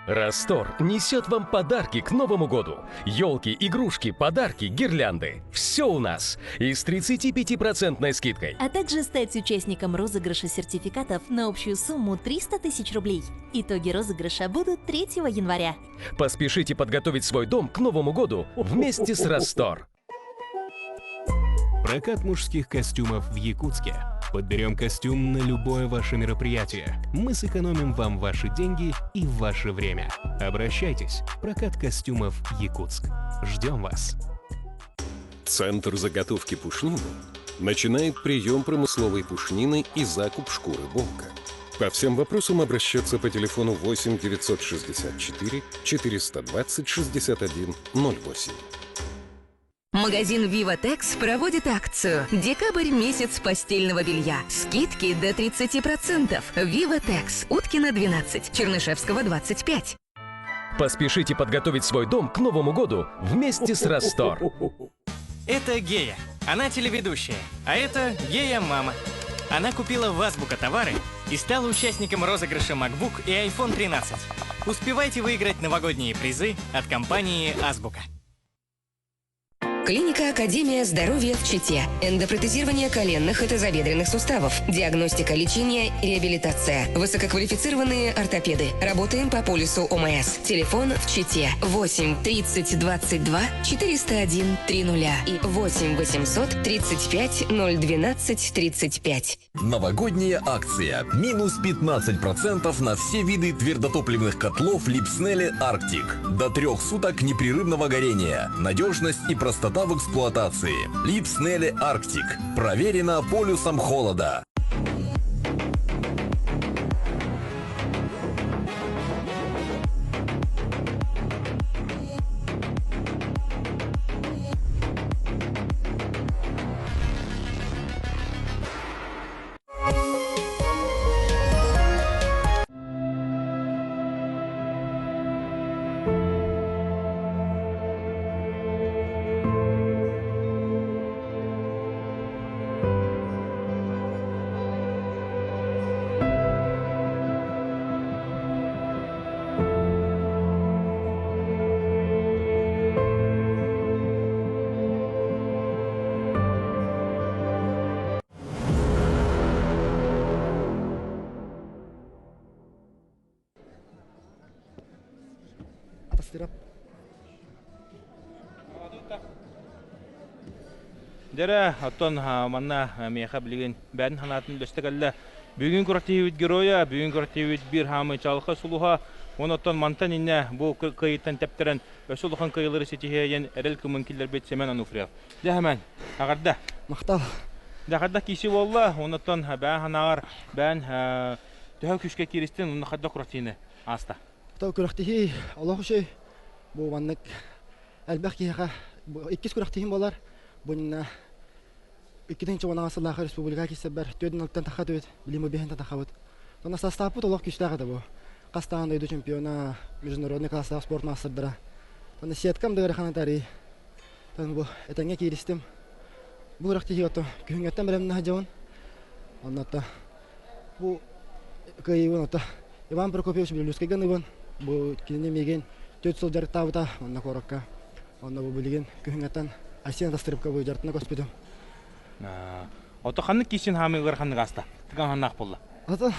Растор несет вам подарки к Новому году. Елки, игрушки, подарки, гирлянды. Все у нас. И с 35% скидкой. А также стать участником розыгрыша сертификатов на общую сумму 300 тысяч рублей. Итоги розыгрыша будут 3 января. Поспешите подготовить свой дом к Новому году вместе с Растор. Прокат мужских костюмов в Якутске. Подберем костюм на любое ваше мероприятие. Мы сэкономим вам ваши деньги и ваше время. Обращайтесь. Прокат костюмов Якутск. Ждем вас. Центр заготовки пушнины начинает прием промысловой пушнины и закуп шкуры волка. По всем вопросам обращаться по телефону 8 964 420 61 08. Магазин Vivatex проводит акцию «Декабрь – месяц постельного белья». Скидки до 30%. Vivatex. Уткина, 12. Чернышевского, 25. Поспешите подготовить свой дом к Новому году вместе с Растор. Это Гея. Она телеведущая. А это Гея-мама. Она купила в Азбука товары и стала участником розыгрыша MacBook и iPhone 13. Успевайте выиграть новогодние призы от компании Азбука. Клиника «Академия здоровья» в Чите. Эндопротезирование коленных и тазобедренных суставов. Диагностика, лечение, реабилитация. Высококвалифицированные ортопеды. Работаем по полису ОМС. Телефон в Чите 8 30 22 401 30 и 8 800 35 012 35. Новогодняя акция. Минус 15% на все виды твердотопливных котлов Липснели Арктик. До 3 суток непрерывного горения. Надежность и простота в эксплуатации. Липснели Арктик. Проверено полюсом холода. Дәрі, оттон манна меха білген бәрін ханатын löстәгәллә. Бүгін күрәтейвит героя, бүгін күрәтейвит бір хамы чалқы сулуға, оны оттон мантан инне бұл кайыттан тәптерін өсілуған кайылары сетихейен әрел күмін келдер бет семен ануфриял. Дәхәмән, ағарда? Мақтал. Дәхәрда кесі болла, оны оттон бән ханағар, бән төһә күшке керістен, оны қадда күрәтейіне аста. Тау күрәтейі, Аллах үшей, бұл маннық әлбәқ кейіға, иккіз күрәтейін болар, бұнына иккіден чуана асыллағы республика кесебер, төдің алттан тақат өт, білімі бейхентен тақат. Тона состапы толық күштәғі да бұл. Қастаған дойду чемпиона, международный класстағы спорт мастырдыра. Тона сеткам дығыры қанатары. Тона бұл әтәңе кейристім. Бұл рақтығы отты күхінгеттен білімні хажауын. Оннатта бұл кайыуын отты. Иван Прокопьевич Белюский гынығын. Бұл кеніне меген төт сол жарық табыта, онна қораққа. Онна бұл білген күхінгеттен Асена тастырыпқа бұл жартына көспедім. Ото қанны кесен хамы ғырқанны қаста? Тіған ханнақ болла? Ото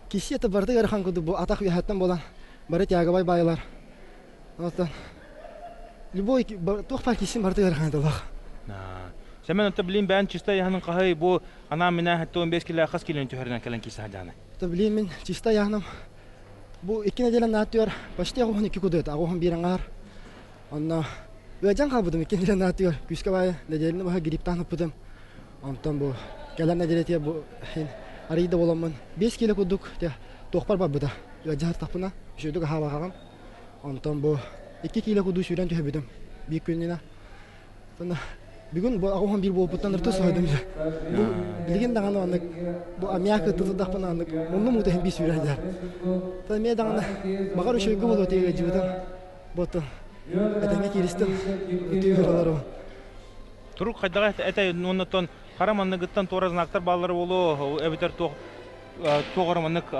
кесі еті барды ғырқан күді бұл атақ үйәттен болан. Бары тягабай байлар. Ото любой тоқпар кесен барды ғырқан еді олақ. Сәмен өті білейін бән чиста яғының қағай бұл ана мені әтті 15 келі ақас келін түйірден кәлін кесі хадяны? Өті білейін мен чиста яғының бұл 2 неделен нәттүйер почти ағуын 2 күді өті, ағуын бірін ағар. Онна өйәжан қалбыдым 2 неделен нәттүйер күске бай неделені бұға гриптан ұппыдым. Онтан бұл кәләр неделетия бұл арыйда боламын. 5 келі күдік тоқпар бар бұда. Өйәжар тақпына үшөйдік аға бағағам. Онтан бұл 2 келі күдік шүйрен түйебедім. Бейік күніне. Бүгін ағуған бір болып бұттан ұрты сойдым. Бұл білген дағаны анық, бұл амияқы тұтыдақпына анық, мұнны мұғытайын бей сүйрәдер. Мен дағаны бағар үшөйгі бол өтеге жүдім. Бұттын әтәңе керістім, өтеге ғаларым. Тұруқ қайдаға әтәй оннаттан қараманнығыттан торазынақтар балары болу, әбітер тоғырманнық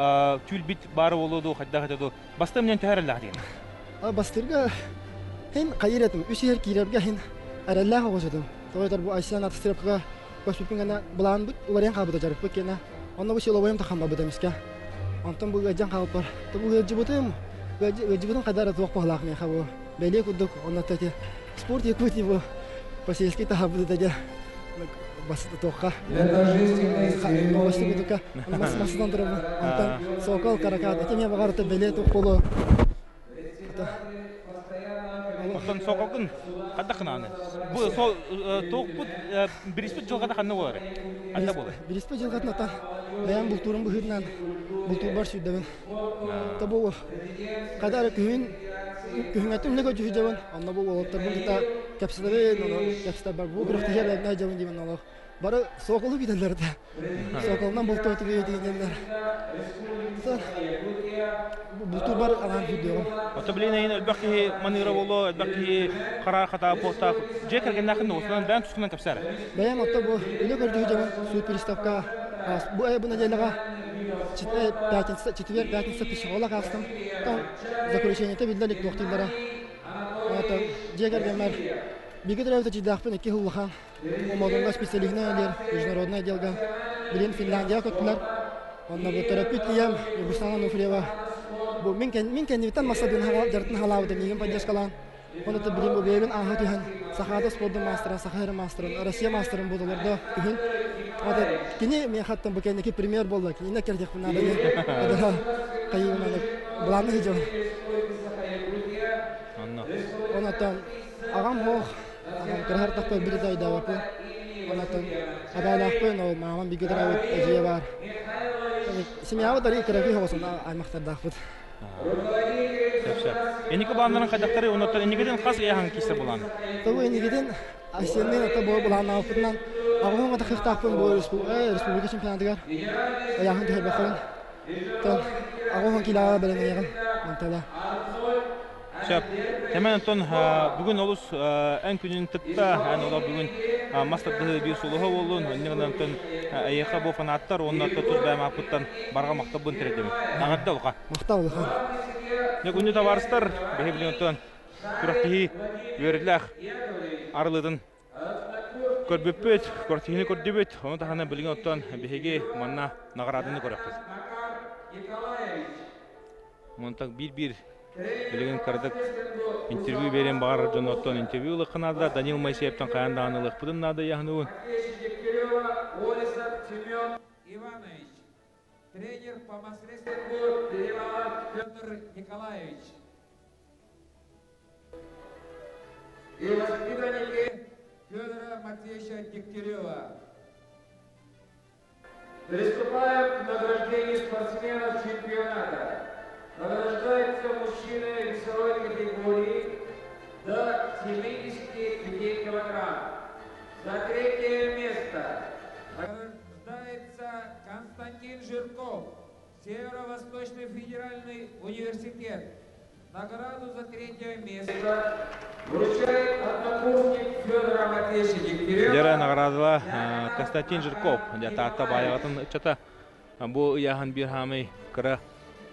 тюлбит бары болуды қайдаға әтәді. Басты менен тәәрілі ағдейін? Бастырға хен қайыр әтім, үш ер кейрепге хен әрәлләға қосыдым. Тоғайтар бұл Айсиян атыстырыпқа көспіппен ғана бұлағын бұд, ұларен қабыда жарып бұд кені. Онна бұл силовайым тақанба бұдам іске. Онтан бұл ғаджан қабып бар. Бұл ғаджыбытым, ғаджыбытым қадары тоқ бағылақ мен қабы. Бәле күдік, онна тәте спорт екуті бұл посельский тағабыды тәде басыды тоққа. Оғашты бұдыққа, масыдан тұрабы. Онтан соқал қарақат, әкеме бағарыты бәле тоқ болу. Оқтан соқалқын қадақын аны? Бұл тоқ бұд біріспет жылғада қанны болары? Анда болы? Біріспет жылғатын ата. Бәян бұл турын бұхырынан бұл тур бар сүйдәбін. Та бұл қадары күйін әттім не көчі сүйдәбін. Онна бұл олықтар бұл капсулы, капсулы бар. Бу куракты хәлләр нәр җавын димән алар. Бары соколы биделәр дә. Соколдан булты өтү дигәннәр. Бу бар ана видео. Отобление элбәки манера боло, элбәки кара хата поста. Жекерген нахын осынан дан түскән капсар. Бәям отто бу үле көрдү җаман су приставка. Бу ай буна җәләгә пятница пешехода кастым. Там заключение-то билдалик доктилдара. Это жекергеннәр бигедрәвтә җидахпен 2 хуллахан. Омадонга специалистнәләр, международный отделга. Билен Финляндия көттеләр. Онда бу терапевт диям, Югославия Нуфриева. Бу мин кәннивтан масадын һава дәртен халавды нигән поддержкалан. Оны да билен бу бәйбен аңа тиһән. Сахада спортда мастера, Сахара мастерын, Россия мастерын булдыларда. Күн ада кини мен хаттан бу кәннеки премьер булды. Кини кердек бу нада. Ада кайына буланы җан. Онатан агам хо агам тахпа бир дайда бапы. Онатан адайлахпын ол мамам бигедравет әҗие бар. Семьява дари кереги хосын аймактардахпыт. Энеке баланларын кадактары онатан энегеден кас яһан кисе булан. Табу энегеден асеннен ата бу булан алпынан агымга тахтахпын бу республика чемпионатыга яһан дә бахын. Тон агымга килава белән ягын. Мантала. Шап, темен тон бүгін олус ән күнін тытта, ән ола бүгін мастарды бір сұлыға болуын, өннігінен тон әйеқа бұл фанаттар, онына тұз бәйім апыттан барға мақта бұн тіредемін. Ағатта ұлға? Мақта ұлға. Нек үнді табарыстар, бәйі білген тон күрақтығы өріләқ арылыдың көрбөппет, көртігіні көрдебет, оны тағана білген тон бәйіге манна нағарадыны көріқтіз. Монтақ бір Билеген кырдык интервью берен бар Джоноттон интервью лыкынада Данил Моисеевтан каянда анылык пудын нада яхнуун. Иванович, тренер по маслестеру Петр Николаевич. И воспитанники Федора Матвеевича Дегтярева. Приступаем к награждению спортсменов чемпионата. Награждаются мужчины весовой категории до 75 килограмм. За третье место награждается Константин Жирков, Северо-Восточный федеральный университет. Награду за третье место вручает однокурсник Федора Матвеевича Дегтярева. Дера наградыла Константин Жирков. Дята ата байығатын чата. Бұл яғын бір хамай кыра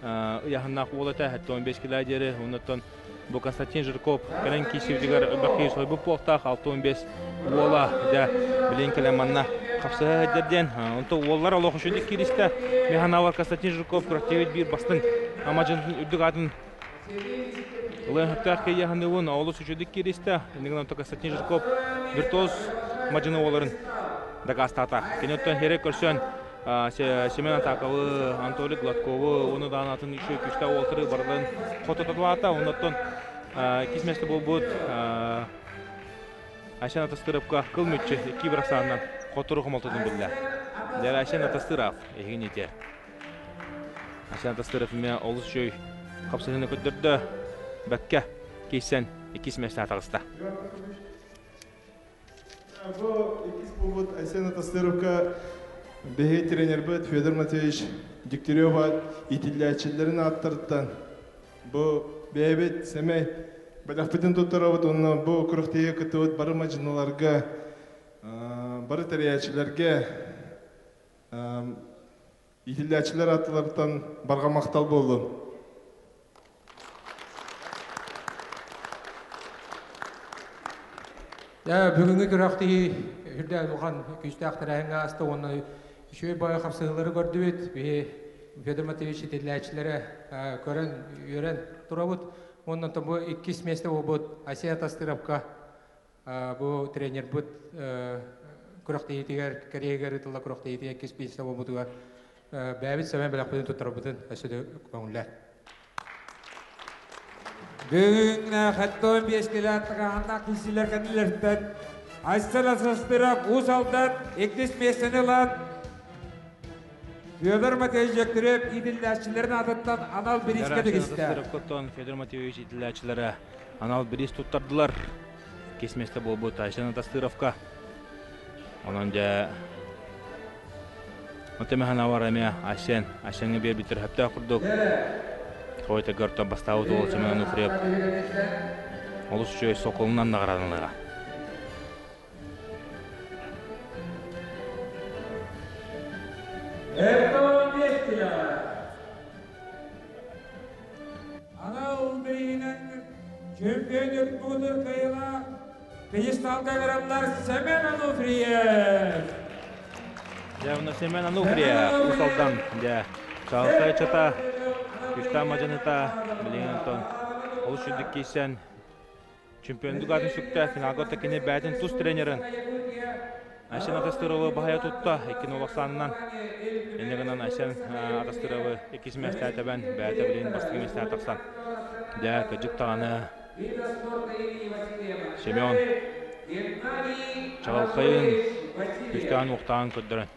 яһаннақ болата 15 килограмм оннан бу Константин Жирков кален кисивдигер бакый сойбу поқтақ 15 бола да билен калеманна капса дерден онто оллар Аллах үшін киристе механавар Константин Жирков күрәктәвет бир бастың амажын үддігатын ләһәттәк яһаннын олус үшін киристе нигән Константин Жирков виртуоз мажыны оларын дагастата кенеттен херек көрсен Семен Атаковы, Анатолий Гладковы, оны данатын еще күшті олтыры барлығын қотататуата, оннаттан кесместі бол бұд Айшан Атастырыпқа қыл мүтчі 2 бірақсанынан қотыры құмалтыдың білді. Дәрі Айшан Атастырып, егін етер. Айшан Атастырып мен олыс жөй қапсығыны көттірді бәкке кейсен 2 кесместі атағыста. Бұл 2 бұд Айшан Атастырыпқа Беге тренер бит Федор Матвеевич Дегтярева итиллячилерин аттырттан. Бу бебет семей балахпытын туттарабыт онна бу курактыгы кытыбыт бары мажыналарга бары тәрячилерге итиллячилер аттылардан барга мактал болду. Бүгүнкү курактыгы үрдө улган күчтактыраңга асты оны Шөй бай қапсығылары көрді бет, Федор Матвеевич итиллячилері көрін, үйрен тұра бұд. Оннан тұн бұл 2 месте ол бұд Асия Тастырапқа бұл тренер бұд күріқті етігер, кәрегер ұтылы күріқті етігер 2 месте ол бұдыға бәбіт сәмен білақ бұдын тұттыра бұдын әсіді көңілер. Бүгін қатты 15 километрға аңда кесілер кәнілерден Асия Тастырап ұз алдан 2 месені лад Федор Матвеевич Дегтярев идиллячилерин атыттан анал бириске дегисте. Федор Матвеевич идиллячилери анал бирис туттардылар. Кесместе болбут Айшана Тастыровка. Онон жа Отемехана варамя Айшанга бер битер хапта курдук. Хойта гортон бастауы толы Семен Ануфриев. Олус жөй Соколунан нагаранылыга. Эртон Бестия. Ана Улбейнен чемпиондық бұдыр қайыла пьедесталға қарамдар Семен Ануфриев. Явно Семен Ануфриев усалдан Чалқай чата Күшта мажаныта Билингтон Олус жүдік кейсен чемпиондық атын шүкті финалға тәкіне бәтін тұс тренерін Айшан Атастыровы бағая тұтта 2-0-санынан Енегінен Айшан Атастыровы 2 мәсті әтәбән бәті білейін бастығы мәсті әтақсан. Дә көджік тағаны Семен Чағалқайын күштаған оқтаған көддірін.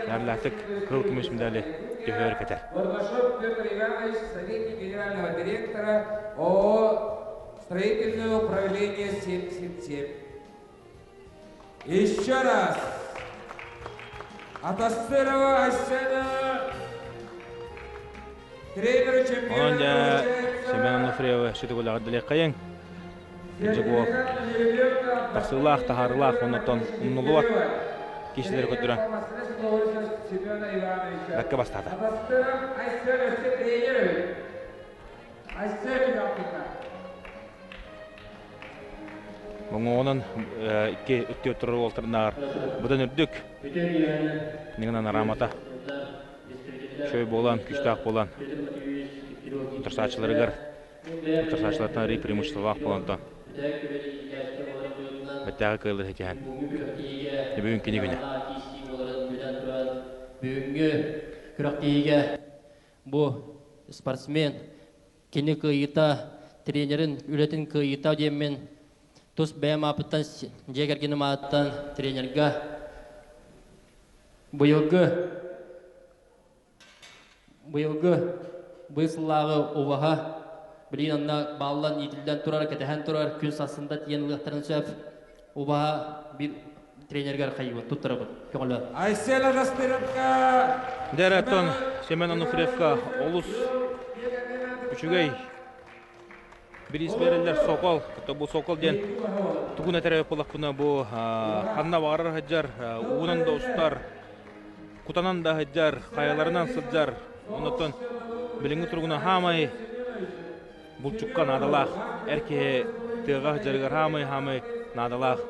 Әрләтік қыл күміш мүдәлі төхер кәтер. Горбашов Петр Иванович, советник генерального директора ООО «Строительное управление 77». Еще раз. Атастырова Айсена, тренер чемпиона. Онан жа Семен Ануфриевы шүтігілі ғадылы қайын. Кенжі бұл тақсылақ, тахарылақ, оннатон ұннылуат кешілері көттірін. Дәкке бастады. Атастыров Айсена тренер. Айсена капитан. Оның икки үтті өттірі олтырынағар бұдан үрдік. Неңінен арамата. Шөй болан, күштақ болан. Тұрсачыларығар. Тұрсачылардан рей преимуществовақ болантан. Бәттәғі қайлыр хетеген. Бүгін кені күні. Бүгінгі күрақтейге бұл спортсмен кені қиыта тренерін үлетін қиыта деммен Тус бәйім апыттан жегергенім аттан тренерға бұйылғы бұйсылағы ұваға білейін анна балылан етілден тұрар, кәтіған тұрар, күн сасында тиеніліқтарын сөп ұваға бір тренергар қайығы тұттыры бұл. Көңілі. Айсена Тастыровка. Дәрәттон Семен Ануфриевка олус үшігей Біріс берілер Сокол, бұл Сокол ден тұғын әтәрі өпілік бұна бұл қанна бағарар ғаджар, уынан да ұстар, құтанан да ғаджар, қаяларынан сыджар, онытын біліңгі тұрғына хамай бұл чүкка надалақ, әрке тыға ғаджарығар хамай надалақ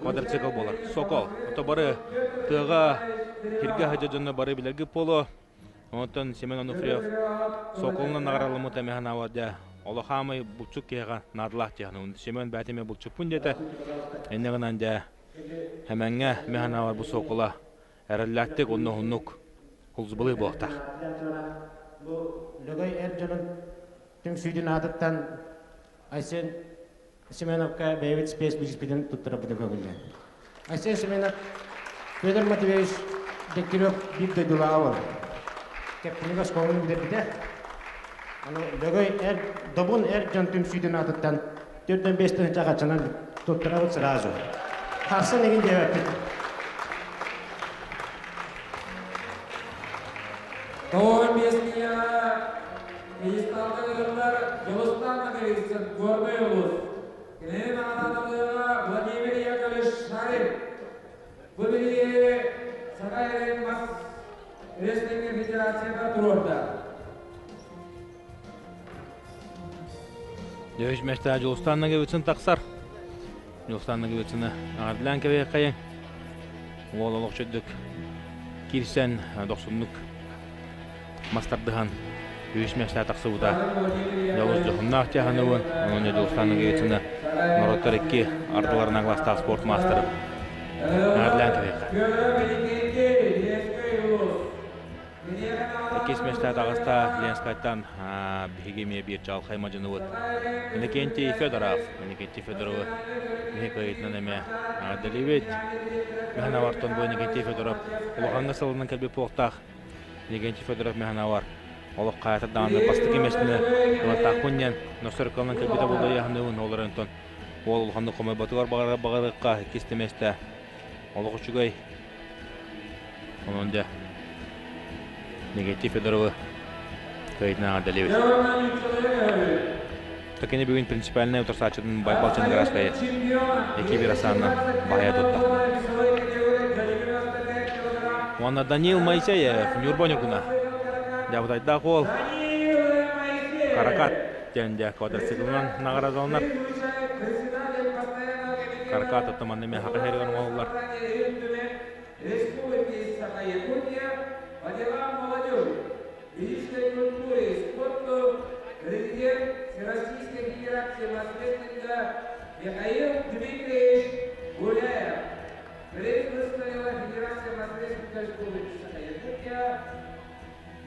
квадроцикл болар. Сокол, ұта бары тыға кирге ғаджаржаны бары білергі полу, онытын Семен Ануфриев Соколынан нағаралымы тәмехан ауады. Олахамай бұлчук кеға надылақ жағын. Семен бәтеме бұлчук пүн деді. Әнеғінен де әмәңе механа бар бұл соқыла әріләттік онны ғыннық құлзыбылы болақта. Лөгөй әр жонын түң сүйдің адыттан Айсен Семеновқа бәйбет спес біліспеден тұттыра бұды көгілді. Айсен Семенов Федор Матвеевич Дегтярев бір дөйділа ауыр. Кәптініға скоғын білер біде. Лөгөй добун жон түм сүйдің адыттан 4-5 жағачынан тұттыра бұд сразу. Қарсы неген девәпті. Тоғын бесния пьедесталға ғырылар Елустанға ғырылсын көрмей ұлыс. Кенен ағададылыға Владимир Яковлевич Шарин. Бұл бірге Сағайрен Мас Республика Федерацияға тұрорда. Дövüş məştə Jolustanna gebetsin taqsar. Jolustanna gebetsini ardlan kebe qayın. Ololoq çöddük. Kirsen 90'luk Mastardıhan dövüş məştə taqsı buda. Yavuz Johunnak Jahanovun, onun Jolustanna gebetsini Norotar 2 ardılarına glasta sport masterı. Ardlan kebe qayın. Kesmешта дағыста Ленскайттан бігеме бір жал қаймажыны өт. Иннокентий Федоров, Иннокентий әме Далевет. Мәхана вартон бұл Иннокентий Федоров. Ұлғанғы сылының кәлбе поқтақ. Иннокентий Федоров мәхана бар. Олық қаятырдағаны бастық емесіні ұлаттақ көнен Носырқалының кәлбеті болды яғынуын олар өнтон. Ол ұлғанды қомай батығар бағарыққа кестеместі олық үшігай. Оның да негатив едірі көйдіна дәлеуіз. Такені бүгін принципиальный ұтырсачыдың байбалчын ғарашқайы екі бір асанына бағая тұтты. Оны Данил Моисеев Нюрбонюкуна Дәбутайда қол Каракат жәнде квадроциклынан нағарадалынар. Каракат ұттыманды мен хақы хәрігін олылар. Президент Российской Федерации Москвы Михаил Дмитриевич Гуляев. Представила Федерация Москвы Республики Саха-Якутия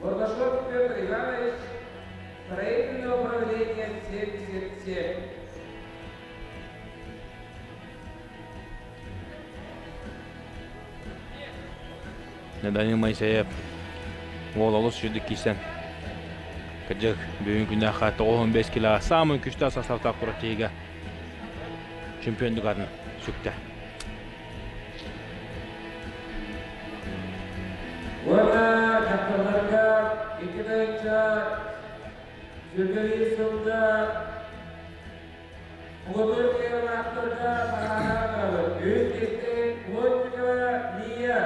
Горбашов Петр Иванович, строительное управление 77. Данил Моисеев ол олыс жүрді кейсен. Кәджік бүгін күнәқа 15 килоға самый күшті састав құраттейге чемпиондық атын сүкті. Ona kaptanlarga 2. Zülgari Sıl'da Uğur Kıyar'ın aktörde Mahana Kalı Büyükleşti Uğur Kıyar'a Niye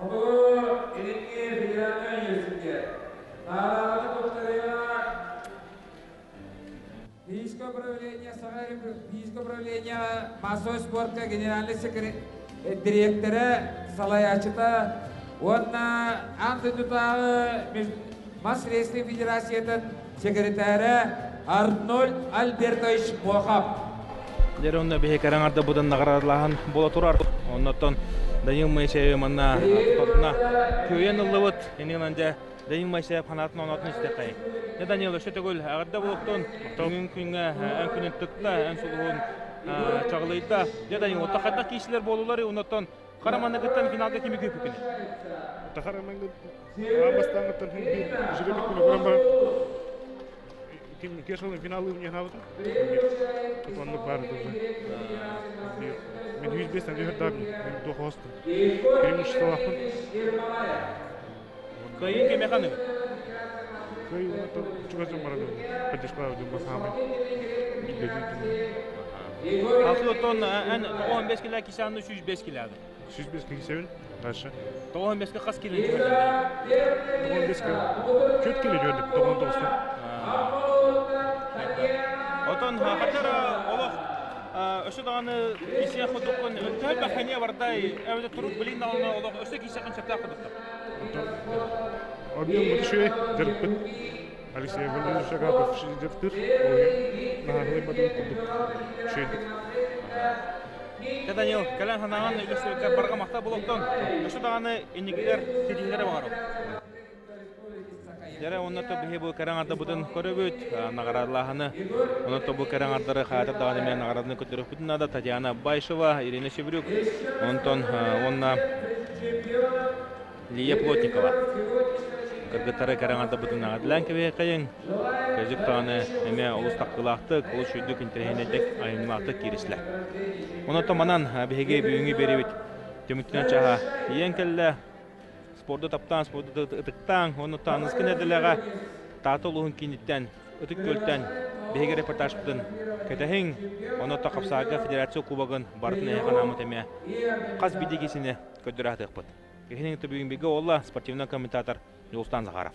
Oğu Elinki Federasyon Üniversitesi Mahana Doktor'a Физическое управление массового спорта генеральный директора Салаячыта Онна Антидутағы Мас Рестлинг Федерацияның секретары Арнольд Альбертович Мохаб. Дәрі онда бейе кәріңарды бұдан нағарадылағын бола тұрар. Оннаттан Данил Моисеев манна тұтатына көйен ұлывыд. Енен анжа Данил Моисеев қанатын онатын істеқай. Не Данил өші төгіл ағырда болуқтың бүгін күнге ән күнін тұтта, ән сұлығын чағылайда. Не Данил, отта қайдақ кейсілер болулары онаттан Қараманны күттен финалда кемі көпі күні? Қараманны амастан күттен жүрелік күні көрім бар. Кешілдің финалы мне ғавыды. Тұтанды бары тұрды. Мен 105-тен жығырдабын, мен 9-тын. Керім үші салақпын. Көйін кеме қаны? Көйін ұнаттан жүгізім барады. Поддержкалар өдім басамын. Алты оттон 15 кило кисанны 105 кило. 105 кило Дальше. 15 қас келін жүрді? 15 4 келі жүрдік, 99-тан. Отон қатар олық өші дағаны кесең құдықын өттіл бәқәне бардай әуді тұрып білін дағаны олық өші кесең шапта құдықты? Объем большой, дәріппін. Алексей Валерьевич Агапов 64, нағылы бадың құдық шейдік. Данил, кәлән ханаған үлістерге барға мақта болуқтан, өші дағаны енегілер тетілері бағару. Дәрі оннаты бұхи бұл кәрәңарды бұдың көріп өт, нағарадылағыны. Оннаты бұл кәрәңардары қайатыр дағаны мен нағарадыны көтіріп бұдың ада Татьяна Байшева, Ирина Шеврюк, онтон онна Лия Плотникова. Кыргыттары кәрәңарды бұдың нағадылан кәбе қайын. Көзік тағаны әме ұлыстаққылақтық, ұлы шүйдік интерхенедек айымлақтық керісілі. Оннаты манан бігеге бүйінгі беребет. Темүттінен чаға ең кәлі спорды таптан, спорды ұтықтан, оны таңызқын әділіға таты ұлығын кенеттен, ұтық көлттен бігеге репортаж бұдың. Кәтәхің, оны тақапсағы федерация кубағын бартын әйған амыт әме қаз бедегесіне көдір ақтық бұд. Кәхенің түбігін бегі олла спортивный комментатор Юлстан Захаров.